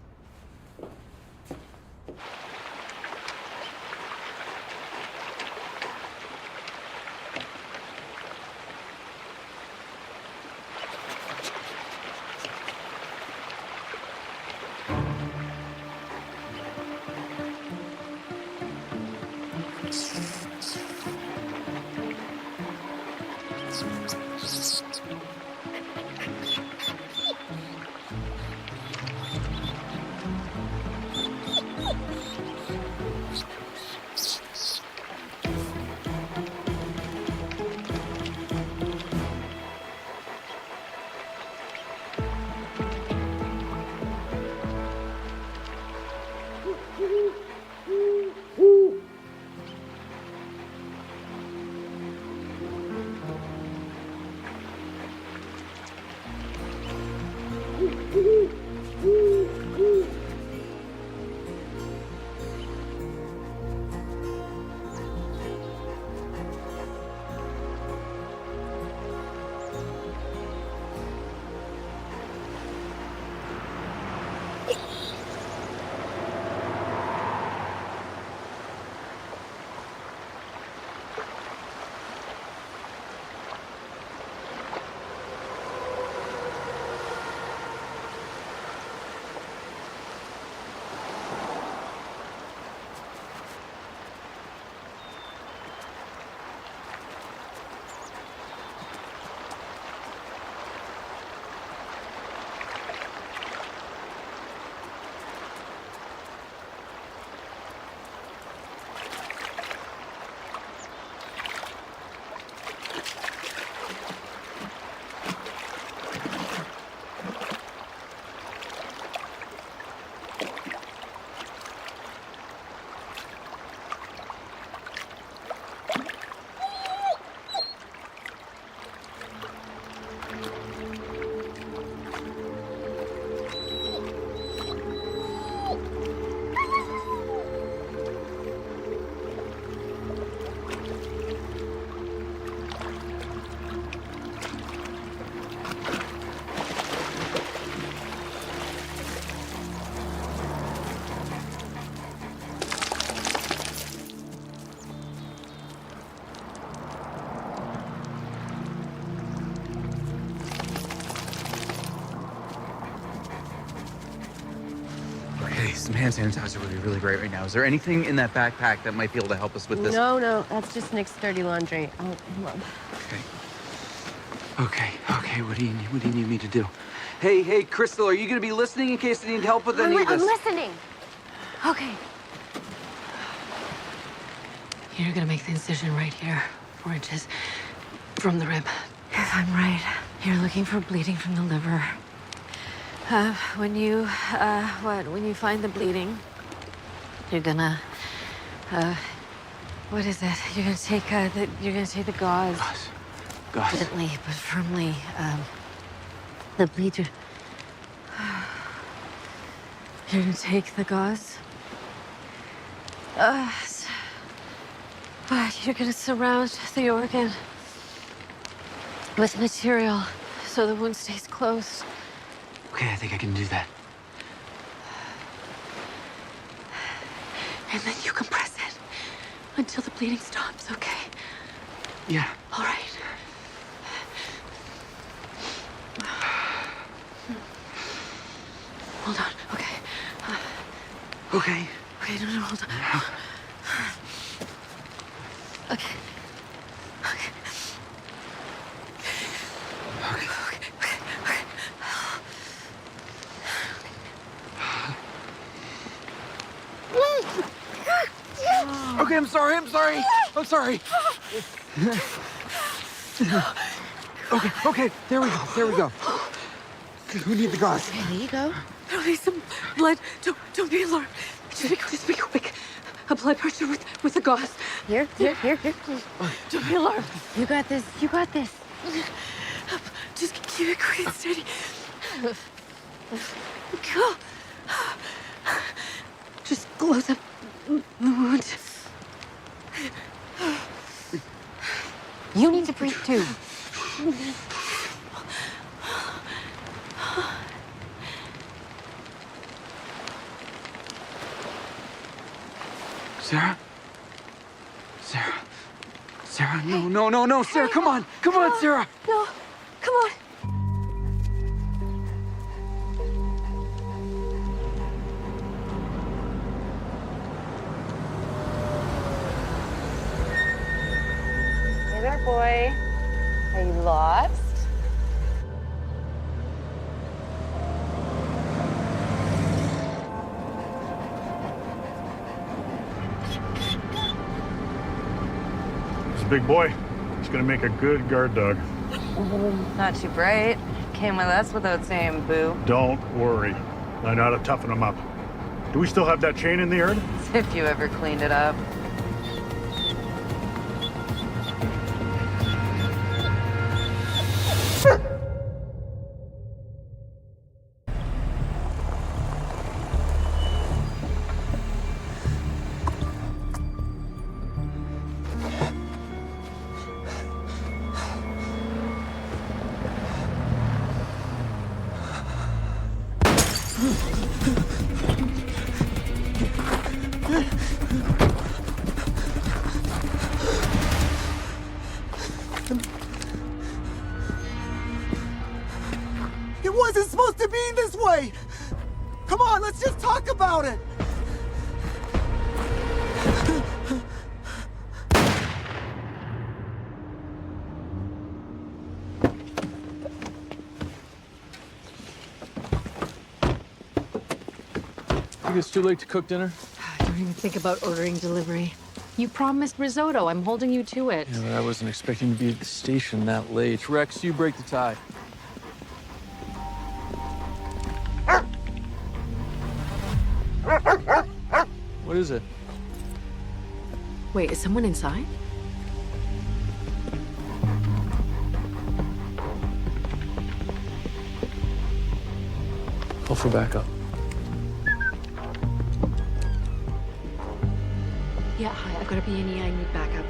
some hand sanitizer would be really great right now. Is there anything in that backpack that might be able to help us with this? No, that's just Nick's dirty laundry. Oh, hold on. Okay, what do you need me to do? Hey, Crystal, are you gonna be listening in case I need help with any of this? I'm listening. Okay. You're gonna make the incision right here, 4 inches from the rib. If I'm right, you're looking for bleeding from the liver. When you find the bleeding, you're gonna, what is it? You're gonna take the gauze. Gauze. Gently but firmly. The bleed. You're gonna take the gauze. You're gonna surround the organ with material so the wound stays closed. Okay, I think I can do that. And then you compress it until the bleeding stops, okay? Yeah. All right. Hold on, okay. Okay. Okay, no, hold on. Okay. Okay, I'm sorry. Okay, there we go. We need the gauze. Okay, there you go. There'll be some blood. Don't be alarmed. Just be quick. A blood pressure with the gauze. Here. Don't be alarmed. You got this. Just keep it quick and steady. Go. Just close up the wound. You need to breathe too. Sarah, no, Sarah, come on, Sarah. No, come on. Hey there, boy. Are you lost? He's a big boy. He's gonna make a good guard dog. Not too bright. Came with us without saying boo. Don't worry. I know how to toughen him up. Do we still have that chain in the yard? As if you ever cleaned it up. It wasn't supposed to be this way! Come on, let's just talk about it! Think it's too late to cook dinner? Don't even think about ordering delivery. You promised risotto. I'm holding you to it. Yeah, but I wasn't expecting to be at the station that late. Rex, you break the tie. What is it? Wait, is someone inside? Call for backup. Yeah, hi. I've got a B&E. I need backup.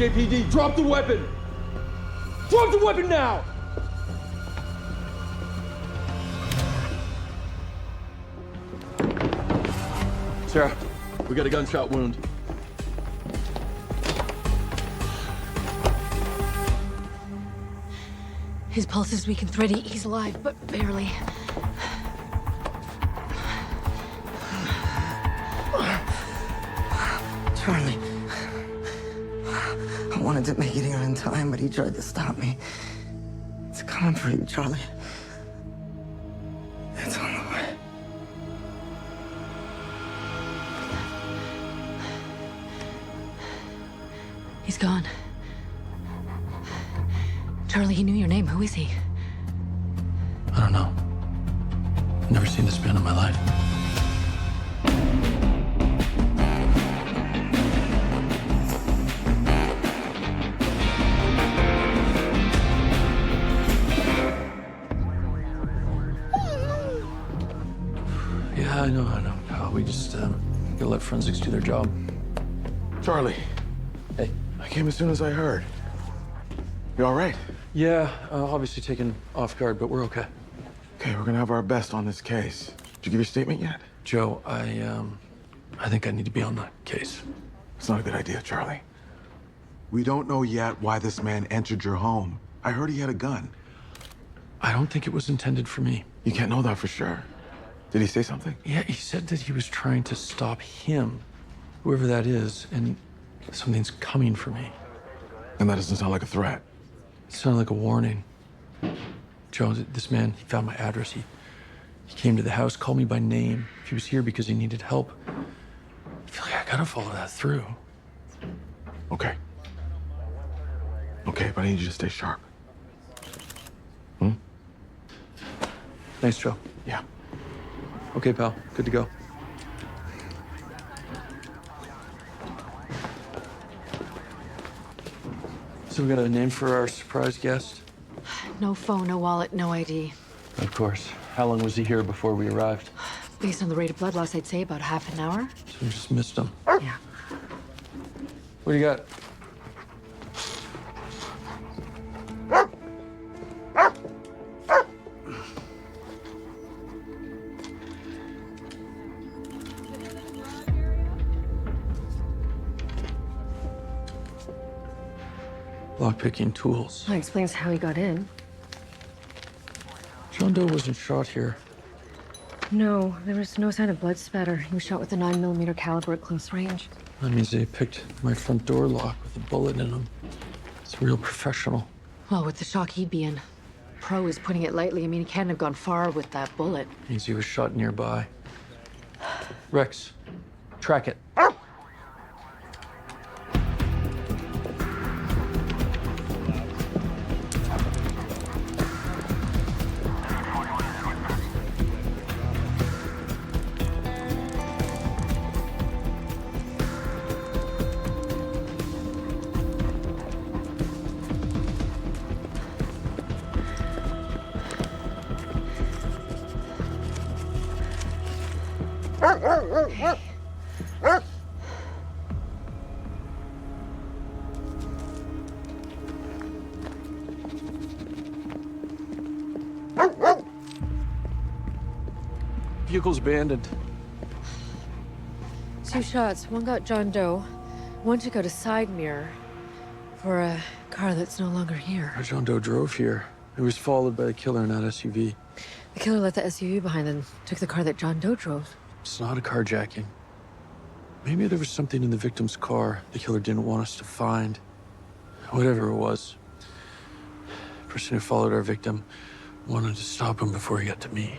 JPD, drop the weapon! Drop the weapon now! Sarah, we got a gunshot wound. His pulse is weak and thready. He's alive, but barely. Charlie. I wanted to make it here in time, but he tried to stop me. It's coming for you, Charlie. It's on the way. He's gone. Charlie, he knew your name. Who is he? I don't know. I've never seen this man in my life. Yeah, I know, pal. We just gotta let forensics do their job. Charlie. Hey. I came as soon as I heard. You all right? Yeah, obviously taken off guard, but we're okay. Okay, we're gonna have our best on this case. Did you give your statement yet? Joe, I think I need to be on the case. It's not a good idea, Charlie. We don't know yet why this man entered your home. I heard he had a gun. I don't think it was intended for me. You can't know that for sure. Did he say something? Yeah, he said that he was trying to stop him, whoever that is, and something's coming for me. And that doesn't sound like a threat. It sounded like a warning. Joe, this man, he found my address. He came to the house, called me by name. He was here because he needed help. I feel like I gotta follow that through. Okay. Okay, but I need you to stay sharp. Thanks, Joe. Yeah. Okay, pal. Good to go. So we got a name for our surprise guest? No phone, no wallet, no ID. Of course. How long was he here before we arrived? Based on the rate of blood loss, I'd say about half an hour. So we just missed him. Yeah. What do you got? Lockpicking tools. That explains how he got in. John Doe wasn't shot here. No, there was no sign of blood spatter. He was shot with a 9mm caliber at close range. That means they picked my front door lock with a bullet in him. It's real professional. Well, with the shock he'd be in. Pro is putting it lightly. I mean, he can't have gone far with that bullet. Means he was shot nearby. Rex, track it. Vehicle's abandoned. 2 shots. One got John Doe. One took out a side mirror for a car that's no longer here. John Doe drove here. He was followed by a killer in that SUV. The killer left the SUV behind and took the car that John Doe drove. It's not a carjacking. Maybe there was something in the victim's car the killer didn't want us to find. Whatever it was, the person who followed our victim wanted to stop him before he got to me.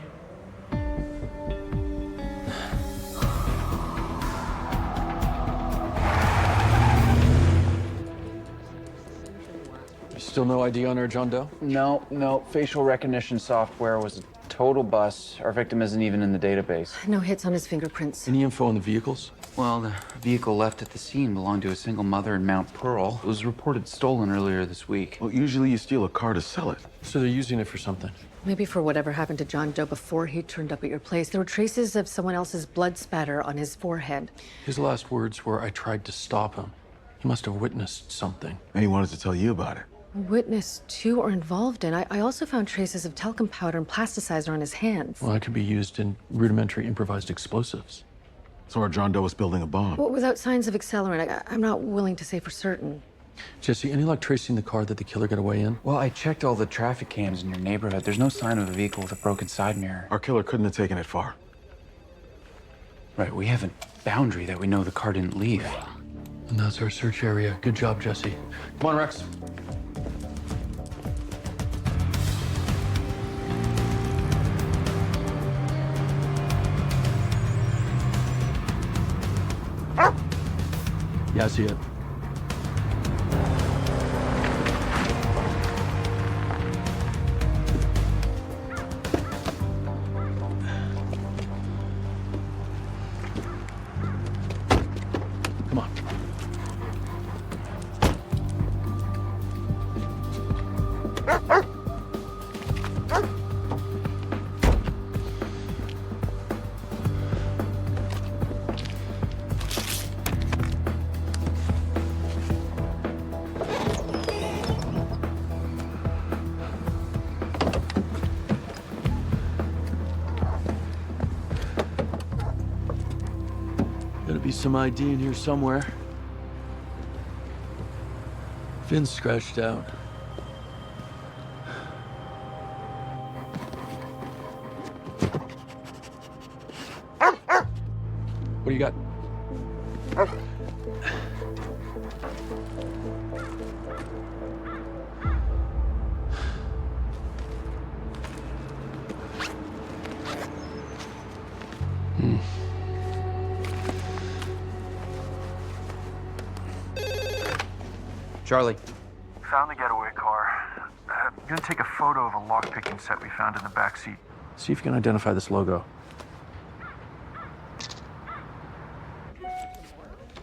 Still no ID on our John Doe? No. Facial recognition software was a total bust. Our victim isn't even in the database. No hits on his fingerprints. Any info on the vehicles? Well, the vehicle left at the scene belonged to a single mother in Mount Pearl. It was reported stolen earlier this week. Well, usually you steal a car to sell it. So they're using it for something. Maybe for whatever happened to John Doe before he turned up at your place. There were traces of someone else's blood spatter on his forehead. His last words were, "I tried to stop him." He must have witnessed something. And he wanted to tell you about it. Witnessed to or involved in. I also found traces of talcum powder and plasticizer on his hands. Well, that could be used in rudimentary improvised explosives. So our John Doe was building a bomb. Well, without signs of accelerant, I'm not willing to say for certain. Jesse, any luck tracing the car that the killer got away in? Well, I checked all the traffic cams in your neighborhood. There's no sign of a vehicle with a broken side mirror. Our killer couldn't have taken it far. Right, we have a boundary that we know the car didn't leave. And that's our search area. Good job, Jesse. Come on, Rex. Yeah, I see it. Come on. Gotta be some ID in here somewhere. Fin's scratched out. What do you got? Charlie. Found the getaway car. I'm gonna take a photo of a lockpicking set we found in the back seat. See if you can identify this logo.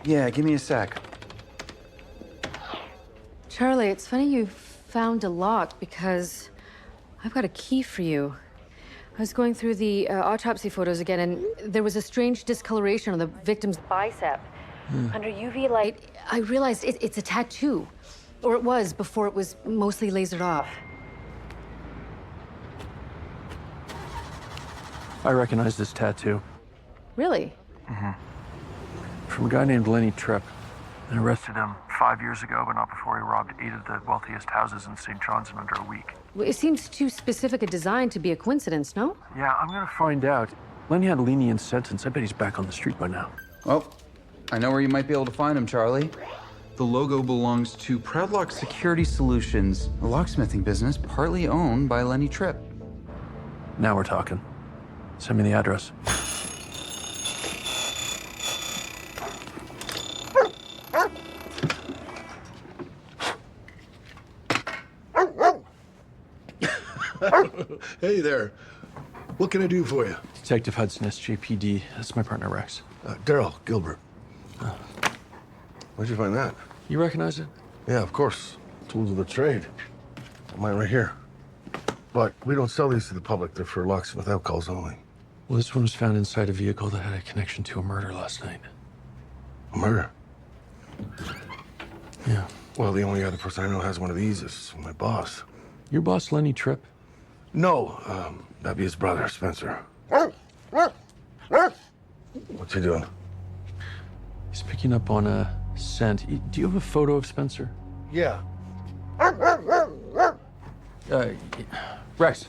Yeah, give me a sec. Charlie, it's funny you found a lock because I've got a key for you. I was going through the autopsy photos again, and there was a strange discoloration on the victim's bicep. Under UV light, I realized it's a tattoo. Or it was before it was mostly lasered off. I recognize this tattoo. Really? From a guy named Lenny Tripp. I arrested him 5 years ago, but not before he robbed 8 of the wealthiest houses in St. John's in under a week. Well, it seems too specific a design to be a coincidence, no? Yeah, I'm gonna Find out. Lenny had a lenient sentence. I bet he's back on the street by now. Oh, I know where you might be able to find him, Charlie. The logo belongs to Proudlock Security Solutions, a locksmithing business partly owned by Lenny Tripp. Now we're talking. Send me the address. Hey there. What can I do for you? Detective Hudson, SJPD. That's my partner, Rex. Daryl Gilbert. Where'd you find that? You recognize it? Yeah, of course. Tools of the trade. Mine right here. But we don't sell these to the public. They're for locksmith outcalls only. Well, this one was found inside a vehicle that had a connection to a murder last night. A murder? Yeah. Well, the only other person I know has one of these is my boss. Your boss, Lenny Tripp? No, that'd be his brother, Spencer. What's he doing? He's picking up on a scent. Do you have a photo of Spencer? Yeah. Rex.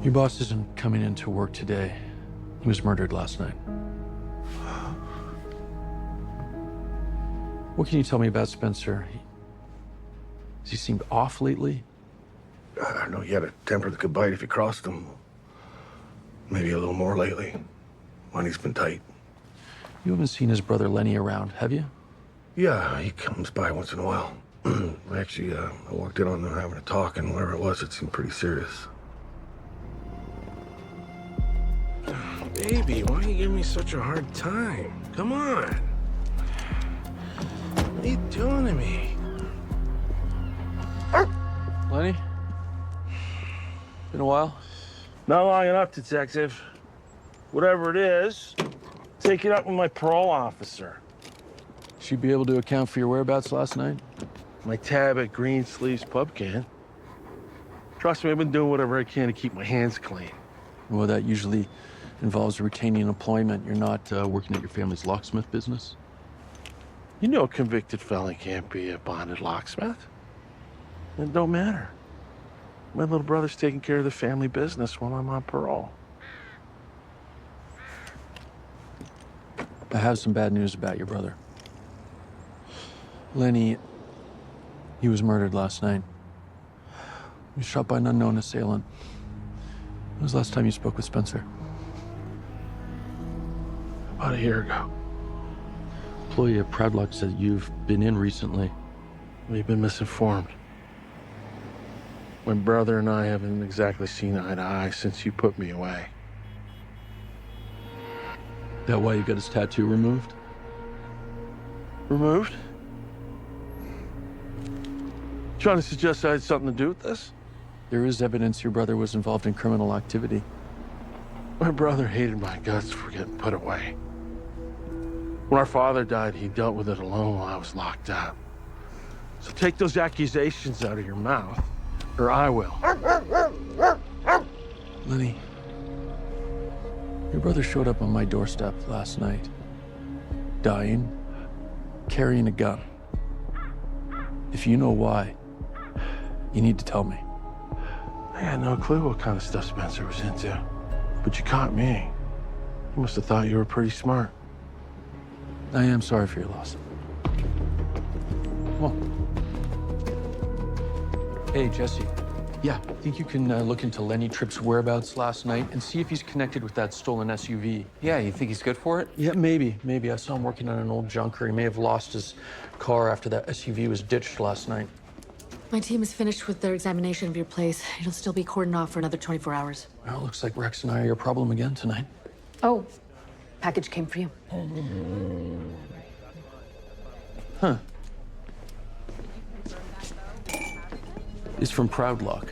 Your boss isn't coming into work today. He was murdered last night. What can you tell me about Spencer? Has he seemed off lately? I know he had a temper that could bite if you crossed him. Maybe a little more lately. Money's been tight. You haven't seen his brother Lenny around, have you? Yeah, he comes by once in a while. Actually, I walked in on them having a talk, and whatever it was, it seemed pretty serious. Baby, why are you giving me such a hard time? Come on. What are you doing to me? Lenny? Been a while? Not long enough, detective. Whatever it is, take it up with my parole officer. She'd be able to account for your whereabouts last night? My tab at Green Sleeves Pub can. Trust me, I've been doing whatever I can to keep my hands clean. Well, that usually involves retaining employment. You're not working at your family's locksmith business? You know a convicted felon can't be a bonded locksmith. It don't matter. My little brother's taking care of the family business while I'm on parole. I have some bad news about your brother. Lenny, he was murdered last night. He was shot by an unknown assailant. When was the last time you spoke with Spencer? About a year ago. Employee at Proudlock said you've been in recently. We've been misinformed. My brother and I haven't exactly seen eye to eye since you put me away. That why you got his tattoo removed? Removed? Trying to suggest I had something to do with this? There is evidence your brother was involved in criminal activity. My brother hated my guts for getting put away. When our father died, he dealt with it alone while I was locked up. So take those accusations out of your mouth, or I will. Lenny, your brother showed up on my doorstep last night, dying, carrying a gun. If you know why, you need to tell me. I had no clue what kind of stuff Spencer was into. But you caught me. You must have thought you were pretty smart. I am sorry for your loss. Come on. Hey, Jesse. Yeah, think you can look into Lenny Tripp's whereabouts last night and see if he's connected with that stolen SUV? Yeah, you think he's good for it? Yeah, maybe. I saw him working on an old junker. He may have lost his car after that SUV was ditched last night. My team is finished with their examination of your place. It'll still be cordoned off for another 24 hours. Well, it looks like Rex and I are your problem again tonight. Oh, package came for you. Huh. It's from Proudlock.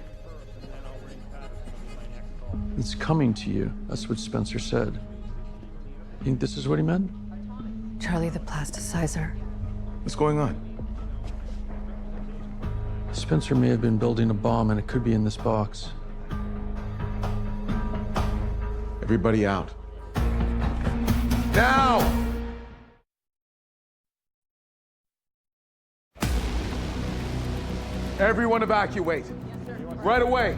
It's coming to you. That's what Spencer said. You think this is what he meant? Charlie the plasticizer. What's going on? Spencer may have been building a bomb, and it could be in this box. Everybody out. Now! Everyone evacuate. Right away.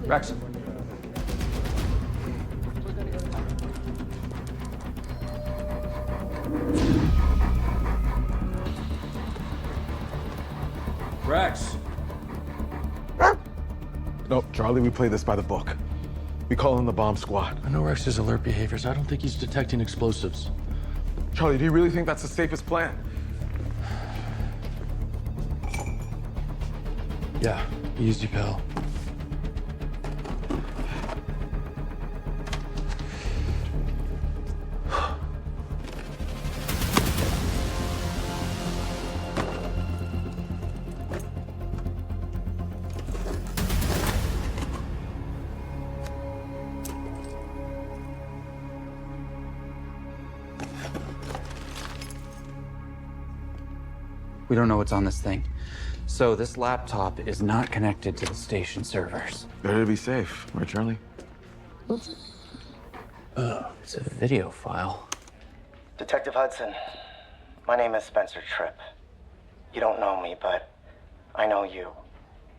Rex. Rex. No, Charlie, we play this by the book. We call in the bomb squad. I know Rex's alert behaviors. I don't think he's detecting explosives. Charlie, do you really think that's the safest plan? Yeah, easy, pal. We don't know what's on this thing. So this laptop is not connected to the station servers. Better be safe, right, Charlie? It's a video file. Detective Hudson, my name is Spencer Tripp. You don't know me, but I know you.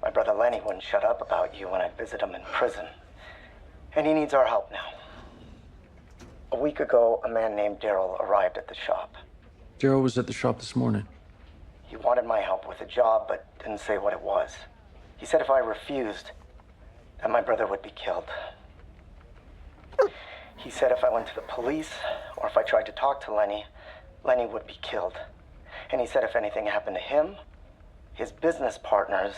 My brother Lenny wouldn't shut up about you when I visit him in prison. And he needs our help now. A week ago, a man named Daryl arrived at the shop. Daryl was at the shop this morning. He wanted my help with a job, but didn't say what it was. He said if I refused, that my brother would be killed. He said if I went to the police, or if I tried to talk to Lenny, Lenny would be killed. And he said if anything happened to him, his business partners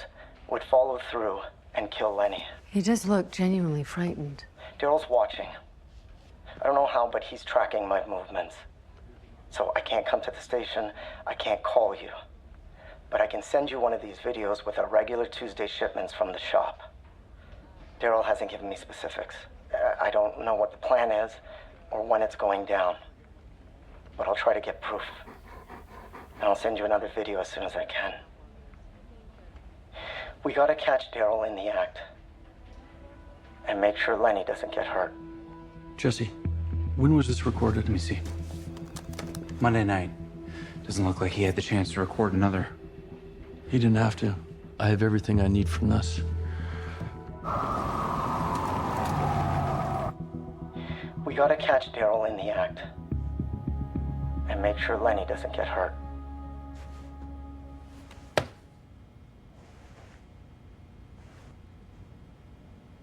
would follow through and kill Lenny. He does look genuinely frightened. Daryl's watching. I don't know how, but he's tracking my movements. So I can't come to the station, I can't call you. But I can send you one of these videos with our regular Tuesday shipments from the shop. Daryl hasn't given me specifics. I don't know what the plan is or when it's going down. But I'll try to get proof. And I'll send you another video as soon as I can. We gotta catch Daryl in the act. And make sure Lenny doesn't get hurt. Jesse, when was this recorded? Let me see. Monday night. Doesn't look like he had the chance to record another. He didn't have to. I have everything I need from this. We gotta catch Daryl in the act. And make sure Lenny doesn't get hurt.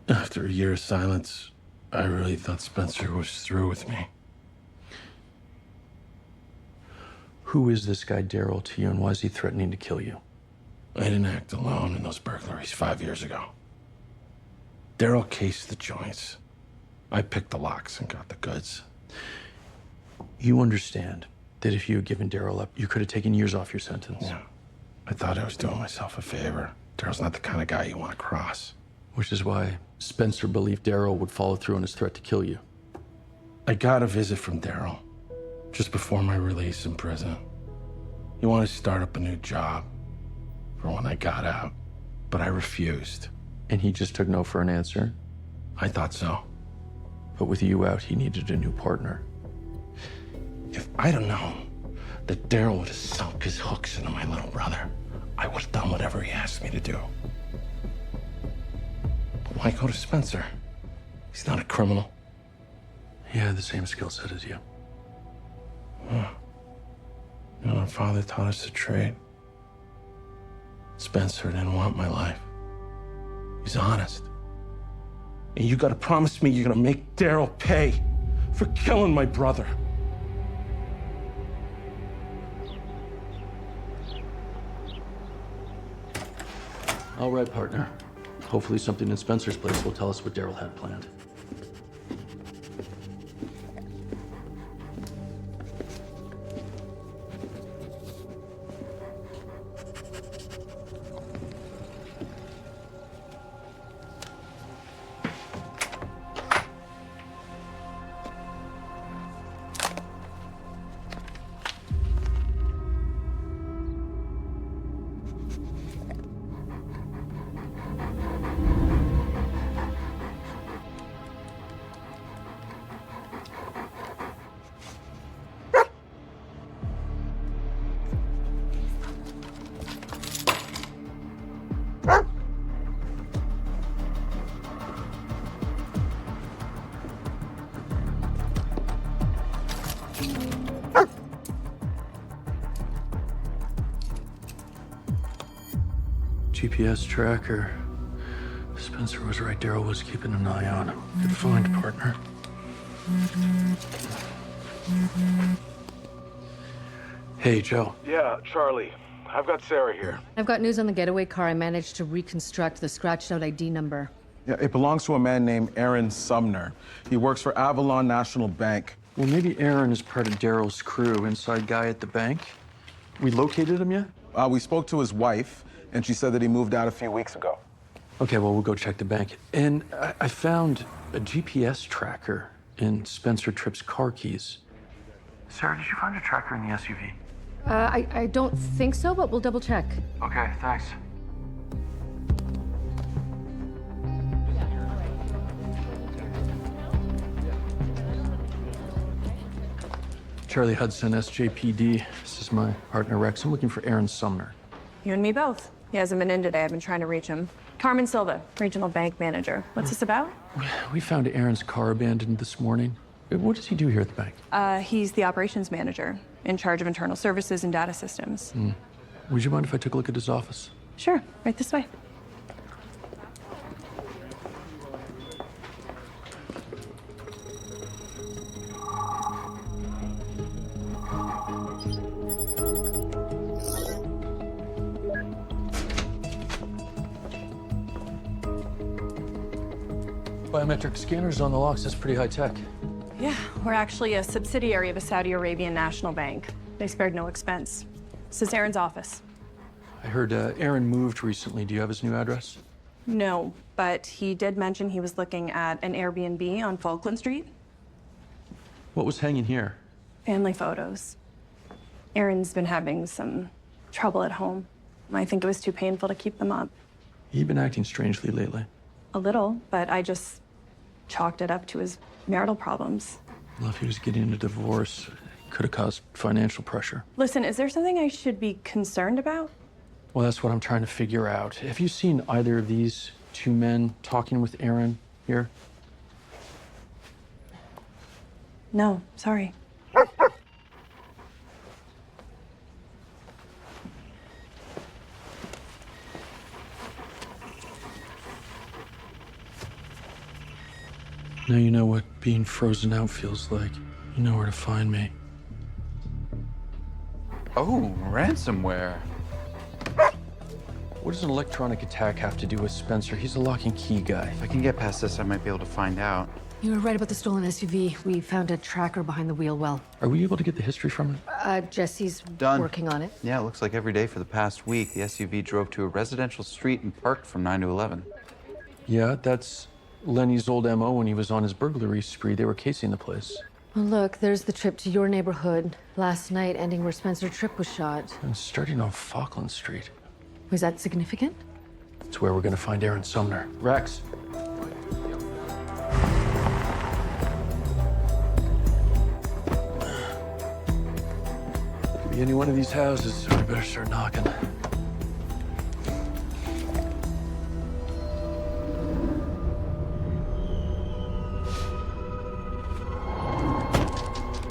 After a year of silence, I really thought Spencer was through with me. Who is this guy Daryl to you, and why is he threatening to kill you? I didn't act alone in those burglaries 5 years ago. Daryl cased the joints. I picked the locks and got the goods. You understand that if you had given Daryl up, you could have taken years off your sentence. Yeah. I thought I was doing myself a favor. Daryl's not the kind of guy you want to cross. Which is why Spencer believed Daryl would follow through on his threat to kill you. I got a visit from Daryl just before my release in prison. He wanted to start up a new job for when I got out, but I refused. And he just took no for an answer? I thought so. But with you out, he needed a new partner. If I'd have known that Daryl would have sunk his hooks into my little brother, I would have done whatever he asked me to do. But why go to Spencer? He's not a criminal. He had the same skill set as you. Huh. You know, our father taught us to trade. Spencer didn't want my life. He's honest. And you gotta promise me you're gonna make Daryl pay for killing my brother. All right, partner. Hopefully something in Spencer's place will tell us what Daryl had planned. GPS tracker. Spencer was right. Daryl was keeping an eye on him. Good find, partner. Hey, Joe. Yeah, Charlie. I've got Sarah here. I've got news on the getaway car. I managed to reconstruct the scratched out ID number. Yeah, it belongs to a man named Aaron Sumner. He works for Avalon National Bank. Well, maybe Aaron is part of Daryl's crew, inside guy at the bank. We located him yet? We spoke to his wife, and she said that he moved out a few weeks ago. Okay, well, we'll go check the bank. And I found a GPS tracker in Spencer Tripp's car keys. Sarah, did you find a tracker in the SUV? I don't think so, but we'll double check. Okay, thanks. Charlie Hudson, SJPD. This is my partner, Rex. I'm looking for Aaron Sumner. You and me both. He hasn't been in today. I've been trying to reach him. Carmen Silva, regional bank manager. What's this about? We found Aaron's car abandoned this morning. What does he do here at the bank? He's the operations manager, in charge of internal services and data systems. Would you mind if I took a look at his office? Sure, right this way. Biometric scanners on the locks. That's pretty high tech. Yeah, we're actually a subsidiary of a Saudi Arabian national bank. They spared no expense. This is Aaron's office. I heard Aaron moved recently. Do you have his new address? No, but he did mention he was looking at an Airbnb on Falkland Street. What was hanging here? Family photos. Aaron's been having some trouble at home. I think it was too painful to keep them up. You've been acting strangely lately. A little, but I just chalked it up to his marital problems. Well, if he was getting a divorce, it could have caused financial pressure. Listen, is there something I should be concerned about? Well, that's what I'm trying to figure out. Have you seen either of these two men talking with Aaron here? No, sorry. Now you know what being frozen out feels like. You know where to find me. Oh, ransomware. What does an electronic attack have to do with Spencer? He's a lock and key guy. If I can get past this, I might be able to find out. You were right about the stolen SUV. We found a tracker behind the wheel well. Are we able to get the history from it? Jesse's Done. working on it. Yeah, it looks like every day for the past week, the SUV drove to a residential street and parked from 9 to 11. Yeah, that's Lenny's old MO when he was on his burglary spree. They were casing the place. Well, look, there's the trip to your neighborhood last night, ending where Spencer Tripp was shot. And starting on Falkland Street. Was that significant? It's where we're gonna find Aaron Sumner. Rex. Could be any one of these houses, so we better start knocking.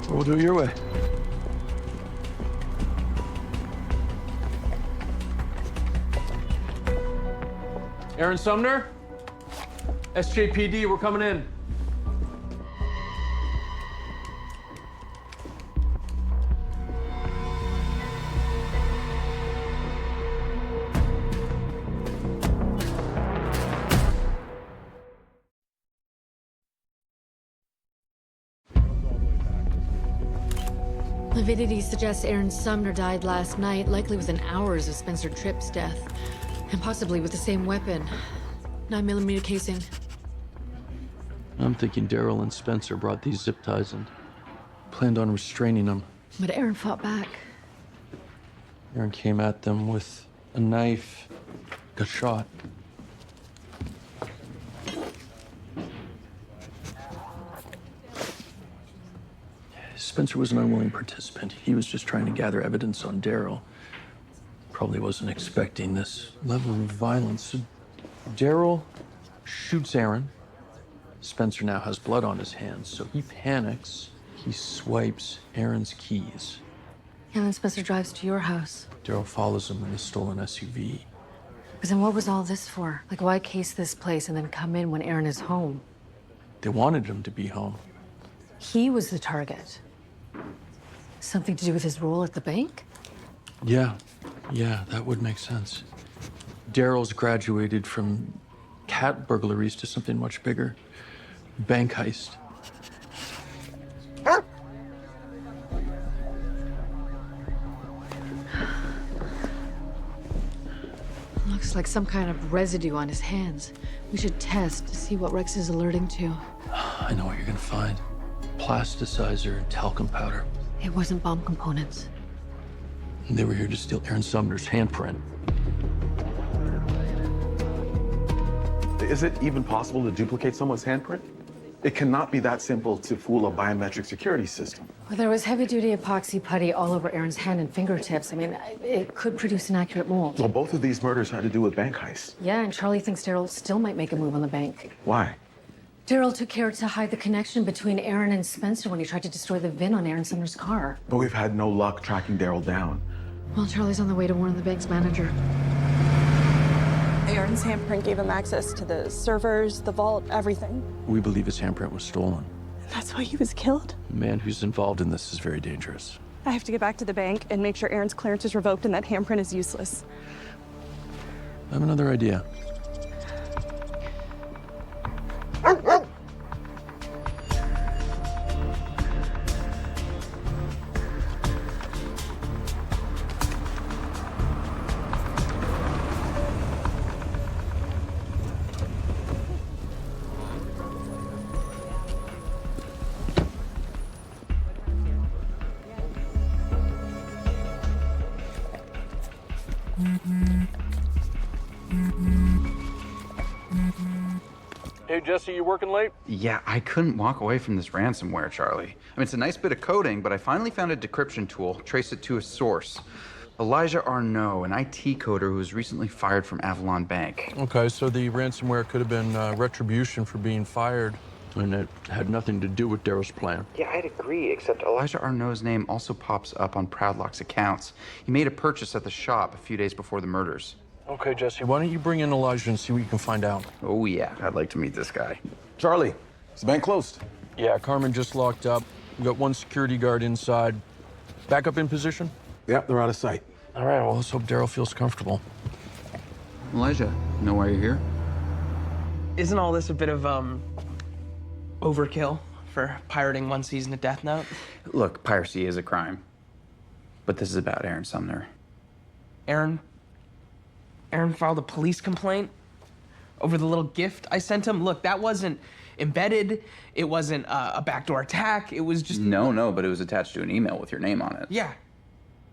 We'll do it your way. Aaron Sumner? SJPD, we're coming in. Lividity suggests Aaron Sumner died last night, likely within hours of Spencer Tripp's death. And possibly with the same weapon. 9mm casing. I'm thinking Daryl and Spencer brought these zip ties and planned on restraining them. But Aaron fought back. Aaron came at them with a knife, got shot. Spencer was an unwilling participant. He was just trying to gather evidence on Daryl. Probably wasn't expecting this level of violence. Daryl shoots Aaron. Spencer now has blood on his hands, so he panics. He swipes Aaron's keys. And then Spencer drives to your house. Daryl follows him in the stolen SUV. But then what was all this for? Like, why case this place and then come in when Aaron is home? They wanted him to be home. He was the target. Something to do with his role at the bank? Yeah, that would make sense. Daryl's graduated from cat burglaries to something much bigger. Bank heist. Looks like some kind of residue on his hands. We should test to see what Rex is alerting to. I know what you're gonna find. Plasticizer and talcum powder. It wasn't bomb components. They were here to steal Aaron Sumner's handprint. Is it even possible to duplicate someone's handprint? It cannot be that simple to fool a biometric security system. Well, there was heavy-duty epoxy putty all over Aaron's hand and fingertips. I mean, it could produce an accurate mold. Well, both of these murders had to do with bank heists. Yeah, and Charlie thinks Daryl still might make a move on the bank. Why? Daryl took care to hide the connection between Aaron and Spencer when he tried to destroy the VIN on Aaron Sumner's car. But we've had no luck tracking Daryl down. Well, Charlie's on the way to warn the bank's manager. Aaron's handprint gave him access to the servers, the vault, everything. We believe his handprint was stolen. That's why he was killed? The man who's involved in this is very dangerous. I have to get back to the bank and make sure Aaron's clearance is revoked and that handprint is useless. I have another idea. Jesse, you working late? Yeah, I couldn't walk away from this ransomware, Charlie. I mean, it's a nice bit of coding, but I finally found a decryption tool, traced it to a source. Elijah Arnault, an IT coder who was recently fired from Avalon Bank. Okay, so the ransomware could have been retribution for being fired, and it had nothing to do with Daryl's plan. Yeah, I'd agree, except Elijah Arnault's name also pops up on Proudlock's accounts. He made a purchase at the shop a few days before the murders. Okay, Jesse, why don't you bring in Elijah and see what you can find out? Oh, yeah, I'd like to meet this guy. Charlie, is the bank closed? Yeah, Carmen just locked up. We got one security guard inside. Backup in position? Yep, they're out of sight. All right, well, let's hope Daryl feels comfortable. Elijah, know why you're here? Isn't all this a bit of, overkill for pirating one season of Death Note? Look, piracy is a crime, but this is about Aaron Sumner. Aaron filed a police complaint over the little gift I sent him. Look, that wasn't embedded. It wasn't a backdoor attack. It was just... No, but it was attached to an email with your name on it. Yeah,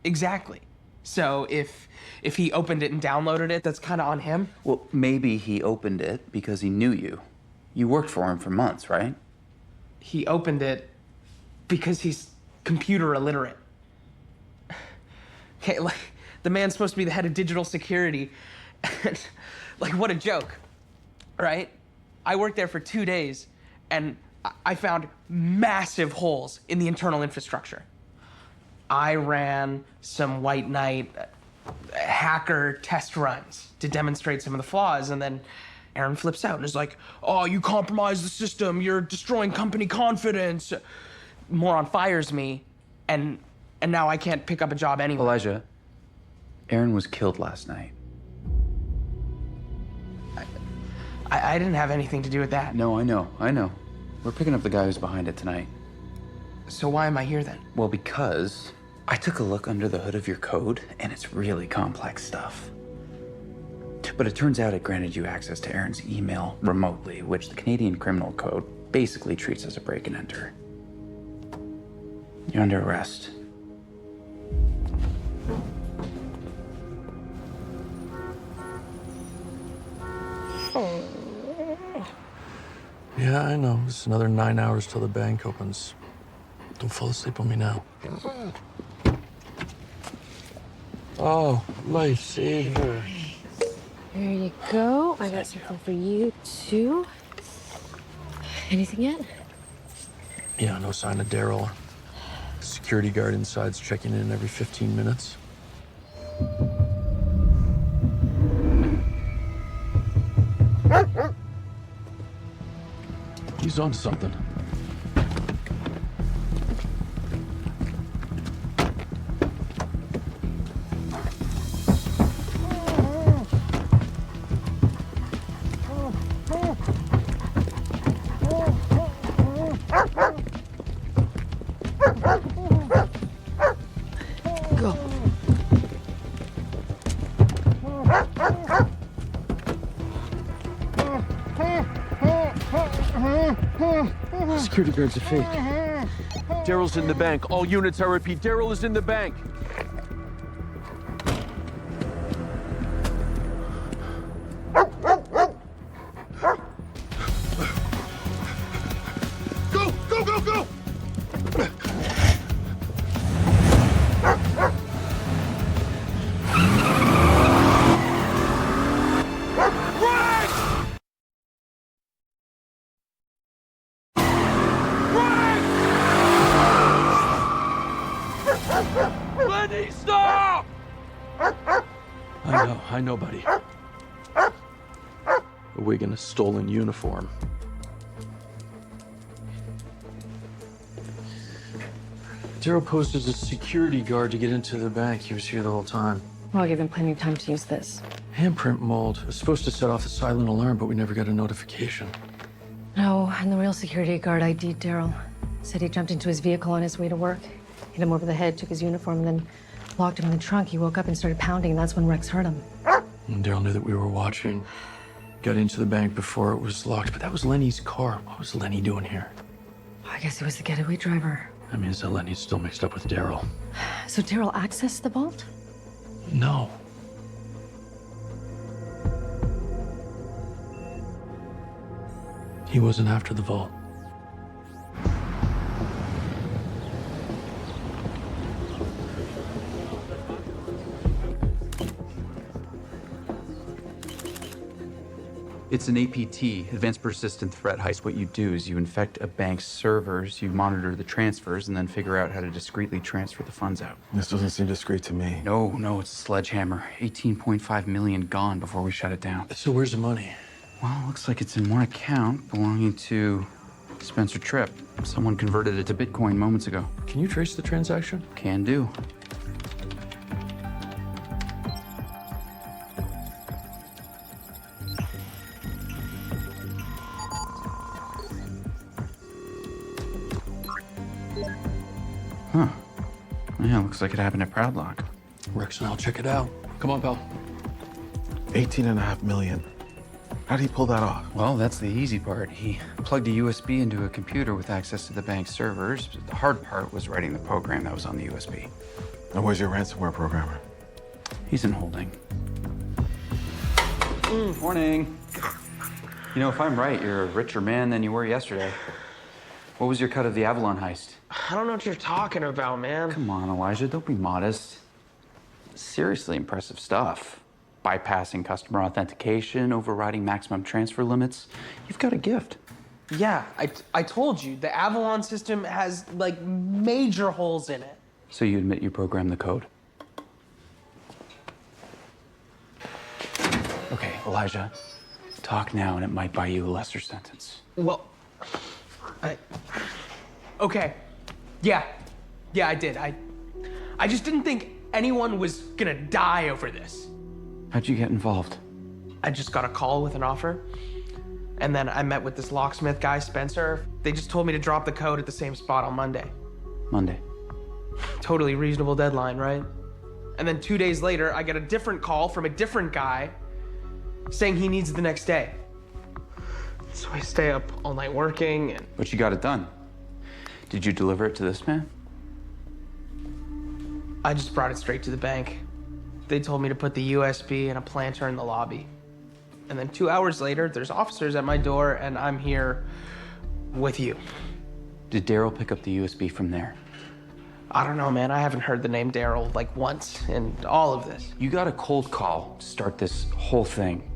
exactly. So if he opened it and downloaded it, that's kind of on him. Well, maybe he opened it because he knew you. You worked for him for months, right? He opened it because he's computer illiterate. Okay, like, the man's supposed to be the head of digital security. Like, what a joke, right? I worked there for 2 days, and I found massive holes in the internal infrastructure. I ran some White Knight hacker test runs to demonstrate some of the flaws, and then Aaron flips out and is like, oh, you compromised the system, you're destroying company confidence. Moron fires me, and now I can't pick up a job anywhere. Elijah, Aaron was killed last night. I didn't have anything to do with that. No, I know. We're picking up the guy who's behind it tonight. So why am I here then? Well, because I took a look under the hood of your code, and it's really complex stuff. But it turns out it granted you access to Aaron's email remotely, which the Canadian Criminal Code basically treats as a break and enter. You're under arrest. Yeah, I know. It's another 9 hours till the bank opens. Don't fall asleep on me now. Oh, lifesaver. There you go. I got something for you, too. Anything yet? Yeah, no sign of Daryl. The security guard inside's checking in every 15 minutes. He's on something. Go. Security guard's a fake. Daryl's in the bank. All units, I repeat, Daryl is in the bank. Go! Lenny, stop! I know, buddy. A wig and a stolen uniform. Daryl posed as a security guard to get into the bank. He was here the whole time. Well, I'll give him plenty of time to use this. Handprint mold. It was supposed to set off the silent alarm, but we never got a notification. No, and the real security guard ID'd Daryl. Said he jumped into his vehicle on his way to work, hit him over the head, took his uniform, and then locked him in the trunk. He woke up and started pounding, and that's when Rex heard him. And Daryl knew that we were watching. Got into the bank before it was locked, but that was Lenny's car. What was Lenny doing here? I guess he was the getaway driver. I mean, is Lenny still mixed up with Daryl? So Daryl accessed the vault? No. He wasn't after the vault. It's an APT, Advanced Persistent Threat Heist. What you do is you infect a bank's servers, you monitor the transfers, and then figure out how to discreetly transfer the funds out. This doesn't seem discreet to me. No, it's a sledgehammer. 18.5 million gone before we shut it down. So where's the money? Well, it looks like it's in one account belonging to Spencer Tripp. Someone converted it to Bitcoin moments ago. Can you trace the transaction? Can do. Huh. Yeah, looks like it happened at Proudlock. Rex and I'll check it out. Come on, pal. 18.5 million. How did he pull that off? Well, that's the easy part. He plugged a USB into a computer with access to the bank's servers. The hard part was writing the program that was on the USB. And where's your ransomware programmer? He's in holding. Morning. You know, if I'm right, you're a richer man than you were yesterday. What was your cut of the Avalon heist? I don't know what you're talking about, man. Come on, Elijah, don't be modest. Seriously impressive stuff. Bypassing customer authentication, overriding maximum transfer limits. You've got a gift. Yeah, I told you, the Avalon system has, like, major holes in it. So you admit you programmed the code? Okay, Elijah, talk now and it might buy you a lesser sentence. Well, okay. Yeah, I did. I just didn't think anyone was gonna die over this. How'd you get involved? I just got a call with an offer. And then I met with this locksmith guy, Spencer. They just told me to drop the code at the same spot on Monday. Monday. Totally reasonable deadline, right? And then 2 days later, I get a different call from a different guy saying he needs it the next day. So I stay up all night working and... But you got it done. Did you deliver it to this man? I just brought it straight to the bank. They told me to put the USB in a planter in the lobby. And then 2 hours later, there's officers at my door and I'm here with you. Did Daryl pick up the USB from there? I don't know, man. I haven't heard the name Daryl like once in all of this. You got a cold call to start this whole thing.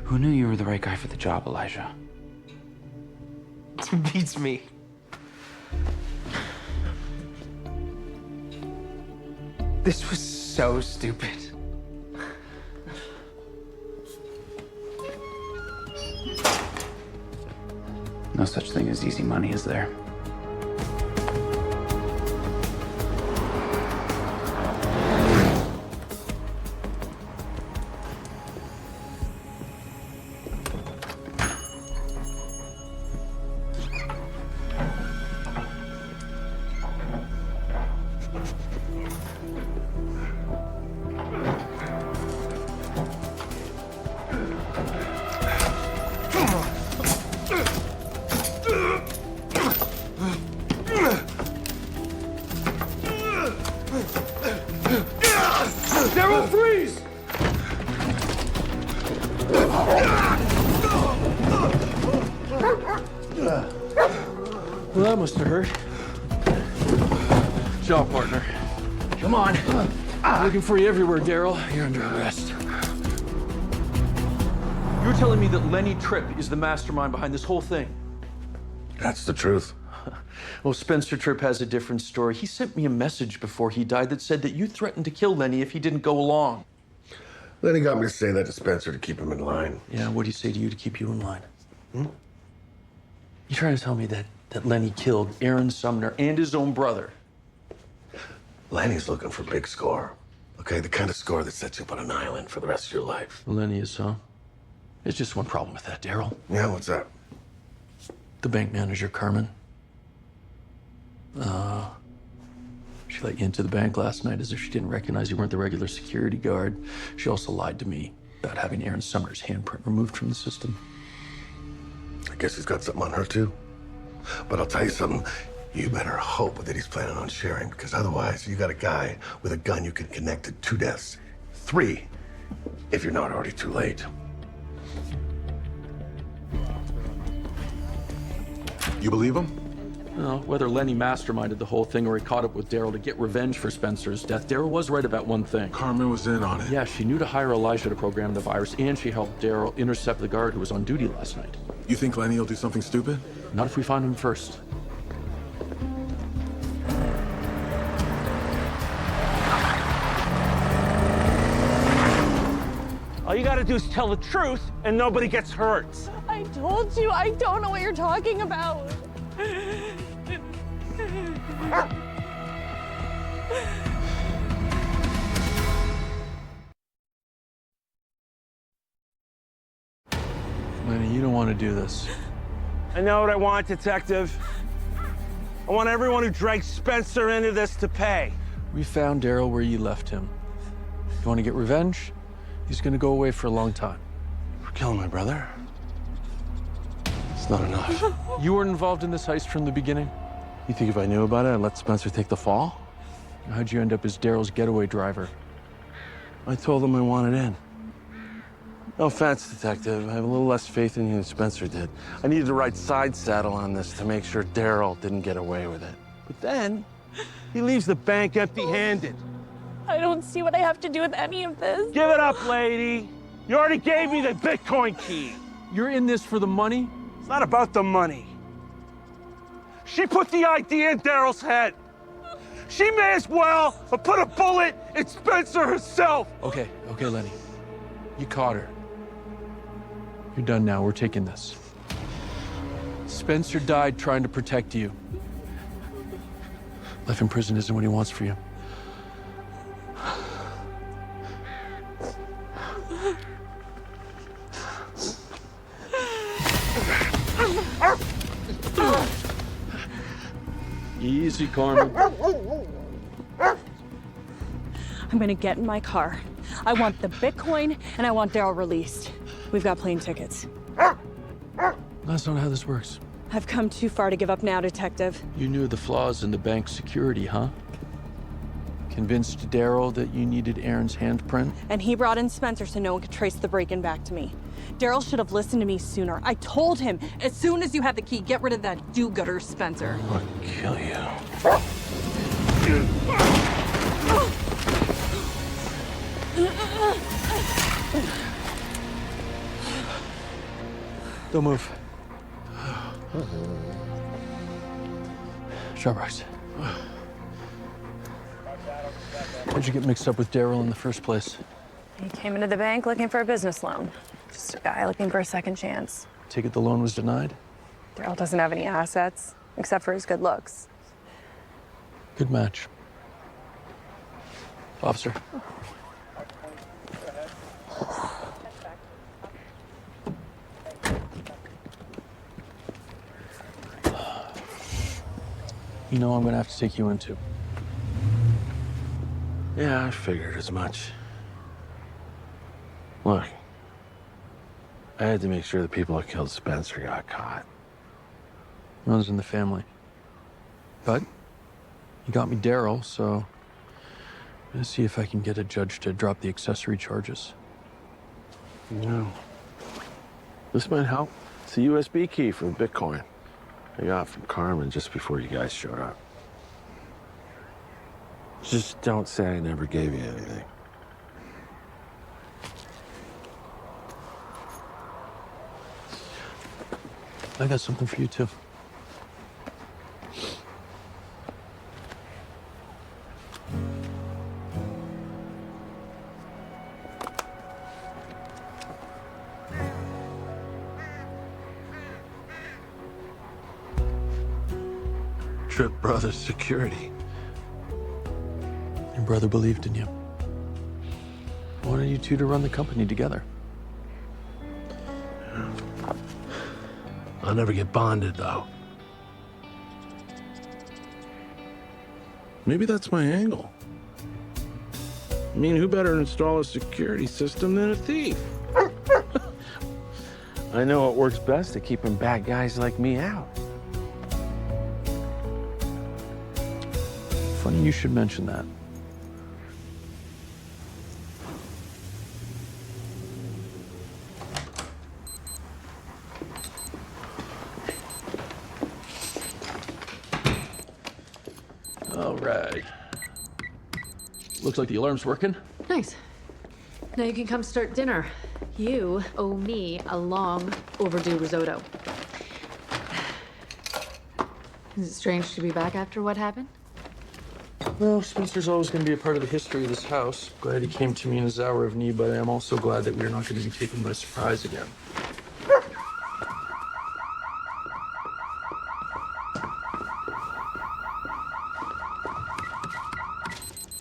Who knew you were the right guy for the job, Elijah? Beats me. This was so stupid. No such thing as easy money, is there? Daryl, freeze! Well, that must have hurt. Job, partner. Come on. Looking for you everywhere, Daryl. You're under arrest. You're telling me that Lenny Tripp is the mastermind behind this whole thing? That's the truth. Well, Spencer Tripp has a different story. He sent me a message before he died that said that you threatened to kill Lenny if he didn't go along. Lenny got me to say that to Spencer to keep him in line. Yeah, what did he say to you to keep you in line? You trying to tell me that Lenny killed Aaron Sumner and his own brother? Lenny's looking for big score. Okay, the kind of score that sets you up on an island for the rest of your life. Lenny is, huh? There's just one problem with that, Daryl. Yeah, what's that? The bank manager, Carmen. She let you into the bank last night as if she didn't recognize you weren't the regular security guard. She also lied to me about having Aaron Sumner's handprint removed from the system. I guess he's got something on her, too. But I'll tell you something. You better hope that he's planning on sharing, because otherwise you got a guy with a gun you can connect to 2 deaths. 3, if you're not already too late. You believe him? Well, whether Lenny masterminded the whole thing or he caught up with Daryl to get revenge for Spencer's death, Daryl was right about one thing. Carmen was in on it. Yeah, she knew to hire Elijah to program the virus, and she helped Daryl intercept the guard who was on duty last night. You think Lenny will do something stupid? Not if we find him first. All you gotta do is tell the truth, and nobody gets hurt. I told you, I don't know what you're talking about. Lenny, you don't want to do this. I know what I want, Detective. I want everyone who dragged Spencer into this to pay. We found Daryl where you left him. You want to get revenge? He's going to go away for a long time. For killing my brother? It's not enough. You weren't involved in this heist from the beginning? You think if I knew about it, I'd let Spencer take the fall? How'd you end up as Daryl's getaway driver? I told him I wanted in. No offense, Detective. I have a little less faith in you than Spencer did. I needed the right side saddle on this to make sure Daryl didn't get away with it. But then, he leaves the bank empty-handed. I don't see what I have to do with any of this. Give it up, lady. You already gave me the Bitcoin key. You're in this for the money? It's not about the money. She put the idea in Daryl's head. She may as well have put a bullet in Spencer herself. Okay, Lenny. You caught her. You're done now. We're taking this. Spencer died trying to protect you. Life in prison isn't what he wants for you. Easy, Carmen. I'm gonna get in my car. I want the Bitcoin, and I want Daryl released. We've got plane tickets. That's not how this works. I've come too far to give up now, Detective. You knew the flaws in the bank's security, huh? Convinced Daryl that you needed Aaron's handprint? And he brought in Spencer so no one could trace the break-in back to me. Daryl should have listened to me sooner. I told him, as soon as you have the key, get rid of that do-gooder, Spencer. I'll kill you. Don't move. Sharprise. How'd you get mixed up with Daryl in the first place? He came into the bank looking for a business loan. Just a guy looking for a second chance. Take it the loan was denied? Daryl doesn't have any assets, except for his good looks. Good match. Officer. You know I'm gonna have to take you in too. Yeah, I figured as much. Look, I had to make sure the people who killed Spencer got caught. Runs in the family. But you got me Daryl, so I'm gonna see if I can get a judge to drop the accessory charges. No. This might help. It's a USB key for the Bitcoin I got from Carmen just before you guys showed up. Just don't say I never gave you anything. I got something for you too. Tripp Brothers Security. Your brother believed in you. Wanted you two to run the company together. I'll never get bonded, though. Maybe that's my angle. I mean, who better to install a security system than a thief? I know it works best at keeping bad guys like me out. Funny you should mention that. All right. Looks like the alarm's working. Nice. Now you can come start dinner. You owe me a long overdue risotto. Is it strange to be back after what happened? Well, Spencer's always going to be a part of the history of this house. Glad he came to me in his hour of need, but I am also glad that we are not going to be taken by surprise again.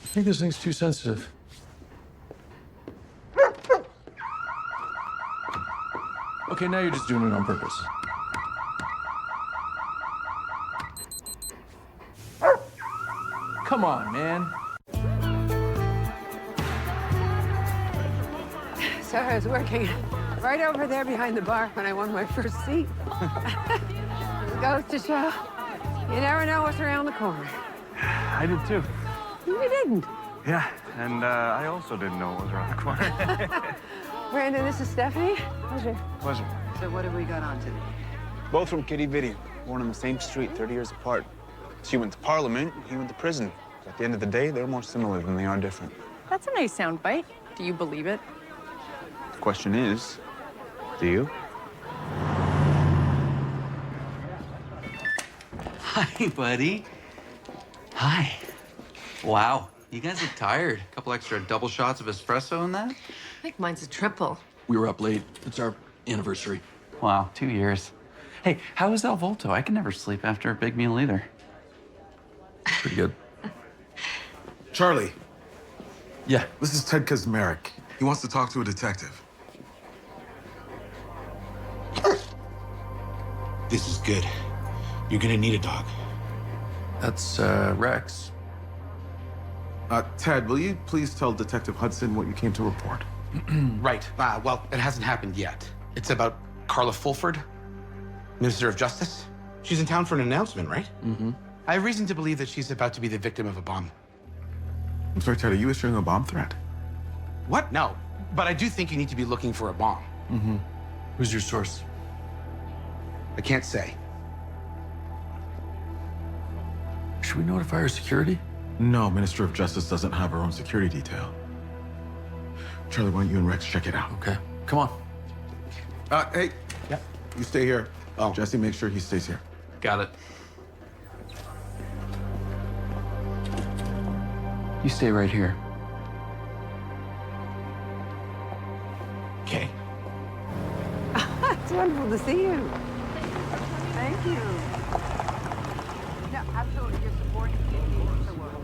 I think this thing's too sensitive. Okay, now you're just doing it on purpose. Come on, man. So I was working right over there behind the bar when I won my first seat. Goes to show, you never know what's around the corner. I did too. You didn't. Yeah, and I also didn't know what was around the corner. Brandon, this is Stephanie. Pleasure. Pleasure. So what have we got on today? Both from Kitty Vitty, born on the same street, 30 years apart. She went to Parliament, he went to prison. At the end of the day, they're more similar than they are different. That's a nice soundbite. Do you believe it? The question is, do you? Hi, buddy. Hi. Wow, you guys look tired. A couple extra double shots of espresso in that? I think mine's a triple. We were up late. It's our anniversary. Wow, 2 years. Hey, how is El Volto? I can never sleep after a big meal either. Pretty good. Charlie. Yeah. This is Ted Kazmarek. He wants to talk to a detective. This is good. You're gonna need a dog. That's, Rex. Ted, will you please tell Detective Hudson what you came to report? Right. Well, it hasn't happened yet. It's about Carla Fulford, Minister of Justice. She's in town for an announcement, right? Mm-hmm. I have reason to believe that she's about to be the victim of a bomb. I'm sorry, Ted, are you issuing a bomb threat? What? No. But I do think you need to be looking for a bomb. Mm-hmm. Who's your source? I can't say. Should we notify our security? No, Minister of Justice doesn't have her own security detail. Charlie, why don't you and Rex check it out? Okay. Come on. Hey. Yeah. You stay here. Oh. Jesse, make sure he stays here. Got it. You stay right here. Okay. It's wonderful to see you. Thank you. No, absolutely. Your support is the world.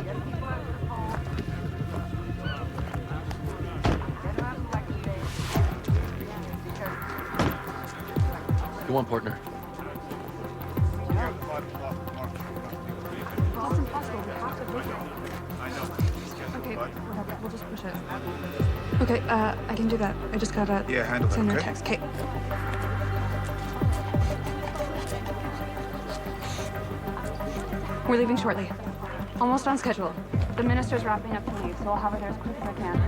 Get people out of the home. Get them out of election day. Go on, partner. Well, it's impossible. We have to make it. Okay, whatever. We'll just push it. Okay, I can do that. I just gotta send her a text. Okay. We're leaving shortly. Almost on schedule. The minister's wrapping up to leave, so I'll have her there as quick as I can.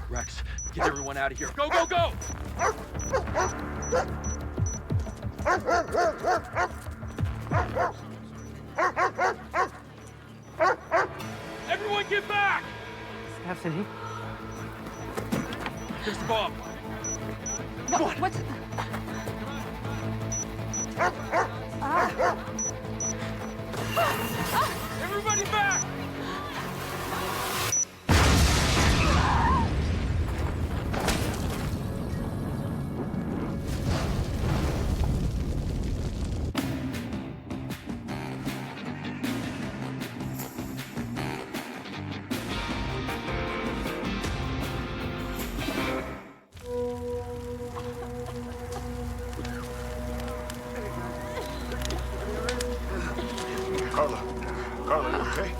Rex, get everyone out of here. Go, go, go! Everyone get back! Stephanie. Here's the bomb. Come on. What's... Everybody back! Carla, you okay?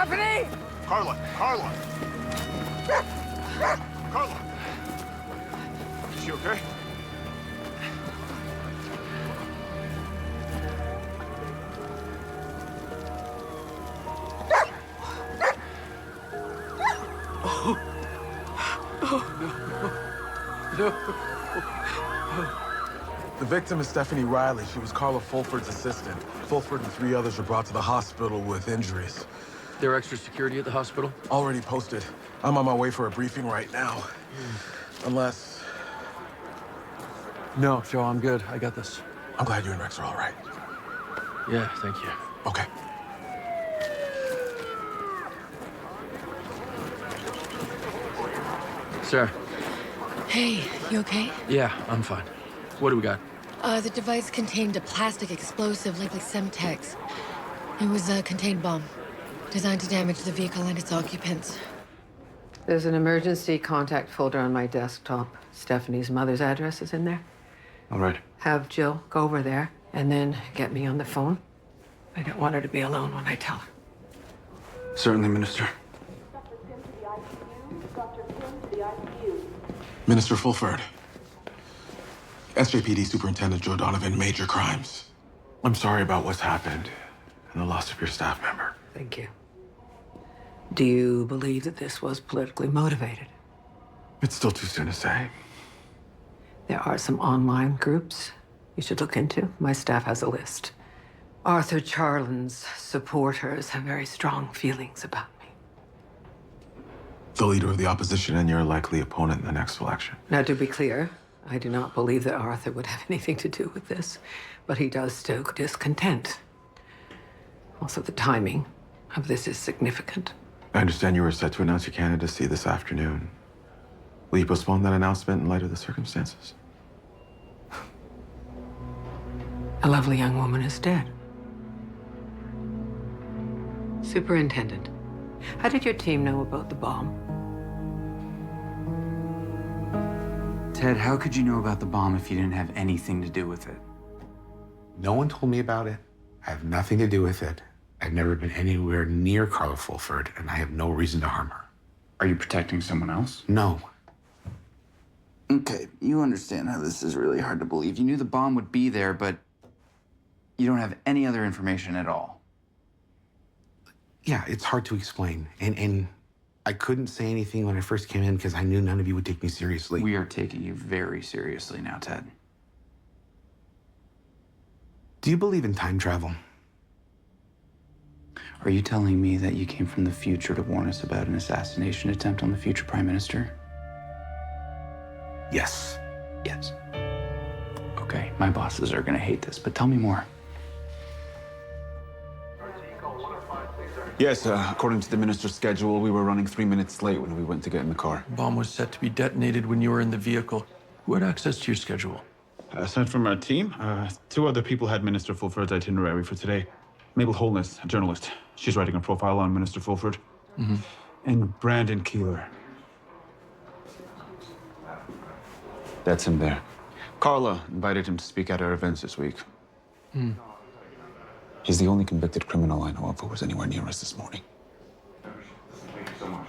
Stephanie! Carla! Carla! Carla! Is she okay? The victim is Stephanie Riley. She was Carla Fulford's assistant. Fulford and 3 others were brought to the hospital with injuries. There are extra security at the hospital? Already posted. I'm on my way for a briefing right now. Unless... No, Joe, I'm good. I got this. I'm glad you and Rex are all right. Yeah, thank you. Okay. Sarah. Hey, you okay? Yeah, I'm fine. What do we got? The device contained a plastic explosive linked with Semtex. It was a contained bomb, designed to damage the vehicle and its occupants. There's an emergency contact folder on my desktop. Stephanie's mother's address is in there. All right. Have Jill go over there and then get me on the phone. I don't want her to be alone when I tell her. Certainly, Minister. Minister Fulford. SJPD Superintendent Joe Donovan, major crimes. I'm sorry about what's happened and the loss of your staff member. Thank you. Do you believe that this was politically motivated? It's still too soon to say. There are some online groups you should look into. My staff has a list. Arthur Charland's supporters have very strong feelings about me. The leader of the opposition and your likely opponent in the next election. Now, to be clear, I do not believe that Arthur would have anything to do with this, but he does stoke discontent. Also, the timing of this is significant. I understand you were set to announce your candidacy this afternoon. Will you postpone that announcement in light of the circumstances? A lovely young woman is dead. Superintendent, how did your team know about the bomb? Ted, how could you know about the bomb if you didn't have anything to do with it? No one told me about it. I have nothing to do with it. I've never been anywhere near Carla Fulford, and I have no reason to harm her. Are you protecting someone else? No. Okay, you understand how this is really hard to believe. You knew the bomb would be there, but you don't have any other information at all. Yeah, it's hard to explain. And I couldn't say anything when I first came in because I knew none of you would take me seriously. We are taking you very seriously now, Ted. Do you believe in time travel? Are you telling me that you came from the future to warn us about an assassination attempt on the future Prime Minister? Yes. Yes. Okay, my bosses are gonna hate this, but tell me more. Yes, according to the minister's schedule, we were running 3 minutes late when we went to get in the car. Bomb was set to be detonated when you were in the vehicle. Who had access to your schedule? Aside from our team, 2 other people had Minister Fulford's itinerary for today. Mabel Holness, a journalist. She's writing a profile on Minister Fulford. Mm-hmm. And Brandon Keeler. That's him there. Carla invited him to speak at our events this week. Hmm. He's the only convicted criminal I know of who was anywhere near us this morning.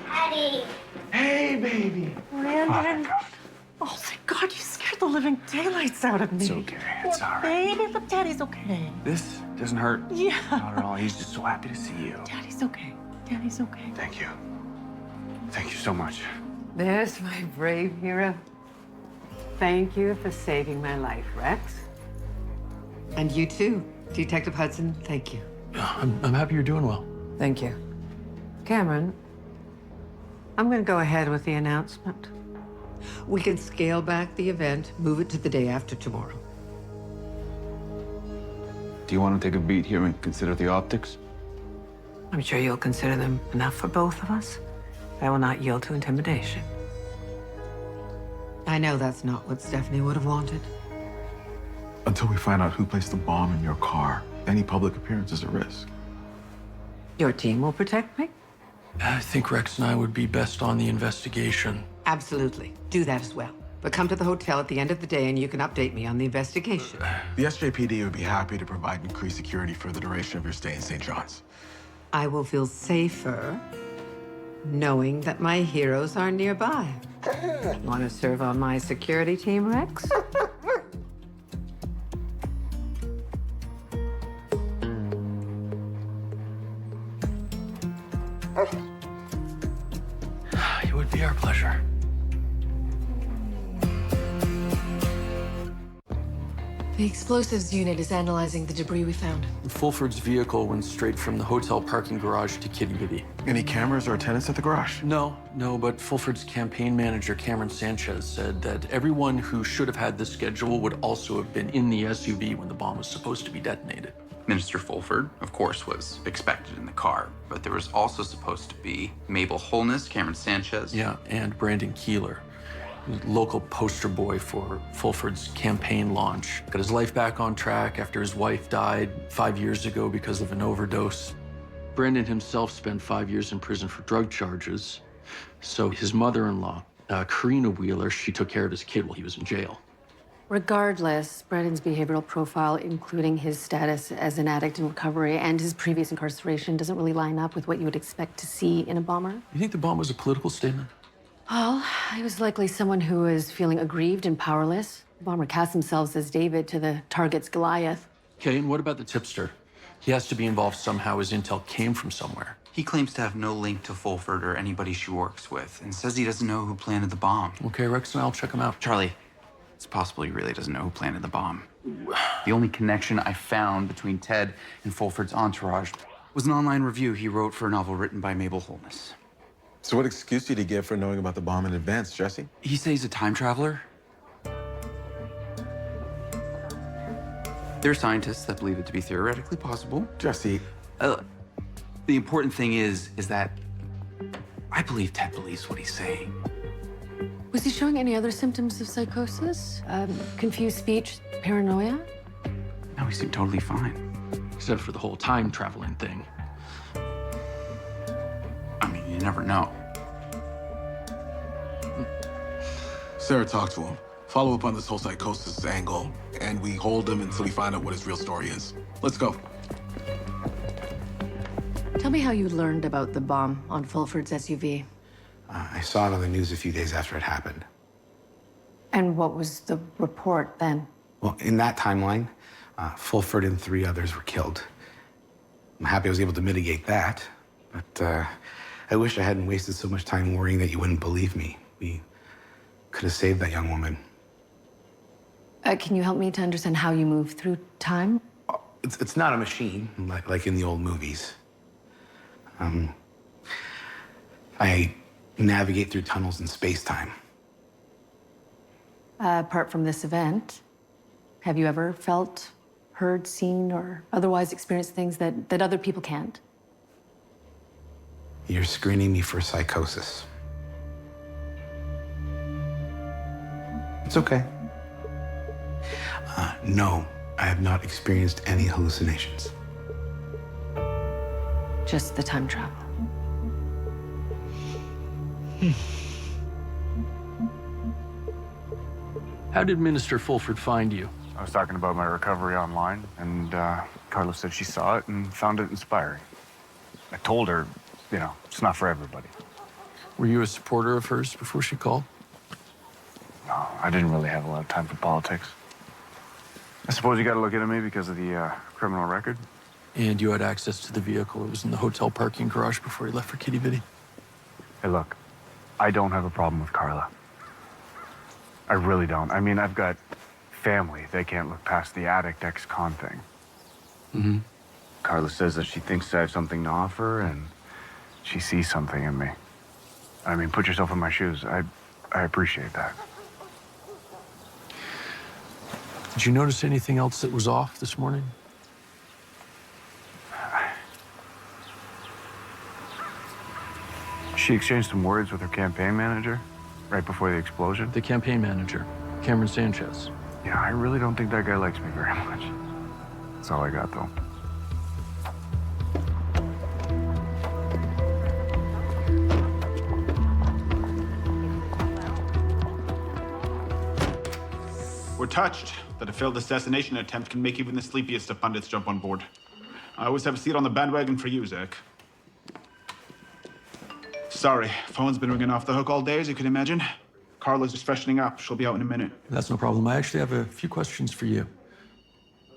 Daddy. Hey, baby. Brandon. Oh, thank God, you scared the living daylights out of me. It's okay. It's all right. Baby, look, Daddy's okay. This doesn't hurt. Yeah. Not at all. He's just so happy to see you. Daddy's okay. Daddy's okay. Thank you. Thank you so much. There's my brave hero. Thank you for saving my life, Rex. And you too, Detective Hudson. Thank you. I'm happy you're doing well. Thank you. Cameron, I'm going to go ahead with the announcement. We can scale back the event, move it to the day after tomorrow. Do you want to take a beat here and consider the optics? I'm sure you'll consider them enough for both of us. I will not yield to intimidation. I know that's not what Stephanie would have wanted. Until we find out who placed the bomb in your car, any public appearance is a risk. Your team will protect me? I think Rex and I would be best on the investigation. Absolutely. Do that as well. But come to the hotel at the end of the day and you can update me on the investigation. The SJPD would be happy to provide increased security for the duration of your stay in St. John's. I will feel safer knowing that my heroes are nearby. Want to serve on my security team, Rex? It would be our pleasure. The explosives unit is analyzing the debris we found. Fulford's vehicle went straight from the hotel parking garage to Kitty Bitty. Any cameras or attendants at the garage? No, but Fulford's campaign manager, Cameron Sanchez, said that everyone who should have had the schedule would also have been in the SUV when the bomb was supposed to be detonated. Minister Fulford, of course, was expected in the car, but there was also supposed to be Mabel Holness, Cameron Sanchez. Yeah, and Brandon Keeler, local poster boy for Fulford's campaign launch. Got his life back on track after his wife died 5 years ago because of an overdose. Brandon himself spent 5 years in prison for drug charges. So his mother-in-law, Karina Wheeler, she took care of his kid while he was in jail. Regardless, Brandon's behavioral profile, including his status as an addict in recovery and his previous incarceration, doesn't really line up with what you would expect to see in a bomber. You think the bomb was a political statement? Well, he was likely someone who was feeling aggrieved and powerless. The bomber cast himself as David to the target's Goliath. Okay, and what about the tipster? He has to be involved somehow. His intel came from somewhere. He claims to have no link to Fulford or anybody she works with, and says he doesn't know who planted the bomb. Okay, Rex and I'll check him out. Charlie, it's possible he really doesn't know who planted the bomb. The only connection I found between Ted and Fulford's entourage was an online review he wrote for a novel written by Mabel Holness. So what excuse did he give for knowing about the bomb in advance, Jesse? He says he's a time traveler. There are scientists that believe it to be theoretically possible. Jesse. The important thing is that I believe Ted believes what he's saying. Was he showing any other symptoms of psychosis? Confused speech, paranoia? No, he seemed totally fine. Except for the whole time traveling thing. I mean, you never know. Sarah, talk to him. Follow up on this whole psychosis angle, and we hold him until we find out what his real story is. Let's go. Tell me how you learned about the bomb on Fulford's SUV. I saw it on the news a few days after it happened. And what was the report then? Well, in that timeline, Fulford and 3 others were killed. I'm happy I was able to mitigate that, but I wish I hadn't wasted so much time worrying that you wouldn't believe me. We could have saved that young woman. Can you help me to understand how you move through time? It's not a machine, like in the old movies. I navigate through tunnels in space-time. Apart from this event, have you ever felt, heard, seen, or otherwise experienced things that other people can't? You're screening me for psychosis. It's okay. No, I have not experienced any hallucinations. Just the time travel. How did Minister Fulford find you? I was talking about my recovery online, and Carla said she saw it and found it inspiring. I told her, it's not for everybody. Were you a supporter of hers before she called? No, I didn't really have a lot of time for politics. I suppose you got to look into me because of the criminal record. And you had access to the vehicle. It was in the hotel parking garage before he left for Kitty Bitty. Hey, look, I don't have a problem with Carla. I really don't. I mean, I've got family. They can't look past the addict ex-con thing. Mm-hmm. Carla says that she thinks I have something to offer, and she sees something in me. I mean, put yourself in my shoes. I appreciate that. Did you notice anything else that was off this morning? She exchanged some words with her campaign manager right before the explosion. The campaign manager, Cameron Sanchez. Yeah, I really don't think that guy likes me very much. That's all I got, though. We're touched that a failed assassination attempt can make even the sleepiest of pundits jump on board. I always have a seat on the bandwagon for you, Zach. Sorry, phone's been ringing off the hook all day, as you can imagine. Carla's just freshening up. She'll be out in a minute. That's no problem. I actually have a few questions for you.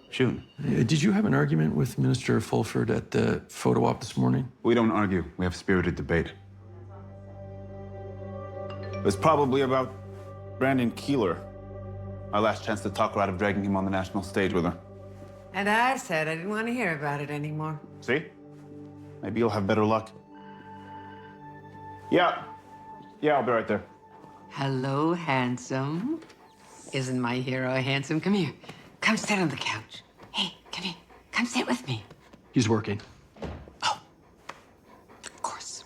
Shoot. Did you have an argument with Minister Fulford at the photo op this morning? We don't argue. We have spirited debate. It was probably about Brandon Keeler. Our last chance to talk her out of dragging him on the national stage with her. And I said I didn't want to hear about it anymore. See? Maybe you'll have better luck. Yeah, I'll be right there. Hello, handsome. Isn't my hero handsome? Come here. Come sit on the couch. Hey, come here. Come sit with me. He's working. Of course.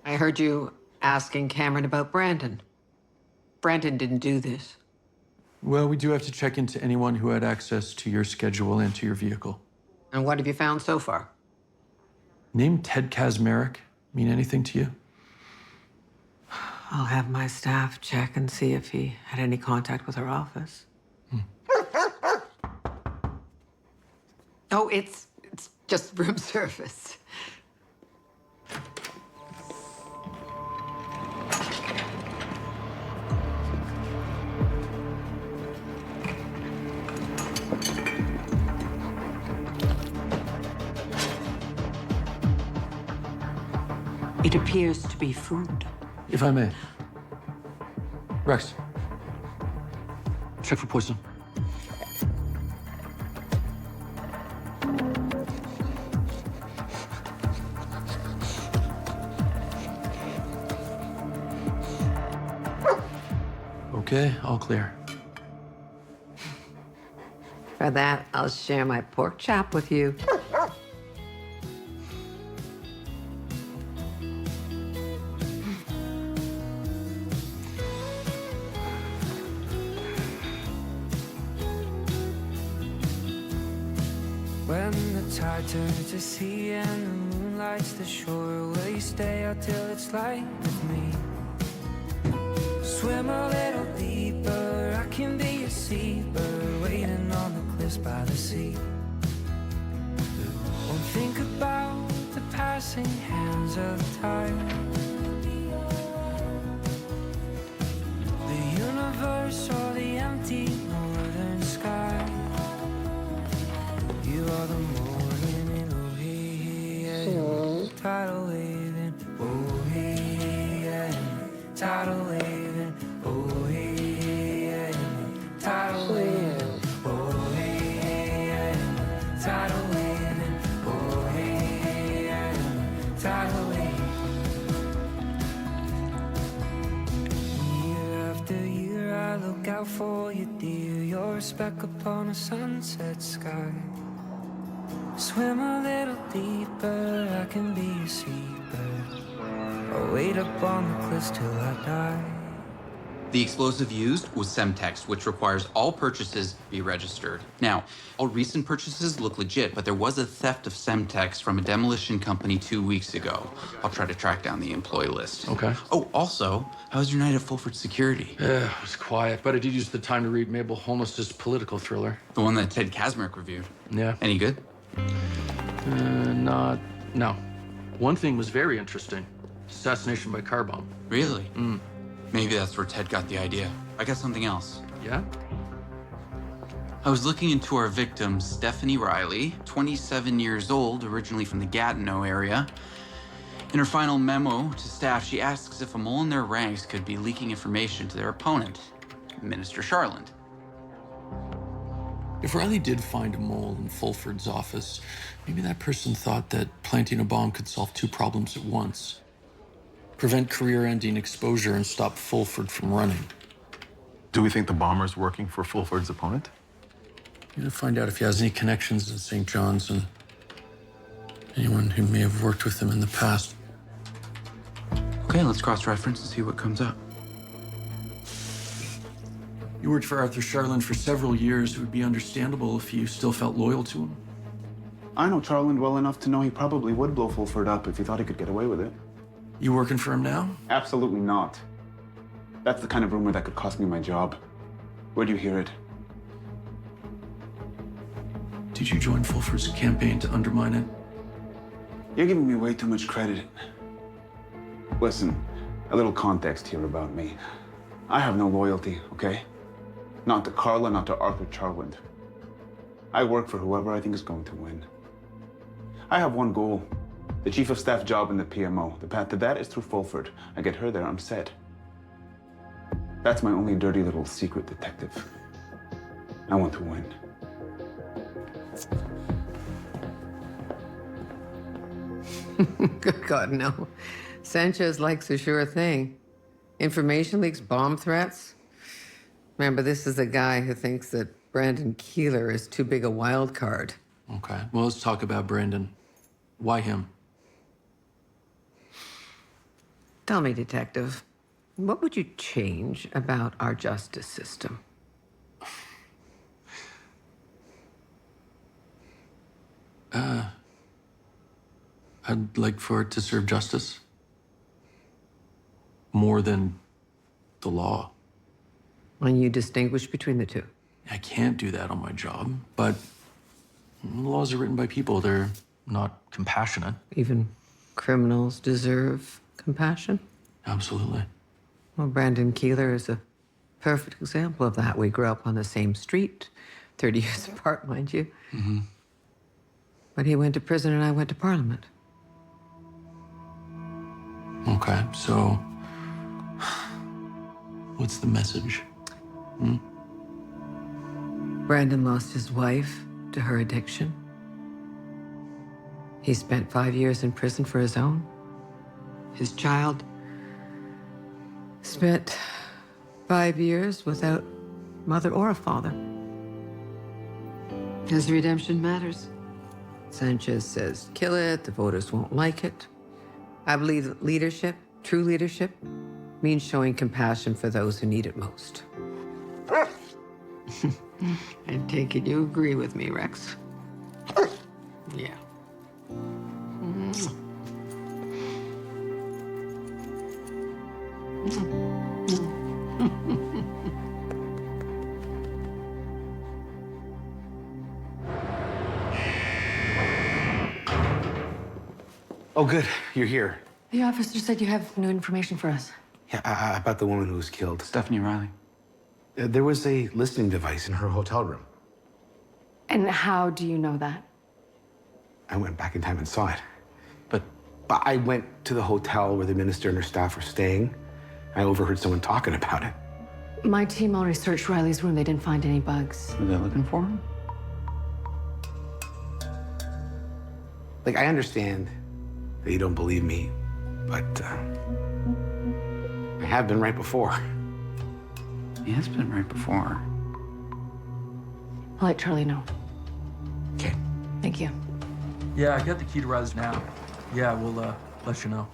I heard you asking Cameron about Brandon. Brandon didn't do this. Well, we do have to check into anyone who had access to your schedule and to your vehicle. And what have you found so far? Name Ted Kazmarek mean anything to you? I'll have my staff check and see if he had any contact with our office. Oh, it's just room service. It appears to be food. If I may. Rex, check for poison. Okay, all clear. For that, I'll share my pork chop with you. When the tide turns to sea and the moon lights the shore, will you stay out till it's light with me? Swim a little deeper, I can be a seabird waiting on the cliffs by the sea. Won't think about the passing hands of time. The universe or the empty northern sky. You are the morning in oh hey, yeah, tidal waving, oh hey, yeah, tidal waving, oh hey, yeah, tidal waving, oh hey, yeah, tidal waving, oh hey, yeah, tidal waving. Year after year I look out for you, dear. You're a speck upon a sunset sky. Swim a little deeper, I can be a seabird. I'll wait up on the cliffs till I die. The explosive used was Semtex, which requires all purchases be registered. Now, all recent purchases look legit, but there was a theft of Semtex from a demolition company 2 weeks ago. I'll try to track down the employee list. Okay. Oh, also, how was your night at Fulford Security? Yeah, it was quiet, but I did use the time to read Mabel Holness's political thriller. The one that Ted Kazmarek reviewed. Yeah. Any good? No. One thing was very interesting. Assassination by car bomb. Really? Maybe that's where Ted got the idea. I got something else. Yeah? I was looking into our victim, Stephanie Riley, 27 years old, originally from the Gatineau area. In her final memo to staff, she asks if a mole in their ranks could be leaking information to their opponent, Minister Charland. If Riley did find a mole in Fulford's office, maybe that person thought that planting a bomb could solve two problems at once. Prevent career-ending exposure and stop Fulford from running. Do we think the bomber's working for Fulford's opponent? You gotta find out if he has any connections in St. John's and anyone who may have worked with him in the past. Okay, let's cross-reference and see what comes up. You worked for Arthur Charland for several years. It would be understandable if you still felt loyal to him. I know Charland well enough to know he probably would blow Fulford up if he thought he could get away with it. You working for him now? Absolutely not. That's the kind of rumor that could cost me my job. Where do you hear it? Did you join Fulford's campaign to undermine it? You're giving me way too much credit. Listen, a little context here about me. I have no loyalty, okay? Not to Carla, not to Arthur Charland. I work for whoever I think is going to win. I have one goal. The chief of staff job in the PMO. The path to that is through Fulford. I get her there, I'm set. That's my only dirty little secret, detective. I want to win. Good God, no. Sanchez likes a sure thing. Information leaks, bomb threats. Remember, this is a guy who thinks that Brandon Keeler is too big a wild card. Okay, well, let's talk about Brandon. Why him? Tell me, Detective, what would you change about our justice system? I'd like for it to serve justice. More than the law. And you distinguish between the two? I can't do that on my job, but laws are written by people. They're not compassionate. Even criminals deserve compassion? Absolutely. Well, Brandon Keeler is a perfect example of that. We grew up on the same street, 30 years apart, mind you. Mm-hmm. But he went to prison and I went to Parliament. Okay, so what's the message? Brandon lost his wife to her addiction. He spent 5 years in prison for his own. His child spent 5 years without mother or a father. His redemption matters. Sanchez says, kill it, the voters won't like it. I believe that leadership, true leadership, means showing compassion for those who need it most. I take it you agree with me, Rex. Yeah. Oh, good. You're here. The officer said you have new information for us. Yeah, about the woman who was killed. Stephanie Riley. There was a listening device in her hotel room. And how do you know that? I went back in time and saw it. But I went to the hotel where the minister and her staff were staying. I overheard someone talking about it. My team already searched Riley's room. They didn't find any bugs. Were they looking for him? Like, I understand that you don't believe me, but I have been right before. He has been right before. I'll let Charlie know. Okay. Thank you. Yeah, I got the key to Riley's now. Yeah, we'll let you know.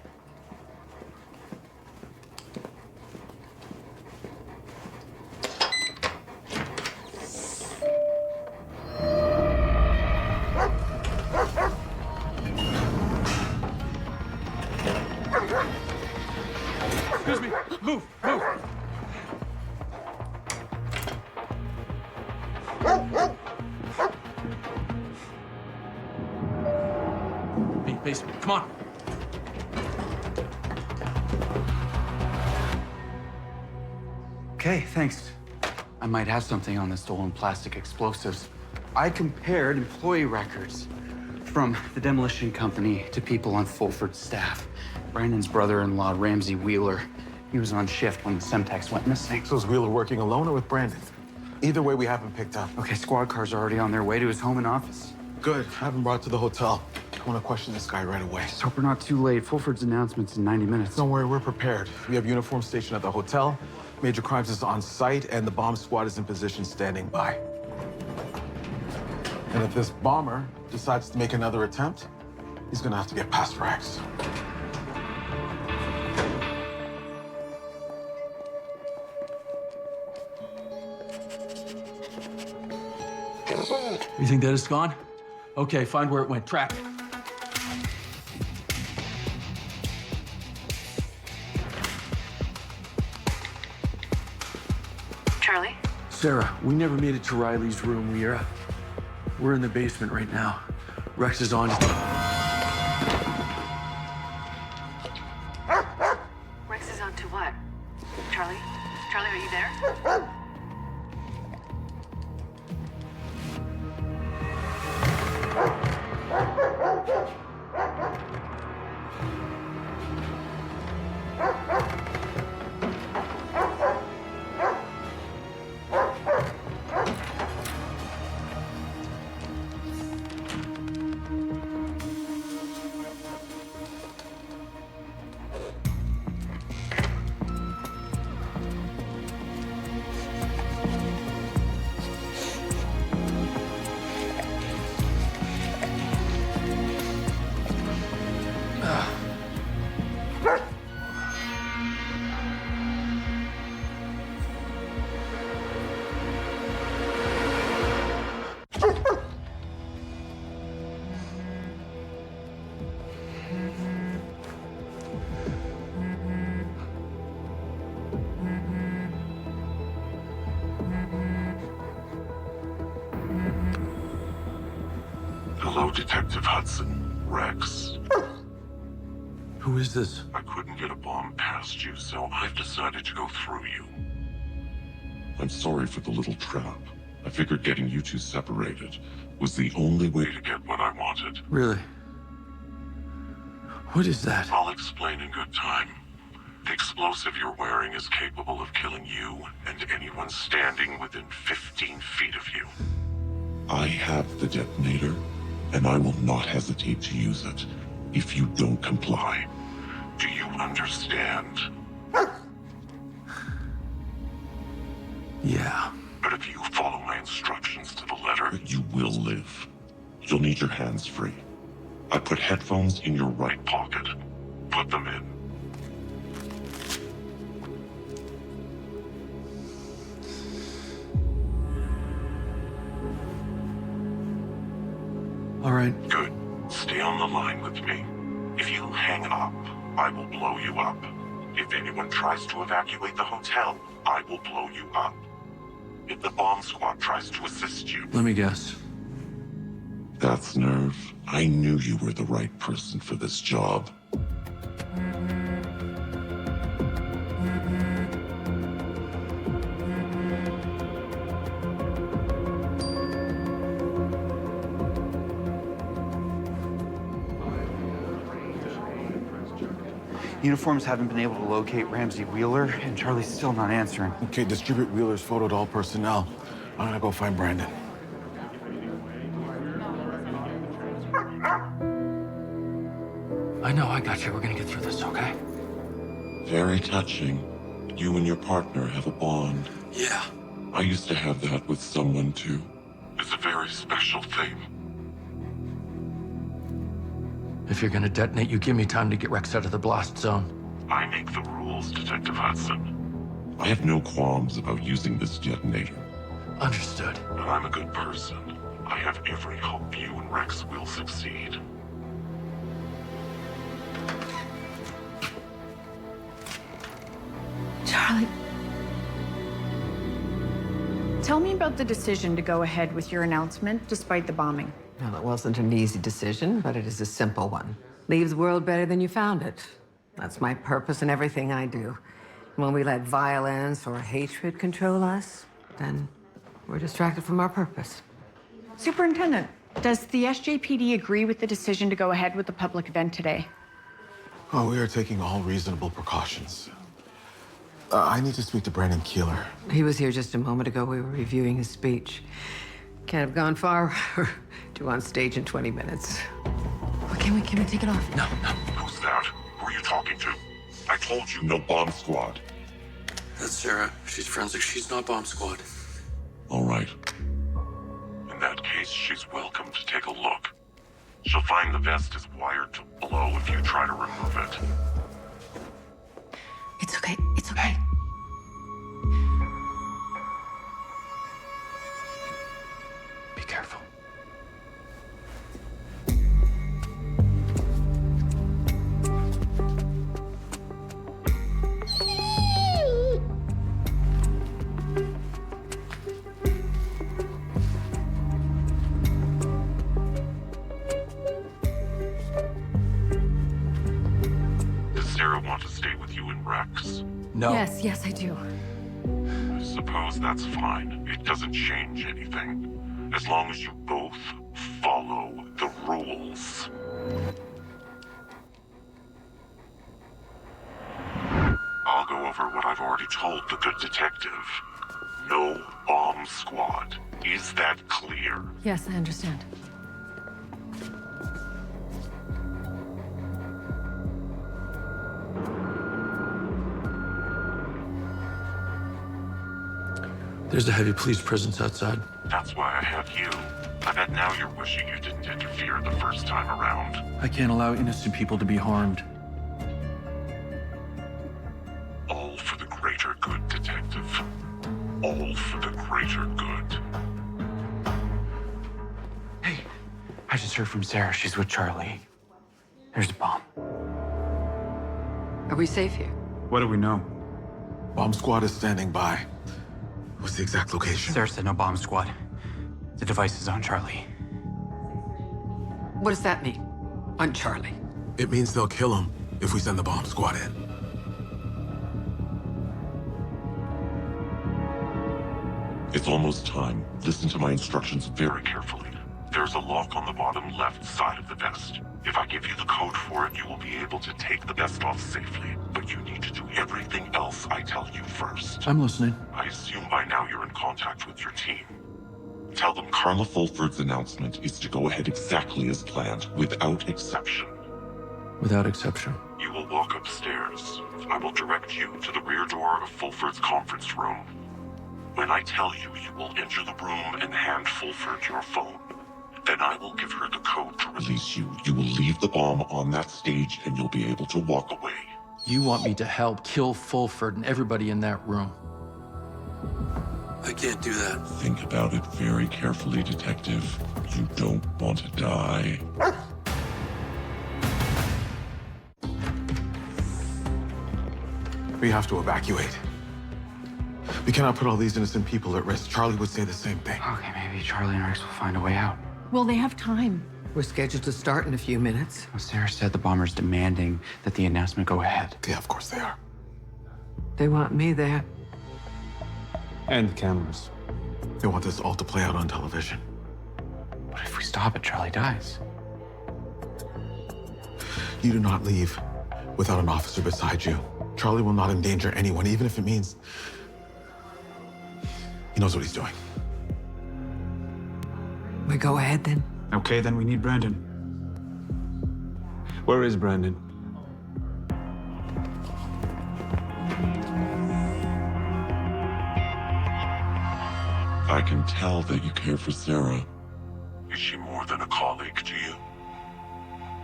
Excuse me. Move, move. Basement. Come on. Okay, thanks. I might have something on the stolen plastic explosives. I compared employee records from the demolition company to people on Fulford's staff. Brandon's brother-in-law, Ramsey Wheeler, he was on shift when the Semtex went missing. So is Wheeler working alone or with Brandon? Either way, we have him picked up. Okay, squad cars are already on their way to his home and office. Good. Have him brought to the hotel. I want to question this guy right away. Just hope we're not too late. Fulford's announcement's in 90 minutes. Don't worry, we're prepared. We have uniform stationed at the hotel. Major Crimes is on site, and the bomb squad is in position standing by. And if this bomber decides to make another attempt, he's gonna have to get past Rex. You think that is gone? Okay, find where it went. Track it. Charlie? Sarah, we never made it to Riley's room. We're in the basement right now. Rex is on. Charlie? Charlie, are you there? Hello, Detective Hudson. Rex. Who is this? I couldn't get a bomb past you, so I've decided to go through you. I'm sorry for the little trap. I figured getting you two separated was the only way to get what I wanted. Really? What is that? I'll explain in good time. The explosive you're wearing is capable of killing you and anyone standing within 15 feet of you. I have the detonator, and I will not hesitate to use it if you don't comply. Do you understand? Yeah. But if you follow my instructions to the letter, you will live. You'll need your hands free. I put headphones in your right pocket. Put them in. All right. Good. Stay on the line with me. If you hang up, I will blow you up. If anyone tries to evacuate the hotel, I will blow you up. If the bomb squad tries to assist you... Let me guess. That's nerve. I knew you were the right person for this job. Uniforms haven't been able to locate Ramsey Wheeler, and Charlie's still not answering. Okay, distribute Wheeler's photo to all personnel. I'm gonna go find Brandon. I know, I got you. We're gonna get through this, okay? Very touching. You and your partner have a bond. Yeah. I used to have that with someone, too. It's a very special thing. If you're gonna detonate, you give me time to get Rex out of the blast zone. I make the rules, Detective Hudson. I have no qualms about using this detonator. Understood. But I'm a good person. I have every hope you and Rex will succeed. Charlie. Tell me about the decision to go ahead with your announcement despite the bombing. Well, it wasn't an easy decision, but it is a simple one. Leave the world better than you found it. That's my purpose in everything I do. When we let violence or hatred control us, then we're distracted from our purpose. Superintendent, does the SJPD agree with the decision to go ahead with the public event today? Oh, we are taking all reasonable precautions. I need to speak to Brandon Keeler. He was here just a moment ago. We were reviewing his speech. Can't have gone far. Due on stage in 20 minutes. Oh, can we take it off? No. Who's that? Who are you talking to? I told you, no bomb squad. That's Sarah. She's forensic. She's not bomb squad. All right. In that case, she's welcome to take a look. She'll find the vest is wired to blow if you try to remove it. It's okay. It's okay. Be careful. Does Sarah want to stay with you and Rex? No. Yes, I do. Suppose that's fine. It doesn't change anything. As long as you both follow the rules. I'll go over what I've already told the good detective. No bomb squad. Is that clear? Yes, I understand. There's a heavy police presence outside. That's why I have you. I bet now you're wishing you didn't interfere the first time around. I can't allow innocent people to be harmed. All for the greater good, detective. All for the greater good. Hey, I just heard from Sarah. She's with Charlie. There's a bomb. Are we safe here? What do we know? Bomb squad is standing by. What's the exact location? Sarah said no bomb squad. The device is on Charlie. What does that mean? On Charlie. It means they'll kill him if we send the bomb squad in. It's almost time. Listen to my instructions very carefully. There's a lock on the bottom left side of the vest. If I give you the code for it, you will be able to take the vest off safely. But you need to do everything else I tell you first. I'm listening. I assume by now you're in contact with your team. Tell them Carla Fulford's announcement is to go ahead exactly as planned, without exception. Without exception. You will walk upstairs. I will direct you to the rear door of Fulford's conference room. When I tell you, you will enter the room and hand Fulford your phone. Then I will give her the code to release you. You will leave the bomb on that stage and you'll be able to walk away. You want me to help kill Fulford and everybody in that room. I can't do that. Think about it very carefully, detective. You don't want to die. We have to evacuate. We cannot put all these innocent people at risk. Charlie would say the same thing. Okay, maybe Charlie and Rex will find a way out. Well, they have time. We're scheduled to start in a few minutes. Well, Sarah said the bomber's demanding that the announcement go ahead. Yeah, of course they are. They want me there. And the cameras. They want this all to play out on television. But if we stop it, Charlie dies. You do not leave without an officer beside you. Charlie will not endanger anyone, even if it means... He knows what he's doing. We go ahead then? Okay, then we need Brandon. Where is Brandon? I can tell that you care for Sarah. Is she more than a colleague to you?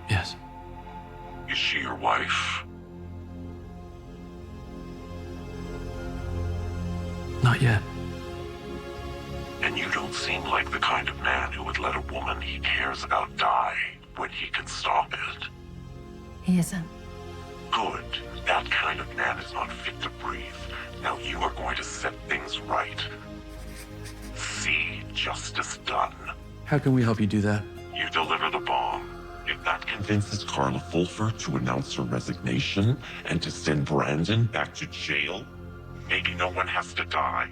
Yes. Is she your wife? Not yet. And you don't seem like the kind of man who would let a woman he cares about die when he can stop it. He isn't. Good. That kind of man is not fit to breathe. Now you are going to set things right. See justice done. How can we help you do that? You deliver the bomb. If that convinces Carla Fulford to announce her resignation and to send Brandon back to jail, maybe no one has to die.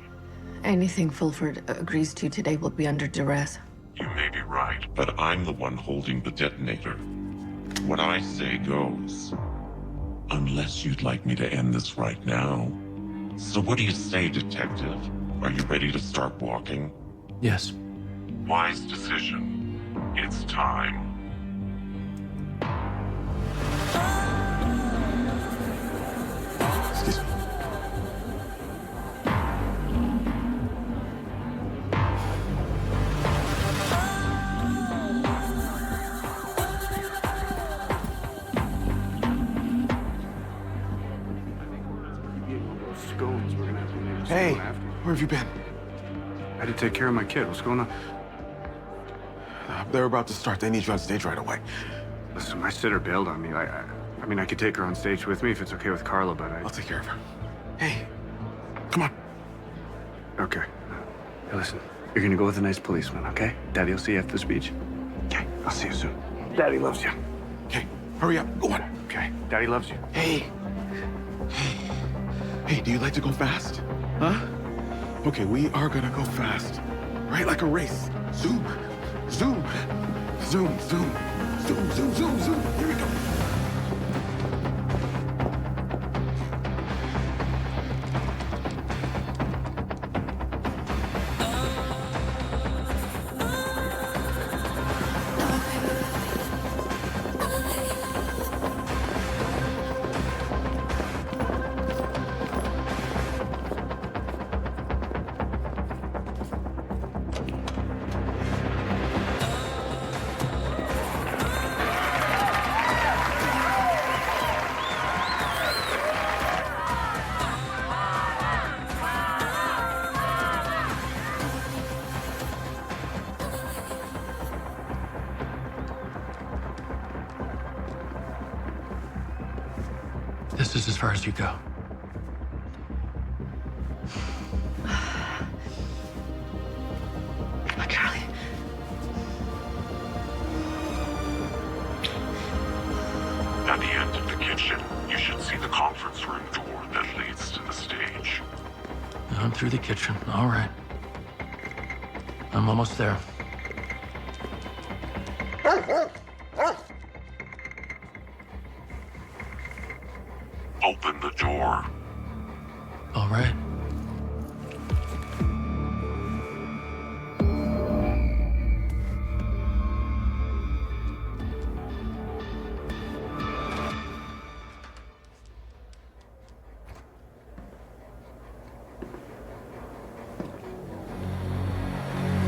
Anything Fulford agrees to today will be under duress. You may be right, but I'm the one holding the detonator. What I say goes. Unless you'd like me to end this right now. So what do you say, detective? Are you ready to start walking? Yes. Wise decision. It's time. Excuse me. Hey, where have you been? I had to take care of my kid. What's going on? They're about to start. They need you on stage right away. Listen, my sitter bailed on me. I mean, I could take her on stage with me if it's okay with Carla, but I'll take care of her. Hey, come on. Okay. Hey, listen, you're gonna go with a nice policeman, okay? Daddy will see you after the speech. Okay, I'll see you soon. Daddy loves you. Okay, hurry up. Go on. Okay, Daddy loves you. Hey. Hey, do you like to go fast? Huh? Okay, we are gonna go fast. Right, like a race. Zoom, zoom, zoom, zoom, zoom, zoom, zoom, zoom. Here we go. This is as far as you go. Charlie. At the end of the kitchen, you should see the conference room door that leads to the stage. I'm through the kitchen. All right. I'm almost there. Open the door. All right.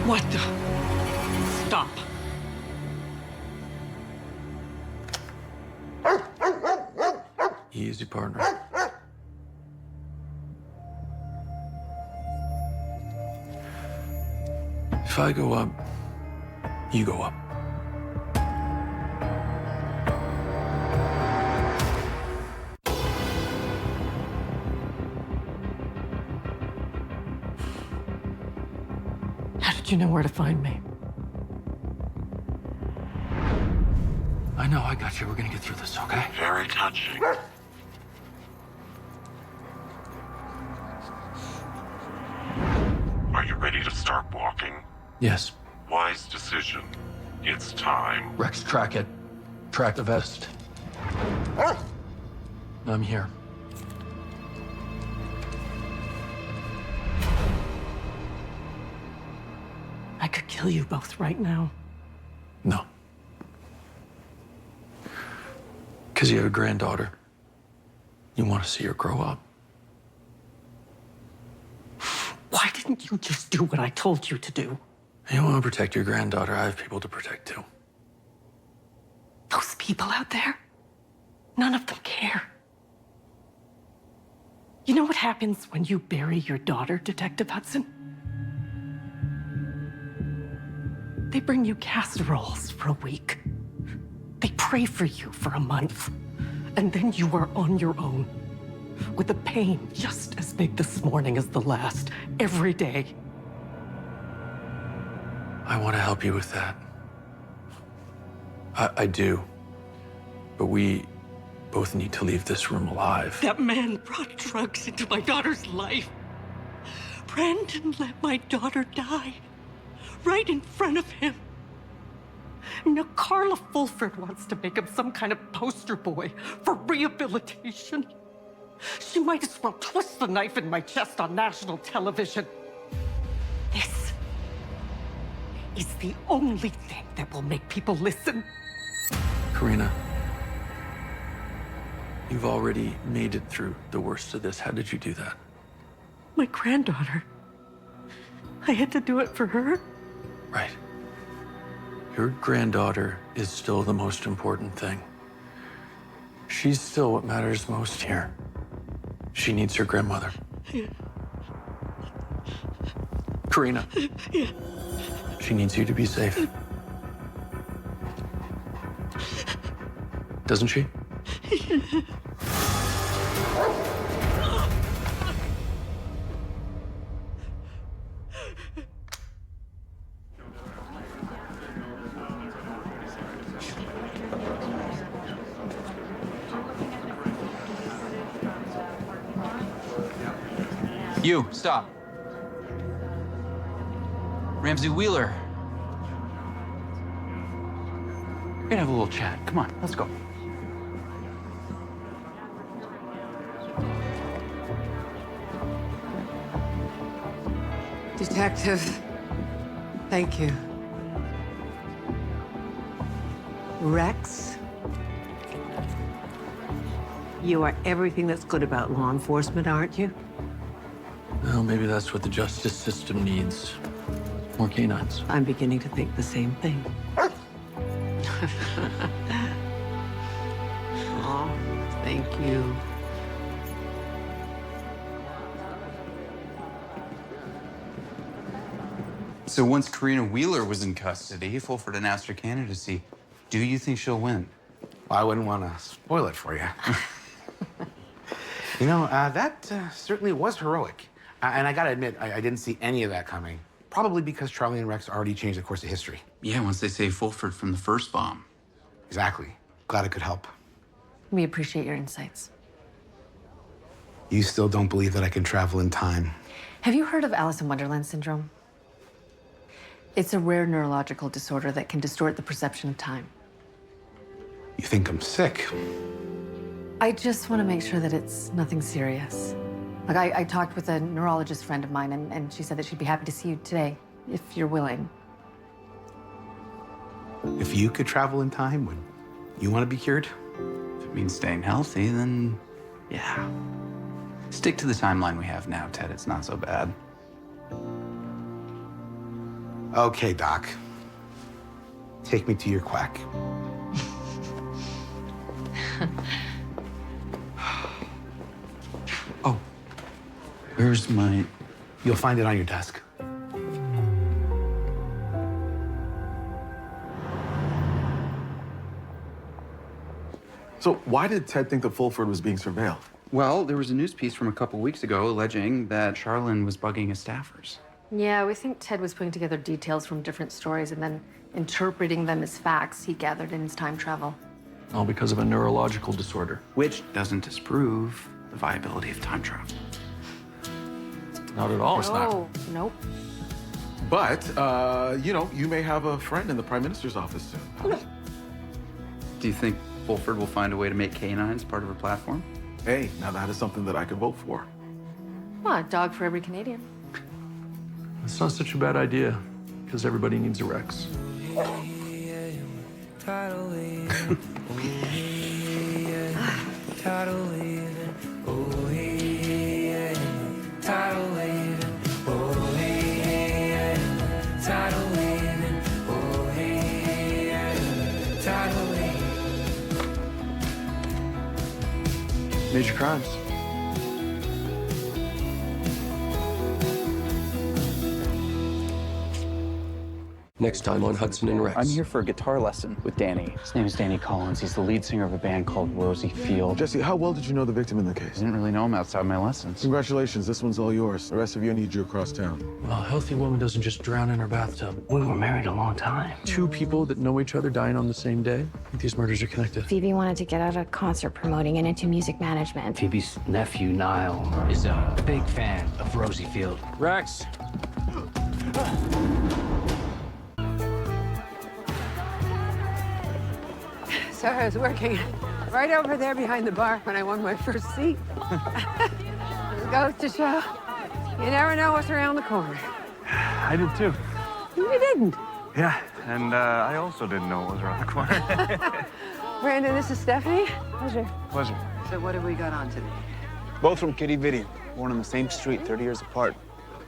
What the? Stop. Easy, partner. If I go up, you go up. How did you know where to find me? I know, I got you. We're gonna get through this, okay? Very touching. Are you ready to start walking? Yes. Wise decision. It's time. Rex, track it. Track the vest. I'm here. I could kill you both right now. No. Because you have a granddaughter. You want to see her grow up. Why didn't you just do what I told you to do? You want to protect your granddaughter. I have people to protect too. Those people out there, none of them care. You know what happens when you bury your daughter, Detective Hudson? They bring you casseroles for a week. They pray for you for a month. And then you are on your own, with the pain just as big this morning as the last, every day. I want to help you with that. I do. But we both need to leave this room alive. That man brought drugs into my daughter's life. Brandon let my daughter die right in front of him. Now Carla Fulford wants to make him some kind of poster boy for rehabilitation. She might as well twist the knife in my chest on national television. This is the only thing that will make people listen. Karina, you've already made it through the worst of this. How did you do that? My granddaughter. I had to do it for her. Right. Your granddaughter is still the most important thing. She's still what matters most here. She needs her grandmother. Yeah. Karina. Yeah. She needs you to be safe. Doesn't she? Yeah. You, stop. Ramsey Wheeler. We're gonna have a little chat. Come on, let's go. Detective, thank you. Rex, you are everything that's good about law enforcement, aren't you? Well, maybe that's what the justice system needs. More canines. I'm beginning to think the same thing. Oh, thank you. So once Karina Wheeler was in custody, Fulford announced her candidacy. Do you think she'll win? Well, I wouldn't want to spoil it for you. You know, that certainly was heroic. And I gotta admit, I didn't see any of that coming. Probably because Charlie and Rex already changed the course of history. Yeah, once they saved Fulford from the first bomb. Exactly. Glad I could help. We appreciate your insights. You still don't believe that I can travel in time? Have you heard of Alice in Wonderland syndrome? It's a rare neurological disorder that can distort the perception of time. You think I'm sick? I just want to make sure that it's nothing serious. Like, I talked with a neurologist friend of mine, and she said that she'd be happy to see you today, if you're willing. If you could travel in time, would you want to be cured? If it means staying healthy, then yeah. Stick to the timeline we have now, Ted. It's not so bad. Okay, Doc. Take me to your quack. Oh, where's my... You'll find it on your desk. So why did Ted think that Fulford was being surveilled? Well, there was a news piece from a couple weeks ago alleging that Charlene was bugging his staffers. Yeah, we think Ted was putting together details from different stories and then interpreting them as facts he gathered in his time travel. All because of a neurological disorder. Which doesn't disprove the viability of time travel. Not at all. Oh, nope. But, you know, you may have a friend in the Prime Minister's office soon. Do you think Fulford will find a way to make canines part of her platform? Hey, now that is something that I could vote for. Well, a dog for every Canadian. It's not such a bad idea, because everybody needs a Rex. Major crimes. Next time on Hudson and Rex. I'm here for a guitar lesson with Danny. His name is Danny Collins. He's the lead singer of a band called Rosie Field. Jesse, how well did you know the victim in the case? I didn't really know him outside my lessons. Congratulations, this one's all yours. The rest of you, I need you across town. Well, a healthy woman doesn't just drown in her bathtub. We were married a long time. Two people that know each other dying on the same day. I think these murders are connected. Phoebe wanted to get out of concert promoting and into music management. Phoebe's nephew, Niall, is a big fan of Rosie Field. Rex. So I was working right over there behind the bar when I won my first seat. Goes to show, you never know what's around the corner. I did too. You didn't. Yeah, and I also didn't know what was around the corner. Brandon, this is Stephanie. Pleasure. Pleasure. So what have we got on today? Both from Kitty Vitti, born on the same street, 30 years apart.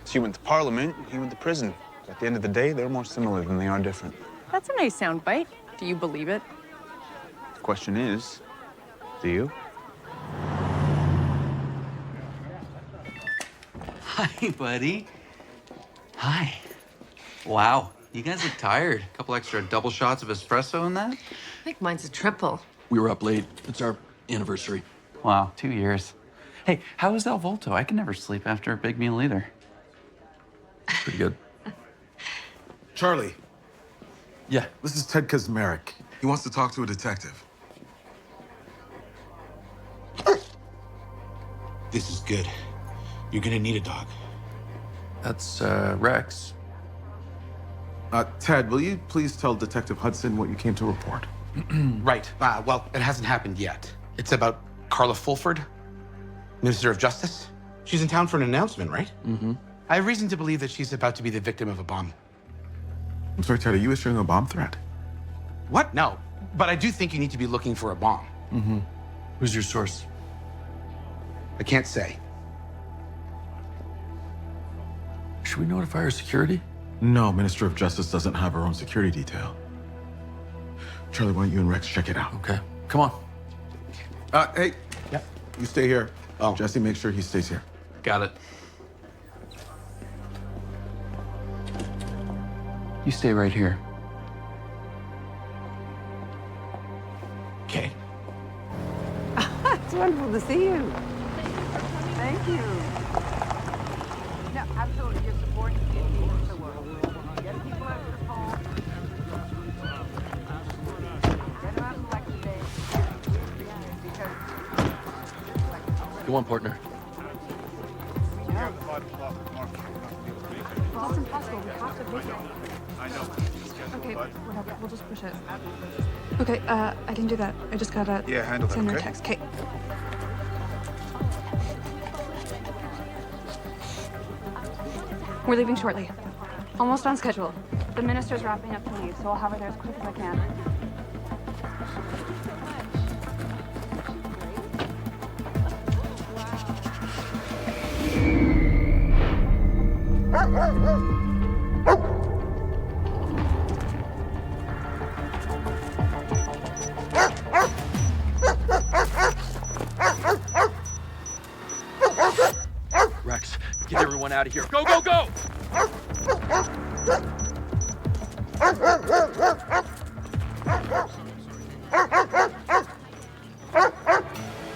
She went to Parliament, he went to prison. At the end of the day, they're more similar than they are different. That's a nice soundbite. Do you believe it? The question is, do you? Hi, buddy. Hi. Wow, you guys look tired. A couple extra double shots of espresso in that? I think mine's a triple. We were up late. It's our anniversary. Wow, 2 years. Hey, how is El Volto? I can never sleep after a big meal either. Pretty good. Charlie. Yeah? This is Ted Kazmarek. He wants to talk to a detective. This is good. You're gonna need a dog. That's Rex. Ted, will you please tell Detective Hudson what you came to report? Right. Well, it hasn't happened yet. It's about Carla Fulford, Minister of Justice. She's in town for an announcement, right? Mm-hmm. I have reason to believe that she's about to be the victim of a bomb. I'm sorry, Ted, are you issuing a bomb threat? What? No. But I do think you need to be looking for a bomb. Mm-hmm. Who's your source? I can't say. Should we notify our security? No, Minister of Justice doesn't have her own security detail. Charlie, why don't you and Rex check it out? Okay. Come on. Hey. Yep. You stay here. Oh. Jesse, make sure he stays here. Got it. You stay right here. Okay. It's wonderful to see you. Thank you. No, absolutely. Your support means the world. Get people out to the phone. Get them out of election day. Because... Go on, partner. Well, it's impossible. We have to make it. I know. Okay, whatever. We'll just push it. Okay, I can do that. I just gotta handle that, send her a okay? text. Okay. We're leaving shortly. Almost on schedule. The minister's wrapping up to leave, so I'll have her there as quick as I can. Rex, get everyone out of here. Go, go, go!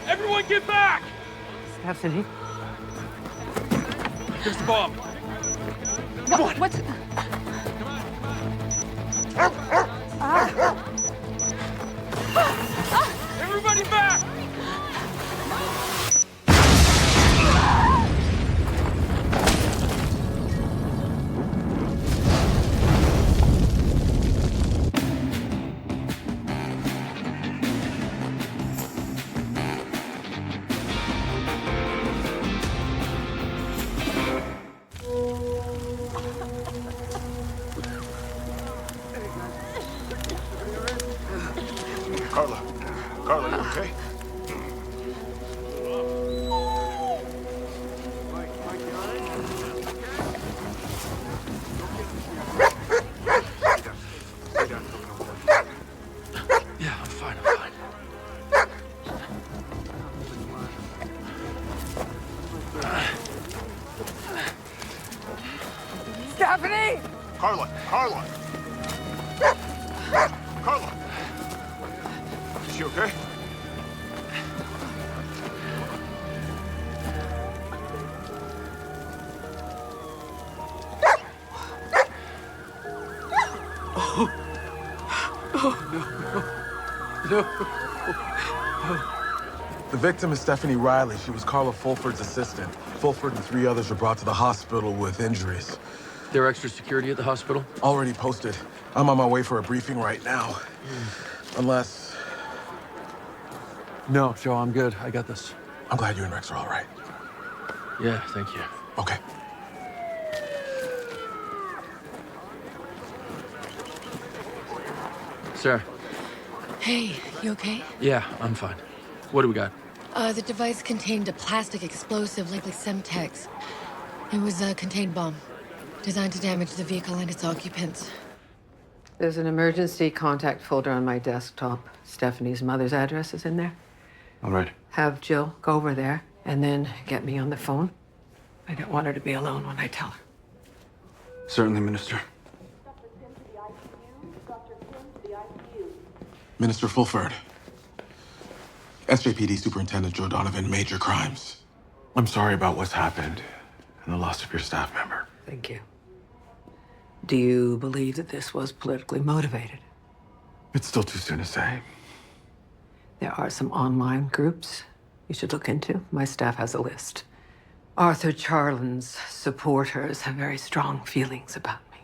Everyone get back! Stephanie? Here's the bomb. Come on. What's... Everybody back! Carla. Carla, you okay? Yeah, I'm fine, I'm fine. Stephanie! Carla. Carla. Carla. Is she okay? The victim is Stephanie Riley. She was Carla Fulford's assistant. Fulford and 3 others were brought to the hospital with injuries. There are extra security at the hospital? Already posted. I'm on my way for a briefing right now. Unless... No, Joe, I'm good. I got this. I'm glad you and Rex are all right. Yeah, thank you. Okay. Sarah. Hey, you okay? Yeah, I'm fine. What do we got? The device contained a plastic explosive, likely Semtex. It was a contained bomb, designed to damage the vehicle and its occupants. There's an emergency contact folder on my desktop. Stephanie's mother's address is in there. All right. Have Jill go over there and then get me on the phone. I don't want her to be alone when I tell her. Certainly, Minister. Minister Fulford. SJPD Superintendent Joe Donovan, major crimes. I'm sorry about what's happened and the loss of your staff member. Thank you. Do you believe that this was politically motivated? It's still too soon to say. There are some online groups you should look into. My staff has a list. Arthur Charland's supporters have very strong feelings about me.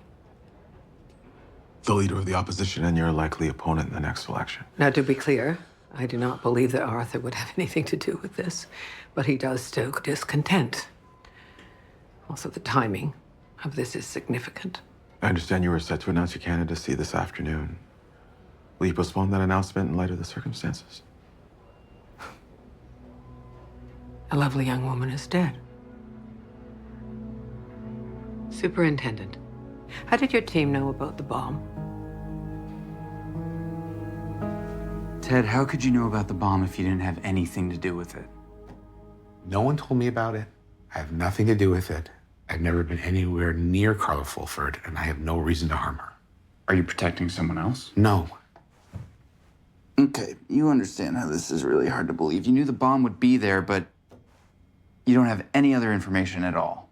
The leader of the opposition and your likely opponent in the next election. Now, to be clear, I do not believe that Arthur would have anything to do with this, but he does stoke discontent. Also, the timing of this is significant. I understand you were set to announce your candidacy this afternoon. Will you postpone that announcement in light of the circumstances? A lovely young woman is dead. Superintendent, how did your team know about the bomb? Ted, how could you know about the bomb if you didn't have anything to do with it? No one told me about it. I have nothing to do with it. I've never been anywhere near Carla Fulford, and I have no reason to harm her. Are you protecting someone else? No. Okay, you understand how this is really hard to believe. You knew the bomb would be there, but you don't have any other information at all.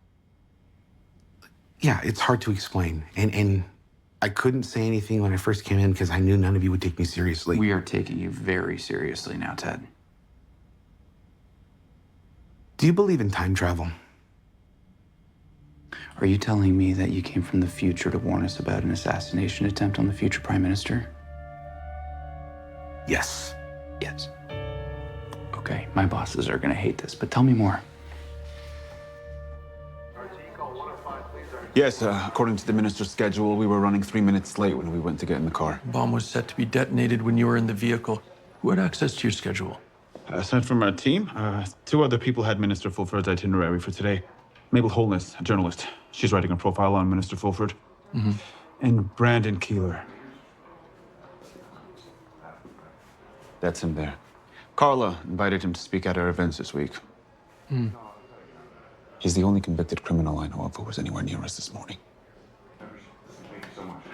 Yeah, it's hard to explain. And I couldn't say anything when I first came in because I knew none of you would take me seriously. We are taking you very seriously now, Ted. Do you believe in time travel? Are you telling me that you came from the future to warn us about an assassination attempt on the future prime minister? Yes. Yes. Okay, my bosses are gonna hate this, but tell me more. Yes, according to the minister's schedule, we were running 3 minutes late when we went to get in the car. The bomb was set to be detonated when you were in the vehicle. Who had access to your schedule? Aside from our team, 2 other people had Minister Fulford's itinerary for today. Mabel Holness, a journalist. She's writing a profile on Minister Fulford. Mm-hmm. And Brandon Keeler. That's him there. Carla invited him to speak at our events this week. Mm. He's the only convicted criminal I know of who was anywhere near us this morning.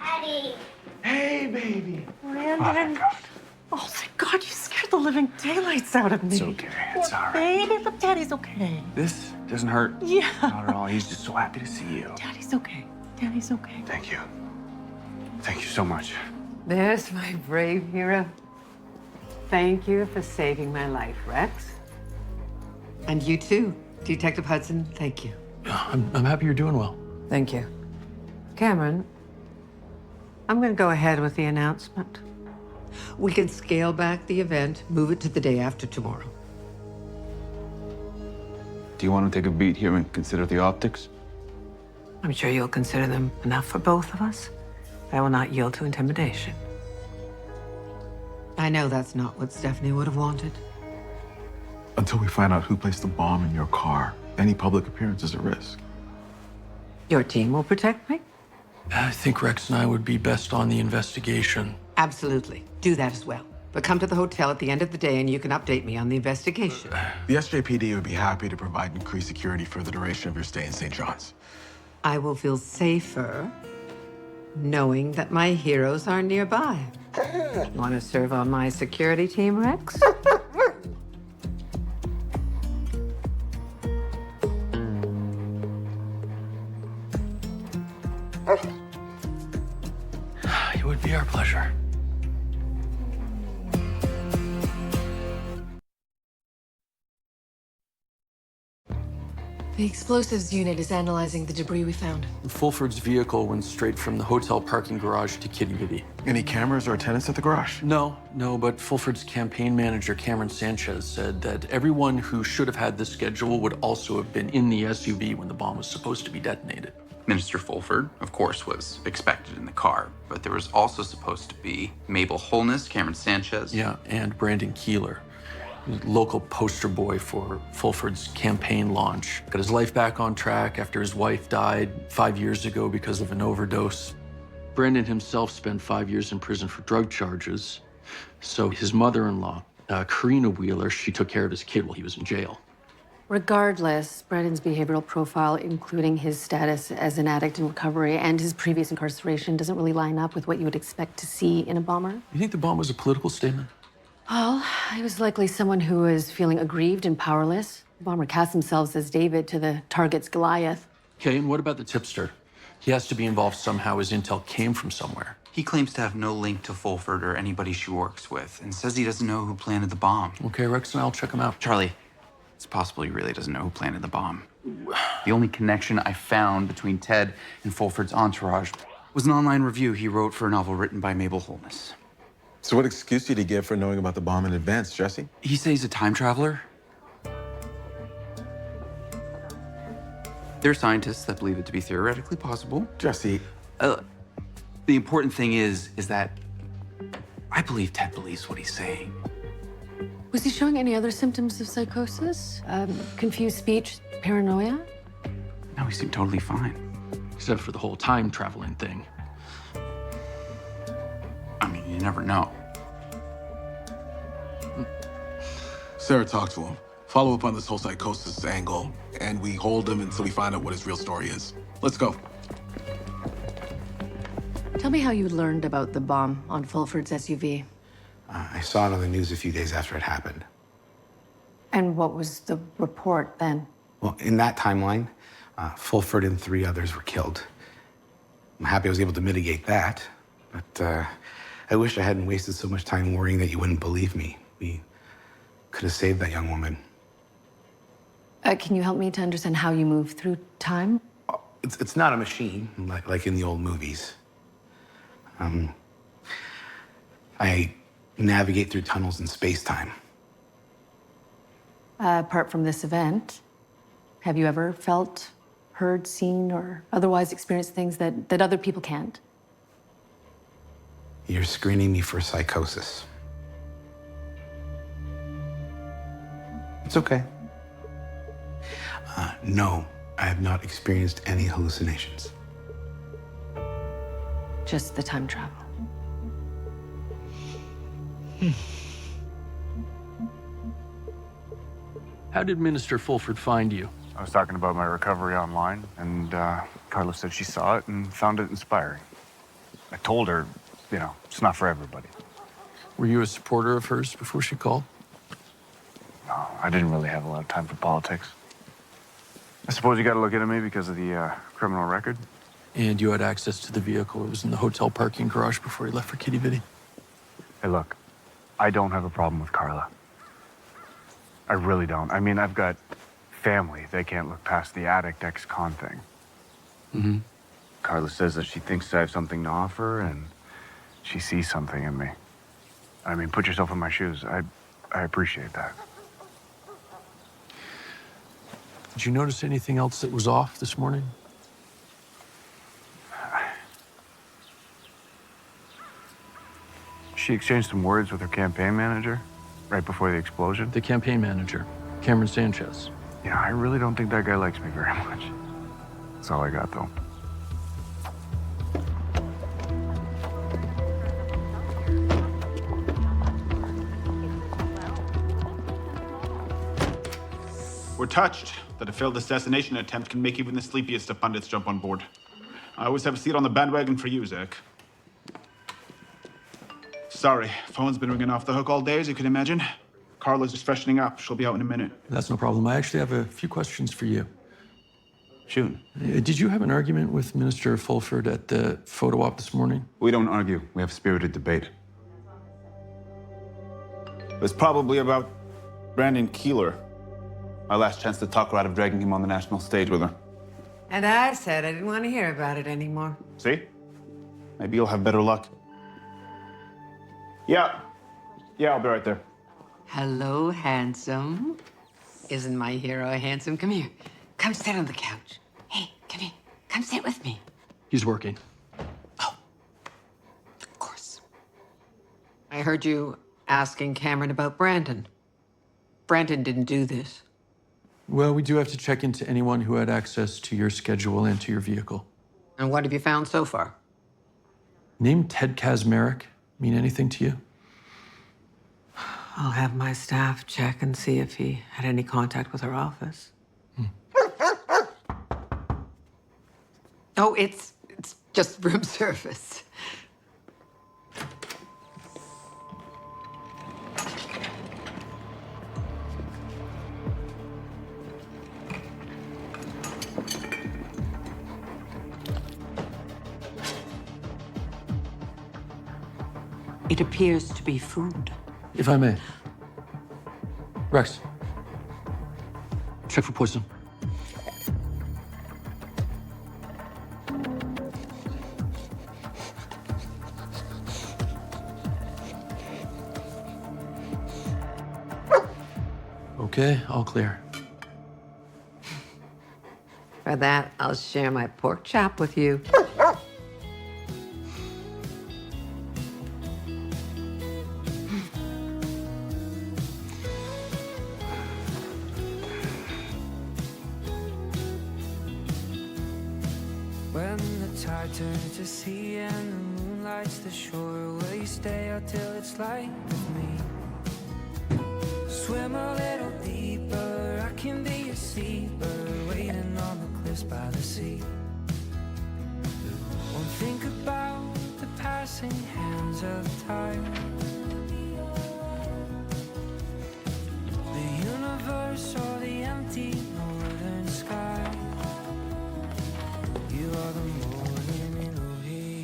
Daddy. Hey, baby. Brandon. Oh, thank God, you scared the living daylights out of me. It's okay. It's all right. Baby, look, Daddy's okay. This doesn't hurt. Yeah. Not at all. He's just so happy to see you. Daddy's okay. Daddy's okay. Thank you. Thank you so much. There's my brave hero. Thank you for saving my life, Rex. And you too, Detective Hudson. Thank you. I'm happy you're doing well. Thank you. Cameron, I'm going to go ahead with the announcement. We can scale back the event, move it to the day after tomorrow. Do you want to take a beat here and consider the optics? I'm sure you'll consider them enough for both of us. I will not yield to intimidation. I know that's not what Stephanie would have wanted. Until we find out who placed the bomb in your car, any public appearance is a risk. Your team will protect me? I think Rex and I would be best on the investigation. Absolutely. Do that as well. But come to the hotel at the end of the day and you can update me on the investigation. The SJPD would be happy to provide increased security for the duration of your stay in St. John's. I will feel safer knowing that my heroes are nearby. Want to serve on my security team, Rex? It would be our pleasure. The explosives unit is analyzing the debris we found. Fulford's vehicle went straight from the hotel parking garage to Kitty Bitty. Any cameras or attendants at the garage? No, but Fulford's campaign manager, Cameron Sanchez, said that everyone who should have had the schedule would also have been in the SUV when the bomb was supposed to be detonated. Minister Fulford, of course, was expected in the car, but there was also supposed to be Mabel Holness, Cameron Sanchez. Yeah, and Brandon Keeler, local poster boy for Fulford's campaign launch. Got his life back on track after his wife died 5 years ago because of an overdose. Brandon himself spent 5 years in prison for drug charges. So his mother-in-law, Karina Wheeler, she took care of his kid while he was in jail. Regardless, Brandon's behavioral profile, including his status as an addict in recovery and his previous incarceration, doesn't really line up with what you would expect to see in a bomber. You think the bomb was a political statement? Well, he was likely someone who was feeling aggrieved and powerless. The bomber cast himself as David to the target's Goliath. Okay, and what about the tipster? He has to be involved somehow. His intel came from somewhere. He claims to have no link to Fulford or anybody she works with and says he doesn't know who planted the bomb. Okay, Rex and I'll check him out. Charlie, It's possible he really doesn't know who planted the bomb. The only connection I found between Ted and Fulford's entourage was an online review he wrote for a novel written by Mabel Holness. So what excuse did he give for knowing about the bomb in advance, Jesse? He says he's a time traveler. There are scientists that believe it to be theoretically possible. Jesse. The important thing is that I believe Ted believes what he's saying. Was he showing any other symptoms of psychosis? Confused speech, paranoia? No, he seemed totally fine. Except for the whole time traveling thing. I mean, you never know. Sarah, talk to him. Follow up on this whole psychosis angle, and we hold him until we find out what his real story is. Let's go. Tell me how you learned about the bomb on Fulford's SUV. I saw it on the news a few days after it happened. And what was the report then? Well, in that timeline, Fulford and 3 others were killed. I'm happy I was able to mitigate that, but I wish I hadn't wasted so much time worrying that you wouldn't believe me. We could have saved that young woman. Can you help me to understand how you move through time? It's not a machine, like in the old movies. I navigate through tunnels in space-time. Apart from this event, have you ever felt, heard, seen, or otherwise experienced things that other people can't? You're screening me for psychosis. It's okay. No, I have not experienced any hallucinations. Just the time travel. How did Minister Fulford find you? I was talking about my recovery online, and Carla said she saw it and found it inspiring. I told her, you know, it's not for everybody. Were you a supporter of hers before she called? No, I didn't really have a lot of time for politics. I suppose you got to look into me because of the criminal record. And you had access to the vehicle. It was in the hotel parking garage before he left for Kitty Vitty. Hey, look, I don't have a problem with Carla. I really don't. I mean, I've got family. They can't look past the addict ex-con thing. Mm-hmm. Carla says that she thinks I have something to offer, and she sees something in me. I mean, put yourself in my shoes. I appreciate that. Did you notice anything else that was off this morning? She exchanged some words with her campaign manager right before the explosion. The campaign manager, Cameron Sanchez. Yeah, I really don't think that guy likes me very much. That's all I got, though. We're touched that a failed assassination attempt can make even the sleepiest of pundits jump on board. I always have a seat on the bandwagon for you, Zach. Sorry, phone's been ringing off the hook all day, as you can imagine. Carla's just freshening up. She'll be out in a minute. That's no problem. I actually have a few questions for you. Shoot. Did you have an argument with Minister Fulford at the photo op this morning? We don't argue. We have spirited debate. It was probably about Brandon Keeler. My last chance to talk her out of dragging him on the national stage with her. And I said I didn't want to hear about it anymore. See? Maybe you'll have better luck. Yeah, I'll be right there. Hello, handsome. Isn't my hero handsome? Come here. Come sit on the couch. Hey, come here. Come sit with me. He's working. Of course. I heard you asking Cameron about Brandon. Brandon didn't do this. Well, we do have to check into anyone who had access to your schedule and to your vehicle. And what have you found so far? Name Ted Kazmarek mean anything to you? I'll have my staff check and see if he had any contact with our office. Oh, it's just room service. It appears to be food. If I may. Rex, Check for poison. Okay, all clear. For that, I'll share my pork chop with you. When the tide turns to sea and the moon lights the shore, will you stay out till it's light with me? Swim a little deeper, I can be a seabird waiting on the cliffs by the sea. Won't think about the passing hands of time. The universe or the empty northern sky. You are the morning in oh hey,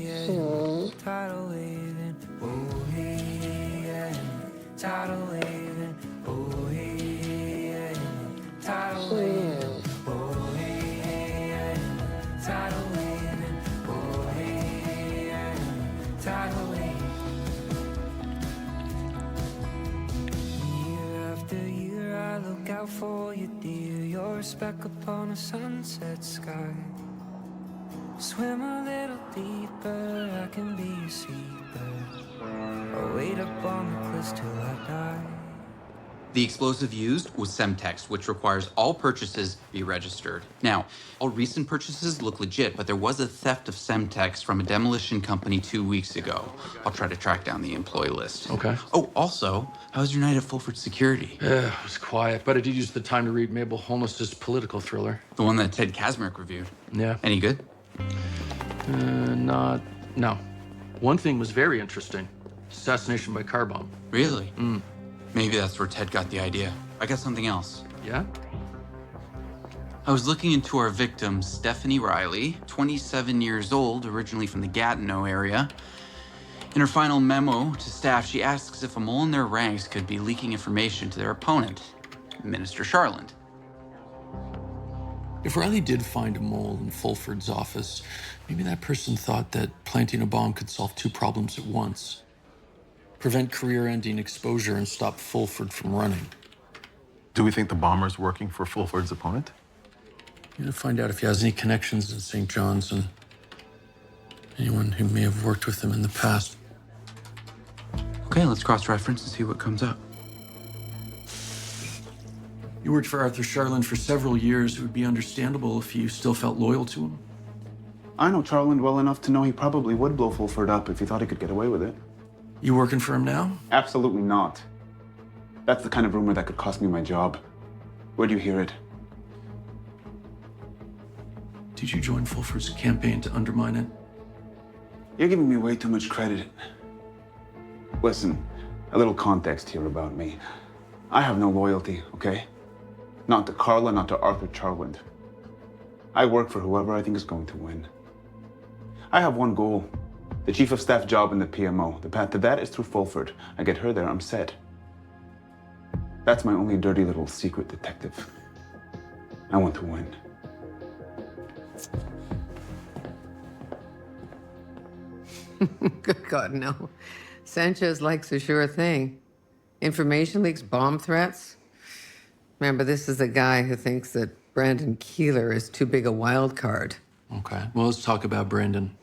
yeah. Tidal waving, oh hey, yeah. Tidal waving, oh hey, yeah. Tidal waving, oh hey, yeah. Tidal waving, oh hey, yeah. Tidal waving. Year after year I look out for you, dear. You're a speck upon a sunset sky. Swim a little deeper, I can be a seabird. I'll wait up on the cliffs till I die. The explosive used was Semtex, which requires all purchases be registered. Now, all recent purchases look legit, but there was a theft of Semtex from a demolition company 2 weeks ago. I'll try to track down the employee list. Okay. Oh, also, how was your night at Fulford Security? Yeah, it was quiet, but I did use the time to read Mabel Holness's political thriller. The one that Ted Kaczmarek reviewed. Yeah. Any good? No. One thing was very interesting. Assassination by car bomb. Really? Maybe that's where Ted got the idea. I got something else. Yeah? I was looking into our victim, Stephanie Riley, 27 years old, originally from the Gatineau area. In her final memo to staff, she asks if a mole in their ranks could be leaking information to their opponent, Minister Charland. If Riley did find a mole in Fulford's office, maybe that person thought that planting a bomb could solve two problems at once. Prevent career-ending exposure and stop Fulford from running. Do we think the bomber's working for Fulford's opponent? You to find out if he has any connections in St. John's and anyone who may have worked with him in the past. Okay, let's cross-reference and see what comes up. You worked for Arthur Charland for several years. It would be understandable if you still felt loyal to him. I know Charland well enough to know he probably would blow Fulford up if he thought he could get away with it. You working for him now? Absolutely not. That's the kind of rumor that could cost me my job. Where'd you hear it? Did you join Fulford's campaign to undermine it? You're giving me way too much credit. Listen, a little context here about me. I have no loyalty, okay? Not to Carla, not to Arthur Charland. I work for whoever I think is going to win. I have one goal. The chief of staff job in the PMO. The path to that is through Fulford. I get her there, I'm set. That's my only dirty little secret, detective. I want to win. Good God, no. Sanchez likes a sure thing. Information leaks, bomb threats. Remember, this is a guy who thinks that Brandon Keeler is too big a wild card. Okay, well, let's talk about Brandon.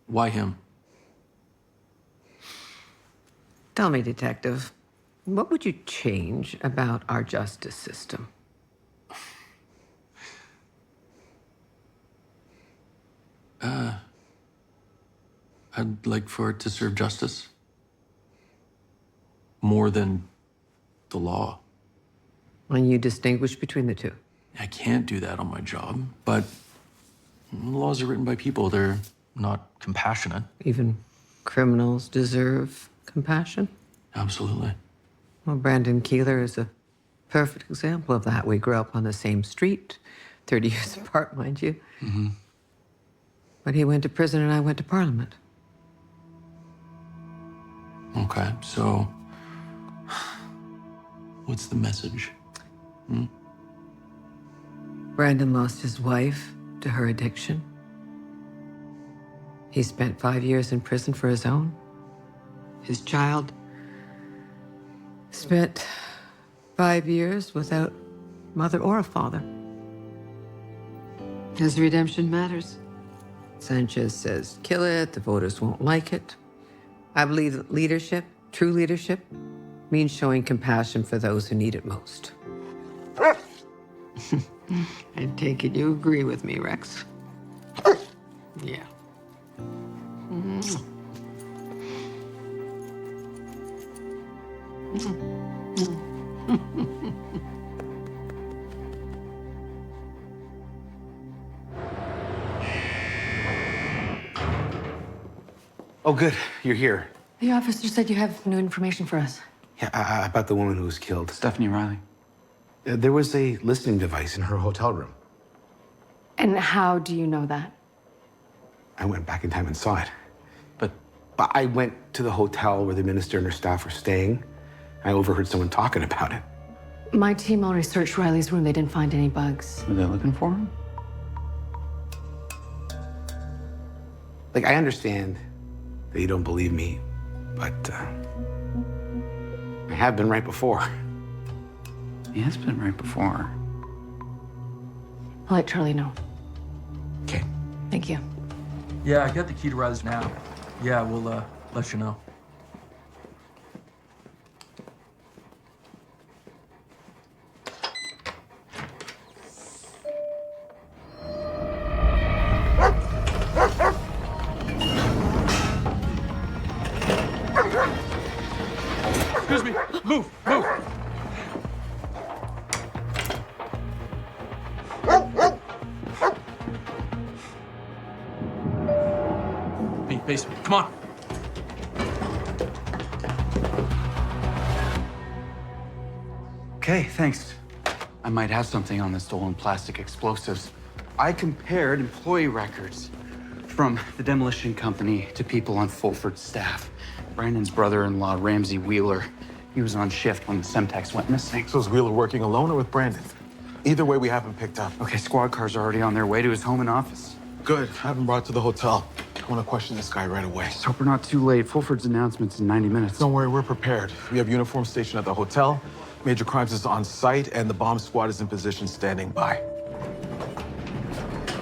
Why him? Tell me, Detective, what would you change about our justice system? I'd like for it to serve justice. More than the law. And you distinguish between the two? I can't do that on my job, but laws are written by people. They're not compassionate. Even criminals deserve compassion? Absolutely. Well, Brandon Keeler is a perfect example of that. We grew up on the same street, 30 years apart, mind you. Mm-hmm. But he went to prison and I went to Parliament. Okay, so what's the message? Brandon lost his wife to her addiction. He spent 5 years in prison for his own. His child spent 5 years without mother or a father. His redemption matters. Sanchez says, kill it, the voters won't like it. I believe that leadership, true leadership, means showing compassion for those who need it most. I take it you agree with me, Rex. Yeah. Oh, good. You're here. The officer said you have new information for us. Yeah, about the woman who was killed. Stephanie Riley. There was a listening device in her hotel room. And how do you know that? I went back in time and saw it. But I went to the hotel where the minister and her staff were staying. I overheard someone talking about it. My team already searched Riley's room. They didn't find any bugs. Were they looking for him? Like, I understand that you don't believe me, but I have been right before. He has been right before. I'll let Charlie know. Okay. Thank you. Yeah, I got the key to Riley's now. Yeah, we'll let you know. Excuse me. Move, move. Basement, come on. Okay, thanks. I might have something on the stolen plastic explosives. I compared employee records from the demolition company to people on Fulford's staff. Brandon's brother-in-law, Ramsey Wheeler, he was on shift when the Semtex went missing. So is Wheeler working alone or with Brandon? Either way, we have him picked up. Okay, squad cars are already on their way to his home and office. Good. Have him brought to the hotel. I want to question this guy right away. Just hope we're not too late. Fulford's announcement's in 90 minutes. Don't worry, we're prepared. We have uniform stationed at the hotel. Major Crimes is on site, and the bomb squad is in position standing by.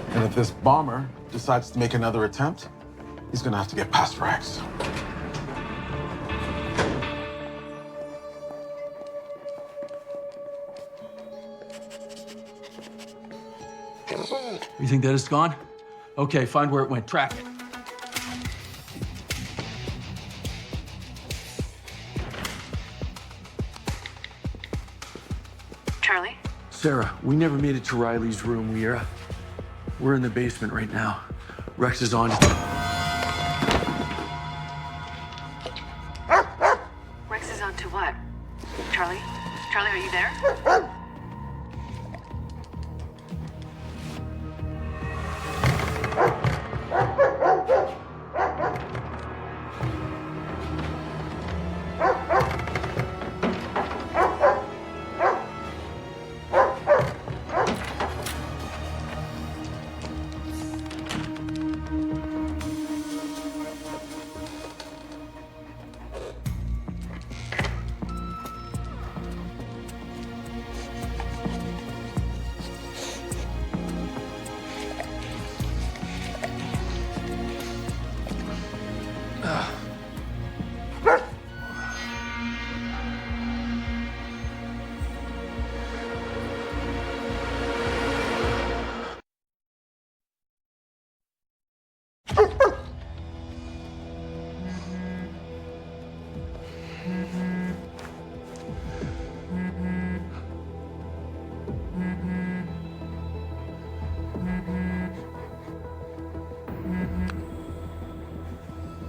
And if this bomber decides to make another attempt, he's gonna have to get past Rex. You think that is gone? Okay, find where it went. Track it. Charlie? Sarah, we never made it to Riley's room. We're in the basement right now. Rex is on. Rex is on to what? Charlie? Charlie, are you there?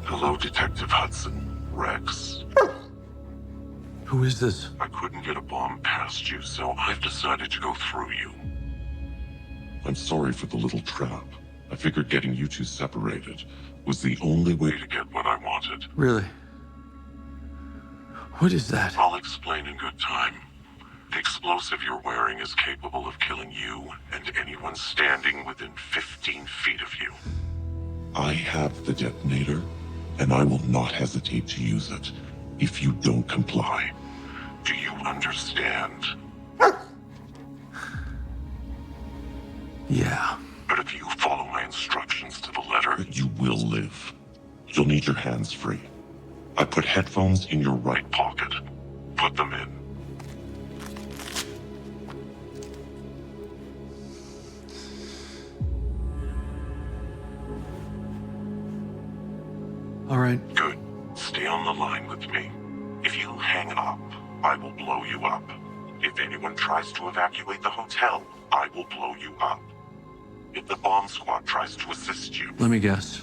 Hello, Detective Hudson. Rex. Who is this? I couldn't get a bomb past you, so I've decided to go through you. I'm sorry for the little trap. I figured getting you two separated was the only way to get what I wanted. Really? What is that? I'll explain in good time. The explosive you're wearing is capable of killing you and anyone standing within 15 feet of you. I have the detonator, and I will not hesitate to use it if you don't comply. Do you understand? Yeah. But if you follow my instructions to the letter, you will live. You'll need your hands free. I put headphones in your right pocket. Put them in. All right. Good. Stay on the line with me. If you hang up, I will blow you up. If anyone tries to evacuate the hotel, I will blow you up. If the bomb squad tries to assist you... Let me guess.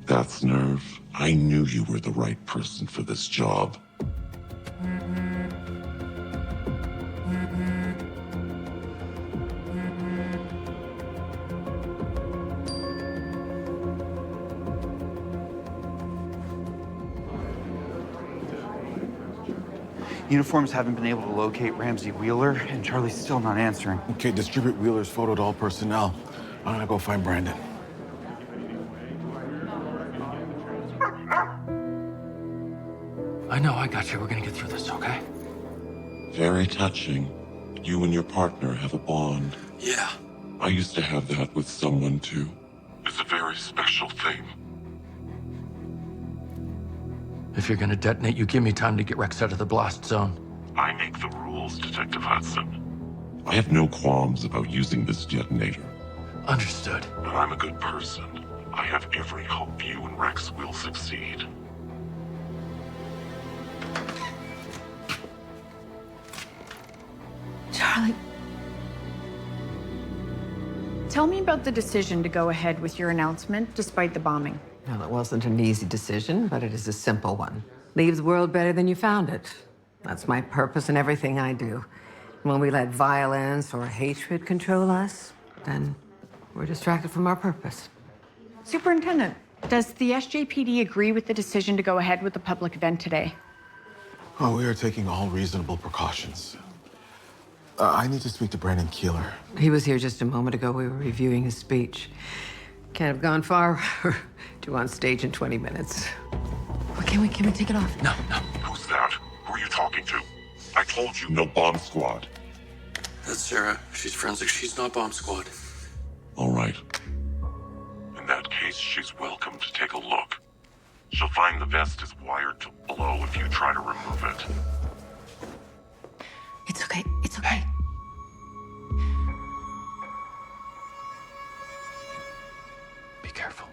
That's nerve. I knew you were the right person for this job. Uniforms haven't been able to locate Ramsey Wheeler, and Charlie's still not answering. Okay, distribute Wheeler's photo to all personnel. I'm gonna go find Brandon. I know, I got you. We're gonna get through this, okay? Very touching. You and your partner have a bond. Yeah. I used to have that with someone, too. It's a very special thing. If you're gonna detonate, you give me time to get Rex out of the blast zone. I make the rules, Detective Hudson. I have no qualms about using this detonator. Understood. But I'm a good person. I have every hope you and Rex will succeed. Charlie. Tell me about the decision to go ahead with your announcement despite the bombing. Well, it wasn't an easy decision, but it is a simple one. Leave the world better than you found it. That's my purpose in everything I do. When we let violence or hatred control us, then we're distracted from our purpose. Superintendent, does the SJPD agree with the decision to go ahead with the public event today? Oh, we are taking all reasonable precautions. I need to speak to Brandon Keeler. He was here just a moment ago. We were reviewing his speech. Can't have gone far. Due on stage in 20 minutes. Well, can we take it off? No. Who's that? Who are you talking to? I told you, no bomb squad. That's Sarah. She's forensic. She's not bomb squad. All right. In that case, she's welcome to take a look. She'll find the vest is wired to blow if you try to remove it. It's okay. It's okay. Be careful.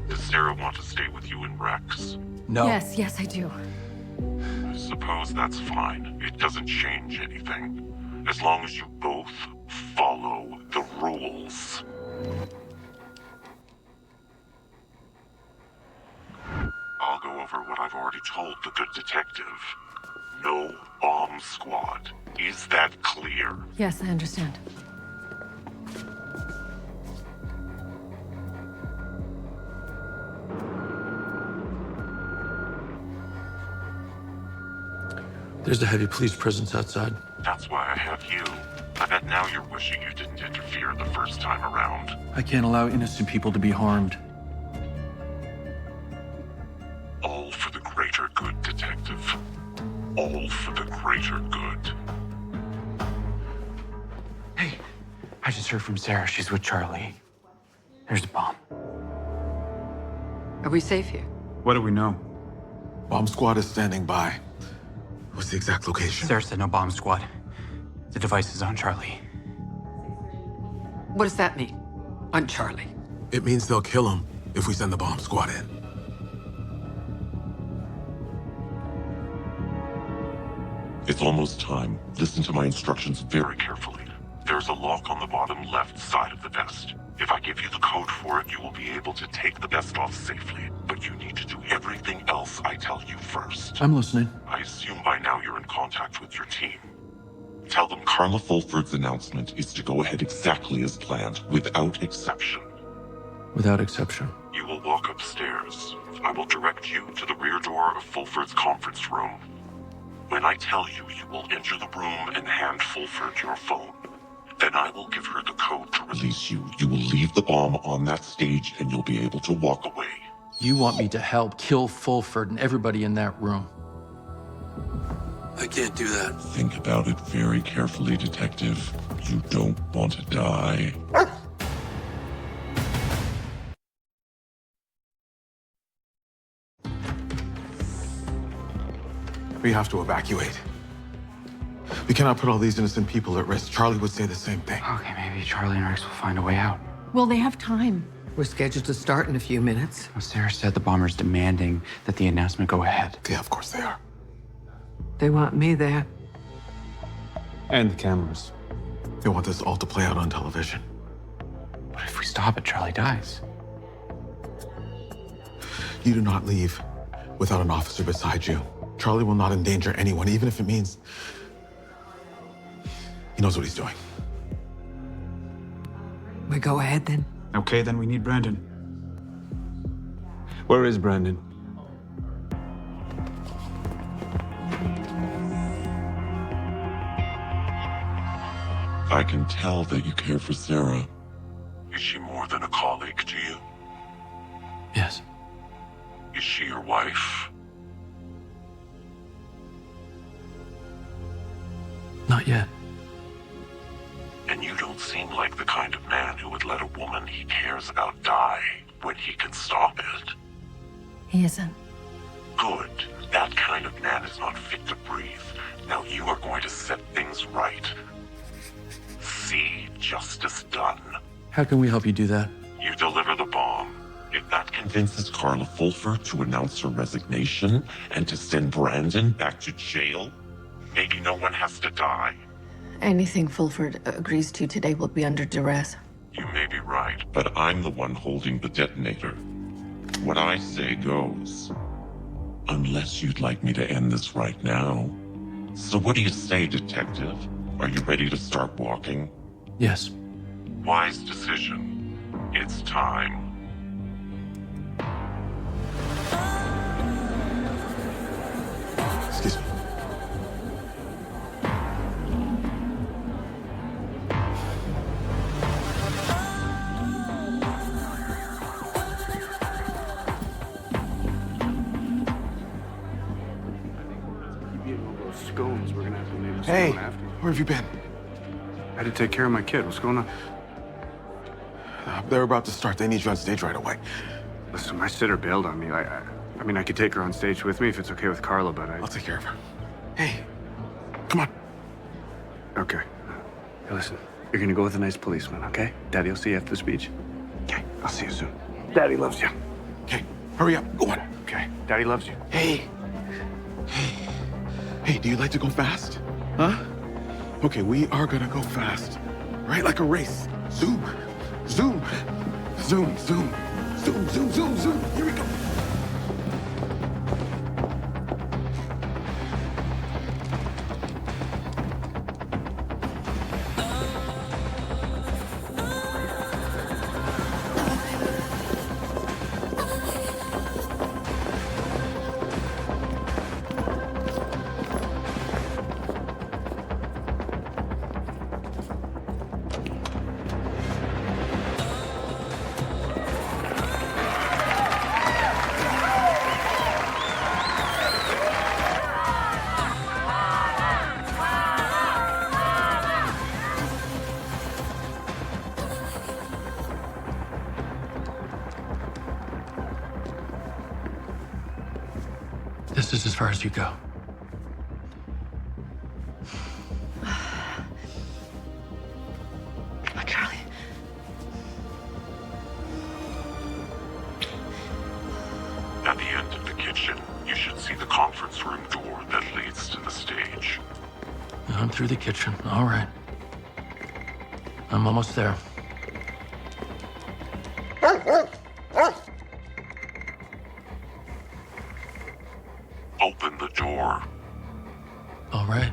Does Sarah want to stay with you and Rex? No. Yes, I do. I suppose that's fine. It doesn't change anything. As long as you both follow the rules. I'll go over what I've already told the good detective. No bomb squad. Is that clear? Yes, I understand. There's a heavy police presence outside. That's why I have you. I bet now you're wishing you didn't interfere the first time around. I can't allow innocent people to be harmed. All for the greater good, Detective. All for the greater good. Hey, I just heard from Sarah. She's with Charlie. There's a bomb. Are we safe here? What do we know? Bomb squad is standing by. What's the exact location? Sarah said no bomb squad. The device is on Charlie. What does that mean? On Charlie. It means they'll kill him if we send the bomb squad in. It's almost time. Listen to my instructions very carefully. There's a lock on the bottom left side of the vest. If I give you the code for it, you will be able to take the vest off safely. But you need to do Everything else I tell you first. I'm listening. I assume by now you're in contact with your team. Tell them Carla Fulford's announcement is to go ahead exactly as planned, without exception. Without exception. You will walk upstairs. I will direct you to the rear door of Fulford's conference room. When I tell you, you will enter the room and hand Fulford your phone. Then I will give her the code to release you. You will leave the bomb on that stage and you'll be able to walk away. You want me to help kill Fulford and everybody in that room. I can't do that. Think about it very carefully, Detective. You don't want to die. We have to evacuate. We cannot put all these innocent people at risk. Charlie would say the same thing. Okay, maybe Charlie and Rex will find a way out. Well, they have time. We're scheduled to start in a few minutes. Well, Sarah said the bomber's demanding that the announcement go ahead. Yeah, of course they are. They want me there. And the cameras. They want this all to play out on television. But if we stop it, Charlie dies. You do not leave without an officer beside you. Charlie will not endanger anyone, even if it means he knows what he's doing. We go ahead then. Okay, then we need Brandon. Where is Brandon? I can tell that you care for Sarah. Is she more than a colleague to you? Yes. Is she your wife? Not yet. And you don't seem like the kind of man who would let a woman he cares about die when he can stop it. He isn't. Good. That kind of man is not fit to breathe. Now you are going to set things right. See justice done. How can we help you do that? You deliver the bomb. If that convinces Carla Fulford to announce her resignation and to send Brandon back to jail, maybe no one has to die. Anything Fulford agrees to today will be under duress. You may be right, but I'm the one holding the detonator. What I say goes. Unless you'd like me to end this right now. So what do you say, Detective? Are you ready to start walking? Yes. Wise decision. It's time. Excuse me. Scones, we're gonna have to make a Hey, scone after. where have you been? I had to take care of my kid. What's going on? They're about to start. They need you on stage right away. Listen, my sitter bailed on me. I mean, I could take her on stage with me if it's okay with Carla, but I'll take care of her. Hey, come on. Okay. Hey, listen, you're gonna go with a nice policeman, okay? Daddy will see you after the speech. Okay, I'll see you soon. Daddy loves you. Okay, hurry up. Go on. Okay, Daddy loves you. Hey. Hey, do you like to go fast? Huh? Okay, we are gonna go fast. Right? Like a race. Zoom. Zoom. Zoom, zoom. Zoom, zoom, zoom, zoom. Here we go. This is as far as you go. Charlie. At the end of the kitchen, you should see the conference room door that leads to the stage. I'm through the kitchen. All right. I'm almost there. Open the door. All right.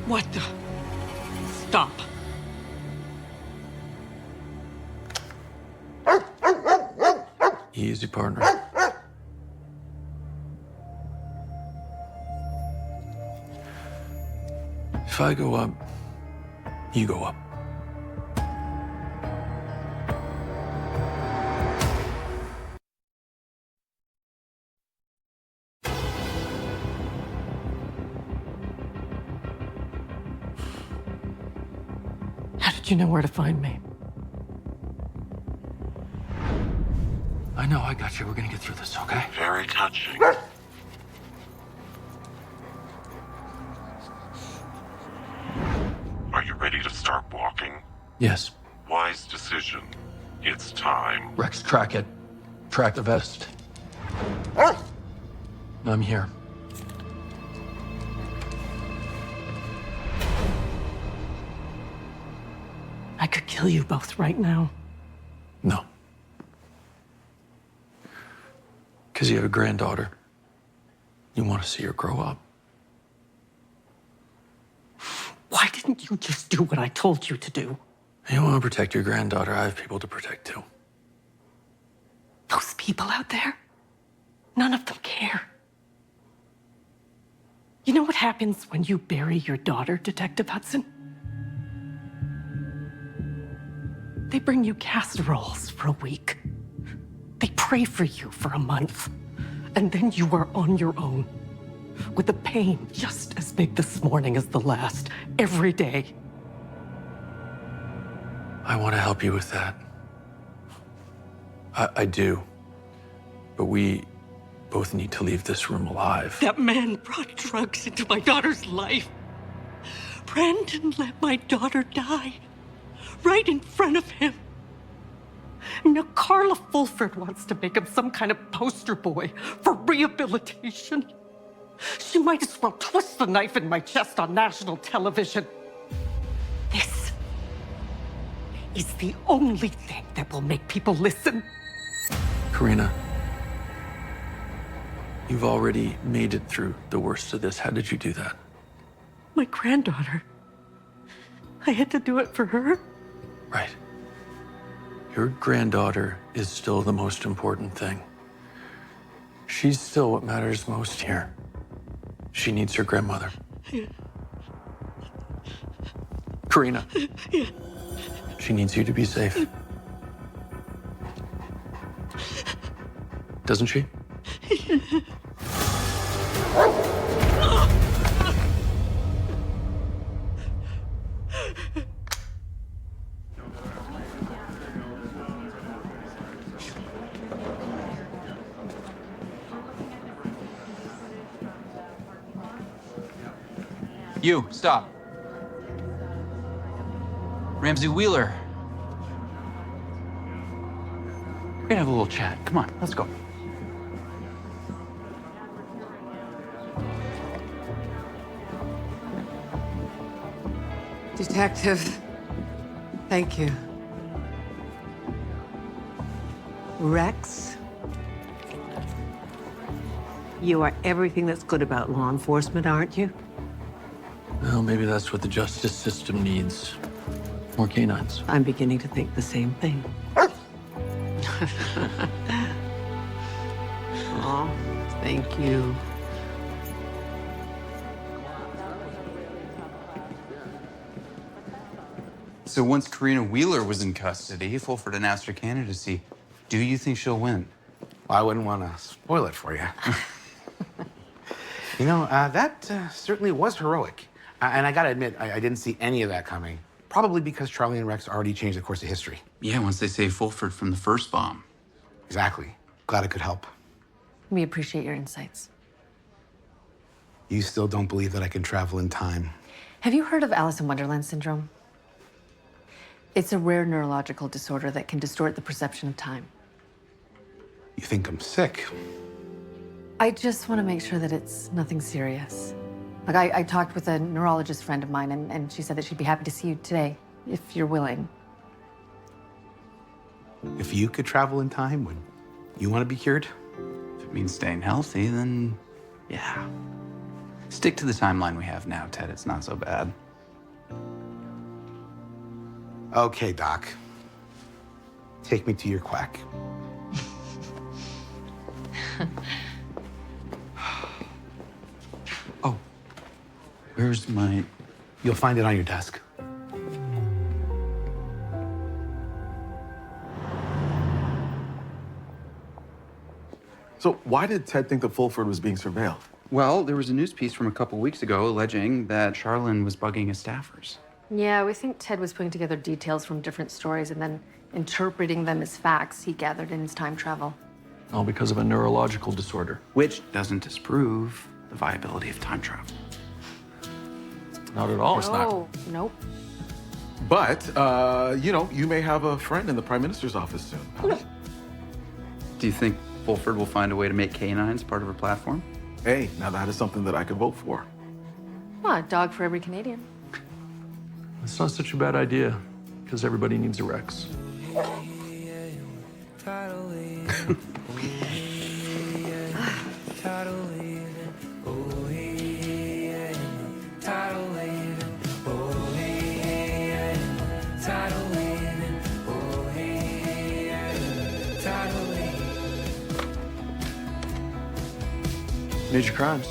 What the? Stop. Easy, partner. If I go up, you go up. How did you know where to find me? I know, I got you. We're gonna get through this, okay? Very touching. Are you ready to start walking? Yes. Wise decision. It's time. Rex, track it. Track the vest. I'm here. I could kill you both right now. No. Because you have a granddaughter. You want to see her grow up. Why didn't you just do what I told you to do? You want to protect your granddaughter. I have people to protect too. Those people out there, none of them care. You know what happens when you bury your daughter, Detective Hudson? They bring you casseroles for a week. They pray for you for a month. And then you are on your own, with the pain just as big this morning as the last, every day. I want to help you with that. I do. But we both need to leave this room alive. That man brought drugs into my daughter's life. Brandon let my daughter die right in front of him. Now Carla Fulford wants to make him some kind of poster boy for rehabilitation. She might as well twist the knife in my chest on national television. This is the only thing that will make people listen. Karina, you've already made it through the worst of this. How did you do that? My granddaughter. I had to do it for her. Right. Your granddaughter is still the most important thing. She's still what matters most here. She needs her grandmother. Yeah. Karina. Yeah. She needs you to be safe. Doesn't she? You, stop. Ramsey Wheeler. We're gonna have a little chat. Come on, let's go. Detective, thank you. Rex, you are everything that's good about law enforcement, aren't you? Well, maybe that's what the justice system needs. More canines. I'm beginning to think the same thing. Oh, thank you. So once Karina Wheeler was in custody, Fulford announced her candidacy. Do you think she'll win? Well, I wouldn't want to spoil it for you. You know, that certainly was heroic. And I gotta admit, I didn't see any of that coming. Probably because Charlie and Rex already changed the course of history. Yeah, once they saved Fulford from the first bomb. Exactly. Glad I could help. We appreciate your insights. You still don't believe that I can travel in time? Have you heard of Alice in Wonderland syndrome? It's a rare neurological disorder that can distort the perception of time. You think I'm sick. I just want to make sure that it's nothing serious. Like, I talked with a neurologist friend of mine, and she said that she'd be happy to see you today, if you're willing. If you could travel in time, would you want to be cured? If it means staying healthy, then yeah. Stick to the timeline we have now, Ted. It's not so bad. Okay, Doc. Take me to your quack. Oh, where's my... You'll find it on your desk. So why did Ted think that Fulford was being surveilled? Well, there was a news piece from a couple weeks ago alleging that Charlene was bugging his staffers. Yeah, we think Ted was putting together details from different stories and then interpreting them as facts he gathered in his time travel. All because of a neurological disorder. Which doesn't disprove the viability of time travel. Not at all. No, nope. But, you may have a friend in the Prime Minister's office soon. Do you think Fulford will find a way to make canines part of her platform? Hey, now that is something that I could vote for. Well, a dog for every Canadian. It's not such a bad idea, because everybody needs a Rex. Major crimes.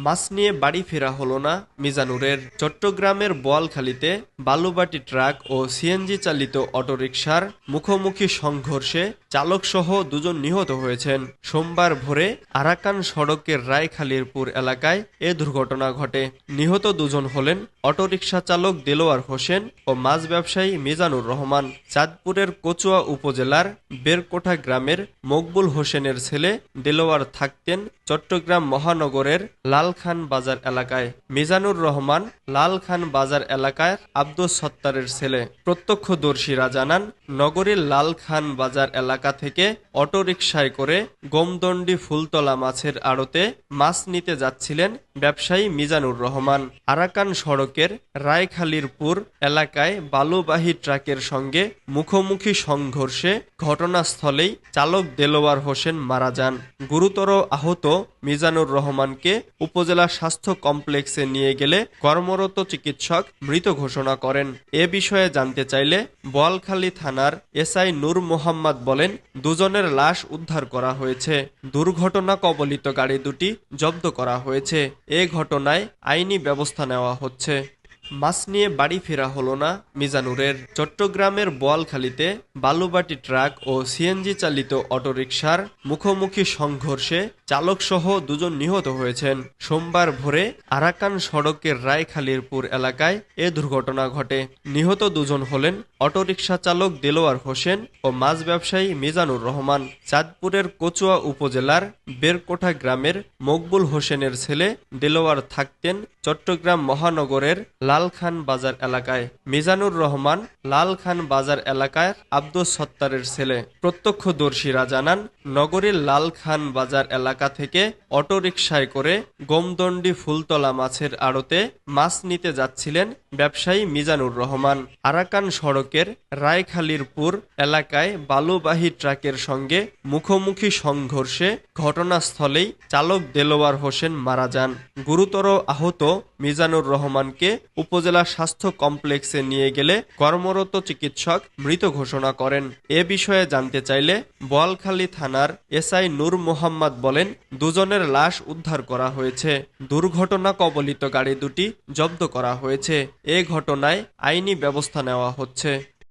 মাছ নিয়ে বাড়ি ফেরা হলো না মিজানুরের। চট্টগ্রামের বোয়ালখালীতে বালুবাটি truck ও CNG চালিত অটোরিকশার মুখোমুখি সংঘর্ষে চালকসহ দুজন নিহত হয়েছেন। সোমবার ভোরে আরাকান সড়কের রায়খালীরপুর এলাকায় এ দুর্ঘটনা ঘটে। নিহত দুজন হলেন অটোরিকশা চালক দেলোয়ার হোসেন ও মাছ ব্যবসায়ী মিজানুর রহমান। চাঁদপুরের কচুয়া উপজেলার বেরকোঠা গ্রামের মকবুল হোসেনের ছেলে দেলোয়ার থাকতেন চট্টগ্রাম মহানগরের লালখান বাজার এলাকায়। মিজানুর রহমান লালখান বাজার এলাকায় আব্দুস সত্তারের ছেলে। প্রত্যক্ষদর্শীরা জানান, নগরীর লালখান বাজার এলাকা থেকে অটোরিকশায় করে গোমদণ্ডি ফুলতলা মাছের আড়তে মাছ নিতে যাচ্ছিলেন ব্যবসায়ী মিজানুর রহমান। আরাকান সড়কের রায়খালীরপুর এলাকায় বালুবাহী ট্রাকের সঙ্গে মুখোমুখি সংঘর্ষে ঘটনাস্থলেই চালক দেলোয়ার হোসেন মারা যান। গুরুতর আহত মিজানুর রহমানকে উপজেলা স্বাস্থ্য কমপ্লেক্সে নিয়ে গেলে কর্মরত চিকিৎসক মৃত ঘোষণা করেন। এ বিষয়ে জানতে চাইলে বোয়ালখালী থানার এসআই নূর মোহাম্মদ বলেন, দুজনের লাশ উদ্ধার করা হয়েছে। দুর্ঘটনা কবলিত গাড়ি দুটি জব্দ করা হয়েছে। এ ঘটনায় আইনি ব্যবস্থা নেওয়া হচ্ছে। মাছ নিয়ে বাড়ি ফেরা হলো না মিজানুরের। চট্টগ্রামের বোয়ালখালীতে বালুবাটি ট্রাক ও সিএনজি চালিত অটোরিকশার মুখোমুখি সংঘর্ষে চালকসহ দুজন নিহত হয়েছেন। সোমবার ভোরে আরাকান সড়কের রায়খালীরপুর এলাকায় এ দুর্ঘটনা ঘটে। নিহত দুজন হলেন অটোরিকশা চালক দেলোয়ার হোসেন ও মাছ ব্যবসায়ী মিজানুর রহমান। চাঁদপুরের কচুয়া উপজেলার বেরকোঠা গ্রামের মকবুল হোসেনের ছেলে দেলোয়ার থাকতেন চট্টগ্রাম মহানগরের লালখান বাজার এলাকায়। মিজানুর রহমান লালখান বাজার এলাকায় আব্দুস সত্তারের ছেলে। প্রত্যক্ষদর্শীরা জানান, নগরীর লালখান বাজার এলাকা থেকে অটোরিকশায় করে গোমদণ্ডি ফুলতলা মাছের আড়তে মাছ নিতে যাচ্ছিলেন ব্যবসায়ী মিজানুর রহমান। আরাকান সড়কের রায়খালীরপুর এলাকায় বালুবাহী ট্রাকের সঙ্গে মুখোমুখি সংঘর্ষে ঘটনাস্থলেই চালক দেলোয়ার হোসেন মারা যান। গুরুতর আহত মিজানুর রহমানকে উপজেলা স্বাস্থ্য কমপ্লেক্সে নিয়ে গেলে কর্মরত চিকিৎসক মৃত ঘোষণা করেন। এ বিষয়ে জানতে চাইলে বোয়ালখালী থানার এসআই নূর মোহাম্মদ বলেন, দুজনের লাশ উদ্ধার করা হয়েছে। দুর্ঘটনা কবলিত গাড়ি দুটি জব্দ করা হয়েছে। এ ঘটনায় আইনি ব্যবস্থা নেওয়া হচ্ছে।